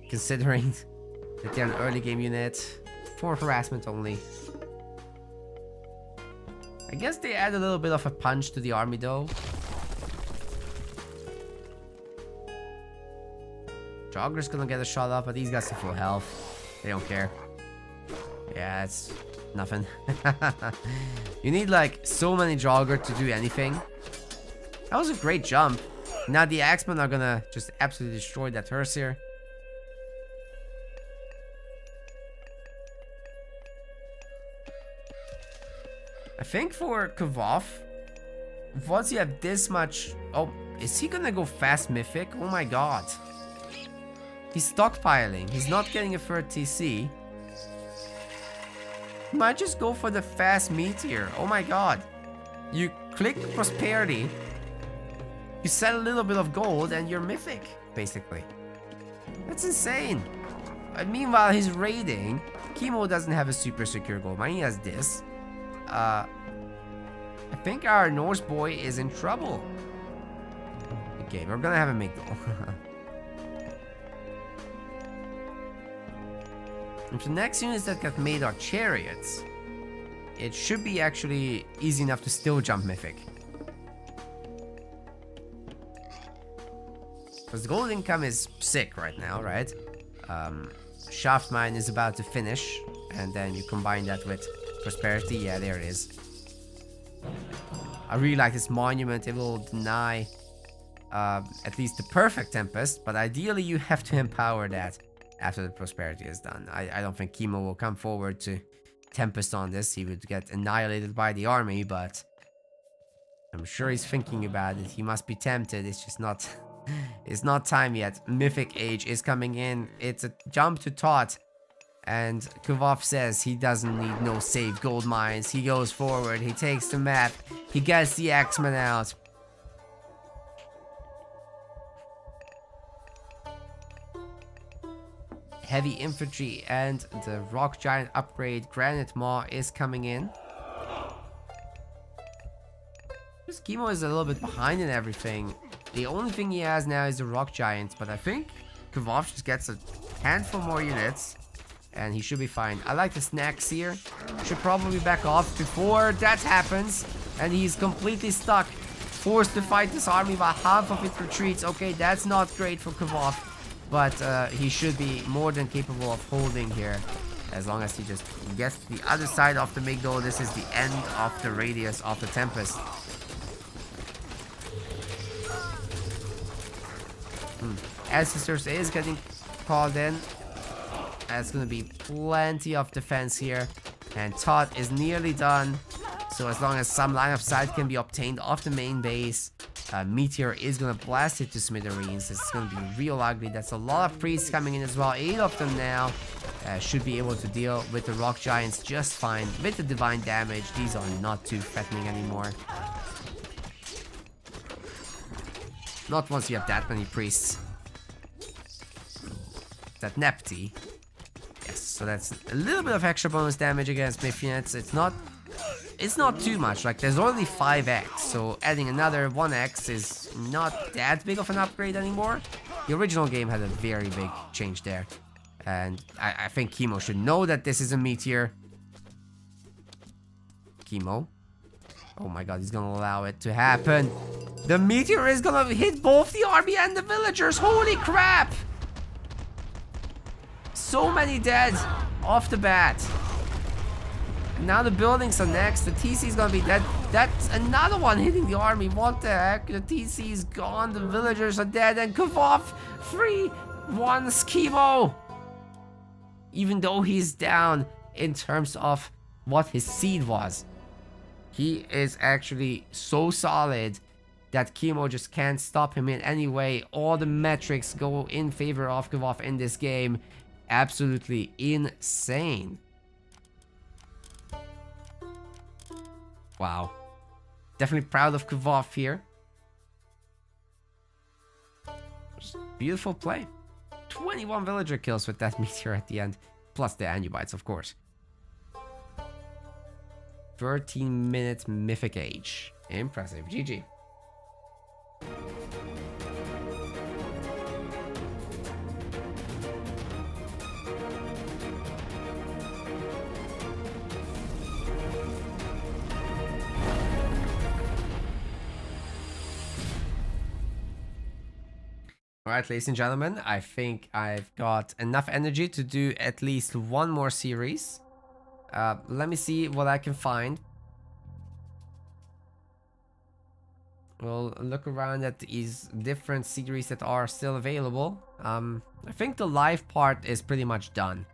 Considering that they're an early game unit. For harassment only. I guess they add a little bit of a punch to the army though. Jogger's gonna get a shot up, but these guys are full health. They don't care. Yeah, it's nothing. You need like so many Jogger to do anything. That was a great jump. Now the Axemen are gonna just absolutely destroy that hearse here. I think for Kvov, once you have this much... Oh, is he gonna go fast mythic? Oh my god. He's stockpiling. He's not getting a 3rd TC. He might just go for the fast meteor. Oh my god. You click prosperity. You sell a little bit of gold and you're mythic, basically. That's insane. And meanwhile, he's raiding. Chemo doesn't have a super secure gold mine. He has this. I think our Norse boy is in trouble. Okay, we're gonna have a Migdal. And the next units that got made are chariots. it should be actually easy enough to still jump Mythic. Because the gold income is sick right now, right? Shaft Mine is about to finish, and then you combine that with Prosperity. Yeah, there it is. I really like this monument. It will deny at least the perfect Tempest, but ideally you have to empower that after the Prosperity is done. I don't think Chemo will come forward to Tempest on this. He would get annihilated by the army, but I'm sure he's thinking about it. He must be tempted. It's just not... It's not time yet. Mythic Age is coming in. It's a jump to Tot. And Kuvov says he doesn't need no save gold mines. He goes forward. He takes the map. He gets the X-Men out. Heavy infantry and the rock giant upgrade Granite Maw is coming in. This Chemo is a little bit behind in everything. The only thing he has now is the rock giant, but I think Kuvov just gets a handful more units and he should be fine. I like the snacks here. Should probably back off before that happens, and he's completely stuck. Forced to fight this army while half of it retreats. Okay, that's not great for Kuvov, but he should be more than capable of holding here. As long as he just gets to the other side of the Migdol. This is the end of the radius of the Tempest. Ancestors is getting called in. That's gonna be plenty of defense here. And Tot is nearly done. So as long as some line of sight can be obtained off the main base, Meteor is gonna blast it to smithereens. It's gonna be real ugly. That's a lot of priests coming in as well. 8 of them now. Should be able to deal with the rock giants just fine. With the divine damage, these are not too threatening anymore. Not once you have that many priests. That Nepti. Yes, so that's a little bit of extra bonus damage against Myth units. It's not too much. Like, there's only 5x, so adding another 1x is not that big of an upgrade anymore. The original game had a very big change there. And I think Chemo should know that this is a Meteor. Chemo. Oh my god, he's gonna allow it to happen. The Meteor is gonna hit both the army and the villagers. Holy crap! So many dead off the bat. Now the buildings are next. The TC is gonna be dead. That's another one hitting the army. What the heck? The TC is gone. The villagers are dead. And Kuvov 3-1 Chemo. Even though he's down in terms of what his seed was, he is actually so solid that Chemo just can't stop him in any way. All the metrics go in favor of Kuvov in this game. Absolutely insane. Wow. Definitely proud of Kuvov here. Just beautiful play. 21 villager kills with that Meteor at the end. Plus the Anubites, of course. 13 minutes Mythic Age. Impressive. GG. Alright, ladies and gentlemen, I think I've got enough energy to do at least one more series. Let me see what I can find. We'll look around at these different series that are still available. I think the live part is pretty much done.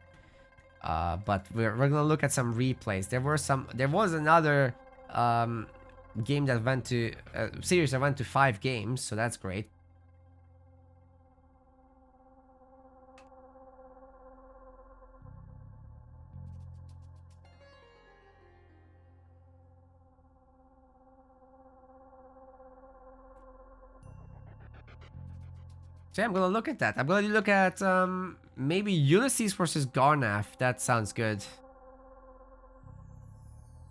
But we're gonna look at some replays. There was another game that went to series that went to 5 games, so that's great. So yeah, I'm gonna look at that. I'm gonna look at maybe Ulysses versus Garnath. That sounds good.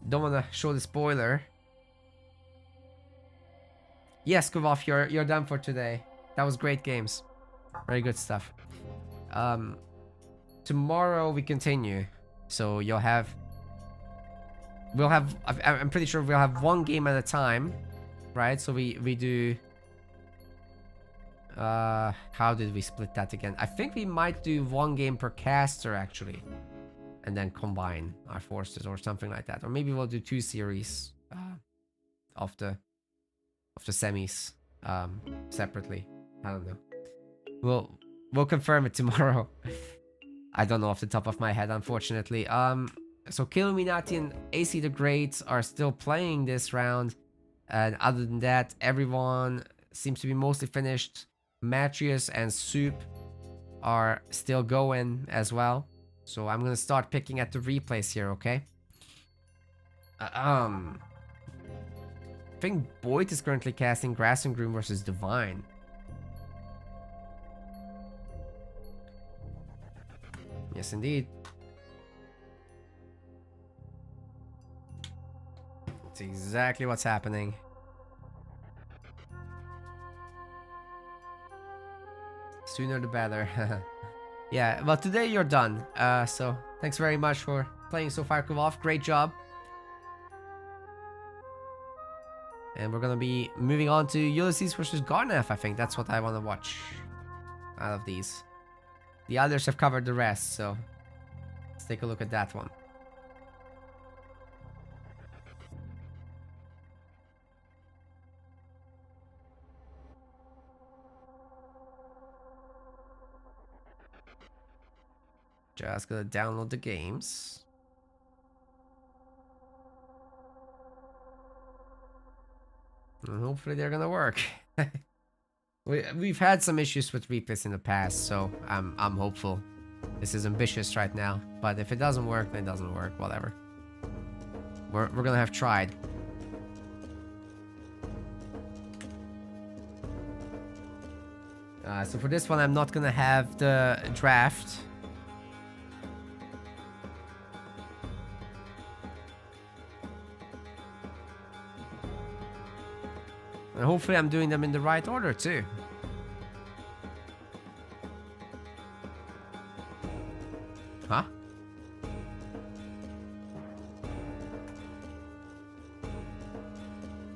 Don't wanna show the spoiler. Yes, Kuvov, you're done for today. That was great games. Very good stuff. Tomorrow we continue. So you'll have we'll have, I'm pretty sure we'll have one game at a time, right? So we do, how did we split that again? I think we might do one game per caster actually, and then combine our forces or something like that. Or maybe we'll do 2 series of the semis separately. I don't know. We'll confirm it tomorrow. I don't know off the top of my head, unfortunately. So Killuminati and AC the Great are still playing this round, and other than that, everyone seems to be mostly finished. Matrius and Soup are still going as well. So I'm gonna start picking at the replays here, okay? I think Boyd is currently casting Grass and Groom versus Divine. Yes, indeed. That's exactly what's happening. Sooner the better. Yeah, well, today you're done. So thanks very much for playing so far, Kulov. Great job. And we're gonna be moving on to Ulysses versus Garneth. I think that's what I want to watch out of these. The others have covered the rest, so let's take a look at that one. Just gonna download the games. And hopefully they're gonna work. We've had some issues with replays in the past, so I'm hopeful. This is ambitious right now, but if it doesn't work, then it doesn't work. Whatever. We're gonna have tried. So for this one, I'm not gonna have the draft. And hopefully I'm doing them in the right order too. Huh?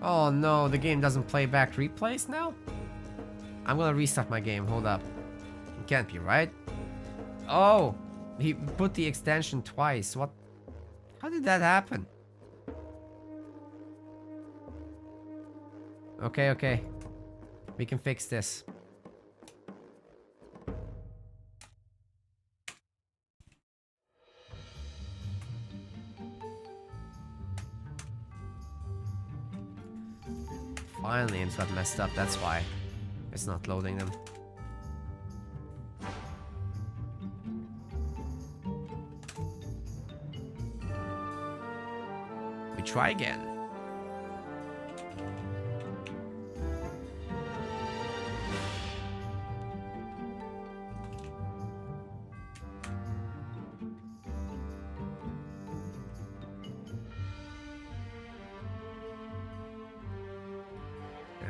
Oh no, the game doesn't play back replays now? I'm gonna restart my game, hold up. It can't be right. Oh, he put the extension twice. What? How did that happen? Okay, okay. We can fix this. File names got messed up, that's why it's not loading them. We try again.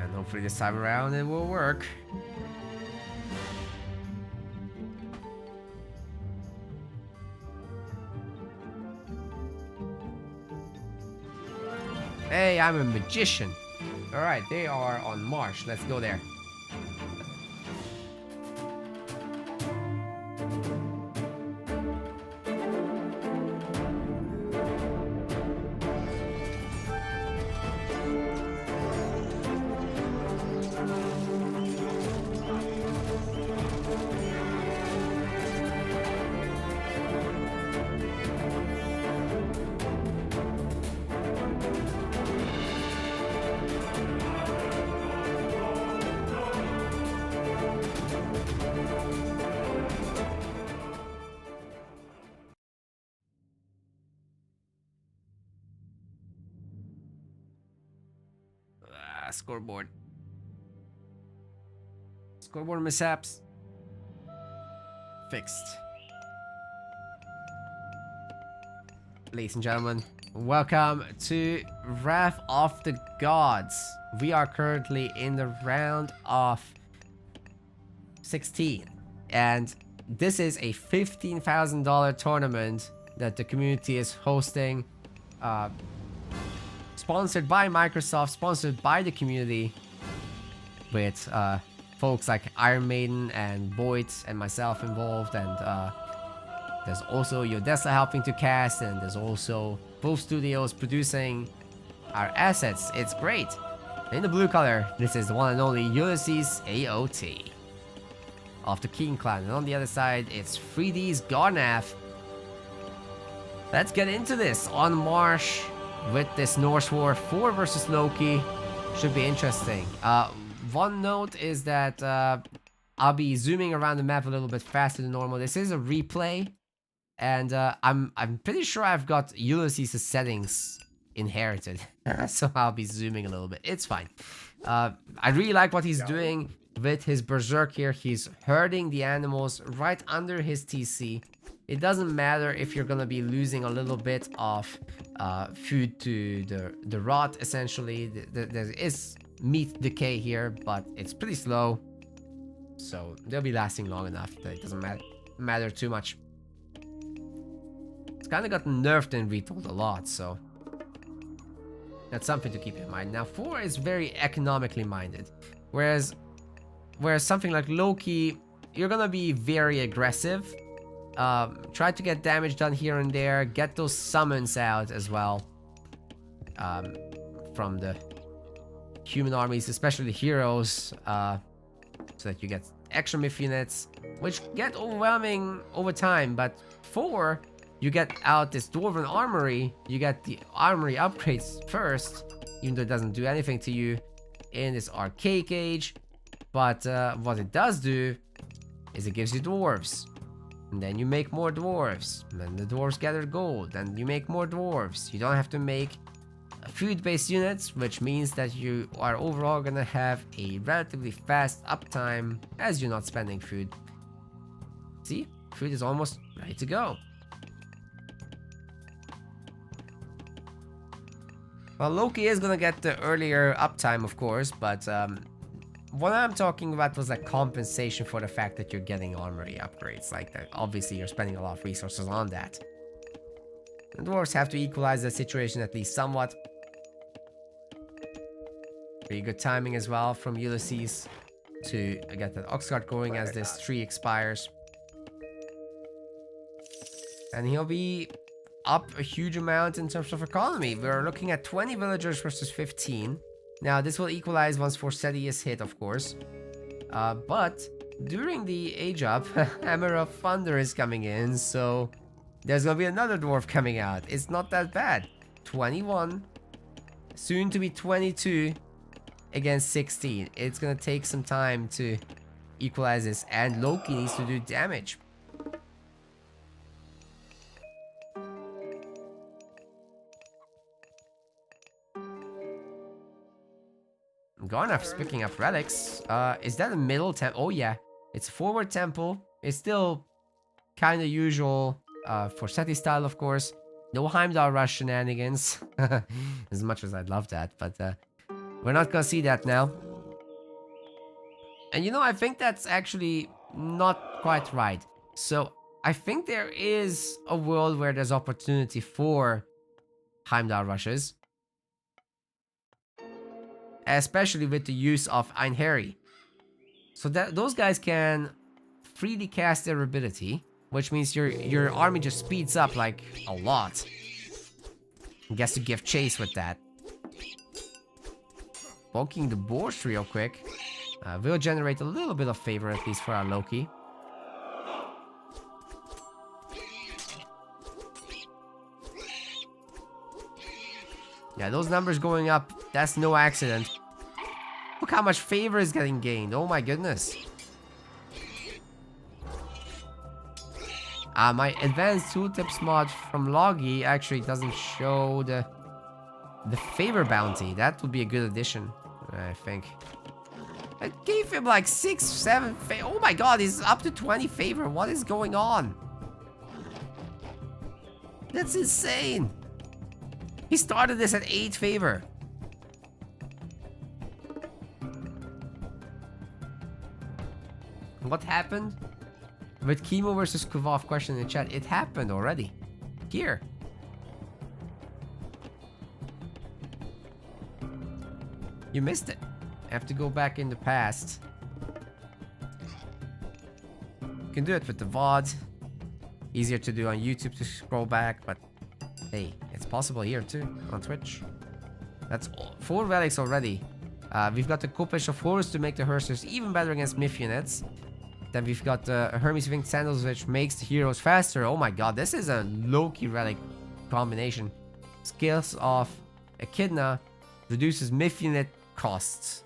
And hopefully this time around it will work. Hey, I'm a magician. Alright, they are on March. Let's go there. Scoreboard. Scoreboard mishaps. Fixed. Ladies and gentlemen, welcome to Wrath of the Gods. We are currently in the round of 16. And this is a $15,000 tournament that the community is hosting. Sponsored by Microsoft, sponsored by the community, with folks like Iron Maiden and Boyd and myself involved, and there's also Yodessa helping to cast, and there's also both studios producing our assets. It's great. In the blue color, this is the one and only Ulysses AOT of the King Clan, and on the other side, it's 3D's Garnath. Let's get into this on Marsh with this Norse War. 4 versus Loki. Should be interesting. One note is that I'll be zooming around the map a little bit faster than normal. This is a replay, and I'm pretty sure I've got Ulysses' settings inherited, so I'll be zooming a little bit. It's fine. I really like what he's doing with his Berserk here. He's herding the animals right under his TC. It doesn't matter if you're gonna be losing a little bit of food to the rot, essentially. There is meat decay here, but it's pretty slow, so they'll be lasting long enough that it doesn't matter too much. It's kind of gotten nerfed and retooled a lot, so that's something to keep in mind. Now, 4 is very economically minded, whereas something like Loki, you're gonna be very aggressive. Try to get damage done here and there, get those summons out as well from the human armies, especially the heroes, so that you get extra myth units, which get overwhelming over time. But 4, you get out this Dwarven Armory, you get the armory upgrades first, even though it doesn't do anything to you in this archaic age. But what it does do is it gives you dwarves. And then you make more dwarves. And then the dwarves gather gold. And you make more dwarves. You don't have to make food-based units, which means that you are overall gonna have a relatively fast uptime as you're not spending food. See? Food is almost ready to go. Well, Loki is gonna get the earlier uptime, of course, but what I'm talking about was like compensation for the fact that you're getting armory upgrades. Like that, obviously you're spending a lot of resources on that. The dwarves have to equalize the situation at least somewhat. Pretty good timing as well from Ulysses to get that Oxcart going as this tree expires. And he'll be up a huge amount in terms of economy. We're looking at 20 villagers versus 15. Now, this will equalize once Forseti is hit, of course. But during the age up, Hammer of Thunder is coming in, so there's gonna be another dwarf coming out. It's not that bad. 21, soon to be 22 against 16. It's gonna take some time to equalize this, and Loki needs to do damage. Garnath's picking up relics. Is that a middle temple? Oh yeah, it's a forward temple. It's still kind of usual for Seti style, of course. No Heimdall rush shenanigans. As much as I'd love that, but we're not gonna see that now. And you know, I think that's actually not quite right. So I think there is a world where there's opportunity for Heimdall rushes. Especially with the use of Einherji. So that those guys can freely cast their ability, which means your army just speeds up like a lot. And gets to give chase with that. Poking the boars real quick. Will generate a little bit of favor, at least for our Loki. Yeah, those numbers going up, that's no accident. Look how much favor is getting gained. Oh my goodness. My advanced tooltips mod from Logi actually doesn't show the favor bounty. That would be a good addition, I think. I gave him like 6, 7 favor. Oh my god, he's up to 20 favor. What is going on? That's insane. He started this at 8 favor. What happened? With Chemo versus Kuvov question in the chat, it happened already. Here. You missed it. Have to go back in the past. You can do it with the VOD. Easier to do on YouTube to scroll back, but hey, it's possible here too, on Twitch. That's 4 relics already. We've got the Kopish of Horus to make the Hearsers even better against Myth units. Then we've got the Hermes Winged Sandals, which makes the heroes faster. Oh my god, this is a Loki relic combination. Skills of Echidna reduces Myth unit costs.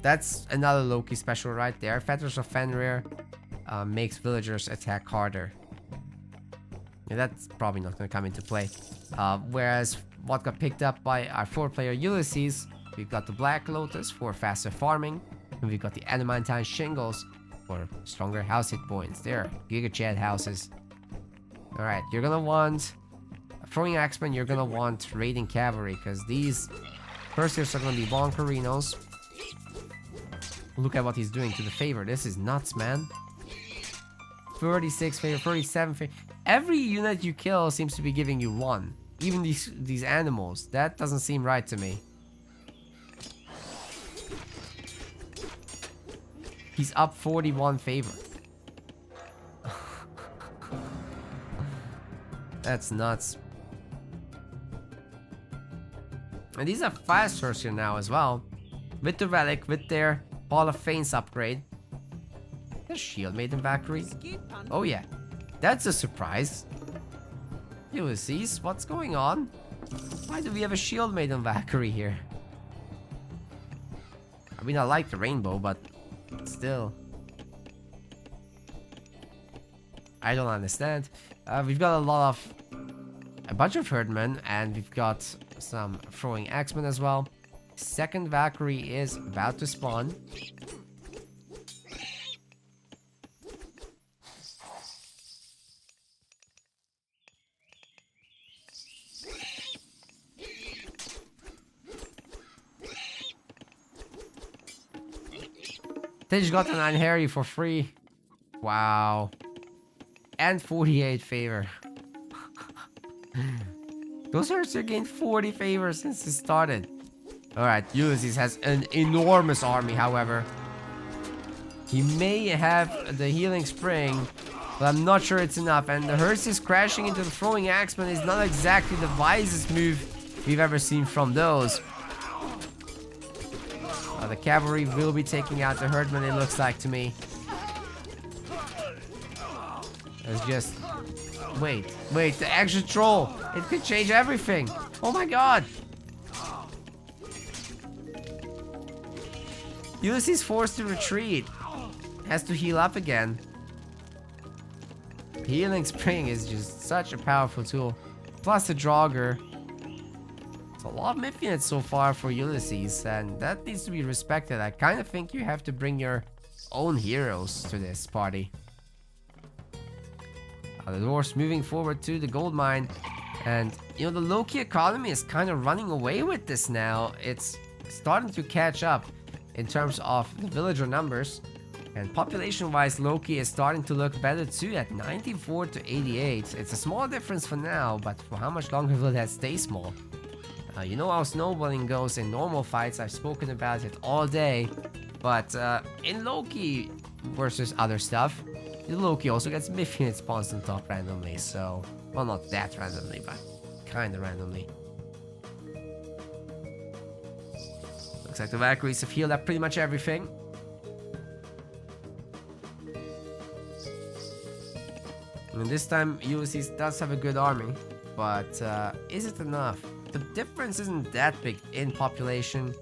That's another Loki special right there. Fetters of Fenrir makes villagers attack harder. Yeah, that's probably not going to come into play. Whereas what got picked up by our 4-player Ulysses, we've got the Black Lotus for faster farming, and we've got the Adamantine Shingles for stronger house hit points. There, Giga Chad houses. Alright, you're gonna want Throwing Axemen, you're gonna want Raiding Cavalry, because these Perseus are gonna be Bonkerinos. Look at what he's doing to the favor. This is nuts, man. 36 favor, 37 favor. Every unit you kill seems to be giving you 1. Even these animals. That doesn't seem right to me. He's up 41 favor. That's nuts. And these are fasters here now as well. With the relic, with their Ball of Fanes upgrade. There's Shield Maiden Valkyrie. Oh yeah. That's a surprise. Ulysses, what's going on? Why do we have a Shield Maiden Valkyrie here? I mean, I like the rainbow, but still. I don't understand. We've got a bunch of Herdmen, and we've got some Throwing Axemen as well. Second Valkyrie is about to spawn. They just got an Einherji for free. Wow. And 48 favor. Those Hersers gained 40 favor since it started. Alright, Ulysses has an enormous army, however. He may have the Healing Spring, but I'm not sure it's enough. And the Hearses crashing into the Throwing Axemen is not exactly the wisest move we've ever seen from those. The cavalry will be taking out the Herdmen, it looks like to me. It's just... Wait, the extra troll! It could change everything! Oh my god! Ulysses forced to retreat. Has to heal up again. Healing Spring is just such a powerful tool. Plus the Draugr. It's a lot of Myth units so far for Ulysses, and that needs to be respected. I kind of think you have to bring your own heroes to this party. The dwarves moving forward to the gold mine, and you know, the Loki economy is kind of running away with this now. It's starting to catch up in terms of the villager numbers, and population wise Loki is starting to look better too at 94 to 88. It's a small difference for now, but for how much longer will that stay small? You know how snowballing goes in normal fights. I've spoken about it all day, but in Loki versus other stuff, Loki also gets Myth unit spawns on top randomly, so... Well, not that randomly, but kinda randomly. Looks like the Valkyries have healed up pretty much everything. And this time, Ulysses does have a good army, but is it enough? The difference isn't that big in population,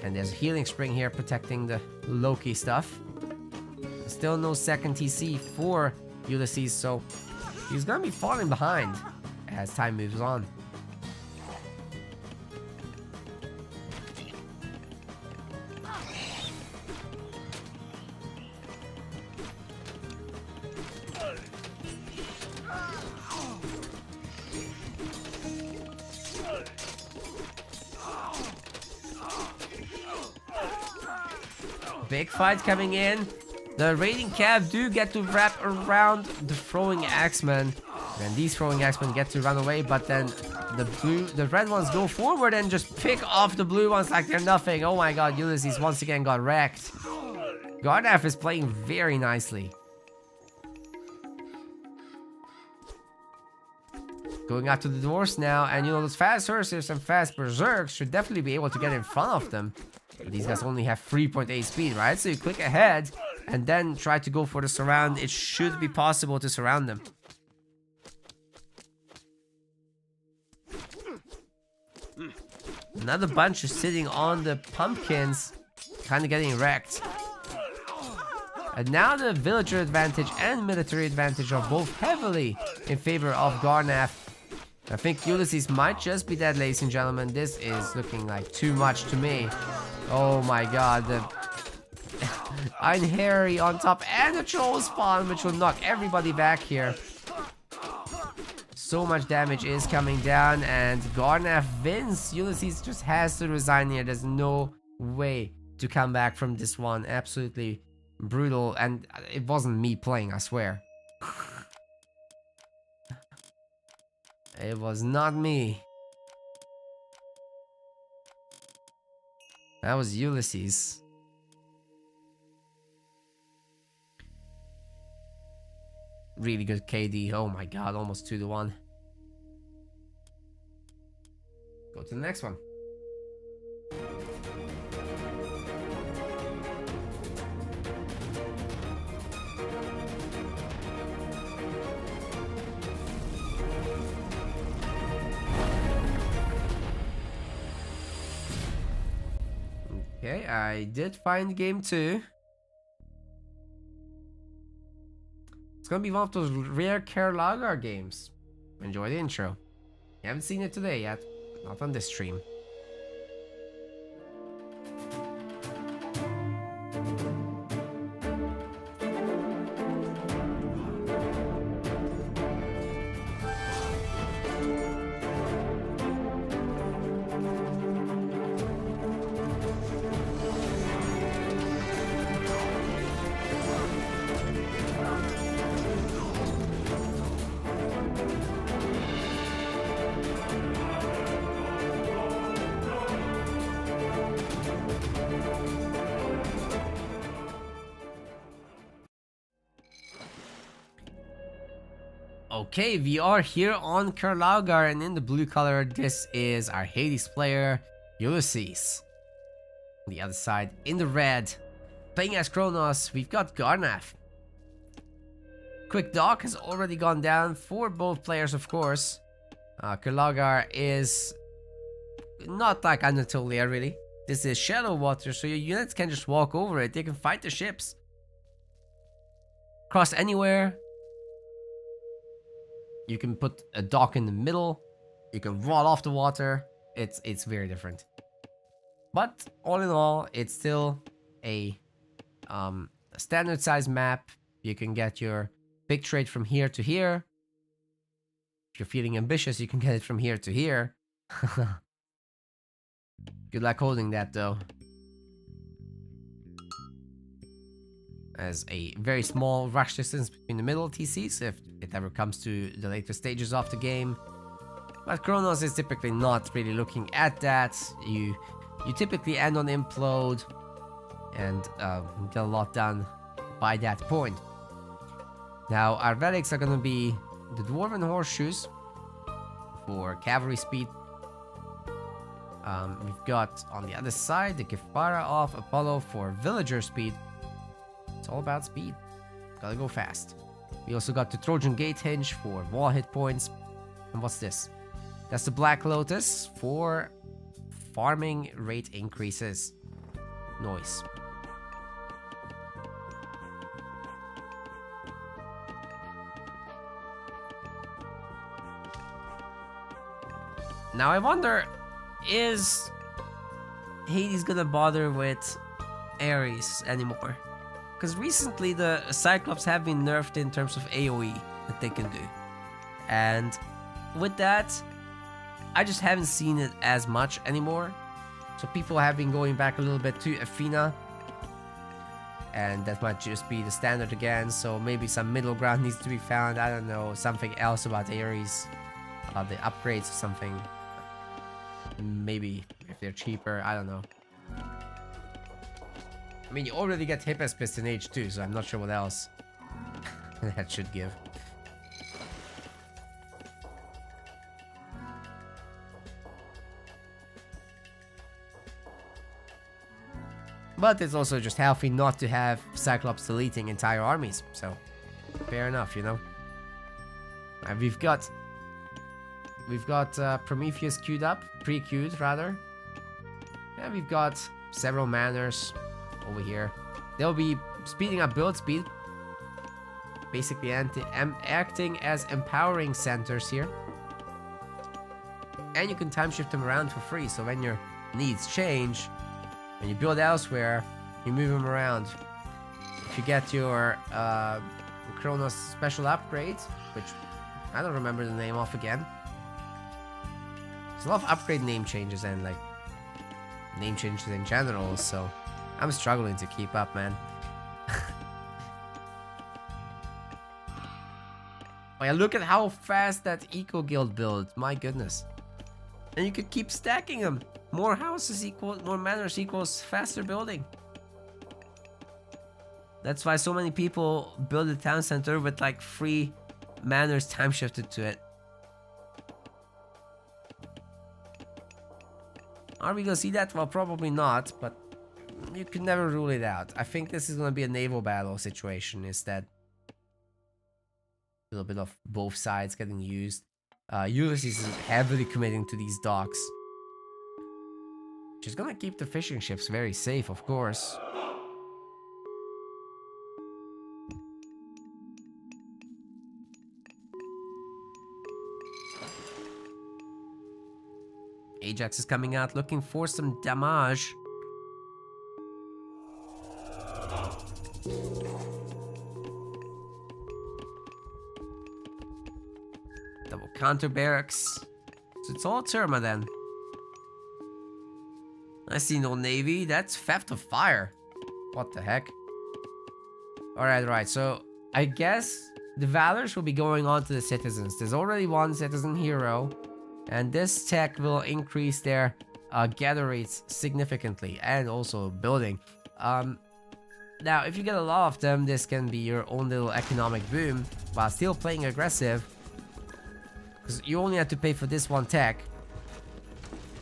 and there's a Healing Spring here protecting the Loki stuff. Still no second TC for Ulysses, so he's gonna be falling behind as time moves on. Big fight coming in. The Raiding Cav do get to wrap around the Throwing Axemen. And these Throwing Axemen get to run away, but then the red ones go forward and just pick off the blue ones like they're nothing. Oh my god, Ulysses once again got wrecked. Garnaf is playing very nicely. Going after the dwarfs now, and you know, those fast Ursers and fast Berserks should definitely be able to get in front of them. But these guys only have 3.8 speed, right? So you click ahead and then try to go for the surround. It should be possible to surround them. Another bunch is sitting on the pumpkins, kind of getting wrecked. And now the villager advantage and military advantage are both heavily in favor of Garnaf. I think Ulysses might just be dead, ladies and gentlemen. This is looking like too much to me. Oh my god, the Iron Harry on top and the troll spawn, which will knock everybody back here. So much damage is coming down, and Garnaf wins. Ulysses just has to resign here. There's no way to come back from this one. Absolutely brutal, and it wasn't me playing, I swear. It was not me. That was Ulysses. Really good KD. Oh my god, almost 2-1. Go to the next one. Okay, I did find game 2. It's gonna be one of those rare Kerlagar games. Enjoy the intro. You haven't seen it today yet. Not on this stream. Okay, we are here on Kerlagar, and in the blue color, this is our Hades player, Ulysses. On the other side, in the red, playing as Kronos, we've got Garnaf. Quick Dock has already gone down for both players, of course. Kerlagar is not like Anatolia, really. This is shallow water, so your units can just walk over it. They can fight the ships. Cross anywhere. You can put a dock in the middle. You can run off the water. It's very different. But all in all, it's still a standard size map. You can get your big trade from here to here. If you're feeling ambitious, you can get it from here to here. Good luck holding that, though. As a very small rush distance between the middle TCs, if it ever comes to the later stages of the game. But Kronos is typically not really looking at that. You typically end on implode and get a lot done by that point. Now our relics are gonna be the Dwarven Horseshoes for cavalry speed. We've got on the other side the Kefara of Apollo for villager speed. It's all about speed. Gotta go fast. We also got the Trojan Gate Hinge for wall hit points. And what's this? That's the Black Lotus for farming rate increases. Noise. Now I wonder, is Hades gonna bother with Ares anymore? Because recently the Cyclops have been nerfed in terms of AoE that they can do. And with that, I just haven't seen it as much anymore. So people have been going back a little bit to Athena. And that might just be the standard again. So maybe some middle ground needs to be found. I don't know, something else about Ares. The upgrades or something. Maybe if they're cheaper, I don't know. I mean, you already get Hippos Piston H2, so I'm not sure what else that should give. But it's also just healthy not to have Cyclops deleting entire armies, so fair enough, you know. And we've got Prometheus queued up, pre-queued rather. And we've got several manors over here. They'll be speeding up build speed, basically acting as empowering centers here. And you can time shift them around for free, so when your needs change, when you build elsewhere, you move them around. If you get your Kronos special upgrade, which I don't remember the name of again. There's a lot of upgrade name changes and like name changes in general, so I'm struggling to keep up, man. Oh yeah, look at how fast that Eco Guild builds, my goodness. And you could keep stacking them. More houses equals, more manors equals faster building. That's why so many people build a town center with like 3 manors time shifted to it. Are we gonna see that? Well, probably not, but you can never rule it out. I think this is gonna be a naval battle situation instead. A little bit of both sides getting used. Ulysses is heavily committing to these docks. Which is gonna keep the fishing ships very safe, of course. Ajax is coming out looking for some damage. Double counter barracks. So it's all Terma then. I see no navy. That's theft of fire. What the heck? Alright, right. So I guess the valors will be going on to the citizens. There's already one citizen hero. And this tech will increase their gather rates significantly. And also building. Now, if you get a lot of them, this can be your own little economic boom. While still playing aggressive. Because you only have to pay for this one tech.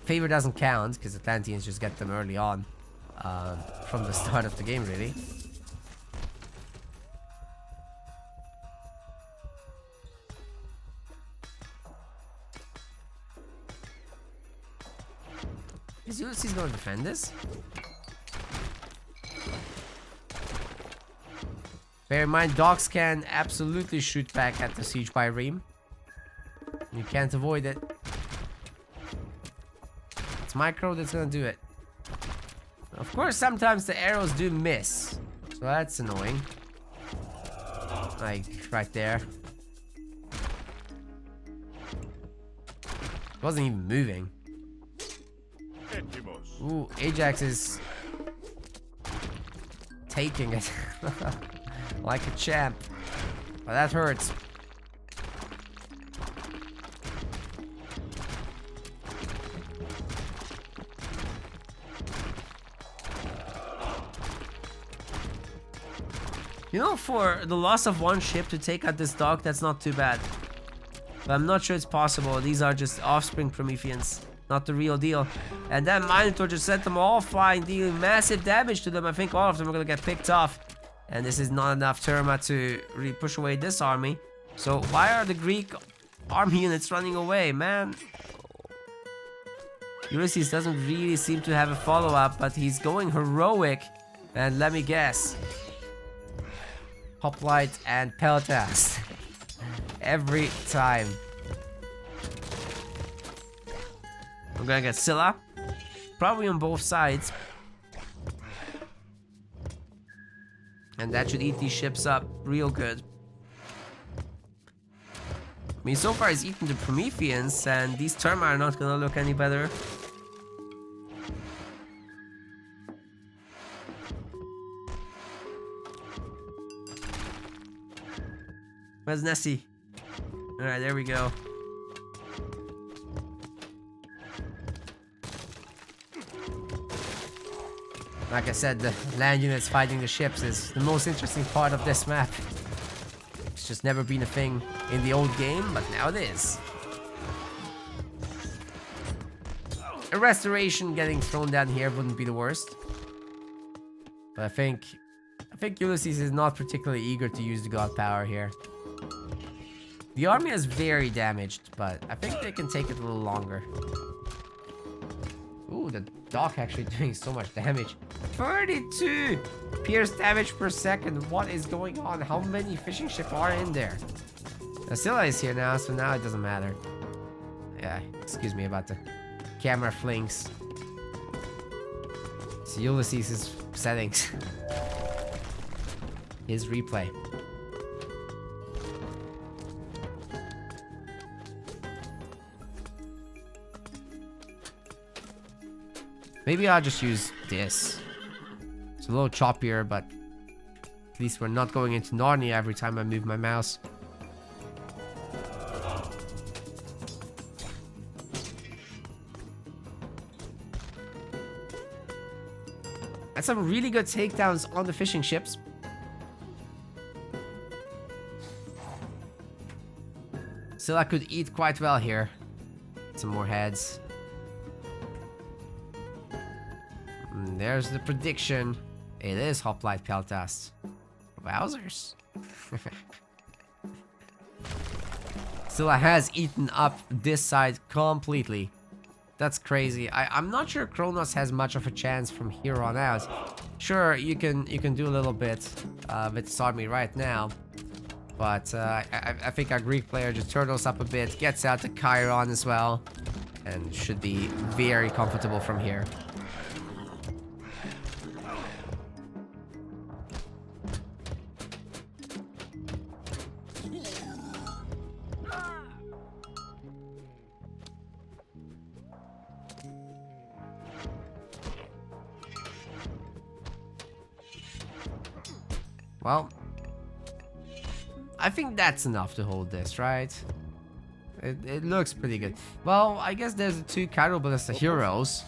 Favor doesn't count, because Atlanteans just get them early on. From the start of the game, really. Is Ulysses going to defend this? Bear in mind, dogs can absolutely shoot back at the siege by Reem. You can't avoid it. It's Micro that's gonna do it. Of course, sometimes the arrows do miss. So that's annoying. Like, right there. Wasn't even moving. Ooh, Ajax is taking it. Like a champ. But that hurts. You know, for the loss of one ship to take out this dog, that's not too bad. But I'm not sure it's possible. These are just offspring Prometheans, not the real deal. And that Minotaur just sent them all flying, dealing massive damage to them. I think all of them are gonna get picked off. And this is not enough Terma to really push away this army. So why are the Greek army units running away, man? Ulysses doesn't really seem to have a follow-up, but he's going heroic. And let me guess. Hoplite and Peltas. Every time. We're gonna get Scylla. Probably on both sides. And that should eat these ships up real good. I mean, so far he's eaten the Prometheans, and these Terma are not gonna look any better. Where's Nessie? Alright, there we go. Like I said, the land units fighting the ships is the most interesting part of this map. It's just never been a thing in the old game, but now it is. A restoration getting thrown down here wouldn't be the worst. But I think Ulysses is not particularly eager to use the god power here. The army is very damaged, but I think they can take it a little longer. Ooh, the dock actually doing so much damage. 32 pierce damage per second. What is going on? How many fishing ships are in there? Scylla is here now, so now it doesn't matter. Yeah, excuse me about the camera flings. It's Ulysses' settings. His replay. Maybe I'll just use this. It's a little choppier, but at least we're not going into Narnia every time I move my mouse. And some really good takedowns on the fishing ships. Still, I could eat quite well here. Some more heads. And there's the prediction. It is Hoplite Peltas. Wowzers. Scylla has eaten up this side completely. That's crazy. I'm not sure Kronos has much of a chance from here on out. Sure, you can do a little bit with this army right now, but I think our Greek player just turtles up a bit, gets out to Chiron as well, and should be very comfortable from here. Well, I think that's enough to hold this, right? It looks pretty good. Well, I guess there's the two Cairo Ballista heroes.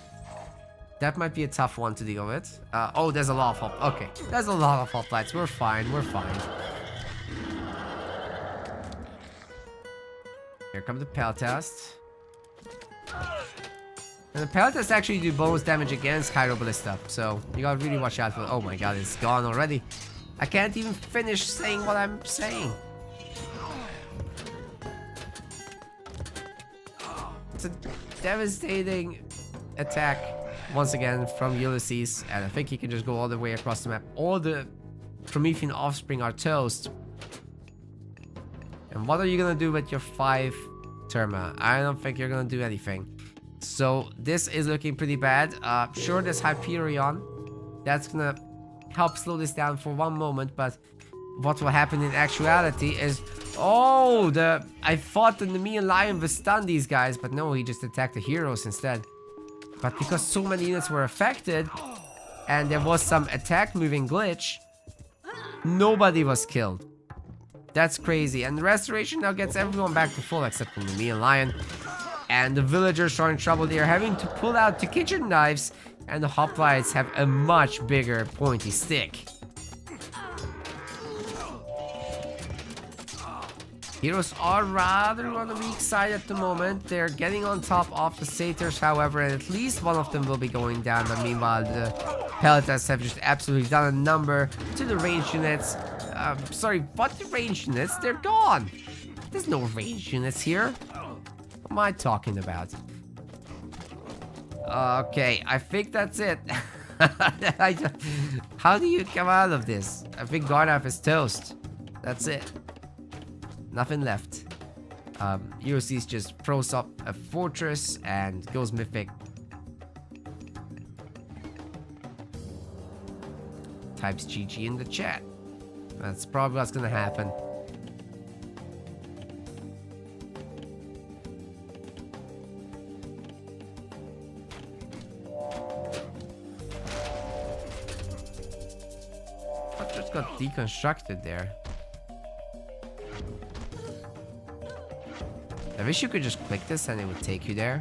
That might be a tough one to deal with. Oh, there's a lot of hop. Okay, there's a lot of hoplites. We're fine. We're fine. Here come the Peltast. And the Peltast actually do bonus damage against Cairo Ballista, so you gotta really watch out for. Oh my god, it's gone already. I can't even finish saying what I'm saying. It's a devastating attack once again from Ulysses, and I think he can just go all the way across the map. All the Promethean offspring are toast. And what are you gonna do with your 5 Terma? I don't think you're gonna do anything. So this is looking pretty bad. Sure, there's Hyperion. That's gonna help slow this down for one moment, but what will happen in actuality is, oh, I thought the Nemean Lion would stun these guys, but no, he just attacked the heroes instead. But because so many units were affected and there was some attack moving glitch, nobody was killed. That's crazy. And the restoration now gets everyone back to full except for the Nemean Lion. And the villagers are in trouble. They are having to pull out the kitchen knives, and the hoplites have a much bigger pointy stick. Heroes are rather on the weak side at the moment. They're getting on top of the satyrs, however, and at least one of them will be going down. But meanwhile, the Peltas have just absolutely done a number to the ranged units. Sorry, what the ranged units? They're gone. There's no ranged units here. What am I talking about? Okay, I think that's it. How do you come out of this? I think Garnaf is toast. That's it. Nothing left. Ulysses just throws up a fortress and goes mythic. Types GG in the chat. That's probably what's gonna happen. What just got deconstructed there? I wish you could just click this and it would take you there.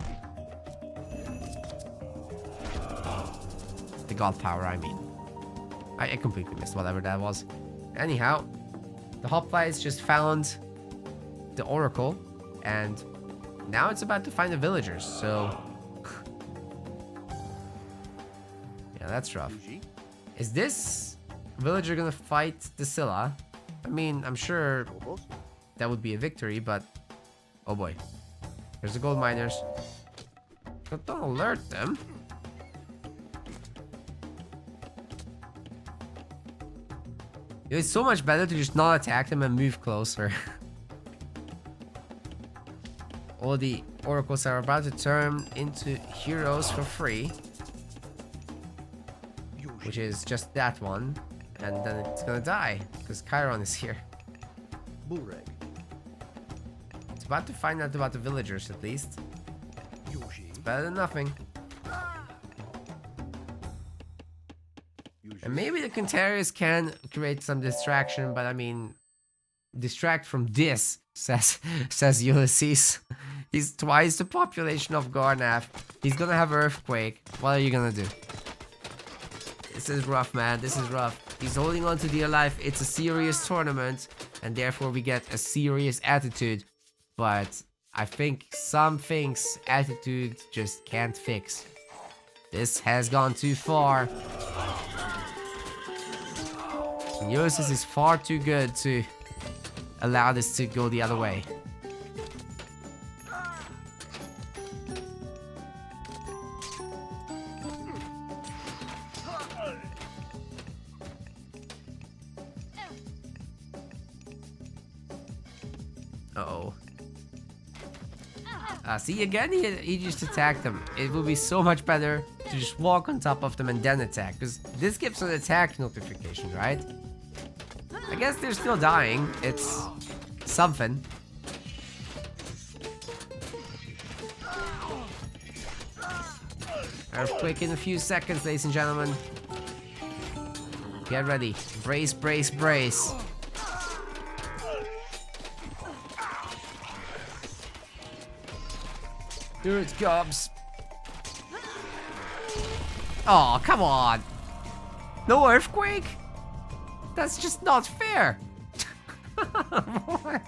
The god power, I mean. I completely missed whatever that was. Anyhow, the hoplites just found the oracle, and now it's about to find the villagers, so... yeah, that's rough. Is this villager gonna fight the Scylla? I mean, I'm sure that would be a victory, but... oh boy. There's the gold miners. Don't alert them. It's so much better to just not attack them and move closer. All the oracles are about to turn into heroes for free. Which is just that one. And then it's gonna die, because Chiron is here. It's about to find out about the villagers, at least. It's better than nothing. And maybe the Quintarius can create some distraction, but I mean... distract from this, says Ulysses. He's twice the population of Garnath. He's gonna have earthquake. What are you gonna do? This is rough, man. This is rough. He's holding on to dear life. It's a serious tournament, and therefore we get a serious attitude. But I think some things attitude just can't fix. This has gone too far. Ulysses is far too good to allow this to go the other way. Uh-oh. See, again, he just attacked them. It would be so much better to just walk on top of them and then attack, because this gives an attack notification, right? I guess they're still dying. It's something. Earthquake in a few seconds, ladies and gentlemen. Get ready. Brace, brace, brace. Here it comes. Oh, come on. No earthquake? That's just not fair. What?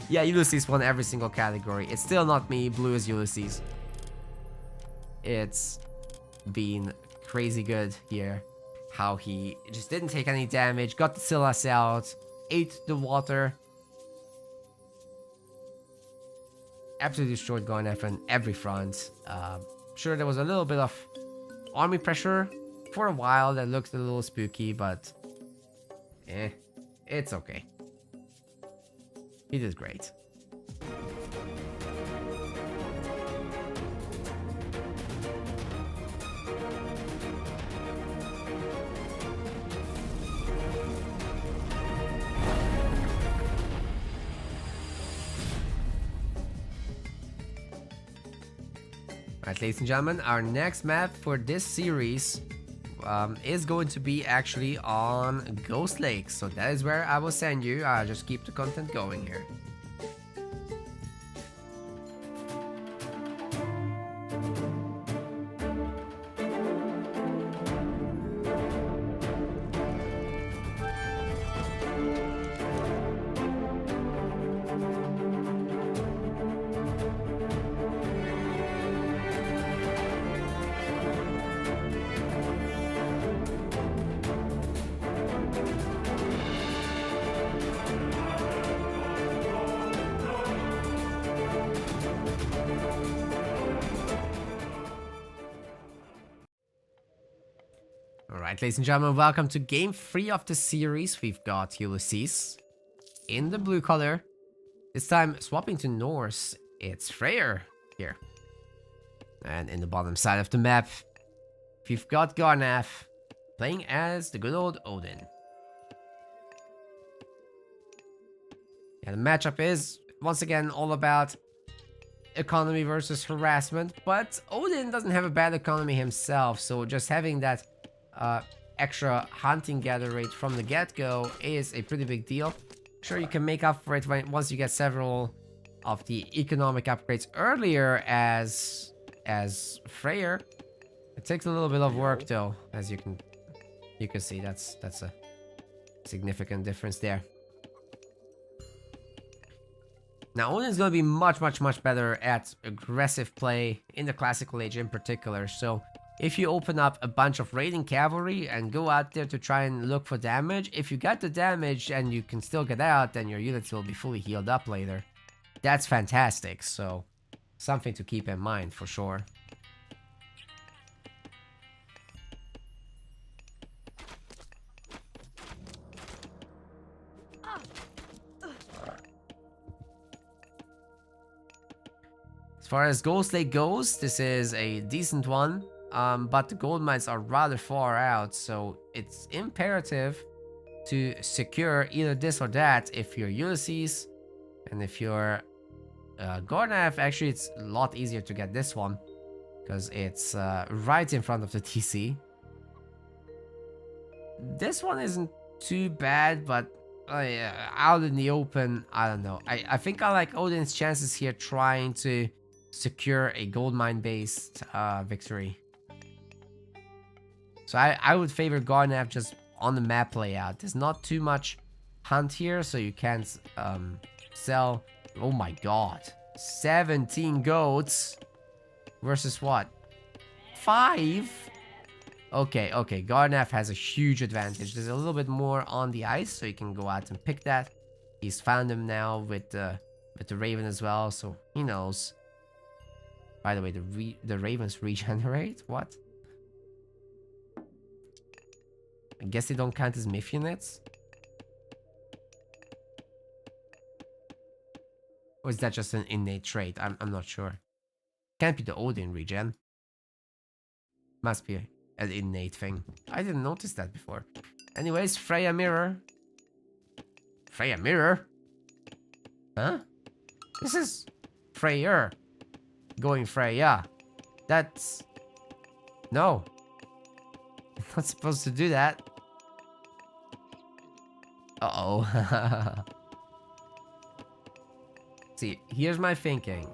Yeah, Ulysses won every single category. It's still not me, blue as Ulysses. It's been crazy good here. How he just didn't take any damage, got the Scylla out, ate the water. Absolutely destroyed Garnath on every front. Sure, there was a little bit of army pressure for a while that looked a little spooky, but it's okay. He did great. Alright, ladies and gentlemen, our next map for this series is going to be actually on Ghost Lake. So that is where I will send you. I'll just keep the content going here. Alright, ladies and gentlemen, welcome to game 3 of the series. We've got Ulysses in the blue color. This time, swapping to Norse, it's Freyr here. And in the bottom side of the map, we've got Garnath playing as the good old Odin. Yeah, the matchup is, once again, all about economy versus harassment. But Odin doesn't have a bad economy himself, so just having that extra hunting gather rate from the get-go is a pretty big deal. Sure, you can make up for it once you get several of the economic upgrades earlier as Freyr. It takes a little bit of work though, as you can see. That's a significant difference there. Now Odin's gonna be much better at aggressive play in the Classical Age in particular. So if you open up a bunch of raiding cavalry and go out there to try and look for damage, if you get the damage and you can still get out, then your units will be fully healed up later. That's fantastic, so something to keep in mind for sure. As far as Ghost Lake goes, this is a decent one, but the gold mines are rather far out, so it's imperative to secure either this or that if you're Ulysses, and if you're Gornav, actually it's a lot easier to get this one, because it's right in front of the TC. This one isn't too bad, but out in the open, I don't know. I think I like Odin's chances here trying to secure a gold mine based victory. So I would favor Garnav just on the map layout. There's not too much hunt here, so you can't sell. Oh my god, 17 goats versus what, 5? Okay, Garnav has a huge advantage. There's a little bit more on the ice, so you can go out and pick that. He's found him now with the Raven as well, so he knows. By the way, the Ravens regenerate? What? I guess they don't count as myth units? Or is that just an innate trait? I'm not sure. Can't be the Odin regen. Must be an innate thing. I didn't notice that before. Anyways, Freya Mirror. Freya Mirror? Huh? This is Freyr. Going Freya. That's... No. I'm not supposed to do that. Uh-oh. See, here's my thinking.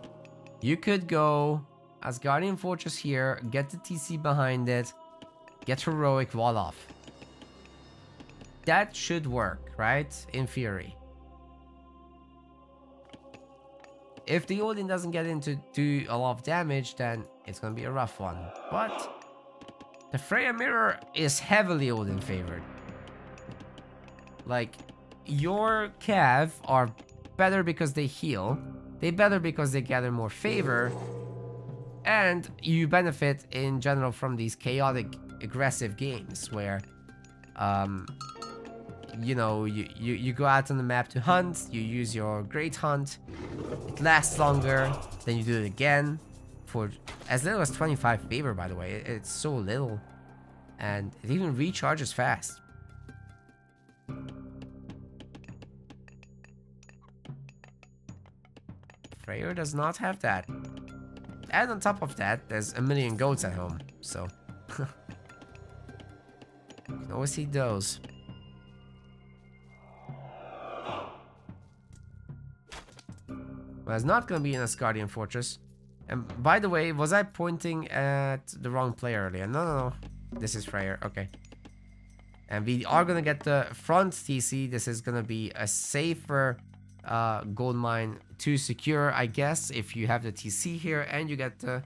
You could go Asgardian Fortress here, get the TC behind it, get Heroic, wall off. That should work, right? In theory. If the Odin doesn't get in to do a lot of damage, then it's gonna be a rough one. But the Freya Mirror is heavily Odin favored. Like, your Cav are better because they heal, they better because they gather more favor, and you benefit in general from these chaotic, aggressive games where, you know, you go out on the map to hunt, you use your great hunt, it lasts longer, then you do it again for as little as 25 favor, by the way. It's so little, and it even recharges fast. Freyr does not have that. And on top of that, there's a million goats at home, so you can always see those. Well, it's not gonna be in Asgardian Fortress. And by the way, was I pointing at the wrong player earlier? No. This is Freyr, okay. And we are gonna get the front TC. This is gonna be a safer gold mine to secure, I guess, if you have the TC here and you get the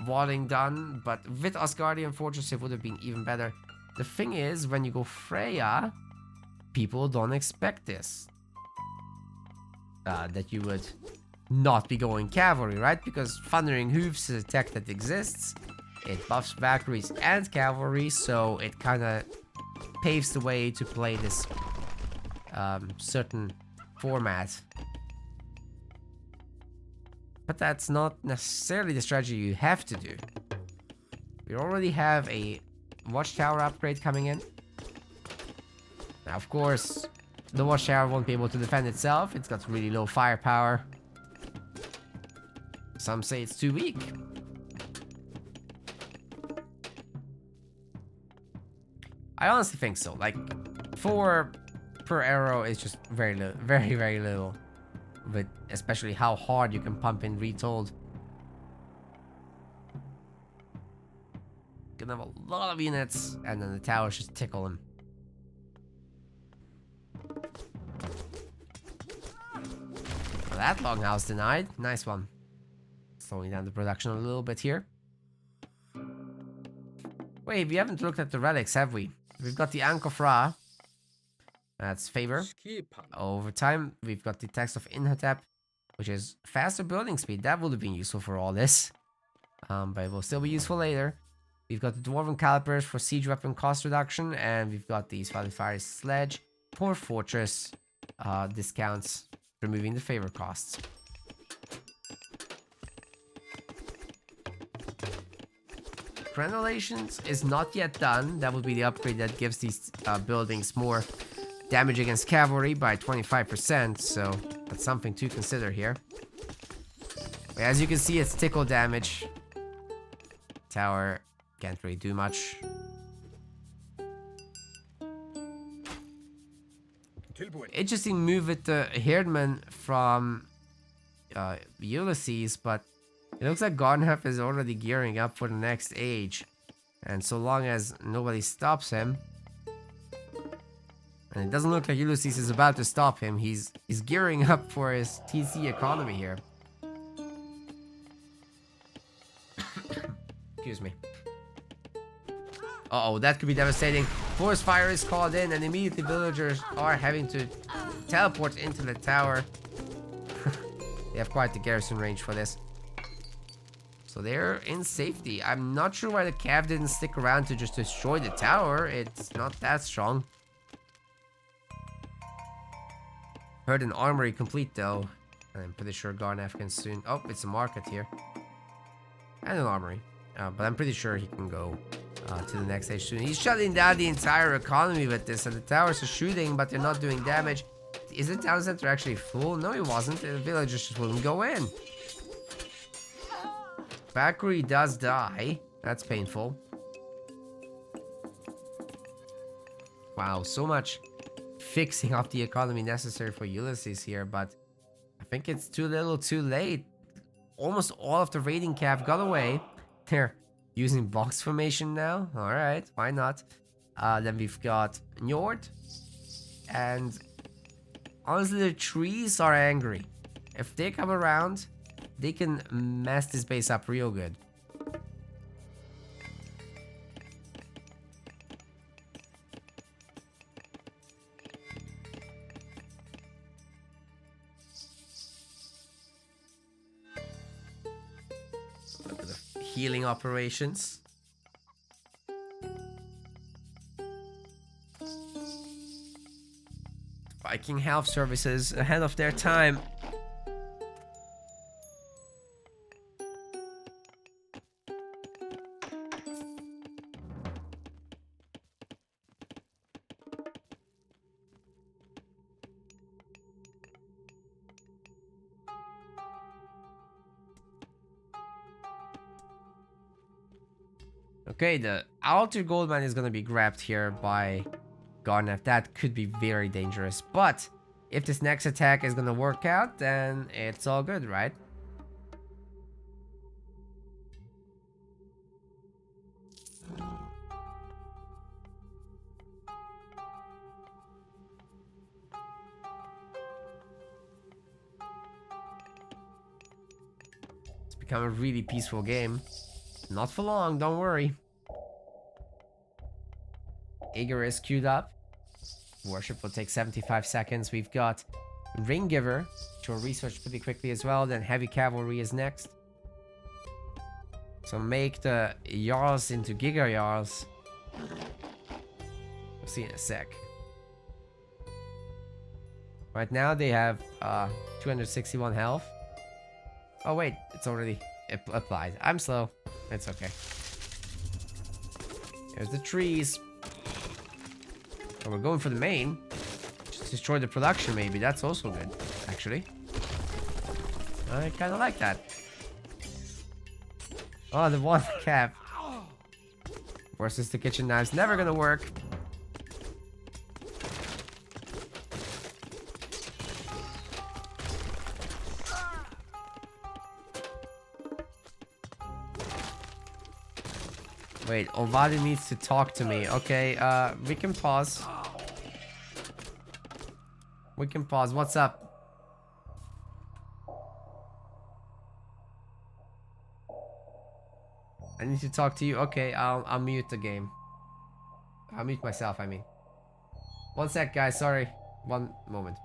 walling done. But with Asgardian Fortress, it would have been even better. The thing is, when you go Freya, people don't expect this. That you would not be going cavalry, right? Because Thundering Hooves is a tech that exists. It buffs Valkyries and cavalry, so it kind of paves the way to play this certain format. But that's not necessarily the strategy you have to do. We already have a Watchtower upgrade coming in. Now, of course, the Watchtower won't be able to defend itself. It's got really low firepower. Some say it's too weak. I honestly think so. Like, 4 per arrow is just very little, very little. But especially how hard you can pump in Retold. Gonna have a lot of units, and then the towers just tickle him. Well, that longhouse denied. Nice one. Slowing down the production a little bit here. Wait, we haven't looked at the relics, have we? We've got the Ankh of Ra. That's favor. Over time, we've got the text of Inhotep, which is faster building speed. That would have been useful for all this. But it will still be useful later. We've got the Dwarven Calipers for siege weapon cost reduction, and we've got these Qualifier Sledge for fortress discounts, removing the favor costs. Crenellations is not yet done. That would be the upgrade that gives these buildings more damage against cavalry by 25%, so that's something to consider here. But as you can see, it's tickle damage. Tower can't really do much. Interesting move with the Herdman from Ulysses, but it looks like Garnhef is already gearing up for the next age. And so long as nobody stops him, and it doesn't look like Ulysses is about to stop him, he's gearing up for his TC economy here. Excuse me. Uh-oh, that could be devastating. Forest fire is called in, and immediately villagers are having to teleport into the tower. They have quite the garrison range for this. So they're in safety. I'm not sure why the Cav didn't stick around to just destroy the tower. It's not that strong. Heard an armory complete though. I'm pretty sure Garnaf can soon... Oh, it's a market here. And an armory. But I'm pretty sure he can go to the next stage soon. He's shutting down the entire economy with this. And the towers are shooting, but they're not doing damage. Is the town center actually full? No, it wasn't. The villagers just wouldn't go in. Bakri does die. That's painful. Wow, so much fixing of the economy necessary for Ulysses here, but I think it's too little too late. Almost all of the raiding cav got away. They're using box formation now. Alright, why not? Then we've got Njord. And honestly, the trees are angry. If they come around, they can mess this base up real good. A bit of healing operations. Viking health services ahead of their time. Okay, the Altar Goldmine is gonna be grabbed here by Garnef. That could be very dangerous. But if this next attack is gonna work out, then it's all good, right? It's become a really peaceful game. Not for long, don't worry. Aegir is queued up. Worship will take 75 seconds. We've got Ringgiver, which will research pretty quickly as well. Then Heavy Cavalry is next. So make the Jarls into Giga Jarls. We'll see in a sec. Right now they have 261 health. Oh wait, it's already applied. I'm slow. It's okay. There's the trees. Oh, we're going for the main. Just destroy the production maybe. That's also good, actually. I kind of like that. Oh, the one cap. Versus the kitchen knives. Never gonna work. Wait, Olvadi needs to talk to me. Okay, we can pause. We can pause. What's up? I need to talk to you. Okay, I'll mute the game. I'll mute myself, I mean. One sec, guys. Sorry. One moment.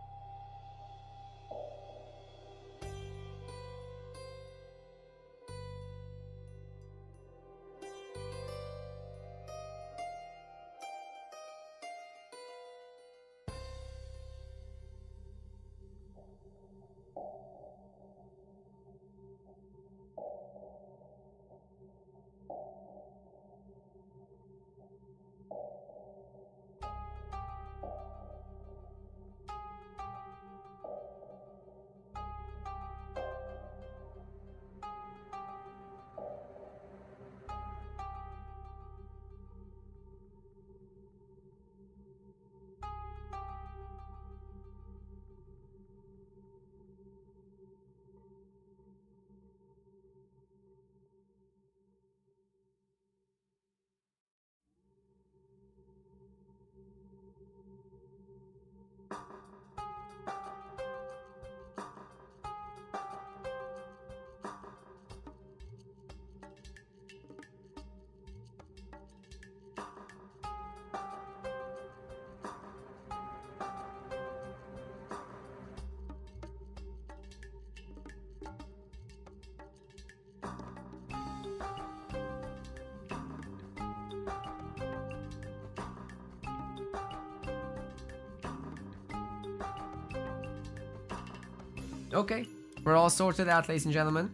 Okay, we're all sorted out, ladies and gentlemen.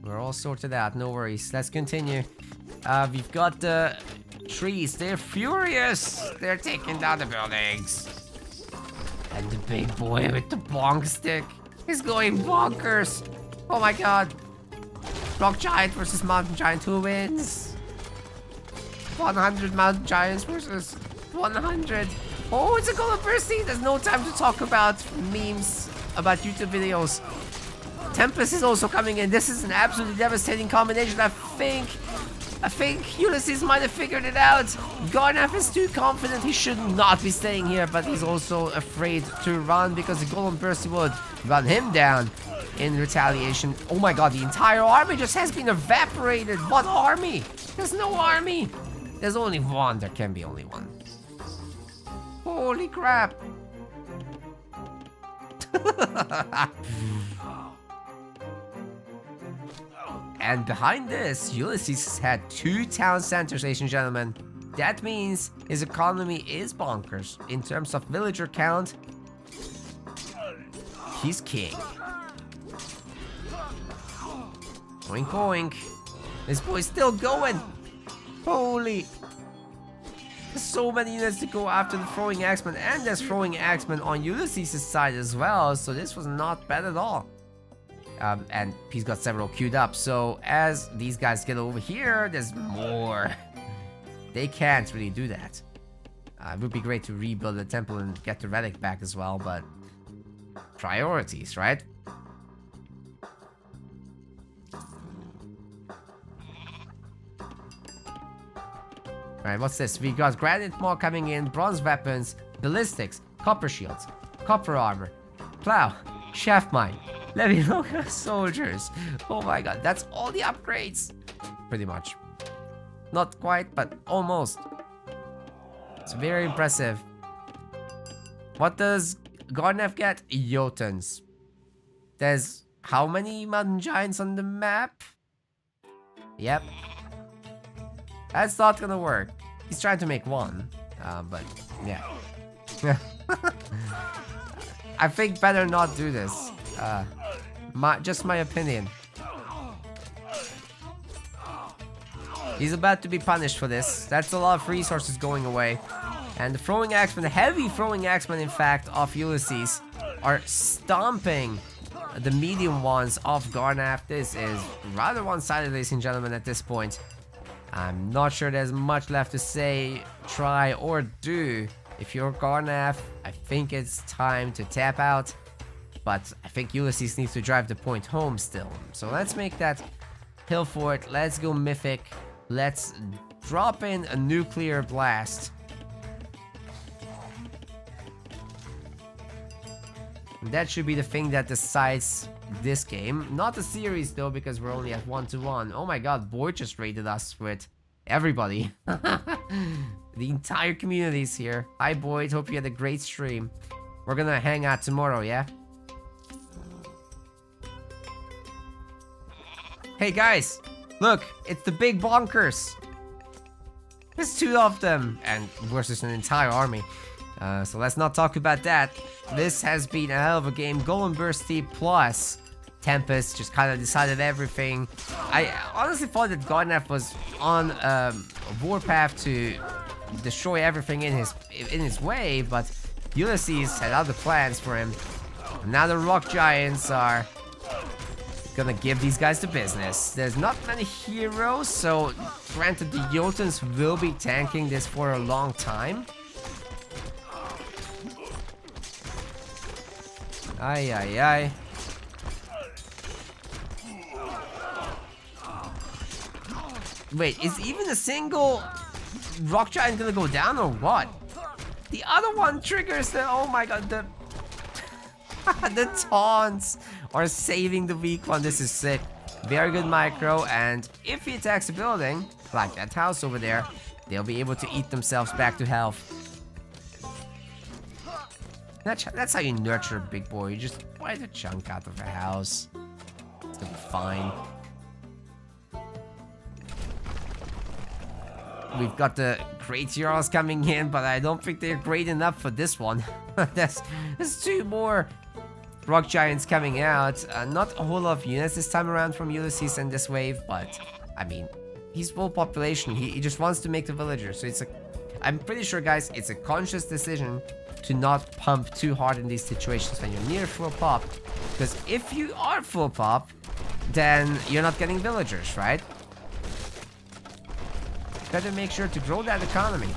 We're all sorted out, no worries. Let's continue. We've got the trees. They're furious. They're taking down the buildings. And the big boy with the bonk stick is going bonkers. Oh my god. Rock Giant versus Mountain Giant. Who wins? 100 Mountain Giants versus 100. Oh, it's a golden bursty. There's no time to talk about memes, about YouTube videos. Tempest is also coming in. This is an absolutely devastating combination. I think Ulysses might have figured it out. Garnaf is too confident. He should not be staying here, but he's also afraid to run because the golden bursty would run him down in retaliation. Oh my god, the entire army just has been evaporated. What army? There's no army. There's only one. There can be only one. Holy crap. And behind this, Ulysses has had 2 town centers, ladies and gentlemen. That means his economy is bonkers. In terms of villager count, he's king. Boink boink. This boy's still going. Holy. There's so many units to go after the throwing axeman, and there's throwing axeman on Ulysses' side as well, so this was not bad at all. And he's got several queued up, so as these guys get over here, there's more. They can't really do that. It would be great to rebuild the temple and get the relic back as well, but priorities, right? Alright, what's this? We got granite maw coming in, bronze weapons, ballistics, copper shields, copper armor, plow, shaft mine, Leviloka soldiers. Oh my god, that's all the upgrades. Pretty much. Not quite, but almost. It's very impressive. What does Garnef get? Jotuns. There's how many mountain giants on the map? Yep. That's not gonna work. He's trying to make one, but yeah. I think better not do this. Just my opinion. He's about to be punished for this. That's a lot of resources going away. And the throwing axemen, the heavy throwing axemen, in fact, of Ulysses, are stomping the medium ones of Garnaf. This is rather one-sided, ladies and gentlemen, at this point. I'm not sure there's much left to say, try, or do. If you're Garnaf, I think it's time to tap out. But I think Ulysses needs to drive the point home still. So let's make that hill fort. Let's go Mythic. Let's drop in a nuclear blast. That should be the thing that decides this game. Not the series though, because we're only at 1-1. Oh my god, Boyd just raided us with everybody. The entire community's here. Hi Boyd, hope you had a great stream. We're gonna hang out tomorrow, yeah? Hey guys, look, it's the big bonkers. There's 2 of them, and versus an entire army. So let's not talk about that. This has been a hell of a game. Golem Bursty plus Tempest just kind of decided everything. I honestly thought that Godnef was on a warpath to destroy everything in his way, but Ulysses had other plans for him. Now the rock giants are gonna give these guys the business. There's not many heroes, so granted the Jotuns will be tanking this for a long time. Ay, ay, ay. Wait, is even a single rock giant gonna go down or what? The other one triggers the, oh my god, the the taunts are saving the weak one. This is sick. Very good micro, and if he attacks a building, like that house over there, they'll be able to eat themselves back to health. That's how you nurture a big boy. You just bite a chunk out of a house. It's gonna be fine. We've got the great Jarls coming in, but I don't think they're great enough for this one. There's 2 more rock giants coming out. Not a whole lot of units this time around from Ulysses in this wave, but I mean, he's full population. He just wants to make the villagers. So it's I'm pretty sure, guys, it's a conscious decision to not pump too hard in these situations when you're near full pop. Because if you are full pop, then you're not getting villagers, right? Better make sure to grow that economy.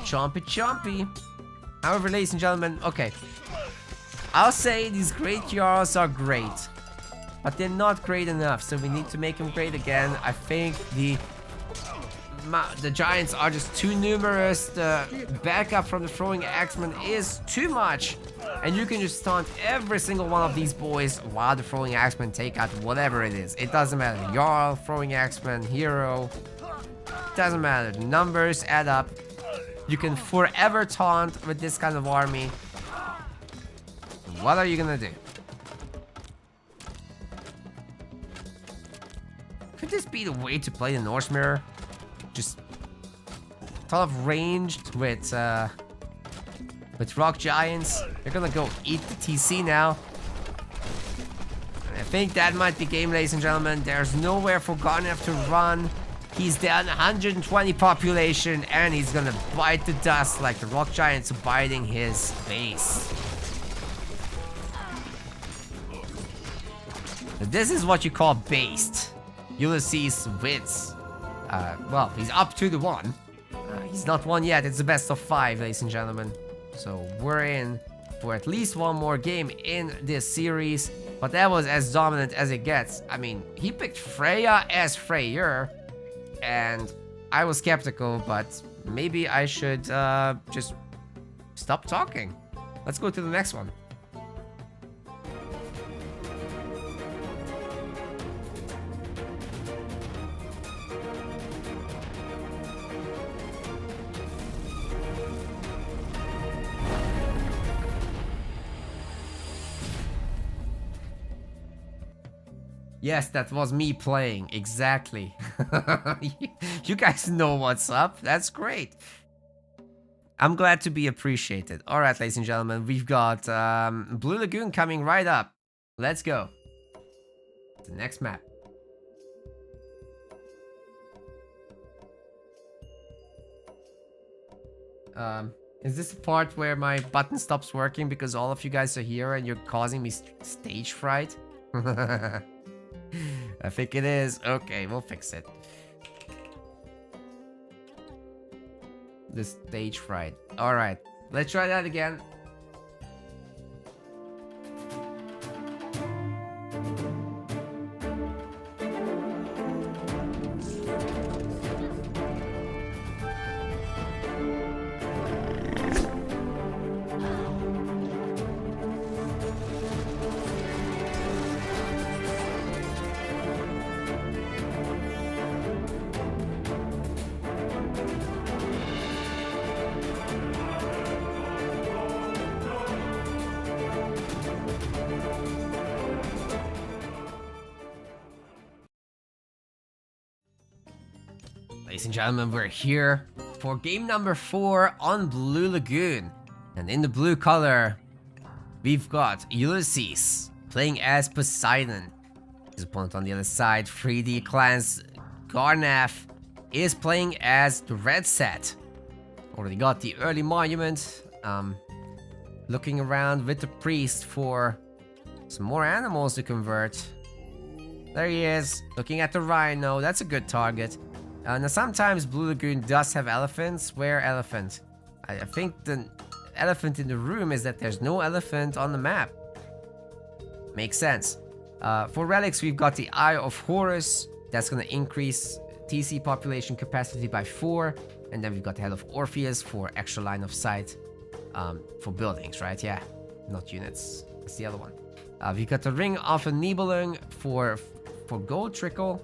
Chompy chompy. However, ladies and gentlemen, okay. I'll say these great Jarls are great, but they're not great enough, so we need to make them great again. I think the giants are just too numerous. The backup from the throwing axeman is too much, and you can just taunt every single one of these boys while the throwing axeman take out whatever it is. It doesn't matter. Jarl, throwing axeman, hero. Doesn't matter. The numbers add up. You can forever taunt with this kind of army. What are you gonna do? Could this be the way to play the Norse Mirror? Just ton of ranged with rock giants. They're gonna go eat the TC now. And I think that might be game, ladies and gentlemen. There's nowhere for Garnef to run. He's down 120 population, and he's gonna bite the dust like the rock giant's biting his face. This is what you call based. Ulysses wins. Well, he's up to the 1. He's not 1 yet. It's the best of 5, ladies and gentlemen. So we're in for at least 1 more game in this series. But that was as dominant as it gets. I mean, he picked Freya as Freyr. And I was skeptical, but maybe I should just stop talking. Let's go to the next one. Yes, that was me playing, exactly. You guys know what's up, that's great. I'm glad to be appreciated. Alright, ladies and gentlemen, we've got Blue Lagoon coming right up. Let's go. The next map. Is this the part where my button stops working because all of you guys are here and you're causing me stage fright? I think it is. Okay, we'll fix it. the stage fright. Alright, let's try that again. Ladies and gentlemen, we're here for game number 4 on Blue Lagoon. And in the blue color, we've got Ulysses playing as Poseidon. His opponent on the other side, 3D Clan's Garnaf, is playing as the red set. Already got the early monument. Looking around with the priest for some more animals to convert. There he is, looking at the rhino. That's a good target. Now sometimes Blue Lagoon does have elephants. Where elephant? I think the elephant in the room is that there's no elephant on the map. Makes sense. For relics, we've got the Eye of Horus. That's going to increase TC population capacity by 4. And then we've got the Head of Orpheus for extra line of sight for buildings, right? Yeah, not units. That's the other one. We've got the Ring of a Nibelung for gold trickle.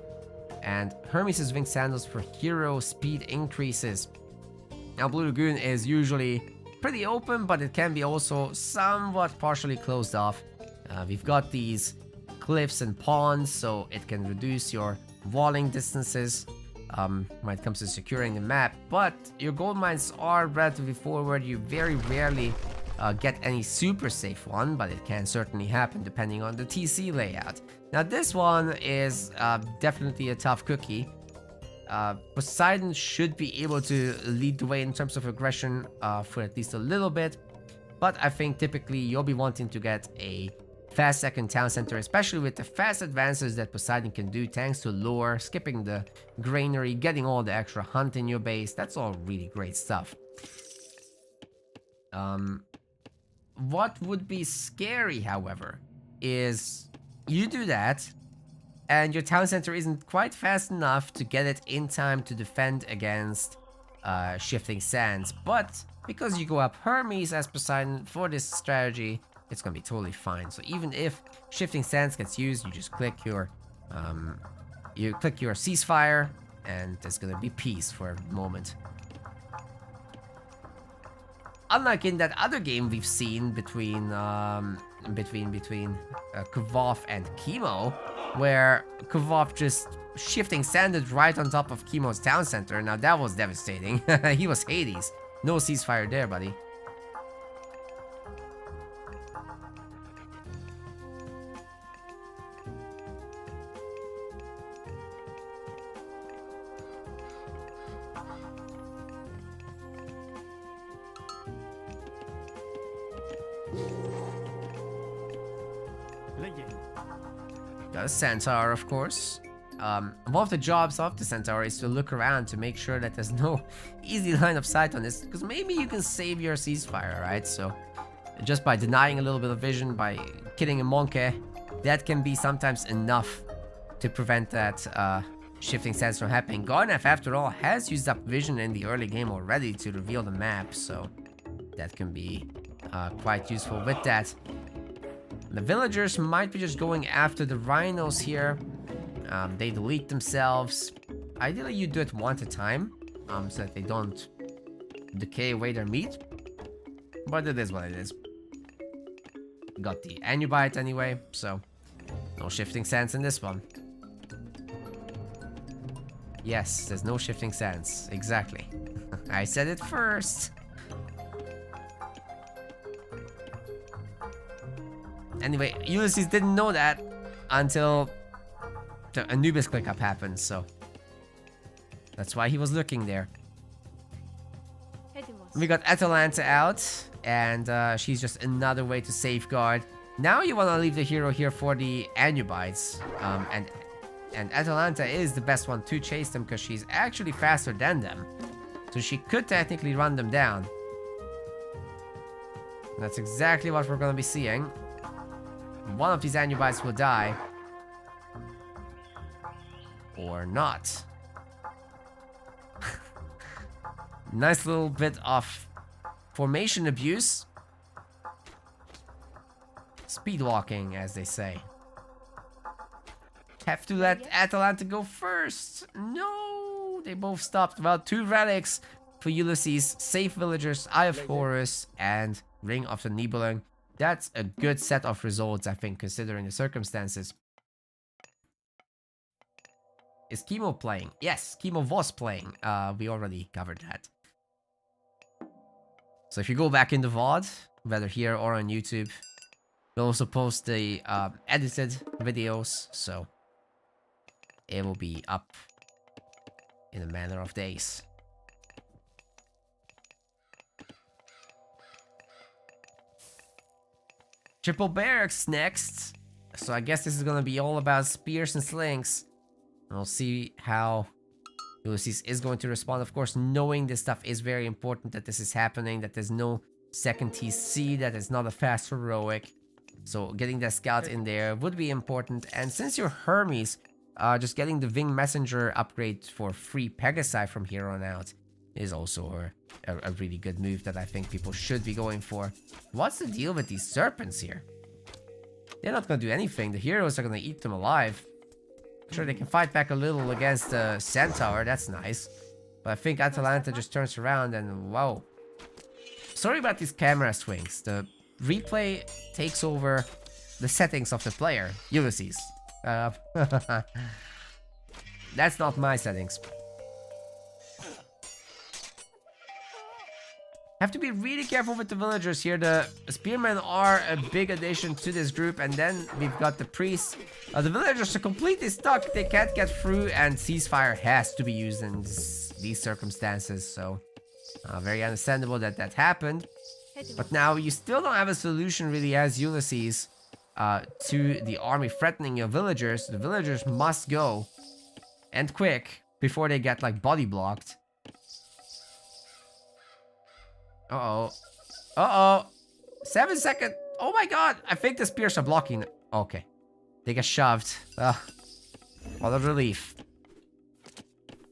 And Hermes' Winged Sandals for hero speed increases. Now Blue Lagoon is usually pretty open, but it can be also somewhat partially closed off. We've got these cliffs and ponds, so it can reduce your walling distances when it comes to securing the map. But your gold mines are relatively forward. You very rarely get any super safe one, but it can certainly happen depending on the TC layout. Now this one is definitely a tough cookie. Poseidon should be able to lead the way in terms of aggression for at least a little bit, but I think typically you'll be wanting to get a fast second town center, especially with the fast advances that Poseidon can do thanks to lore, skipping the granary, getting all the extra hunt in your base. That's all really great stuff. What would be scary, however, is you do that, and your town center isn't quite fast enough to get it in time to defend against Shifting Sands. But because you go up Hermes as Poseidon for this strategy, it's gonna be totally fine. So even if Shifting Sands gets used, you just click your ceasefire, and there's gonna be peace for a moment. Unlike in that other game we've seen between Kvaff and Chemo, where Kvaff just Shifting Sanded right on top of Chemo's town center. Now that was devastating. He was Hades. No ceasefire there, buddy. Got a centaur, of course. One of the jobs of the centaur is to look around to make sure that there's no easy line of sight on this, because maybe you can save your ceasefire, right? So just by denying a little bit of vision, by killing a monkey, that can be sometimes enough to prevent that Shifting Sands from happening. Garnaf, after all, has used up vision in the early game already to reveal the map, so that can be quite useful with that. The villagers might be just going after the rhinos here. They delete themselves. Ideally, you do it one at a time, so that they don't decay away their meat. But it is what it is. Got the Anubite anyway, so no Shifting Sands in this one. Yes, there's no Shifting Sands. Exactly. I said it first. Anyway, Ulysses didn't know that until the Anubis ClickUp happened, so that's why he was looking there. We got Atalanta out, and she's just another way to safeguard. Now you want to leave the hero here for the Anubites, and Atalanta is the best one to chase them because she's actually faster than them. So she could technically run them down. And that's exactly what we're going to be seeing. One of these Anubites will die. Or not. Nice little bit of formation abuse. Speed walking, as they say. Have to let Atalanta go first. No, they both stopped. Well, 2 relics for Ulysses, safe villagers, Eye of Horus, and Ring of the Nibelung. That's a good set of results, I think, considering the circumstances. Is Chemo playing? Yes, Chemo was playing. We already covered that. So if you go back in the VOD, whether here or on YouTube, we'll also post the edited videos, so it will be up in a matter of days. Triple barracks next. So I guess this is gonna be all about spears and slings. And we'll see how Ulysses is going to respond. Of course, knowing this stuff is very important, that this is happening, that there's no second TC, that it's not a fast heroic. So getting that scout in there would be important. And since you're Hermes, just getting the Wing Messenger upgrade for free Pegasi from here on out is also a really good move that I think people should be going for. What's the deal with these serpents here? They're not going to do anything. The heroes are going to eat them alive. Sure, they can fight back a little against the Centaur. That's nice. But I think Atalanta just turns around and wow. Sorry about these camera swings. The replay takes over the settings of the player, Ulysses. That's not my settings. Have to be really careful with the villagers here. The spearmen are a big addition to this group, and then we've got the priests. The villagers are completely stuck. They can't get through, and ceasefire has to be used in these circumstances. So very understandable that that happened. But now you still don't have a solution really as Ulysses to the army threatening your villagers. The villagers must go, and quick, before they get like body blocked. Uh-oh. Uh-oh. 7 seconds. Oh my god. I think the spears are blocking. Okay. They get shoved. What a relief.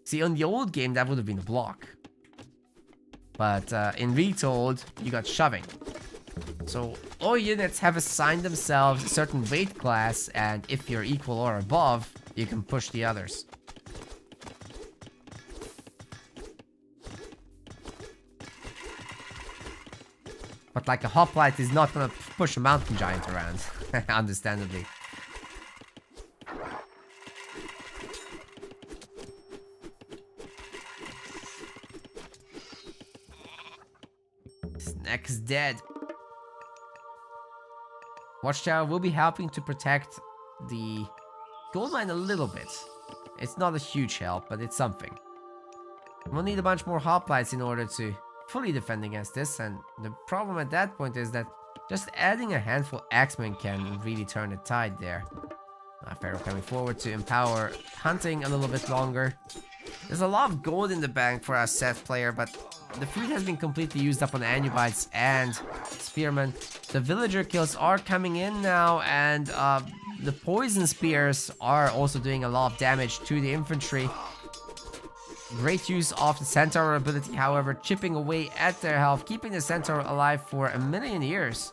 See, on the old game, that would have been a block. But in Retold, you got shoving. So all units have assigned themselves a certain weight class, and if you're equal or above, you can push the others. But like a hoplite is not gonna push a mountain giant around, understandably. Snack is dead. Watchtower will be helping to protect the gold mine a little bit. It's not a huge help, but it's something. We'll need a bunch more hoplites in order to fully defend against this, and the problem at that point is that just adding a handful axemen can really turn the tide there. Pharaoh coming forward to empower hunting a little bit longer. There's a lot of gold in the bank for our Seth player, but the food has been completely used up on Anubites and Spearmen. The villager kills are coming in now, and the poison spears are also doing a lot of damage to the infantry. Great use of the Centaur ability, however, chipping away at their health, keeping the Centaur alive for 1,000,000 years.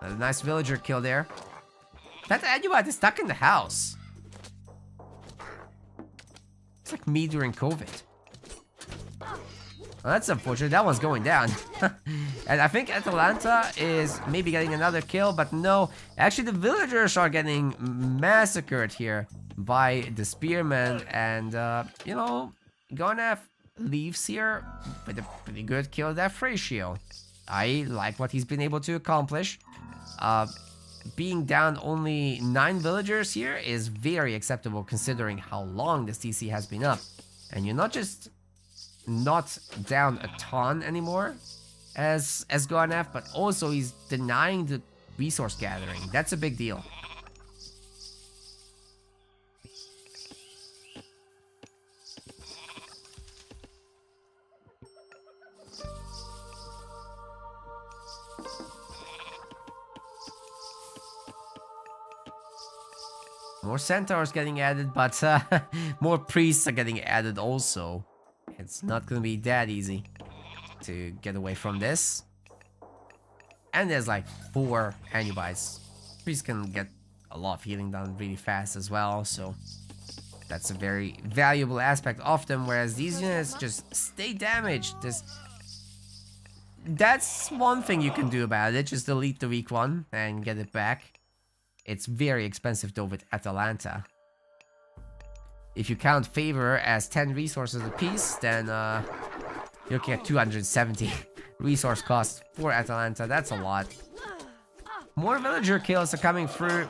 A nice villager kill there. That Anubite is stuck in the house. It's like me during COVID. Well, that's unfortunate. That one's going down. And I think Atalanta is maybe getting another kill, but no. Actually, the villagers are getting massacred here by the spearmen. And, you know, Gonef leaves here with a pretty good kill death ratio. I like what he's been able to accomplish. Being down only 9 villagers here is very acceptable considering how long this TC has been up. And you're not just not down a ton anymore as Gonef, but also he's denying the resource gathering. That's a big deal. More centaurs getting added, but more priests are getting added also. It's not gonna be that easy to get away from this. And there's like 4 Anubites. Priests can get a lot of healing done really fast as well, so that's a very valuable aspect of them, whereas these units just stay damaged. That's one thing you can do about it, just delete the weak one and get it back. It's very expensive though with Atalanta. If you count favor as 10 resources apiece, then you're looking at 270 resource costs for Atalanta. That's a lot. More villager kills are coming through.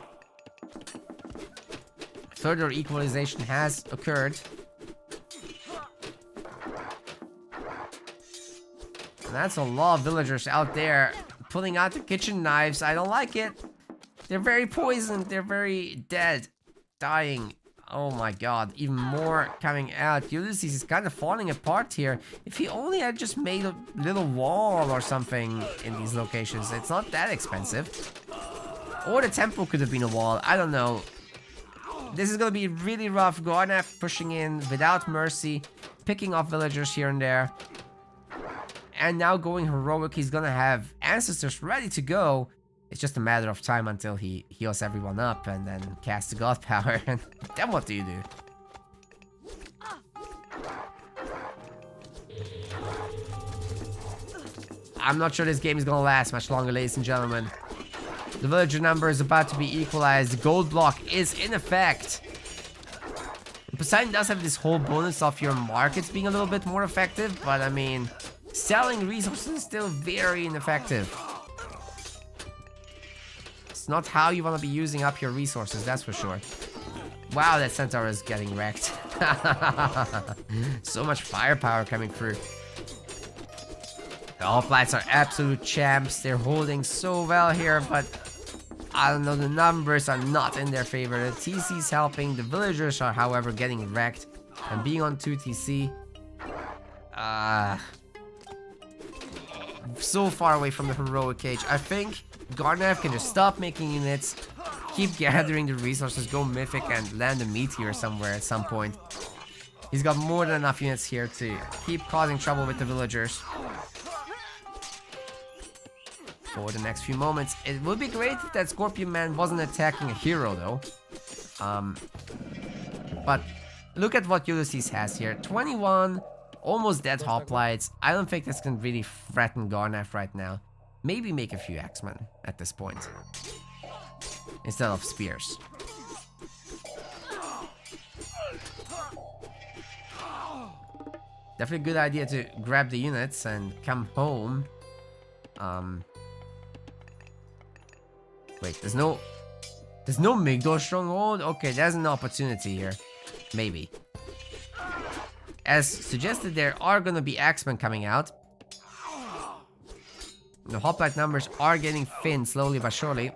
Further equalization has occurred. And that's a lot of villagers out there pulling out the kitchen knives. I don't like it. They're very poisoned. They're very dead. Dying. Oh my god. Even more coming out. Ulysses is kind of falling apart here. If he only had just made a little wall or something in these locations, it's not that expensive. Or the temple could have been a wall. I don't know. This is going to be really rough. Garnaf pushing in without mercy. Picking off villagers here and there. And now going heroic. He's going to have ancestors ready to go. It's just a matter of time until he heals everyone up and then casts the god power. And then what do you do? I'm not sure this game is gonna last much longer, ladies and gentlemen. The villager number is about to be equalized. The gold block is in effect. Poseidon does have this whole bonus of your markets being a little bit more effective, but I mean, selling resources is still very ineffective. It's not how you want to be using up your resources, that's for sure. Wow, that centaur is getting wrecked. So much firepower coming through. The hoplites are absolute champs. They're holding so well here, but I don't know, the numbers are not in their favor. The TC's helping. The villagers are, however, getting wrecked and being on 2 TC. So far away from the heroic cage. I think Garnaf can just stop making units, keep gathering the resources, go mythic, and land a meteor somewhere at some point. He's got more than enough units here to keep causing trouble with the villagers. For the next few moments. It would be great if that Scorpion Man wasn't attacking a hero though. But look at what Ulysses has here. 21, almost dead hoplites. I don't think this can really threaten Garnaf right now. Maybe make a few axemen at this point. Instead of spears. Definitely a good idea to grab the units and come home. Wait, there's no Migdol stronghold? Okay, there's an opportunity here. Maybe. As suggested, there are gonna be axemen coming out. The hoplite numbers are getting thin slowly but surely.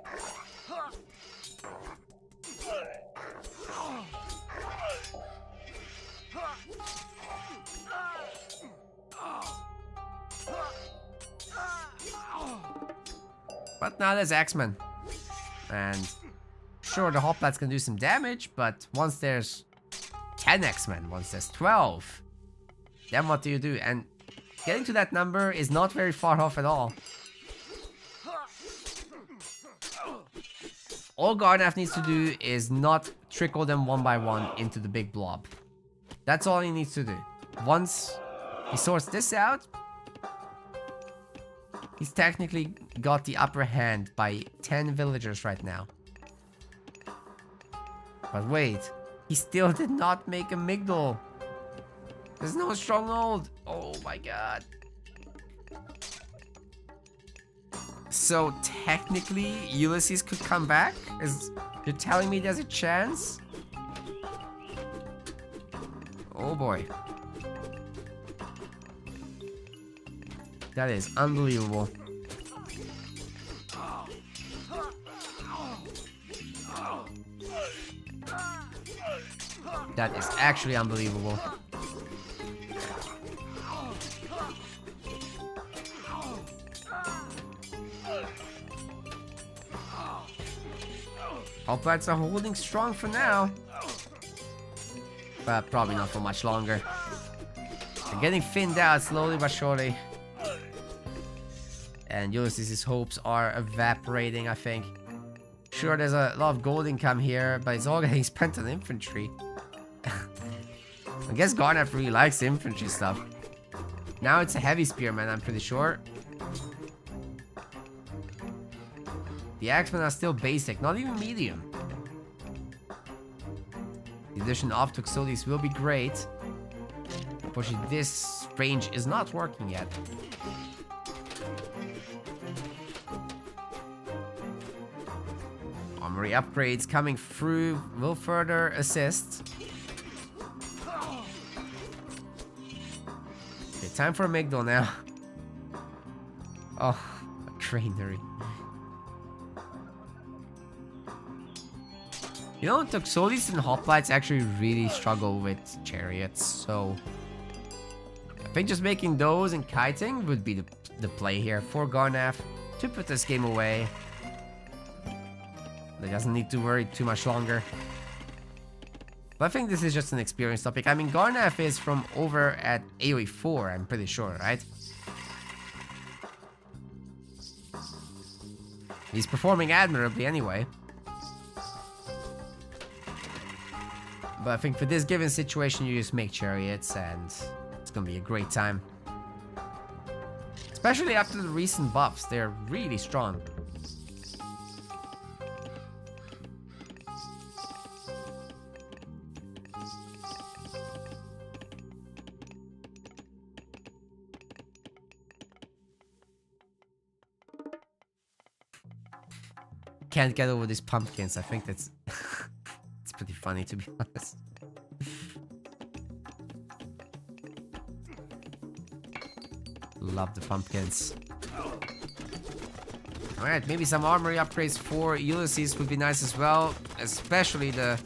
But now there's axemen. And sure, the hoplites can do some damage, but once there's 10 axemen, once there's 12, then what do you do? And getting to that number is not very far off at all. All Garnaf needs to do is not trickle them one by one into the big blob. That's all he needs to do. Once he sorts this out, he's technically got the upper hand by 10 villagers right now. But wait, he still did not make a Migdol. There's no stronghold. Oh my god. So technically, Ulysses could come back? You're telling me there's a chance? Oh boy. That is unbelievable. That is actually unbelievable. Hoplites are holding strong for now. But probably not for much longer. They're getting thinned out slowly but surely. And Ulysses' hopes are evaporating, I think. Sure, there's a lot of gold income here, but it's all getting spent on infantry. I guess Garnaf really likes infantry stuff. Now it's a heavy spearman, I'm pretty sure. The axemen are still basic, not even medium. The addition of Toxotes will be great. Unfortunately, this range is not working yet. Armory upgrades coming through will further assist. Okay, time for a Migdal now. Oh, a granary. You know, Toxotes and Hoplites actually really struggle with chariots, so I think just making those and kiting would be the play here for Garnaf to put this game away. He doesn't need to worry too much longer. But I think this is just an experience topic. I mean, Garnaf is from over at AoE 4, I'm pretty sure, right? He's performing admirably anyway. But I think for this given situation, you just make chariots and it's gonna be a great time. Especially after the recent buffs, they're really strong. Can't get over these pumpkins. I think that's it's pretty funny, to be honest. Love the pumpkins. Alright, maybe some armory upgrades for Ulysses would be nice as well. Especially the...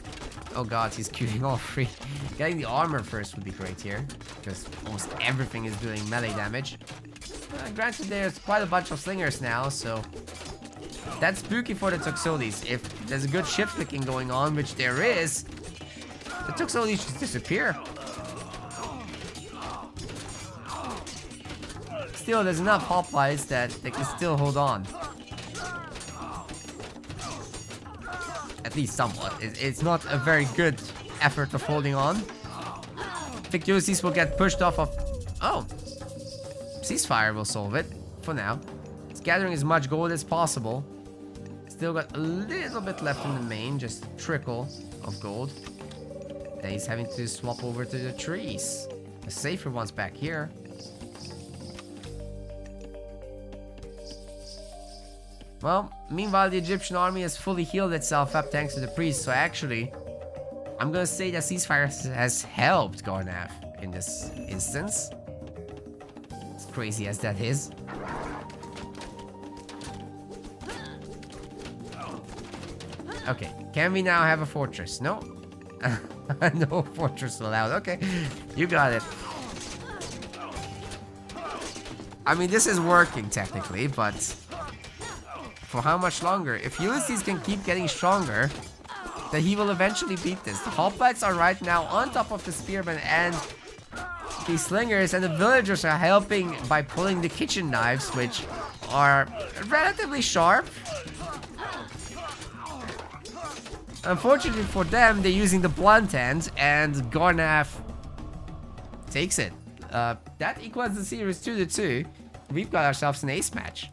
Oh god, he's queuing all three. Getting the armor first would be great here, because almost everything is doing melee damage. Granted, there's quite a bunch of slingers now, so... That's spooky for the Toxotes. If there's a good shift clicking going on, which there is, the Toxotes just disappear. Still, there's enough hoplites that they can still hold on. At least somewhat. It's not a very good effort of holding on. I think Ulysses will get pushed off of... Oh! Ceasefire will solve it, for now. It's gathering as much gold as possible. Still got a little bit left in the main, just a trickle of gold. And he's having to swap over to the trees. The safer one's back here. Well, meanwhile, the Egyptian army has fully healed itself up thanks to the priest, so actually, I'm gonna say that ceasefire has helped Garnaf in this instance. As crazy as that is. Okay, can we now have a fortress? No? No fortress allowed. Okay, you got it. I mean, this is working technically, but for how much longer? If Ulysses can keep getting stronger, then he will eventually beat this. The hoplites are right now on top of the spearmen and the slingers, and the villagers are helping by pulling the kitchen knives, which are relatively sharp. Unfortunately for them, they're using the blunt end, and Garnaf takes it. That equals the series 2-2. We've got ourselves an ace match.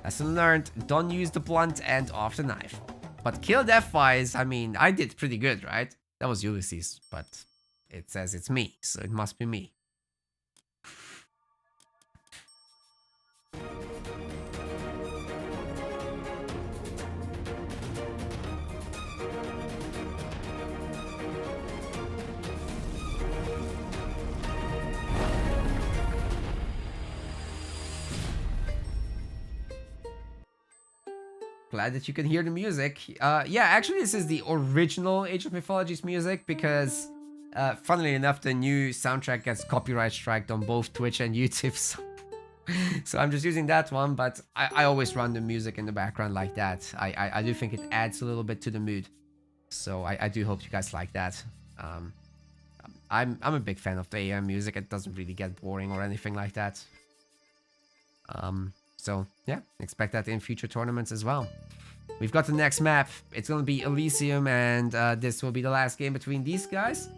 Lesson learned, don't use the blunt end of the knife. But kill death-wise, I mean, I did pretty good, right? That was Ulysses, but it says it's me, so it must be me. glad that you can hear the music. Yeah, actually, this is the original Age of Mythology's music because, funnily enough, the new soundtrack gets copyright striked on both Twitch and YouTube. So I'm just using that one, but I always run the music in the background like that. I do think it adds a little bit to the mood. So I do hope you guys like that. I'm a big fan of the AM music. It doesn't really get boring or anything like that. So yeah, expect that in future tournaments as well. We've got the next map. It's gonna be Elysium, and this will be the last game between these guys.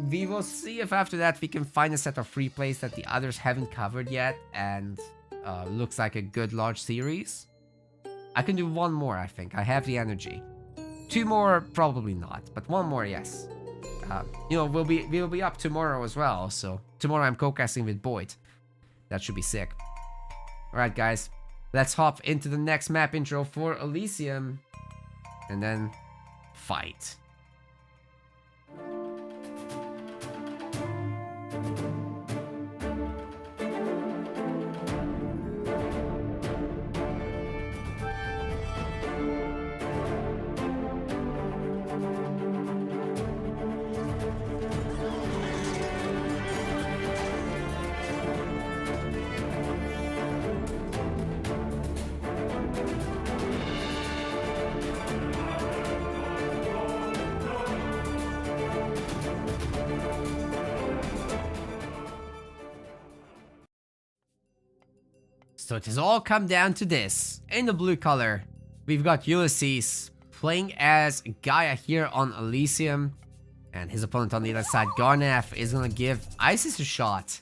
We will see if after that we can find a set of free plays that the others haven't covered yet, and looks like a good large series. I can do one more, I think. I have the energy. 2 more, probably not, but 1 more, yes. You know, we'll be up tomorrow as well, so tomorrow I'm co-casting with Boyd. That should be sick. Alright guys, let's hop into the next map intro for Elysium, and then fight. So it has all come down to this. In the blue color, we've got Ulysses playing as Gaia here on Elysium. And his opponent on the other side, Garnath, is gonna give Isis a shot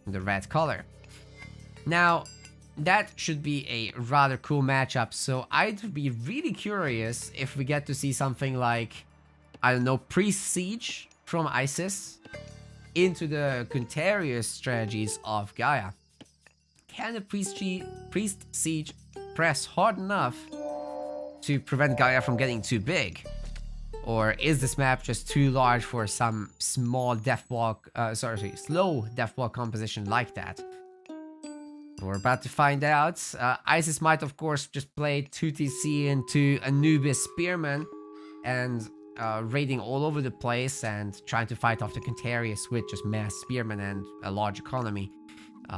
in the red color. Now, that should be a rather cool matchup, so I'd be really curious if we get to see something like, I don't know, Priest Siege from Isis into the Quintarius strategies of Gaia. Can the Priest Siege press hard enough to prevent Gaia from getting too big? Or is this map just too large for some small slow deathwalk composition like that? We're about to find out. Isis might of course just play 2TC into Anubis Spearman and raiding all over the place and trying to fight off the Quintarius with just mass Spearmen and a large economy.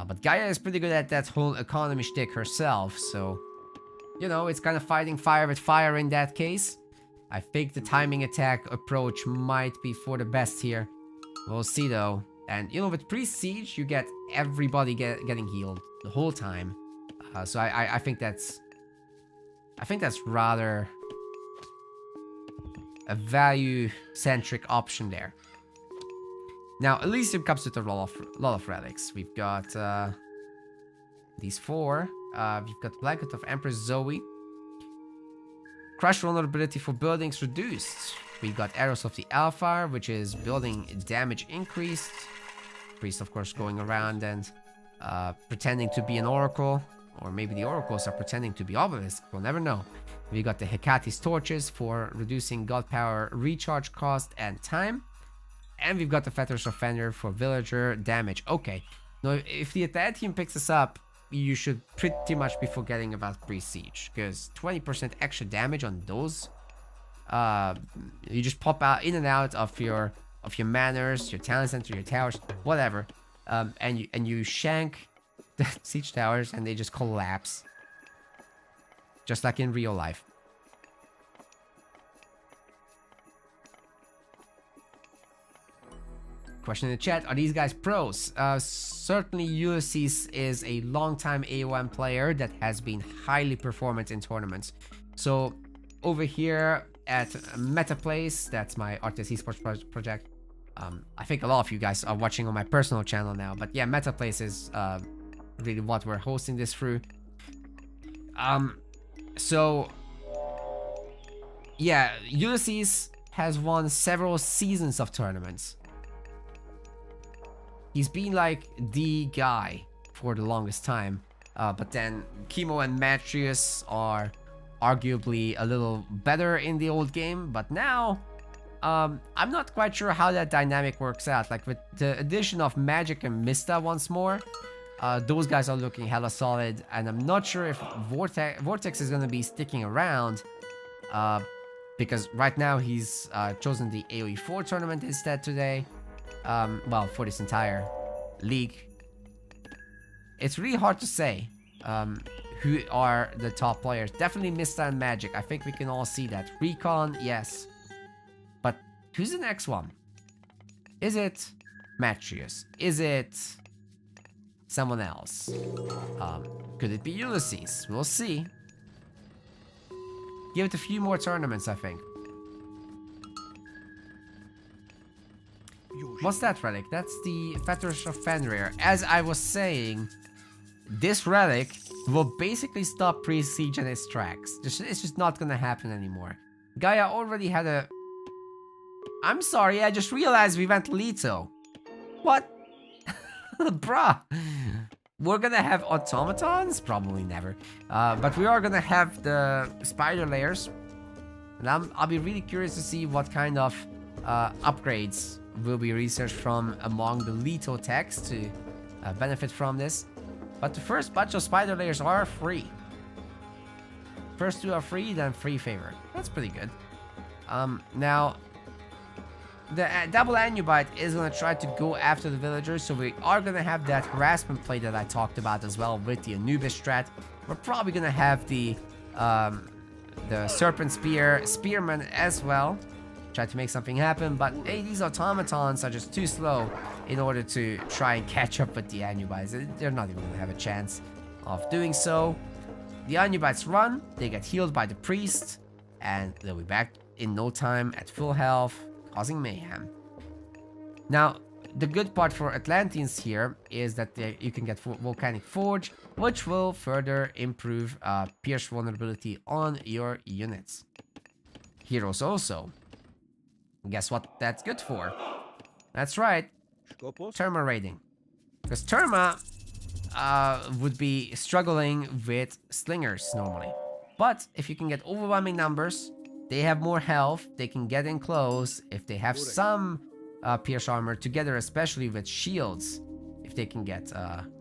But Gaia is pretty good at that whole economy shtick herself, so, you know, it's kind of fighting fire with fire in that case. I think the timing attack approach might be for the best here. We'll see though. And, you know, with Priest Siege, you get everybody getting healed the whole time. So I think that's rather a value-centric option there. Now, Elysium comes with a lot of relics. We've got these 4. We've got Blanket of Empress Zoe. Crush vulnerability for buildings reduced. We've got Arrows of the Alpha, which is building damage increased. Priest, of course, going around and pretending to be an oracle. Or maybe the oracles are pretending to be obelisks. We'll never know. We got the Hecate's Torches for reducing god power recharge cost and time. And we've got the Fetters of Fenrir for villager damage. Okay, now if the entire team picks this up, you should pretty much be forgetting about Priest Siege, because 20% extra damage on those, you just pop out in and out of your manors, your talent center, your towers, whatever, and you shank the siege towers and they just collapse, just like in real life. Question in the chat, are these guys pros? Certainly Ulysses is a long-time AOM player that has been highly performant in tournaments. So over here at MetaPlace, that's my RTS Esports project. I think a lot of you guys are watching on my personal channel now, but yeah, MetaPlace is really what we're hosting this through. So yeah, Ulysses has won several seasons of tournaments. He's been like the guy for the longest time, but then Chemo and Matrius are arguably a little better in the old game, but now I'm not quite sure how that dynamic works out. Like with the addition of Magic and Mista once more, Those guys are looking hella solid, and I'm not sure if Vortex is gonna be sticking around, because right now he's chosen the AoE 4 tournament instead today. Well, for this entire league. It's really hard to say who are the top players. Definitely Mista and Magic. I think we can all see that. Recon, yes. But who's the next one? Is it Matrius? Is it someone else? Could it be Ulysses? We'll see. Give it a few more tournaments, I think. What's that relic? That's the Fetters of Fenrir. As I was saying, this relic will basically stop Prestige in its tracks. It's just not gonna happen anymore. Gaia already had a... I'm sorry, I just realized we went Leto. What? Bruh. We're gonna have automatons? Probably never. But we are gonna have the spider layers. And I'll be really curious to see what kind of upgrades will be researched from among the Leto techs to benefit from this. But the first batch of spider layers are free. First two are free, then free favor. That's pretty good. Now, the double Anubite is going to try to go after the villagers, so we are going to have that harassment play that I talked about as well with the Anubis strat. We're probably going to have the Serpent Spearman as well. Try to make something happen, but hey, these automatons are just too slow in order to try and catch up with the Anubites. They're not even gonna have a chance of doing so. The Anubites run, they get healed by the priest, and they'll be back in no time at full health, causing mayhem. Now, the good part for Atlanteans here is that you can get Volcanic Forge, which will further improve pierce vulnerability on your units. Heroes also. Guess what that's good for? That's right, Terma raiding. Because Terma would be struggling with slingers normally. But if you can get overwhelming numbers, they have more health, they can get in close. If they have some pierce armor together, especially with shields, if they can get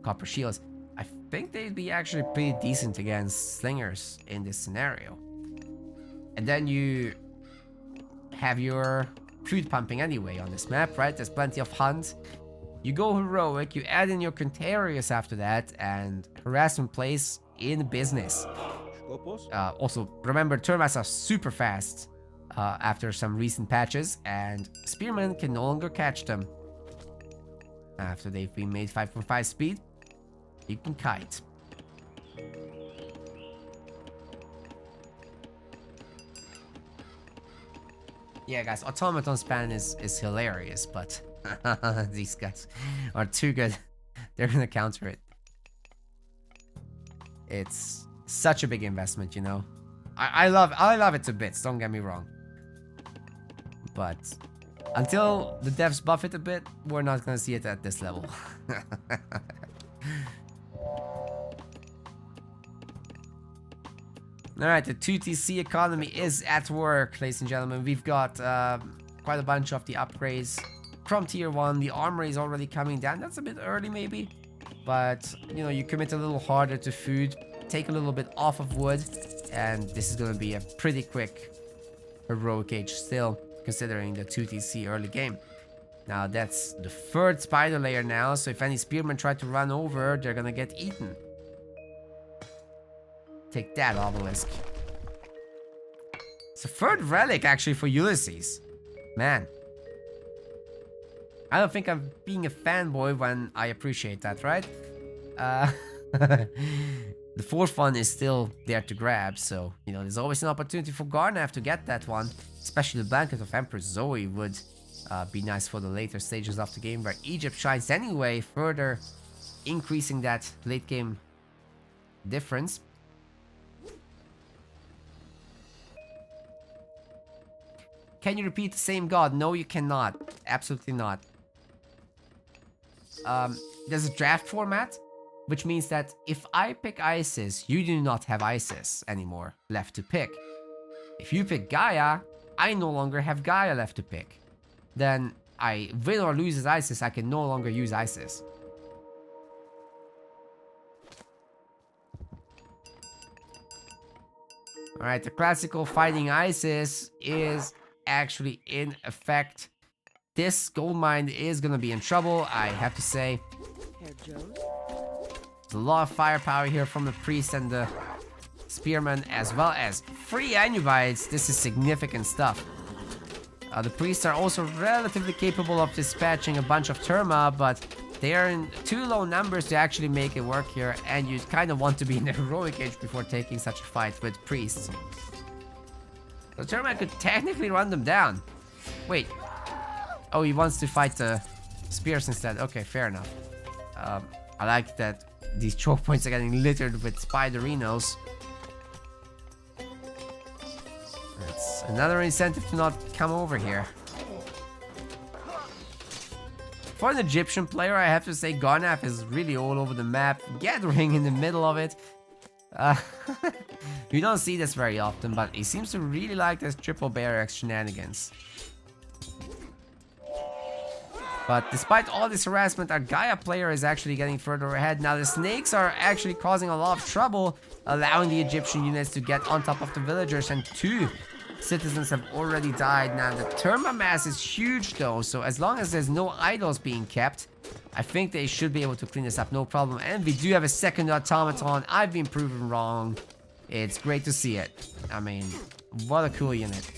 copper shields, I think they'd be actually pretty decent against slingers in this scenario. And then you have your food pumping anyway on this map, right? There's plenty of hunt. You go heroic, you add in your Contarius after that, and harassment plays in business. Also, remember, Termites are super fast after some recent patches, and Spearmen can no longer catch them. After they've been made 5.5 speed, you can kite. Yeah, guys, automaton span is hilarious, but these guys are too good. They're gonna counter it. It's such a big investment, you know. I love it to bits, don't get me wrong. But until the devs buff it a bit, we're not gonna see it at this level. Alright, the 2TC economy is at work, ladies and gentlemen. We've got quite a bunch of the upgrades from tier 1. The armor is already coming down. That's a bit early maybe. But, you know, you commit a little harder to food, take a little bit off of wood, and this is going to be a pretty quick heroic age still, considering the 2TC early game. Now, that's the third spider layer now, so if any spearmen try to run over, they're going to get eaten. Take that, obelisk. It's a third relic, actually, for Ulysses. Man. I don't think I'm being a fanboy when I appreciate that, right? The fourth one is still there to grab, so, you know, there's always an opportunity for Garnav to get that one. Especially the Blanket of Empress Zoe would be nice for the later stages of the game, where Egypt shines anyway, further increasing that late game difference. Can you repeat the same god? No, you cannot. Absolutely not. There's a draft format, which means that if I pick Isis, you do not have Isis anymore left to pick. If you pick Gaia, I no longer have Gaia left to pick. Then I win or lose as Isis, I can no longer use Isis. Alright, the classical fighting ISIS is actually in effect. This gold mine is gonna be in trouble, I have to say. There's a lot of firepower here from the priest and the spearman, as well as 3 Anubites. This is significant stuff. The priests are also relatively capable of dispatching a bunch of Terma, but they are in too low numbers to actually make it work here, and you kind of want to be in the heroic age before taking such a fight with priests. So Terma could technically run them down. Wait. Oh, he wants to fight the spears instead. Okay, fair enough. I like that these choke points are getting littered with spiderinos. That's another incentive to not come over here. For an Egyptian player, I have to say Garnaf is really all over the map, gathering in the middle of it. You don't see this very often, but he seems to really like this triple barracks shenanigans. But despite all this harassment, our Gaia player is actually getting further ahead. Now the snakes are actually causing a lot of trouble, allowing the Egyptian units to get on top of the villagers, and 2 citizens have already died. Now the Terma mass is huge though, so as long as there's no idols being kept, I think they should be able to clean this up, no problem. And we do have a second automaton. I've been proven wrong. It's great to see it. I mean, what a cool unit.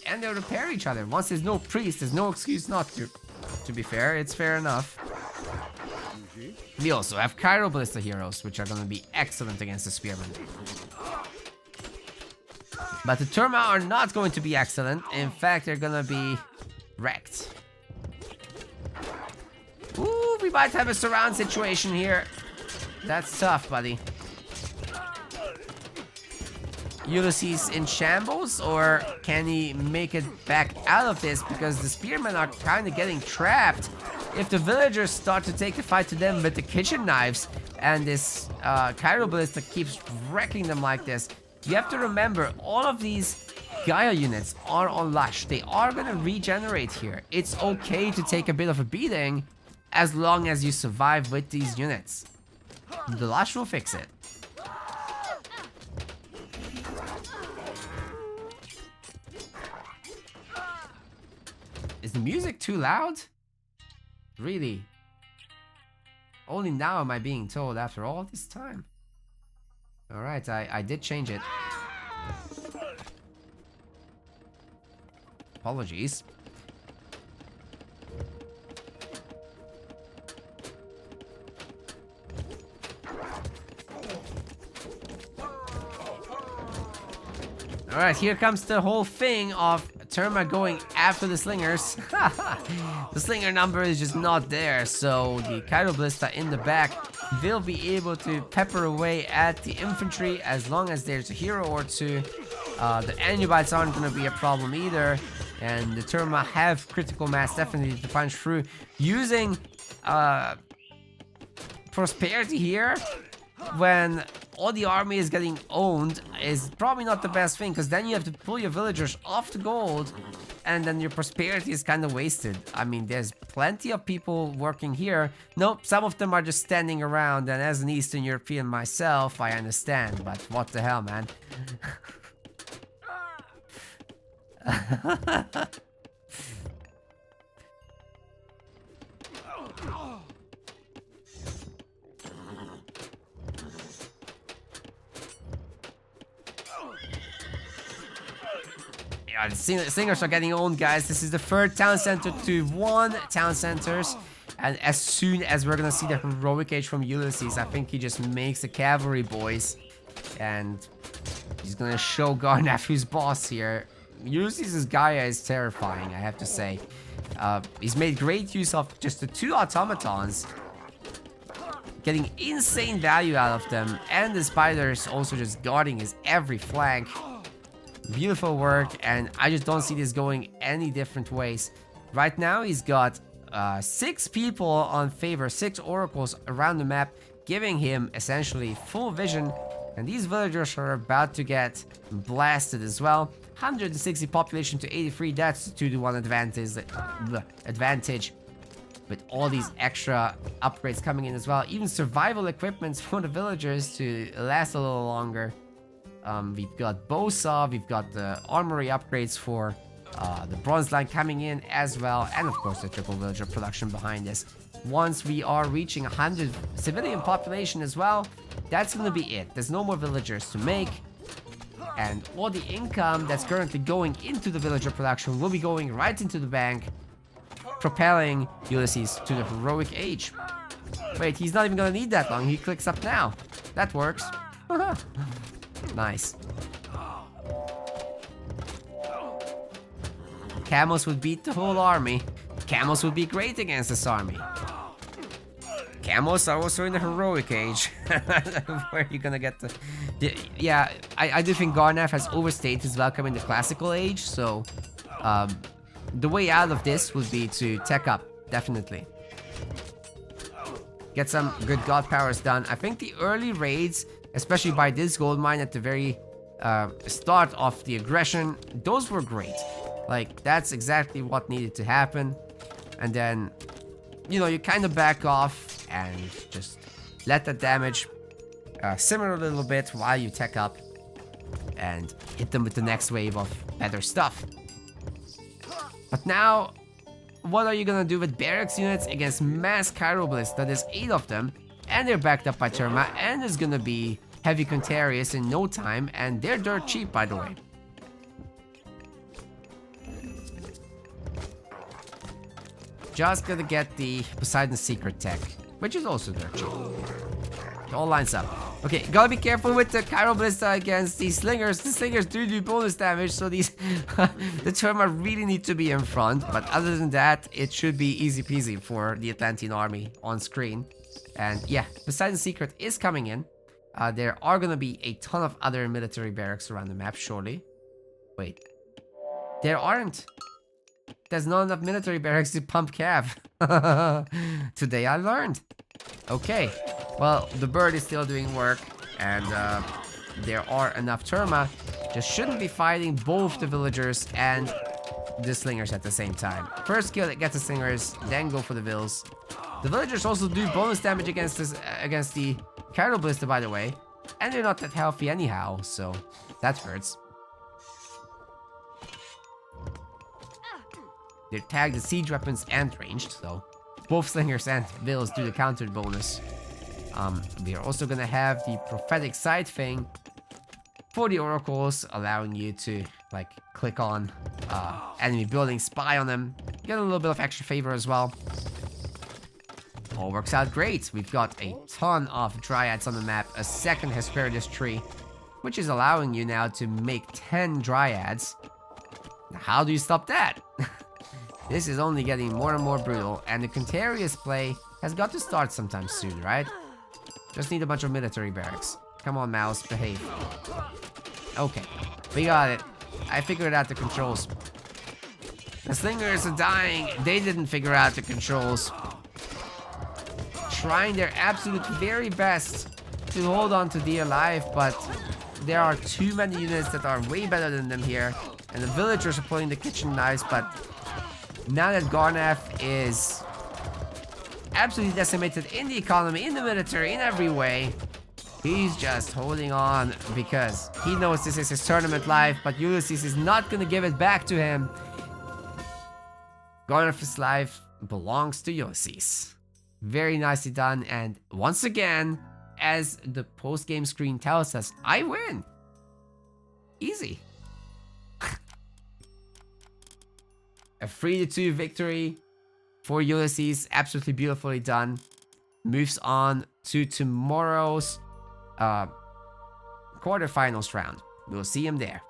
And they repair each other. Once there's no priest, there's no excuse not to. To be fair, it's fair enough. We also have Cairo Ballista heroes, which are going to be excellent against the Spearmen. But the Terma are not going to be excellent. In fact, they're going to be wrecked. Ooh, we might have a surround situation here. That's tough, buddy. Ulysses in shambles, or can he make it back out of this? Because the spearmen are kind of getting trapped. If the villagers start to take the fight to them with the kitchen knives, and this Cairo Ballista keeps wrecking them like this, you have to remember, all of these Gaia units are on Lush. They are going to regenerate here. It's okay to take a bit of a beating, as long as you survive with these units. The Lush will fix it. Is the music too loud? Really? Only now am I being told after all this time. Alright, I did change it. Apologies. Alright, here comes the whole thing of Terma going after the slingers. The slinger number is just not there, so the Cairo Ballista in the back will be able to pepper away at the infantry as long as there's a hero or 2. The Anubites aren't going to be a problem either, and the Terma have critical mass definitely to punch through. Using prosperity here when all the army is getting owned is probably not the best thing, because then you have to pull your villagers off the gold, and then your prosperity is kind of wasted. I mean, there's plenty of people working here. Nope, some of them are just standing around, and as an Eastern European myself, I understand, but what the hell, man. Yeah, the singers are getting owned, guys. This is the 3rd town center to 1 town centers. And as soon as we're gonna see the heroic age from Ulysses, I think he just makes the cavalry boys. And he's gonna show Garnaf who's boss here. Ulysses' Gaia is terrifying, I have to say. He's made great use of just the 2 automatons, getting insane value out of them, and the spiders also just guarding his every flank. Beautiful work, and I just don't see this going any different ways. Right now, he's got 6 people on favor, 6 oracles around the map, giving him essentially full vision, and these villagers are about to get blasted as well. 160 population to 83, that's the 2-to-1 advantage. With all these extra upgrades coming in as well, even survival equipments for the villagers to last a little longer. We've got Bosa, we've got the armory upgrades for the bronze line coming in as well, and of course the triple villager production behind this. Once we are reaching 100 civilian population as well, that's gonna be it. There's no more villagers to make, and all the income that's currently going into the villager production will be going right into the bank, propelling Ulysses to the heroic age. Wait, he's not even gonna need that long. He clicks up now. That works. Nice. Camels would beat the whole army. Camels would be great against this army. Camels are also in the heroic age. Where are you gonna get the... Yeah, I do think Garnath has overstayed his welcome in the classical age, so... the way out of this would be to tech up, definitely. Get some good god powers done. I think the early raids, especially by this gold mine at the very start of the aggression, those were great. Like, that's exactly what needed to happen. And then, you know, you kind of back off and just let the damage simmer a little bit while you tech up and hit them with the next wave of better stuff. But now, what are you gonna do with barracks units against mass Chiroblis? That is 8 of them, and they're backed up by Terma, and there's gonna be heavy Contarius in no time, and they're dirt cheap, by the way. Just gonna get the Poseidon Secret tech, which is also dirt cheap. It all lines up. Okay, gotta be careful with the Chiroblis against these slingers. The slingers do bonus damage, so these the Terma really need to be in front. But other than that, it should be easy peasy for the Atlantean army on screen. And yeah, Poseidon Secret is coming in. There are gonna be a ton of other military barracks around the map, surely. Wait, there aren't. There's not enough military barracks to pump cav. Today I learned. Okay, well, the bird is still doing work, and there are enough Terma. Just shouldn't be fighting both the villagers and the slingers at the same time. First kill that gets the slingers, then go for the vills. The villagers also do bonus damage against the Chiroblis, by the way, and they're not that healthy anyhow, so that hurts. They're tagged as siege weapons and ranged, so both slingers and vills do the counter bonus. We are also gonna have the prophetic sight thing for the oracles, allowing you to like click on enemy buildings, spy on them, get a little bit of extra favor as well. All works out great. We've got a ton of dryads on the map, a second Hesperides tree, which is allowing you now to make 10 dryads. Now, how do you stop that? This is only getting more and more brutal, and the Contarius play has got to start sometime soon, right? Just need a bunch of military barracks. Come on, mouse, behave. Okay, we got it. I figured out the controls. The slingers are dying. They didn't figure out the controls. Trying their absolute very best to hold on to dear life, but there are too many units that are way better than them here, and the villagers are pulling the kitchen knives. But now that Garnath is absolutely decimated in the economy, in the military, in every way, he's just holding on because he knows this is his tournament life, but Ulysses is not gonna give it back to him. Garnath's life belongs to Ulysses. Very nicely done, and once again, as the post-game screen tells us, I win. Easy. A 3-2 victory for Ulysses, absolutely beautifully done. Moves on to tomorrow's quarterfinals round. We'll see him there.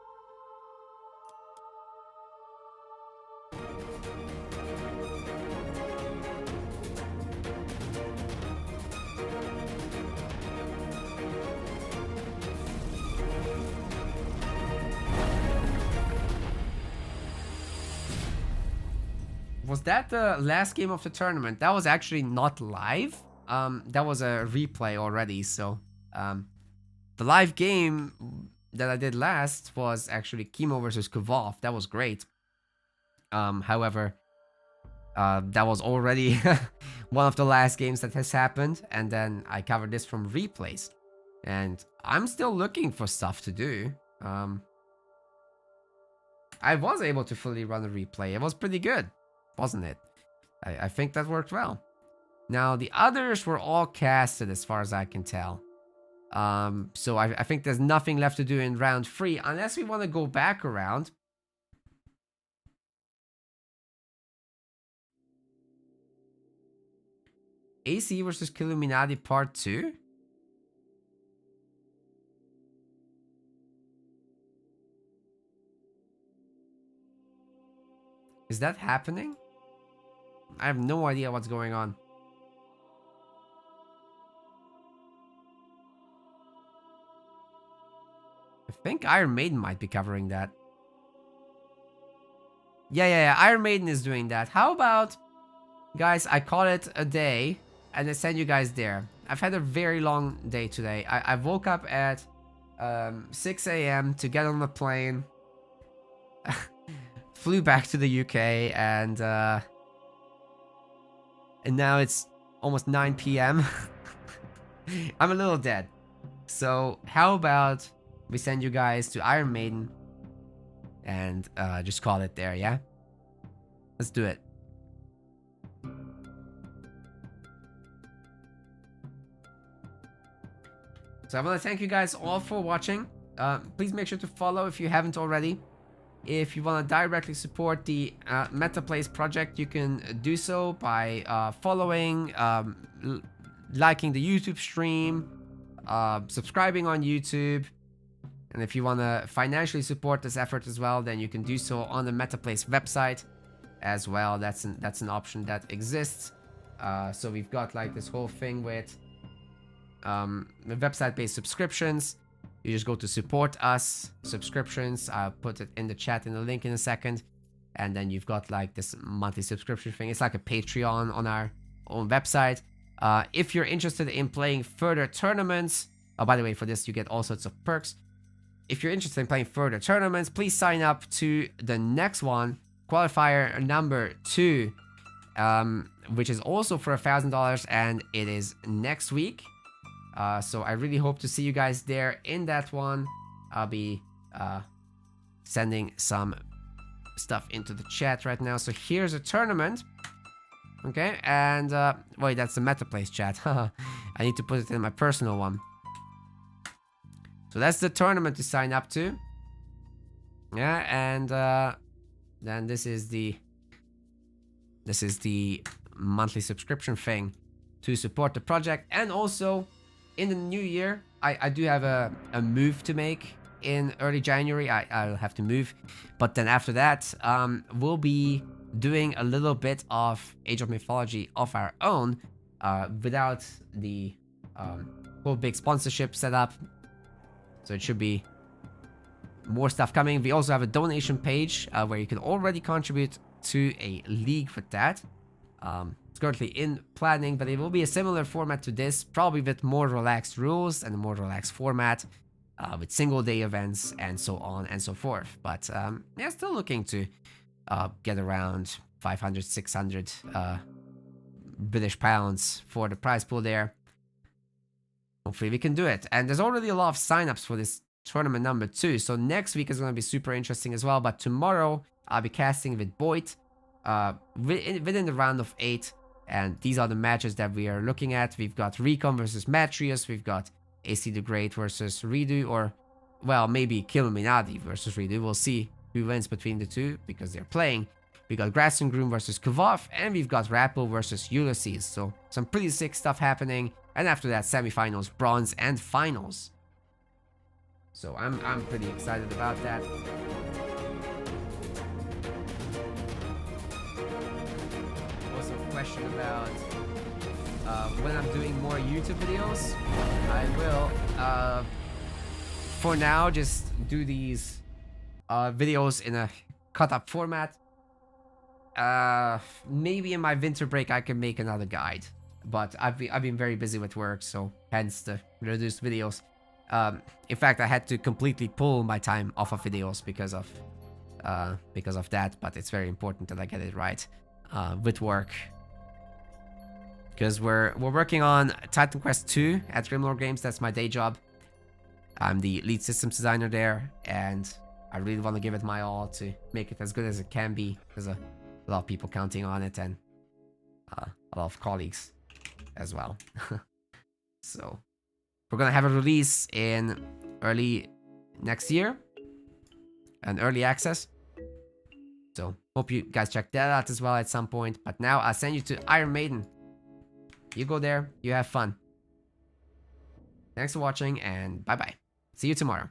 Was that the last game of the tournament? That was actually not live. That was a replay already, so the live game that I did last was actually Chemo versus Kuvov. That was great. However, that was already one of the last games that has happened, and then I covered this from replays. And I'm still looking for stuff to do. I was able to fully run a replay. It was pretty good, wasn't it? I think that worked well. Now, the others were all casted as far as I can tell. So I think there's nothing left to do in round 3 unless we want to go back around. AC versus Illuminati Part 2? Is that happening? I have no idea what's going on. I think Iron Maiden might be covering that. Yeah. Iron Maiden is doing that. How about, guys, I call it a day and I send you guys there. I've had a very long day today. I woke up at 6 a.m. to get on the plane. Flew back to the UK and now it's almost 9 p.m. I'm a little dead. So how about we send you guys to Iron Maiden and just call it there, yeah? Let's do it. So I want to thank you guys all for watching. Please make sure to follow if you haven't already. If you want to directly support the MetaPlays project, you can do so by following, liking the YouTube stream, subscribing on YouTube. And if you want to financially support this effort as well, then you can do so on the MetaPlays website as well. That's an option that exists. So we've got like this whole thing with the website-based subscriptions. You just go to support us subscriptions. I'll put it in the chat in the link in a second. And then you've got like this monthly subscription thing. It's like a Patreon on our own website. If you're interested in playing further tournaments, oh, by the way, for this, you get all sorts of perks. If you're interested in playing further tournaments, please sign up to the next one, Qualifier number 2, which is also for $1,000, and it is next week. So I really hope to see you guys there in that one. I'll be sending some stuff into the chat right now. So here's a tournament. Okay, and wait, that's the MetaPlays chat. I need to put it in my personal one. So that's the tournament to sign up to. Yeah, and then this is the monthly subscription thing to support the project. And also in the new year, I do have a move to make in early January. I'll have to move, but then after that, we'll be doing a little bit of Age of Mythology of our own, without the whole big sponsorship setup. So it should be more stuff coming. We also have a donation page where you can already contribute to a league for that. It's currently in planning, but it will be a similar format to this, probably with more relaxed rules and a more relaxed format, with single day events and so on and so forth. But yeah, still looking to get around 500, 600 British pounds for the prize pool there. Hopefully we can do it. And there's already a lot of signups for this tournament number 2. So next week is going to be super interesting as well. But tomorrow I'll be casting with Boyd within the round of 8. And these are the matches that we are looking at. We've got Recon versus Matrius. We've got AC the Great versus Redo. Or, well, maybe Killuminati versus Redo. We'll see who wins between the two because they're playing. We got Grass and Groom versus Kavov. And we've got Rappel versus Ulysses. So some pretty sick stuff happening. And after that, semifinals, bronze, and finals. So I'm pretty excited about that. Also a question about when I'm doing more YouTube videos. I will, for now, just do these videos in a cut-up format. Maybe in my winter break I can make another guide. But I've been very busy with work, so hence the reduced videos. In fact, I had to completely pull my time off of videos because of that. But it's very important that I get it right with work, because we're working on Titan Quest 2 at Grimlore Games. That's my day job, I'm the lead systems designer there, and I really want to give it my all to make it as good as it can be. There's a lot of people counting on it, and a lot of colleagues as well. So we're gonna have a release in early next year, an early access. So hope you guys check that out as well at some point. But now I'll send you to Iron Maiden. You go there, you have fun. Thanks for watching, and bye bye. See you tomorrow.